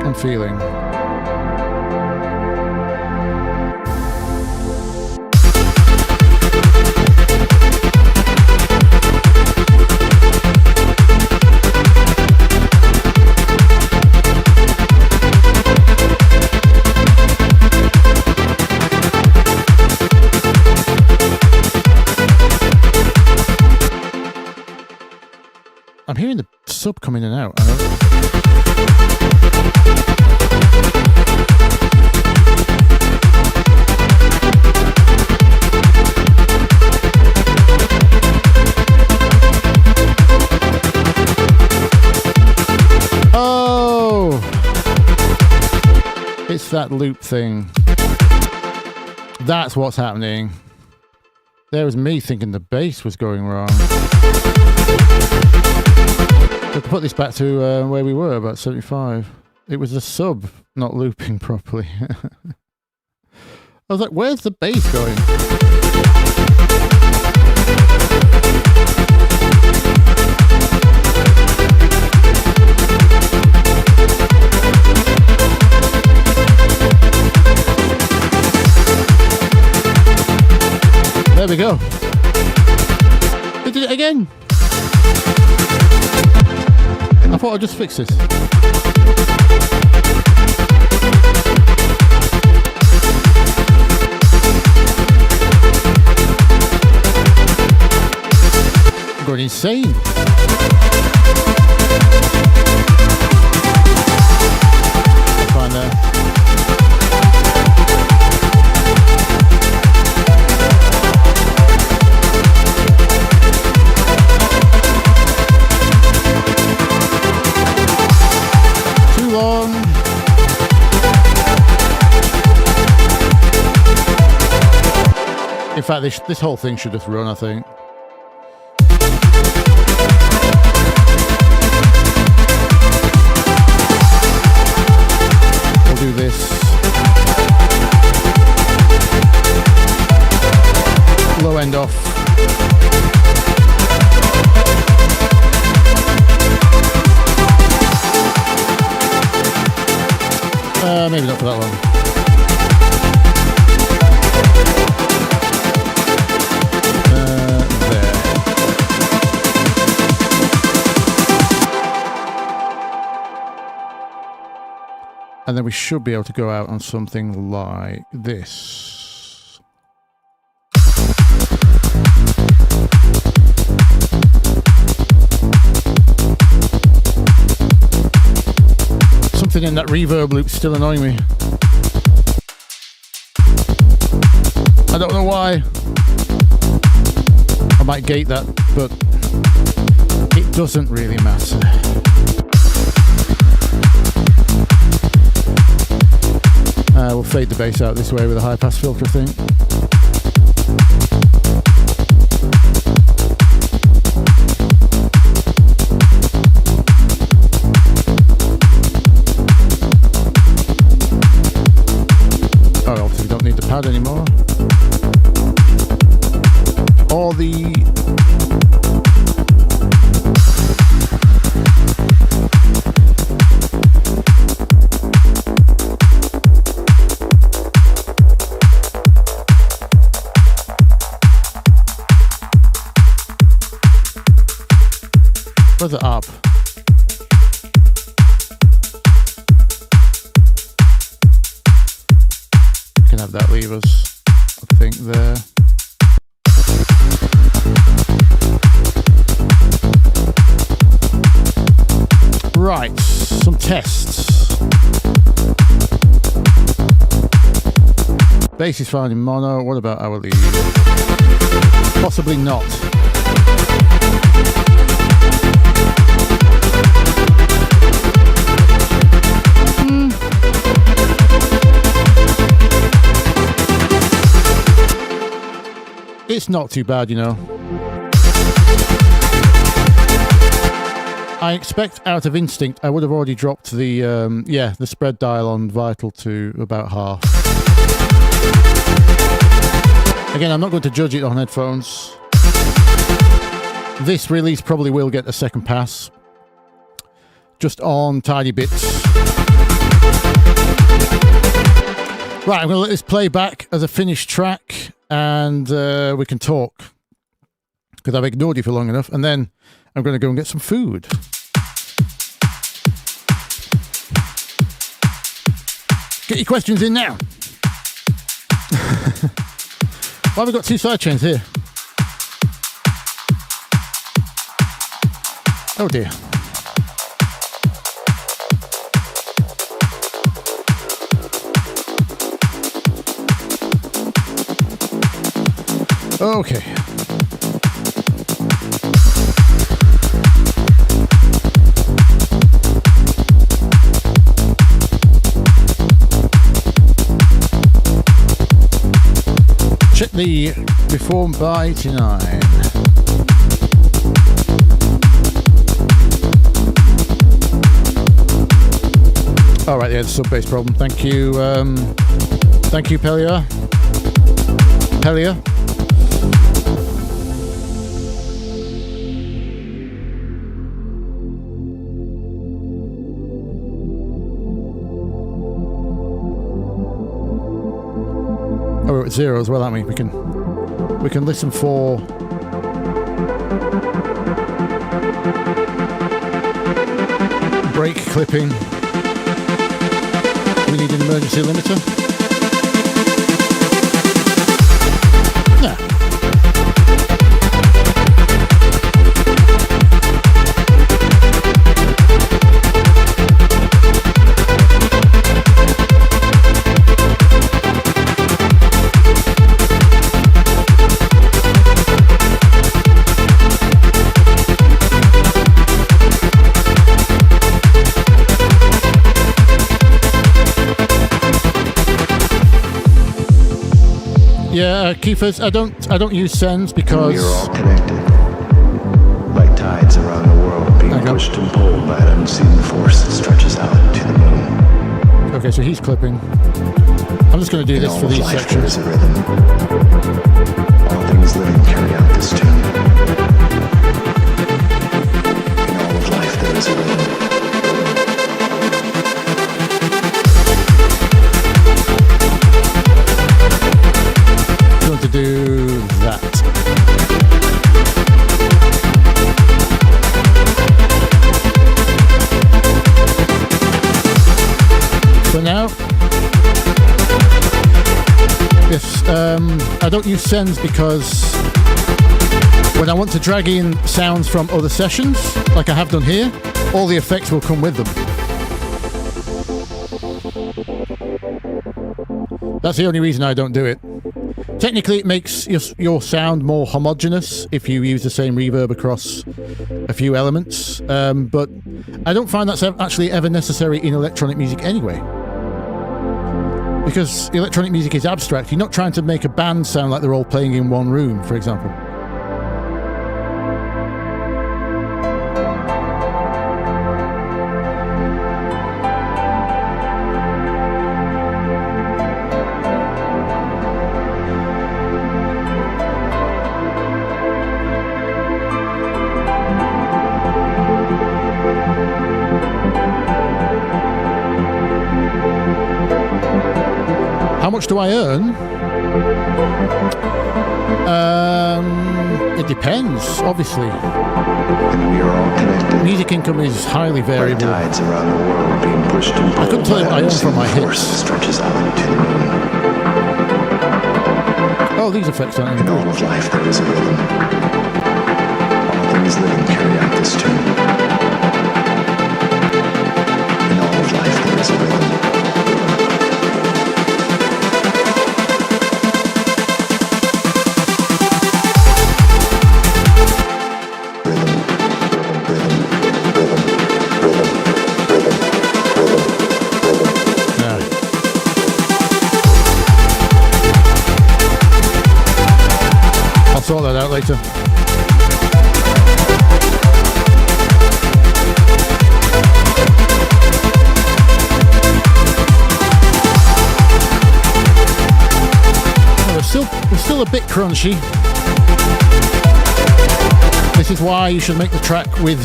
I'm feeling. I'm hearing the sub coming in and out. Oh! It's that loop thing. That's what's happening. There was me thinking the bass was going wrong. To put this back to where we were, about 75. It was the sub not looping properly. I was like, where's the bass going? There we go. It did it again. I thought I'd just fix this. I'm going insane. Fine there. Long. In fact, this whole thing should just run, I think. We'll do this. Low end off. Maybe not for that long. There. And then we should be able to go out on something like this. Something in that reverb loop still annoying me. I don't know why. I might gate that, but it doesn't really matter. We'll fade the bass out this way with a high pass filter, I think. Oh, obviously we don't need the pad anymore. Or the... Where's it up? Can have that leave us, I think, there. Right, some tests. Bass is fine in mono. What about our lead? Possibly not. It's not too bad, you know. I expect out of instinct I would have already dropped the the spread dial on Vital to about half. Again, I'm not going to judge it on headphones. This release probably will get a second pass, just on tiny bits. Right, I'm going to let this play back as a finished track, and we can talk, because I've ignored you for long enough, and then I'm going to go and get some food. Get your questions in now. Why have we got two sidechains here? Oh dear. Okay. Check the Reform by 89. All right, yeah, the sub bass problem. Thank you, Pelia. Oh, we're at 0 as well, aren't we? We can listen for break clipping. We need an emergency limiter. Yeah. Yeah, Keefers, I don't use sends because we're all connected, like tides around the world being pushed and pulled by an unseen force that stretches out to the moon. Okay, so he's clipping. I'm just going to do this for these sections. There is a rhythm. All things living carry out this tune. In all of life there is a rhythm. To do that. For now, yes, I don't use sends because when I want to drag in sounds from other sessions, like I have done here, all the effects will come with them. That's the only reason I don't do it. Technically, it makes your sound more homogeneous if you use the same reverb across a few elements, but I don't find that's actually ever necessary in electronic music anyway. Because electronic music is abstract. You're not trying to make a band sound like they're all playing in one room, for example. How much do I earn? It depends, obviously. And we are all connected. Music income is highly variable. Tides around the world being pushed and pulled. I couldn't tell you what I earn from my hits. Stretches out to the moon. Oh, these effects aren't in all of life there is a rhythm. All things living carry out this tune. In all of life there is a rhythm. Sort that out later. still a bit crunchy. This is why you should make the track with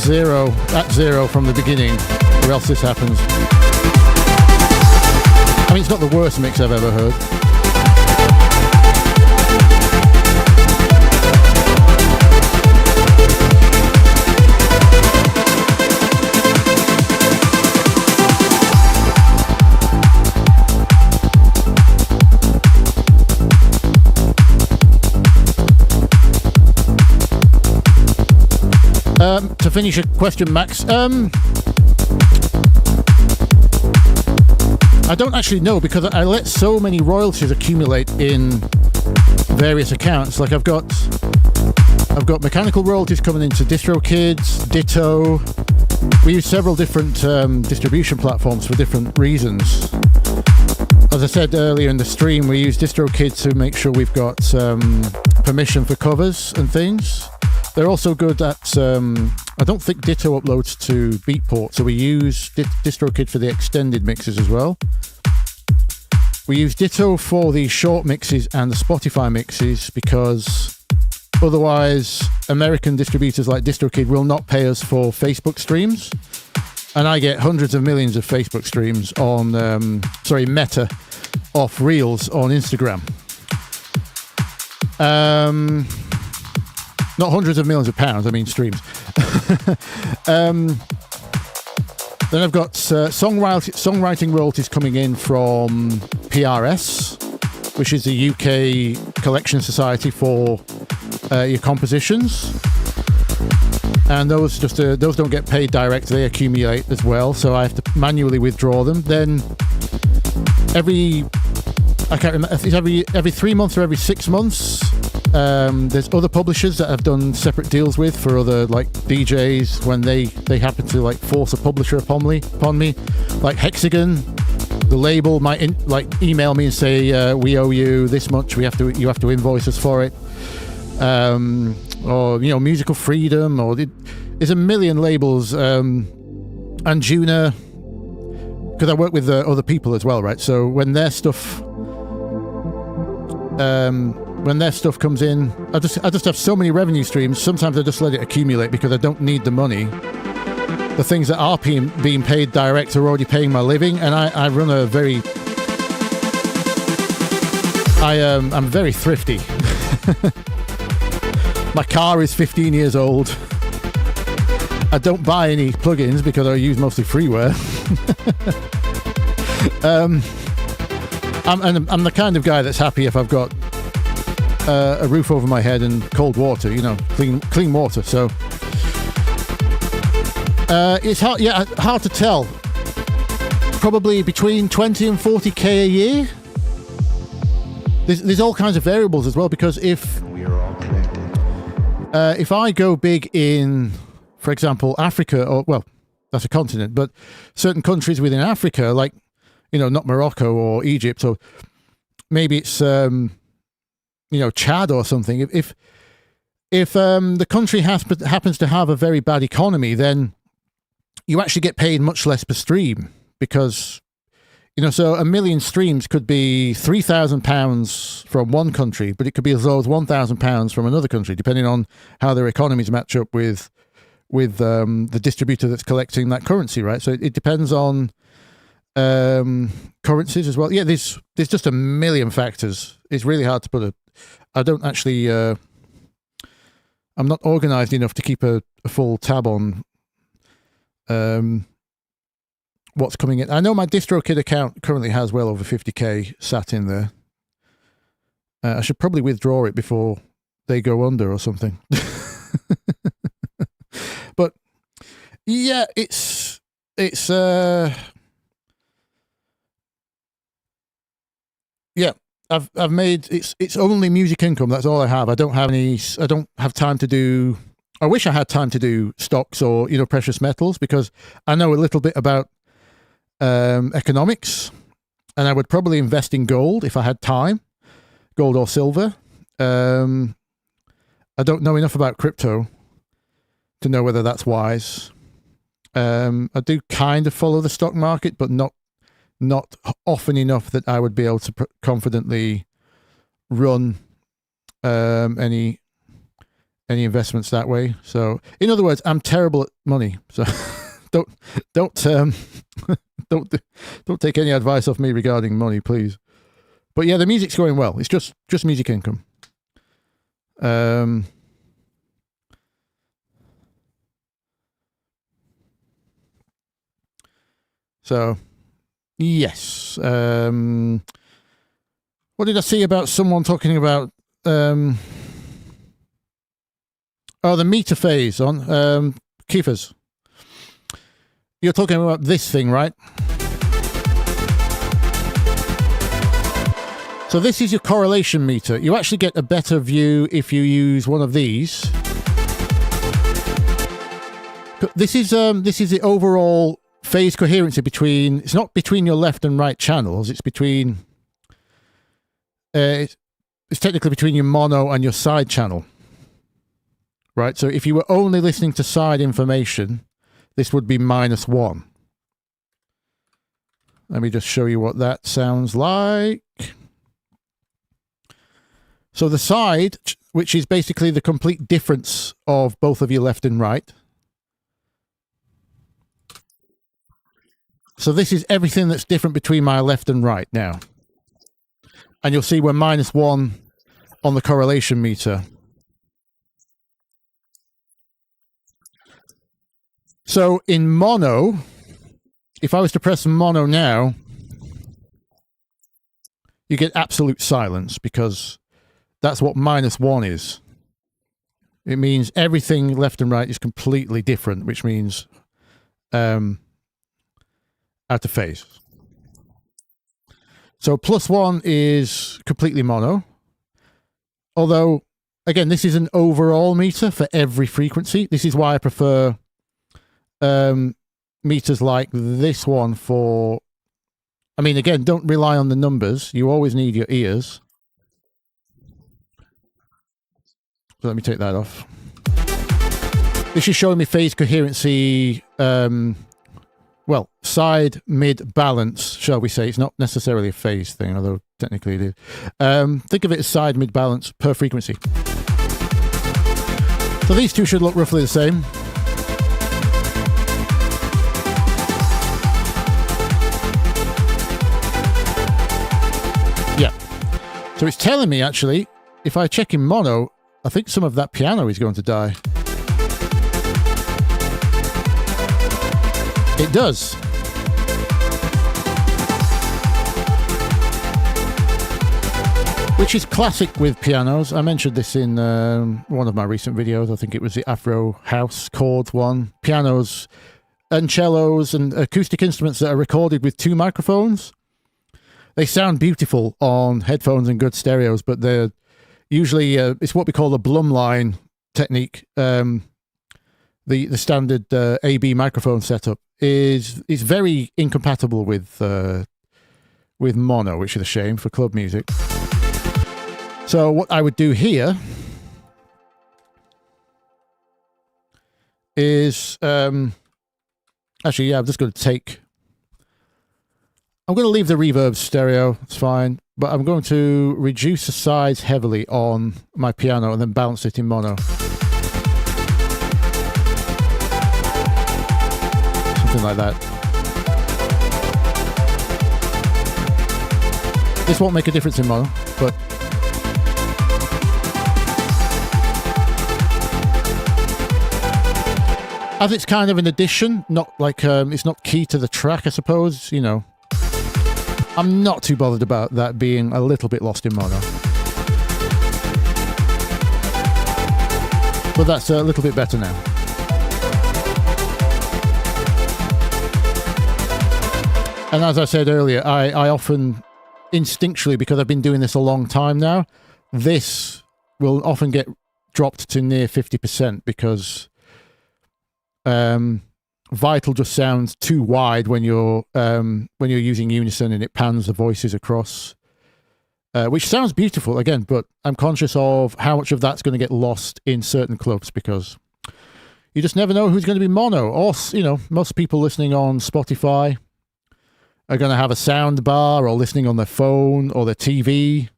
at zero from the beginning, or else this happens. I mean, it's not the worst mix I've ever heard. To finish your question, Max, I don't actually know because I let so many royalties accumulate in various accounts. Like I've got mechanical royalties coming into DistroKids, Ditto. We use several different distribution platforms for different reasons. As I said earlier in the stream, we use DistroKids to make sure we've got permission for covers and things. They're also good at, I don't think Ditto uploads to Beatport, so we use DistroKid for the extended mixes as well. We use Ditto for the short mixes and the Spotify mixes because otherwise American distributors like DistroKid will not pay us for Facebook streams. And I get hundreds of millions of Facebook streams on, Meta, off Reels on Instagram. Not hundreds of millions of pounds, I mean streams. Then I've got songwriting royalties coming in from PRS, which is the UK collection society for your compositions. And those don't get paid direct, they accumulate as well, so I have to manually withdraw them. Then every 3 months or every 6 months, there's other publishers that I've done separate deals with for other like DJs when they happen to like force a publisher upon me. Like Hexagon, the label might email me and say we owe you this much. You have to invoice us for it. Or Musical Freedom, or there's a million labels. Anjuna, because I work with other people as well, right? So when their stuff comes in, I just have so many revenue streams. Sometimes I just let it accumulate because I don't need the money. The things that are being paid direct are already paying my living, and I run a very I'm very thrifty. My car is 15 years old. I don't buy any plugins because I use mostly freeware. I'm the kind of guy that's happy if I've got a roof over my head and cold water, clean water. So it's hard to tell. Probably between 20 and 40k a year. There's all kinds of variables as well, because if I go big in, for example, Africa, or well, that's a continent, but certain countries within Africa, like not Morocco or Egypt, or maybe it's Chad or something. If the country happens to have a very bad economy, then you actually get paid much less per stream, because so a million streams could be £3,000 from one country, but it could be as low as £1,000 from another country, depending on how their economies match up with the distributor that's collecting that currency, right? So it depends on currencies as well. Yeah, there's just a million factors. It's really hard to put I don't actually. I'm not organized enough to keep a full tab on what's coming in. I know my DistroKid account currently has well over 50k sat in there. I should probably withdraw it before they go under or something. But yeah, it's yeah, I've made it's only music income. That's all I have. I don't have time to do. I wish I had time to do stocks or precious metals, because I know a little bit about economics, and I would probably invest in gold if I had time, gold or silver. I don't know enough about crypto to know whether that's wise. I do kind of follow the stock market, but not often enough that I would be able to confidently run any investments that way. So in other words, I'm terrible at money. So don't don't take any advice off me regarding money, please. But yeah, the music's going well. It's just music income. So yes. What did I see about someone talking about the meter phase on Kiefer's? You're talking about this thing, right? So this is your correlation meter. You actually get a better view if you use one of these. This is the overall phase coherency between. It's not between your left and right channels. It's between. It's technically between your mono and your side channel. Right. So if you were only listening to side information, this would be -1. Let me just show you what that sounds like. So the side, which is basically the complete difference of both of your left and right. So this is everything that's different between my left and right now. And you'll see we're -1 on the correlation meter. So in mono, if I was to press mono now, you get absolute silence because that's what -1 is. It means everything left and right is completely different, which means out of phase. So +1 is completely mono. Although, again, this is an overall meter for every frequency. This is why I prefer meters like this one for... I mean, again, don't rely on the numbers. You always need your ears. So let me take that off. This is showing me phase coherency, well, side, mid, balance, shall we say. It's not necessarily a phase thing, although technically it is. Think of it as side, mid, balance per frequency. So these two should look roughly the same. Yeah. So it's telling me, actually, if I check in mono, I think some of that piano is going to die. It does. Which is classic with pianos. I mentioned this in one of my recent videos. I think it was the Afro House chords one. Pianos and cellos and acoustic instruments that are recorded with 2 microphones. They sound beautiful on headphones and good stereos, but they're usually, it's what we call the Blum line technique. The standard AB microphone setup is very incompatible with mono, which is a shame for club music. So what I would do here is actually, yeah, I'm just going to take. I'm going to leave the reverb stereo. It's fine. But I'm going to reduce the size heavily on my piano and then balance it in mono. Something like that. This won't make a difference in mono, but as it's kind of an addition, not like it's not key to the track, I suppose, you know. I'm not too bothered about that being a little bit lost in mono. But that's a little bit better now. And as I said earlier, I often instinctually, because I've been doing this a long time now, this will often get dropped to near 50% because Vital just sounds too wide when you're using unison and it pans the voices across, which sounds beautiful again, but I'm conscious of how much of that's going to get lost in certain clubs because you just never know who's going to be mono. Or, you know, most people listening on Spotify are going to have a sound bar or listening on their phone or their TV.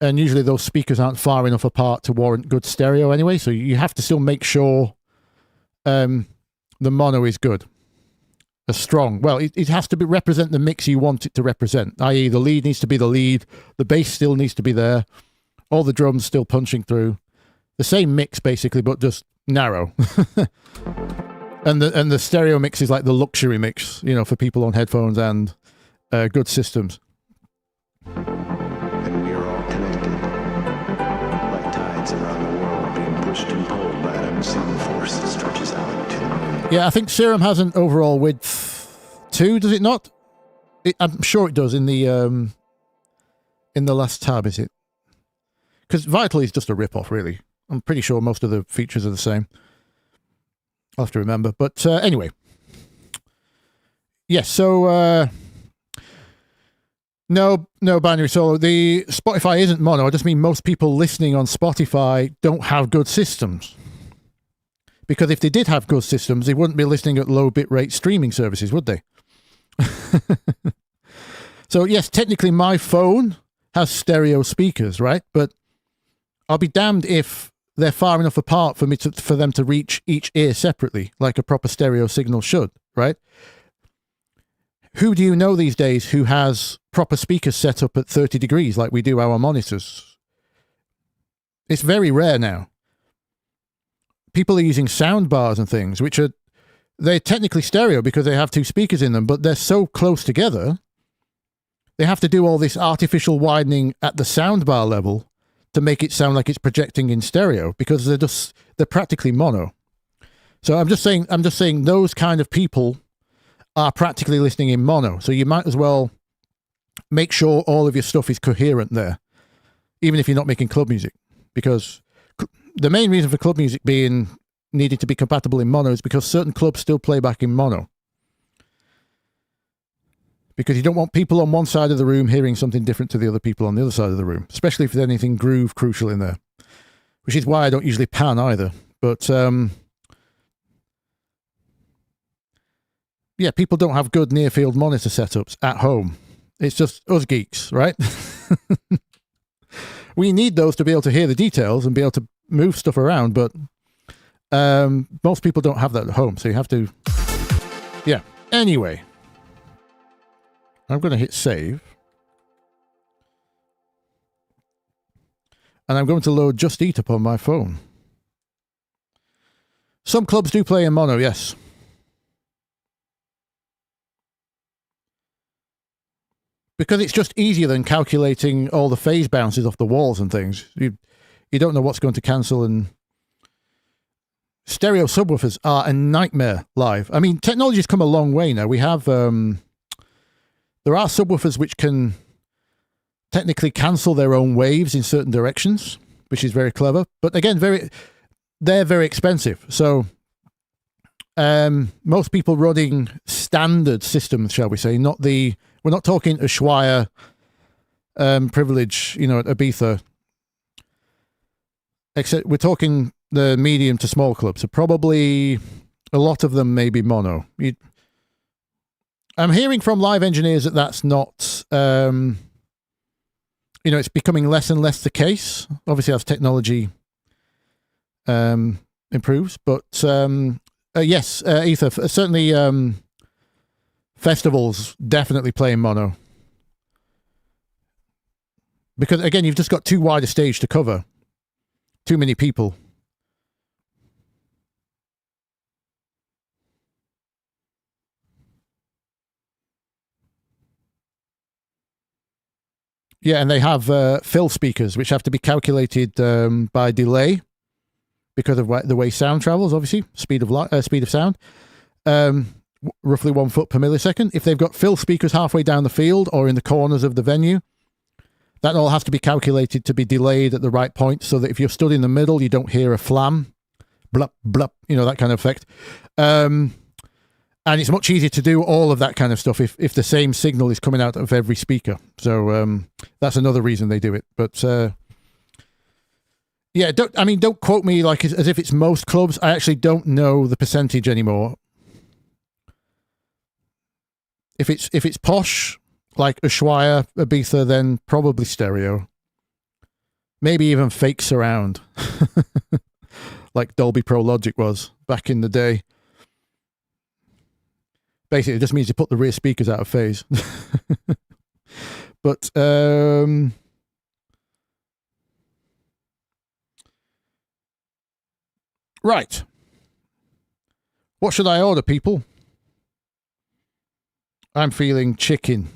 And usually those speakers aren't far enough apart to warrant good stereo anyway. So you have to still make sure the mono is good. Strong. Well, it has to represent the mix you want it to represent, i.e. the lead needs to be the lead, the bass still needs to be there, all the drums still punching through. The same mix basically, but just narrow. and the stereo mix is like the luxury mix, you know, for people on headphones and good systems. And we are all connected, like tides around the world being pushed and pulled by an unseen force that stretches out to the moon. Yeah, I think Serum has an overall width 2, does it not? I'm sure it does in the last tab, is it? Because Vital is just a rip-off, really. I'm pretty sure most of the features are the same. I'll have to remember. But anyway. Yes, so no binary solo. The Spotify isn't mono. I just mean most people listening on Spotify don't have good systems. Because if they did have good systems, they wouldn't be listening at low bitrate streaming services, would they? So yes, technically my phone has stereo speakers, right? But I'll be damned if they're far enough apart for them to reach each ear separately, like a proper stereo signal should, right? Who do you know these days who has proper speakers set up at 30 degrees like we do our monitors? It's very rare now. People are using sound bars and things, which they're technically stereo because they have 2 speakers in them, but they're so close together, they have to do all this artificial widening at the soundbar level to make it sound like it's projecting in stereo because they're practically mono. So I'm just saying those kind of people are practically listening in mono. So you might as well make sure all of your stuff is coherent there, even if you're not making club music, because the main reason for club music being needing to be compatible in mono is because certain clubs still play back in mono. Because you don't want people on one side of the room hearing something different to the other people on the other side of the room, especially if there's anything groove crucial in there, which is why I don't usually pan either. But yeah, people don't have good near field monitor setups at home. It's just us geeks, right? We need those to be able to hear the details and be able to move stuff around, but most people don't have that at home, so you have to... Yeah, anyway. I'm going to hit save. And I'm going to load Just Eat up on my phone. Some clubs do play in mono, yes. Because it's just easier than calculating all the phase bounces off the walls and things. You don't know what's going to cancel, and stereo subwoofers are a nightmare live. I mean, technology's come a long way now. We have... there are subwoofers which can technically cancel their own waves in certain directions, which is very clever. But again, they're very expensive. So most people running standard systems, shall we say, we're not talking Ushuaia privilege, at Ibiza. Except we're talking the medium to small clubs. So probably a lot of them may be mono. I'm hearing from live engineers that that's not, it's becoming less and less the case, obviously as technology improves. But yes, Ether, certainly festivals definitely play in mono. Because, again, you've just got too wide a stage to cover. Too many people. Yeah, and they have fill speakers, which have to be calculated by delay because of the way sound travels, obviously, speed of sound, roughly 1 foot per millisecond. If they've got fill speakers halfway down the field or in the corners of the venue, that all has to be calculated to be delayed at the right point so that if you're stood in the middle, you don't hear a flam, blup, blup, that kind of effect. And it's much easier to do all of that kind of stuff if the same signal is coming out of every speaker. So that's another reason they do it. But yeah, don't quote me like as if it's most clubs. I actually don't know the percentage anymore. If it's posh like Ushuaia, Ibiza, then probably stereo. Maybe even fake surround, like Dolby Pro Logic was back in the day. Basically, it just means you put the rear speakers out of phase. But right. What should I order, people? I'm feeling chicken.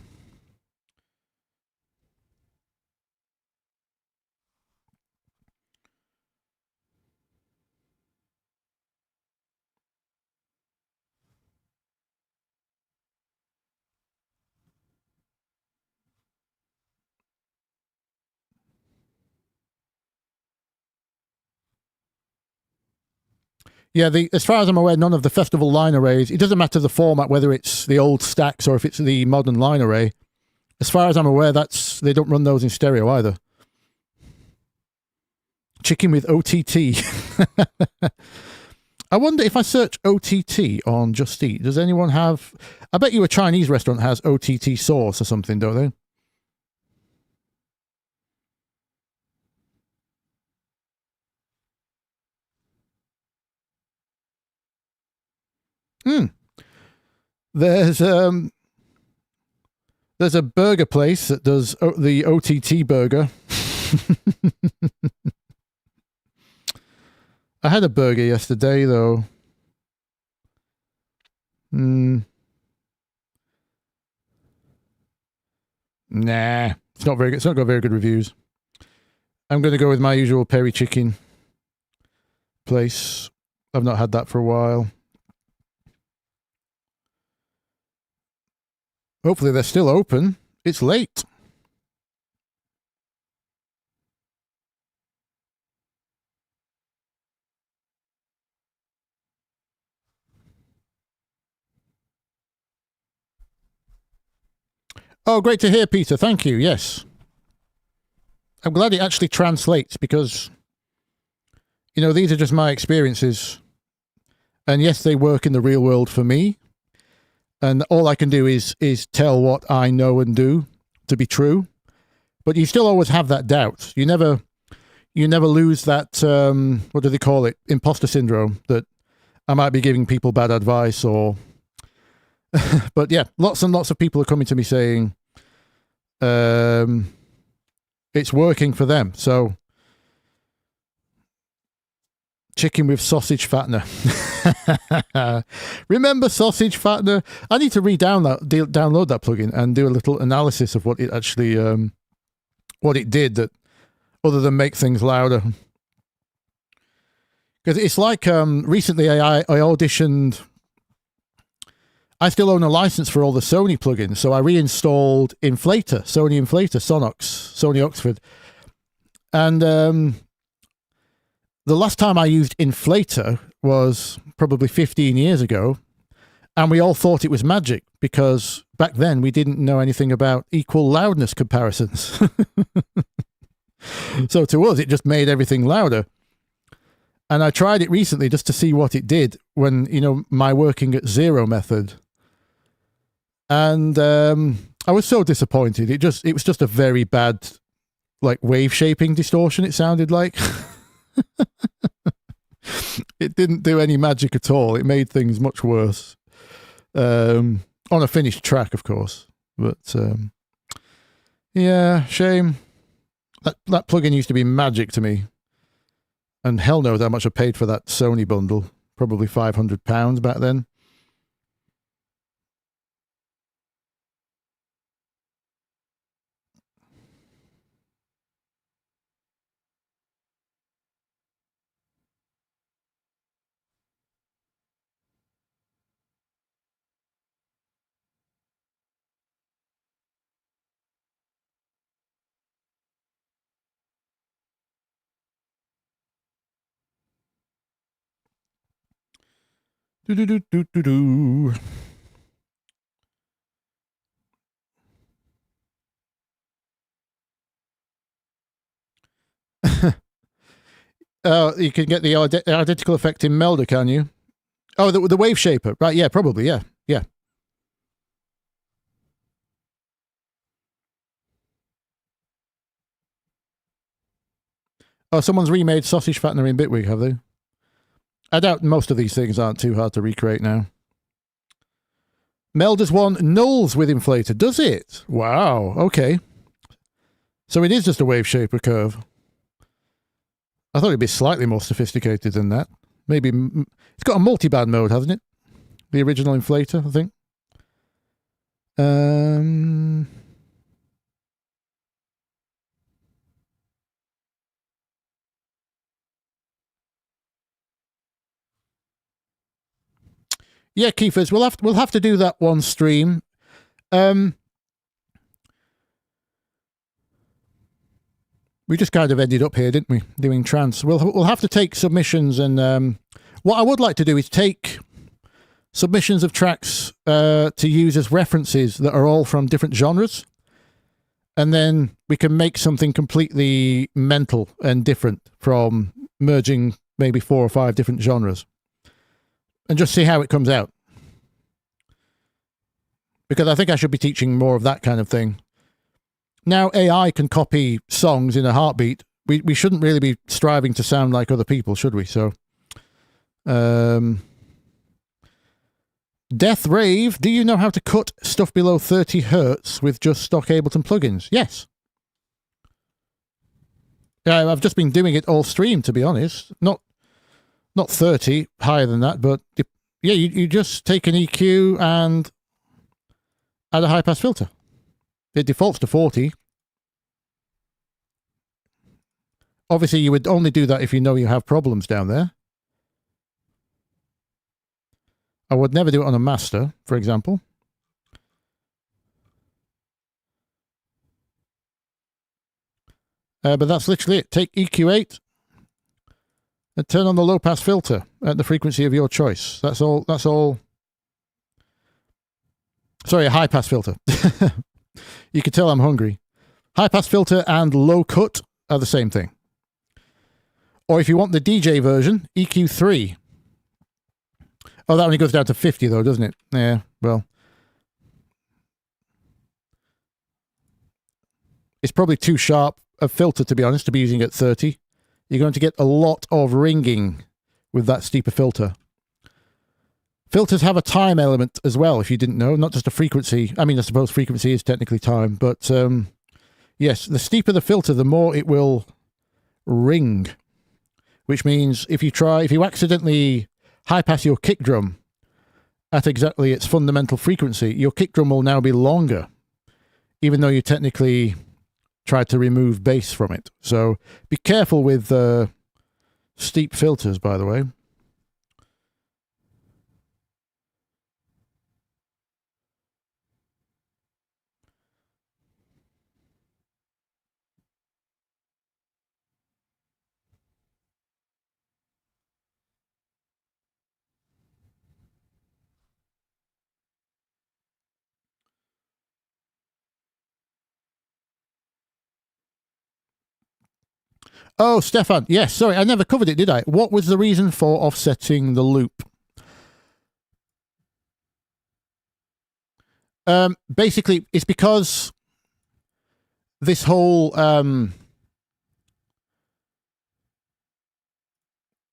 Yeah, as far as I'm aware, none of the festival line arrays, it doesn't matter the format, whether it's the old stacks or if it's the modern line array. As far as I'm aware, they don't run those in stereo either. Chicken with OTT. I wonder if I search OTT on Just Eat, does anyone have... I bet you a Chinese restaurant has OTT sauce or something, don't they? There's a burger place that does the OTT burger. I had a burger yesterday, though. Nah, it's not very good. It's not got very good reviews. I'm going to go with my usual peri chicken place. I've not had that for a while. Hopefully they're still open. It's late. Oh, great to hear, Peter. Thank you. Yes. I'm glad it actually translates because, you know, these are just my experiences. And yes, they work in the real world for me. And all I can do is tell what I know and do to be true. But you still always have that doubt. You never lose that, what do they call it? Imposter syndrome, that I might be giving people bad advice or... But yeah, lots and lots of people are coming to me saying it's working for them. So chicken with sausage fattener. Remember sausage fattener? I need to download that plugin and do a little analysis of what it actually what it did, that other than make things louder. Because it's like recently I auditioned. I still own a license for all the Sony plugins, so I reinstalled Inflator, Sony Inflator, Sonox, Sony Oxford. And the last time I used Inflator was probably 15 years ago, and we all thought it was magic because back then we didn't know anything about equal loudness comparisons. So to us, it just made everything louder. And I tried it recently just to see what it did when, you know, my working at zero method. And I was so disappointed. It was just a very bad, like, wave shaping distortion, it sounded like. It didn't do any magic at all. It made things much worse. On a finished track, of course. But, yeah, shame. That plugin used to be magic to me. And hell knows how much I paid for that Sony bundle. Probably £500 back then. Do-do-do-do-do-do. You can get the identical effect in Melder, can you? Oh, the wave shaper. Right, yeah, probably, yeah. Yeah. Oh, someone's remade Sausage Fattener in Bitwig, have they? I doubt most of these things aren't too hard to recreate now. Mel does one nulls with inflator. Does it? Wow, okay. So it is just a wave shape or curve. I thought it'd be slightly more sophisticated than that. Maybe it's got a multi-band mode, hasn't it? The original inflator, I think. Yeah, Keefers, we'll have to do that one stream. We just kind of ended up here, didn't we? Doing trance. We'll have to take submissions, and what I would like to do is take submissions of tracks to use as references that are all from different genres, and then we can make something completely mental and different from merging maybe 4 or 5 different genres, and just see how it comes out. Because I think I should be teaching more of that kind of thing. Now AI can copy songs in a heartbeat. We shouldn't really be striving to sound like other people, should we? So, Death Rave, do you know how to cut stuff below 30 hertz with just stock Ableton plugins? Yes. Yeah, I've just been doing it all stream, to be honest. Not 30, higher than that, but yeah, you just take an EQ and add a high pass filter. It defaults to 40. Obviously, you would only do that if you know you have problems down there. I would never do it on a master, for example. But that's literally it. Take EQ8 and turn on the low pass filter at the frequency of your choice. That's all. That's all. Sorry, a high pass filter. You can tell I'm hungry. High pass filter and low cut are the same thing. Or if you want the DJ version, EQ3. Oh, that only goes down to 50 though, doesn't it? Yeah, well. It's probably too sharp a filter, to be honest, to be using at 30. You're going to get a lot of ringing with that steeper filter. Filters have a time element as well, if you didn't know, not just a frequency. I mean, I suppose frequency is technically time, but yes, the steeper the filter, the more it will ring, which means if you accidentally high pass your kick drum at exactly its fundamental frequency, your kick drum will now be longer, even though you technically tried to remove bass from it. So be careful with steep filters, by the way. Oh, Stefan. Yes, sorry, I never covered it, did I? What was the reason for offsetting the loop? Basically, it's because this whole...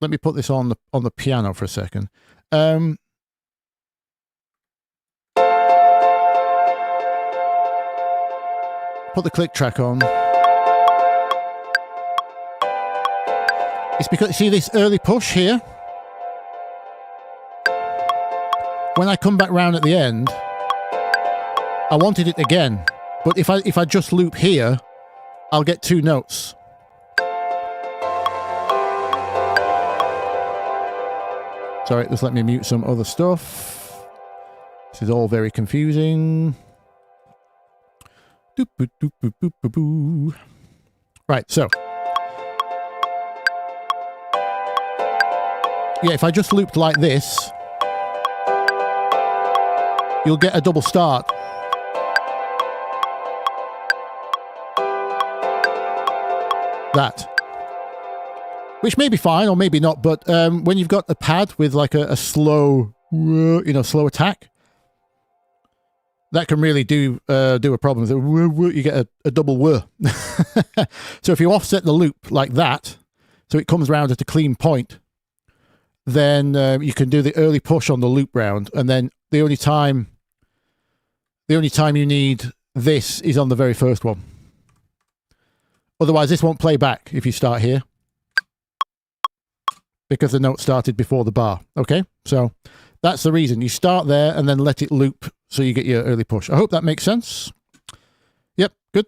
let me put this on the piano for a second. Put the click track on. It's because, see this early push here? When I come back round at the end, I wanted it again. But if I just loop here, I'll get 2 notes. Sorry, just let me mute some other stuff. This is all very confusing. Right, so. Yeah, if I just looped like this, you'll get a double start. That. Which may be fine or maybe not, but when you've got a pad with like a slow, slow attack, that can really do a problem. You get a double whir. So if you offset the loop like that, so it comes round at a clean point, then you can do the early push on the loop round, and then the only time you need this is on the very first one. Otherwise, this won't play back if you start here, because the note started before the bar. Okay, so that's the reason. You start there and then let it loop so you get your early push. I hope that makes sense. Yep, good.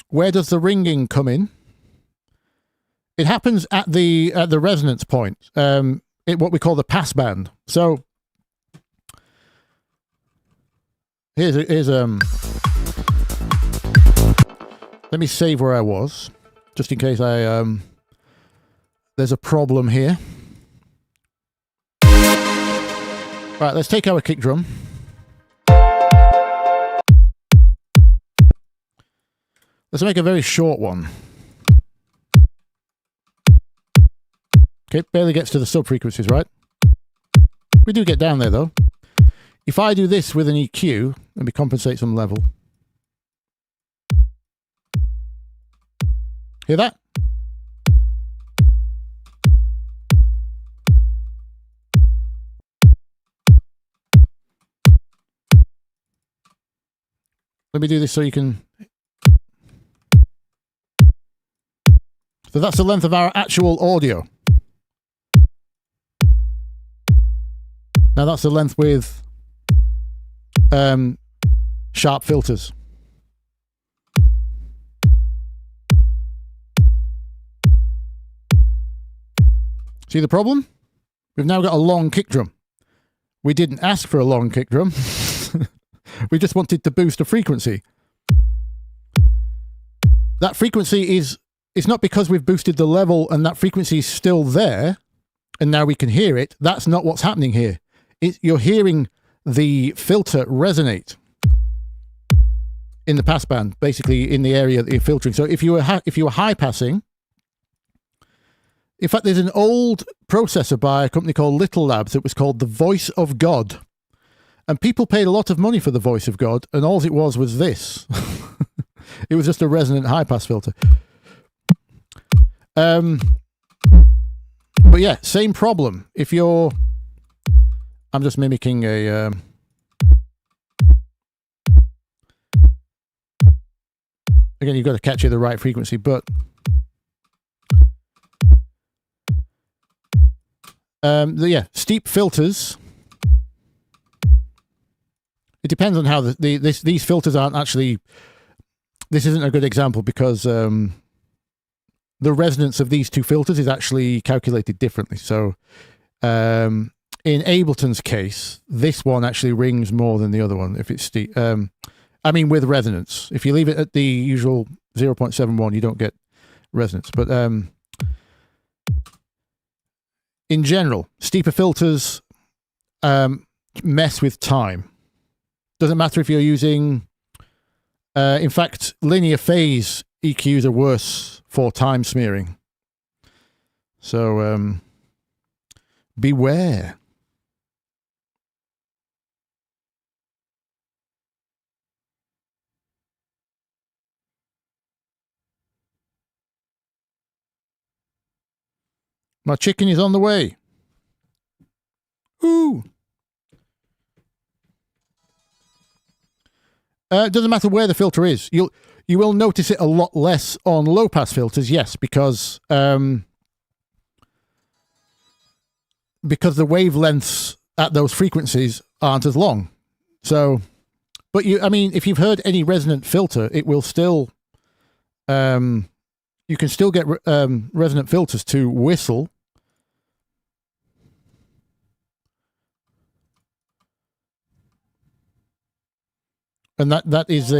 Where does the ringing come in? It happens at the resonance point, what we call the pass band. So here's let me save where I was, just in case there's a problem here. Right, let's take our kick drum. Let's make a very short one. Okay, barely gets to the sub-frequencies, right? We do get down there, though. If I do this with an EQ, let me compensate some level. Hear that? Let me do this so you can... So that's the length of our actual audio. Now that's the length with sharp filters. See the problem? We've now got a long kick drum. We didn't ask for a long kick drum. We just wanted to boost a frequency. That frequency is... It's not because we've boosted the level and that frequency is still there and now we can hear it. That's not what's happening here. You're hearing the filter resonate in the pass band, basically in the area that you're filtering. So if you were high passing, in fact, there's an old processor by a company called Little Labs that was called the Voice of God. And people paid a lot of money for the Voice of God, and all it was this. It was just a resonant high pass filter. But yeah, same problem. If you're, I'm just mimicking a, again, you've got to catch it at the right frequency, but, yeah, steep filters. It depends on how these filters aren't actually, this isn't a good example because, the resonance of these two filters is actually calculated differently. So in Ableton's case, this one actually rings more than the other one if it's steep. I mean, with resonance. If you leave it at the usual 0.71, you don't get resonance. But in general, steeper filters mess with time. Doesn't matter if you're using... in fact, linear phase EQs are worse for time smearing. So beware. My chicken is on the way. Ooh. It doesn't matter where the filter is. You will notice it a lot less on low-pass filters, yes, because the wavelengths at those frequencies aren't as long. So, but I mean, if you've heard any resonant filter, it will still, you can still get resonant filters to whistle. And that is...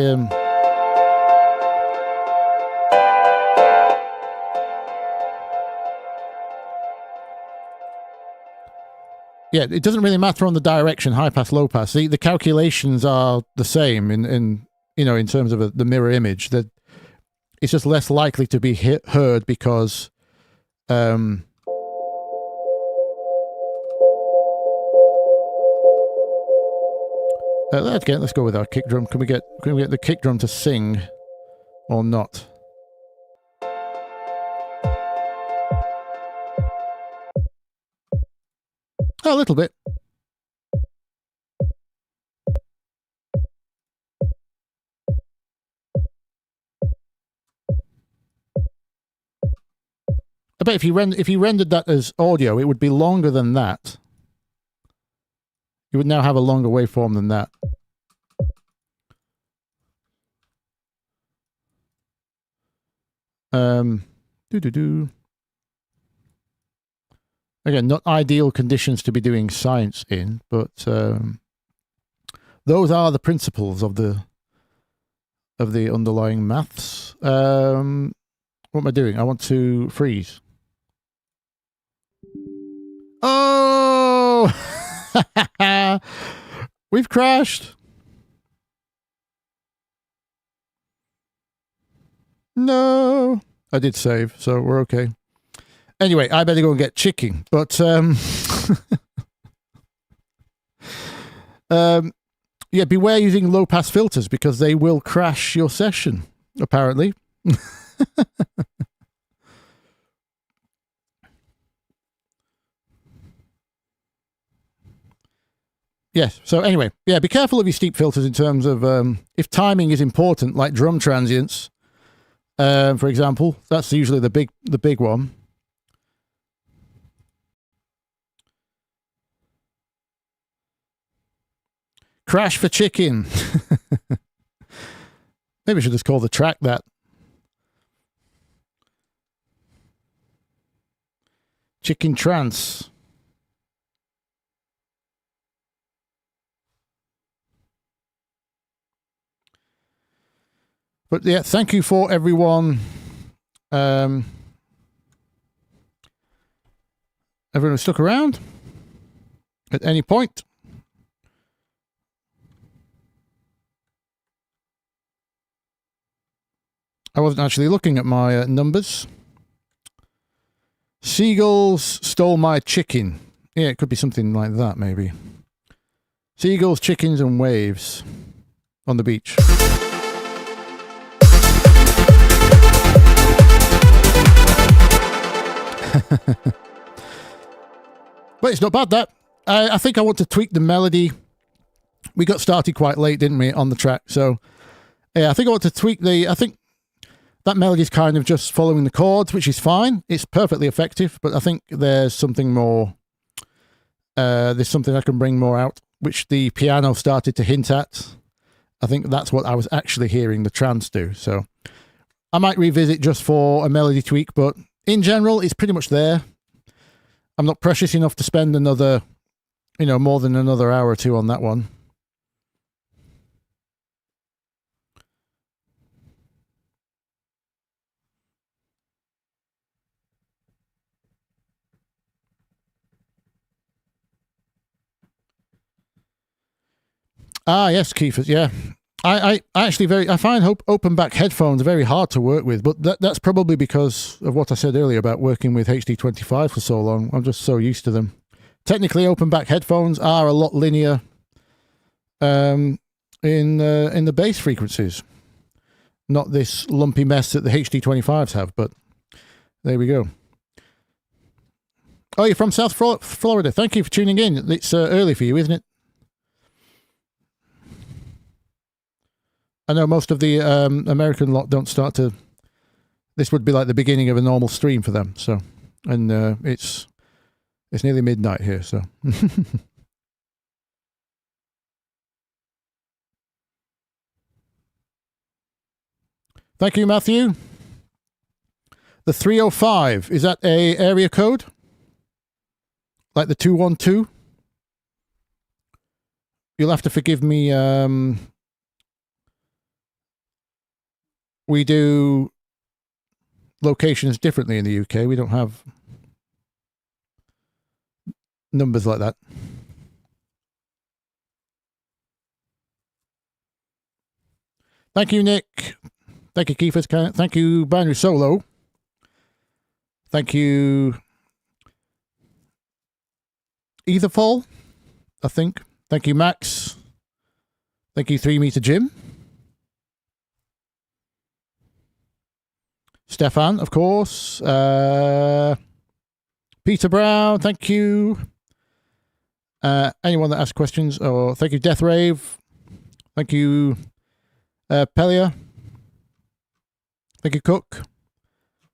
yeah, it doesn't really matter on the direction, high pass, low pass. The calculations are the same in terms of the mirror image. That it's just less likely to be heard because Let's go with our kick drum. Can we get the kick drum to sing or not? A little bit. I bet if you rendered that as audio, it would be longer than that. You would now have a longer waveform than that. Again, not ideal conditions to be doing science in, but those are the principles of the underlying maths. What am I doing? I want to freeze. Oh! We've crashed. No. I did save, so we're okay. Anyway, I better go and get chicken. But yeah, beware using low-pass filters because they will crash your session, apparently. Yes, so anyway, yeah, be careful of your steep filters in terms of if timing is important, like drum transients, for example. That's usually the big one. Crash for chicken. Maybe I should just call the track that. Chicken Trance. But yeah, thank you for everyone. Everyone who stuck around at any point. I wasn't actually looking at my numbers. Seagulls stole my chicken. Yeah, it could be something like that, maybe. Seagulls, chickens, and waves on the beach. But it's not bad, that. I think I want to tweak the melody. We got started quite late, didn't we, on the track? So, yeah, I think I want to tweak the... I think that melody's kind of just following the chords, which is fine. It's perfectly effective, but I think there's something more... there's something I can bring more out, which the piano started to hint at. I think that's what I was actually hearing the trance do. So, I might revisit just for a melody tweak, but in general, it's pretty much there. I'm not precious enough to spend another, more than another hour or two on that one. Ah, yes, Keith. Yeah. I find open back headphones very hard to work with, but that's probably because of what I said earlier about working with HD25 for so long. I'm just so used to them. Technically, open back headphones are a lot linear in the bass frequencies. Not this lumpy mess that the HD25s have, but there we go. Oh, you're from South Florida. Thank you for tuning in. It's early for you, isn't it? I know most of the American lot don't start to... This would be like the beginning of a normal stream for them. So, and it's nearly midnight here, so... Thank you, Matthew. The 305, is that a area code? Like the 212? You'll have to forgive me... We do locations differently in the UK. We don't have numbers like that. Thank you, Nick. Thank you, Keith. Thank you, Binary Solo. Thank you, Etherfall, I think. Thank you, Max. Thank you, 3 Meter Jim. Stefan, of course. Peter Brown, thank you. Anyone that asks questions, or thank you, Death Rave. Thank you, Pelia. Thank you, Cook.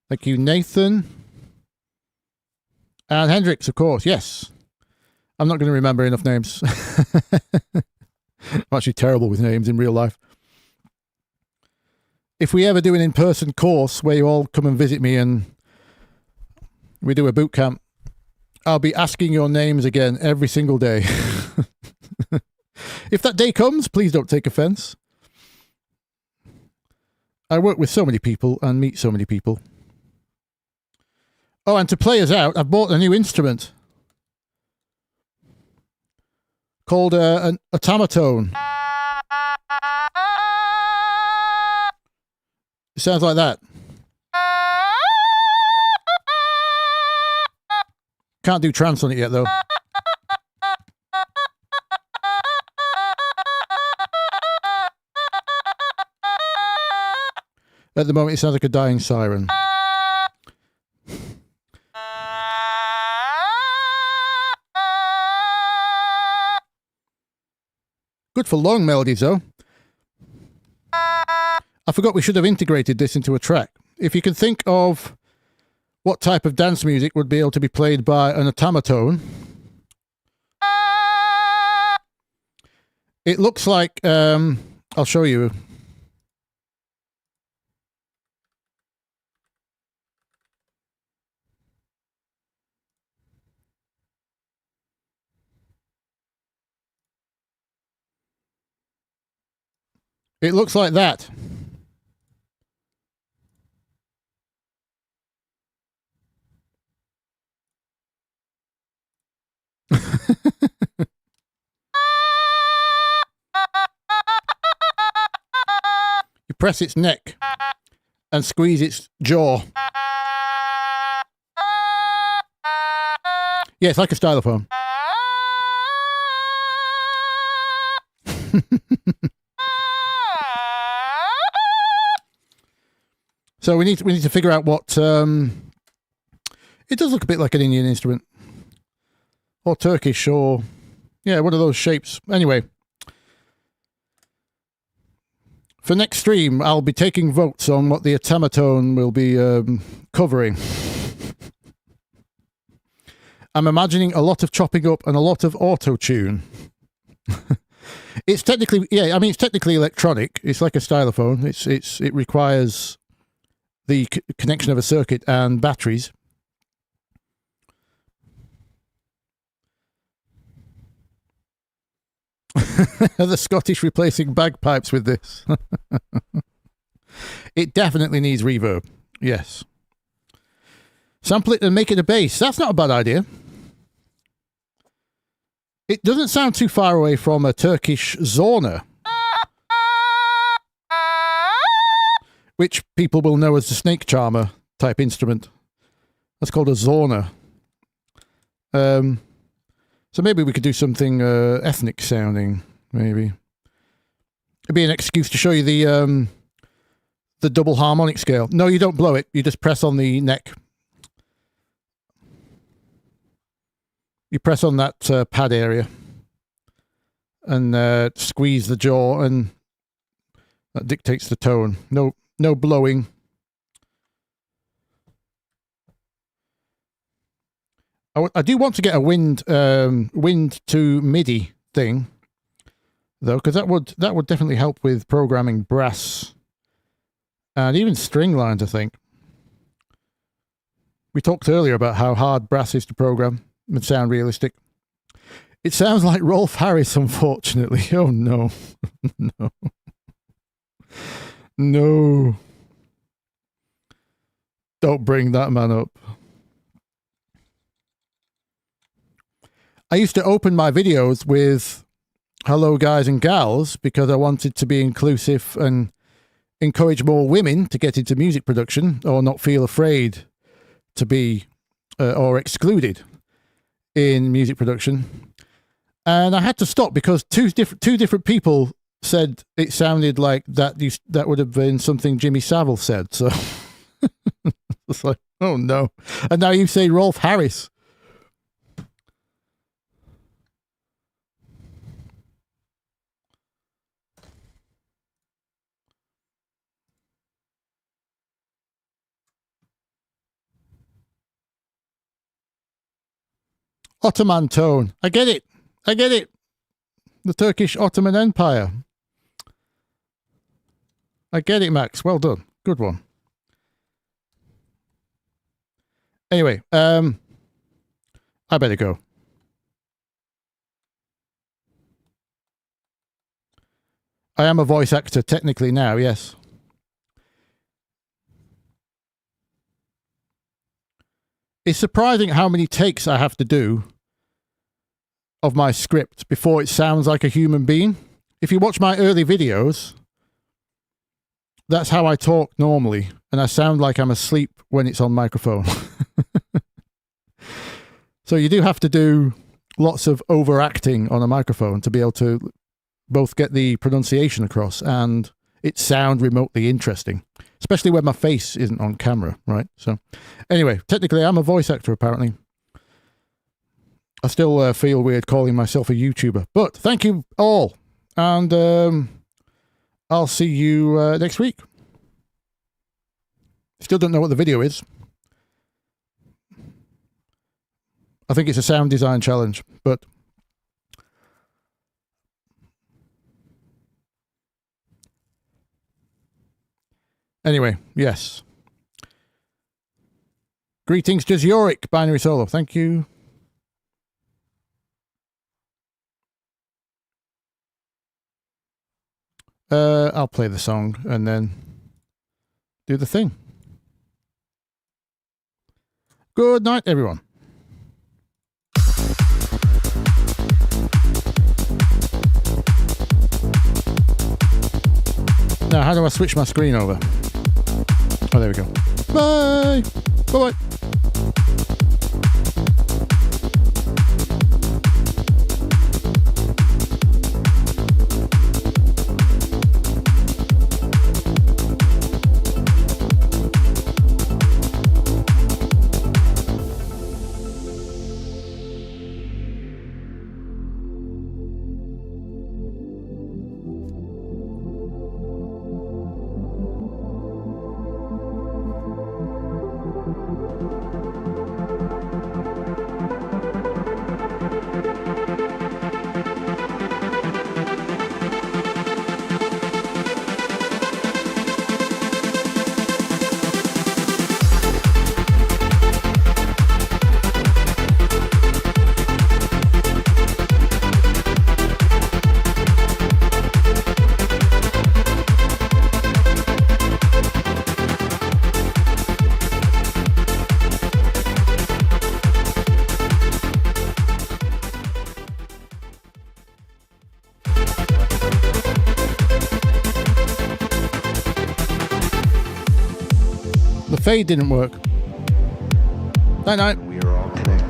Thank you, Nathan. And Hendrix, of course, yes. I'm not going to remember enough names. I'm actually terrible with names in real life. If we ever do an in-person course where you all come and visit me and we do a boot camp, I'll be asking your names again every single day. If that day comes, please don't take offense. I work with so many people and meet so many people. Oh, and to play us out, I've bought a new instrument called an automaton. It sounds like that. Can't do trance on it yet, though. At the moment, it sounds like a dying siren. Good for long melodies, though. I forgot we should have integrated this into a track. If you can think of what type of dance music would be able to be played by an automaton, it looks like, I'll show you. It looks like that. You press its neck and squeeze its jaw. Yeah, it's like a stylophone. So we need to figure out what it does look a bit like an Indian instrument. Or Turkish, or yeah, one of those shapes. Anyway, for next stream, I'll be taking votes on what the automaton will be covering. I'm imagining a lot of chopping up and a lot of auto-tune. It's technically, yeah, I mean, it's technically electronic. It's like a stylophone. It requires the connection of a circuit and batteries. The Scottish replacing bagpipes with this. It definitely needs reverb. Yes. Sample it and make it a bass. That's not a bad idea. It doesn't sound too far away from a Turkish Zorna, which people will know as the snake charmer type instrument. That's called a Zorna. So maybe we could do something ethnic sounding, maybe. It'd be an excuse to show you the double harmonic scale. No, you don't blow it. You just press on the neck. You press on that pad area and squeeze the jaw, and that dictates the tone. No blowing. I do want to get a wind to MIDI thing, though, because that would definitely help with programming brass and even string lines, I think. We talked earlier about how hard brass is to program and sound realistic. It sounds like Rolf Harris, unfortunately. Oh no. No. No. Don't bring that man up. I used to open my videos with hello guys and gals because I wanted to be inclusive and encourage more women to get into music production or not feel afraid to be or excluded in music production. And I had to stop because two different people said it sounded like that would have been something Jimmy Savile said. So it's like, oh no. And now you say Rolf Harris. Ottoman tone. I get it. The Turkish Ottoman Empire. I get it, Max. Well done. Good one. Anyway, I better go. I am a voice actor technically now, yes. It's surprising how many takes I have to do of my script before it sounds like a human being. If you watch my early videos, that's how I talk normally, and I sound like I'm asleep when it's on microphone. So you do have to do lots of overacting on a microphone to be able to both get the pronunciation across and it sound remotely interesting, especially when my face isn't on camera, right? So anyway, technically I'm a voice actor apparently. I still feel weird calling myself a YouTuber, but thank you all, and I'll see you next week. Still don't know what the video is. I think it's a sound design challenge, but anyway, yes. Greetings to Yorick, Binary Solo. Thank you. I'll play the song and then do the thing. Good night, everyone. Now, how do I switch my screen over? Oh, there we go. Bye! Bye-bye! Fade didn't work. Night night. We are all connected.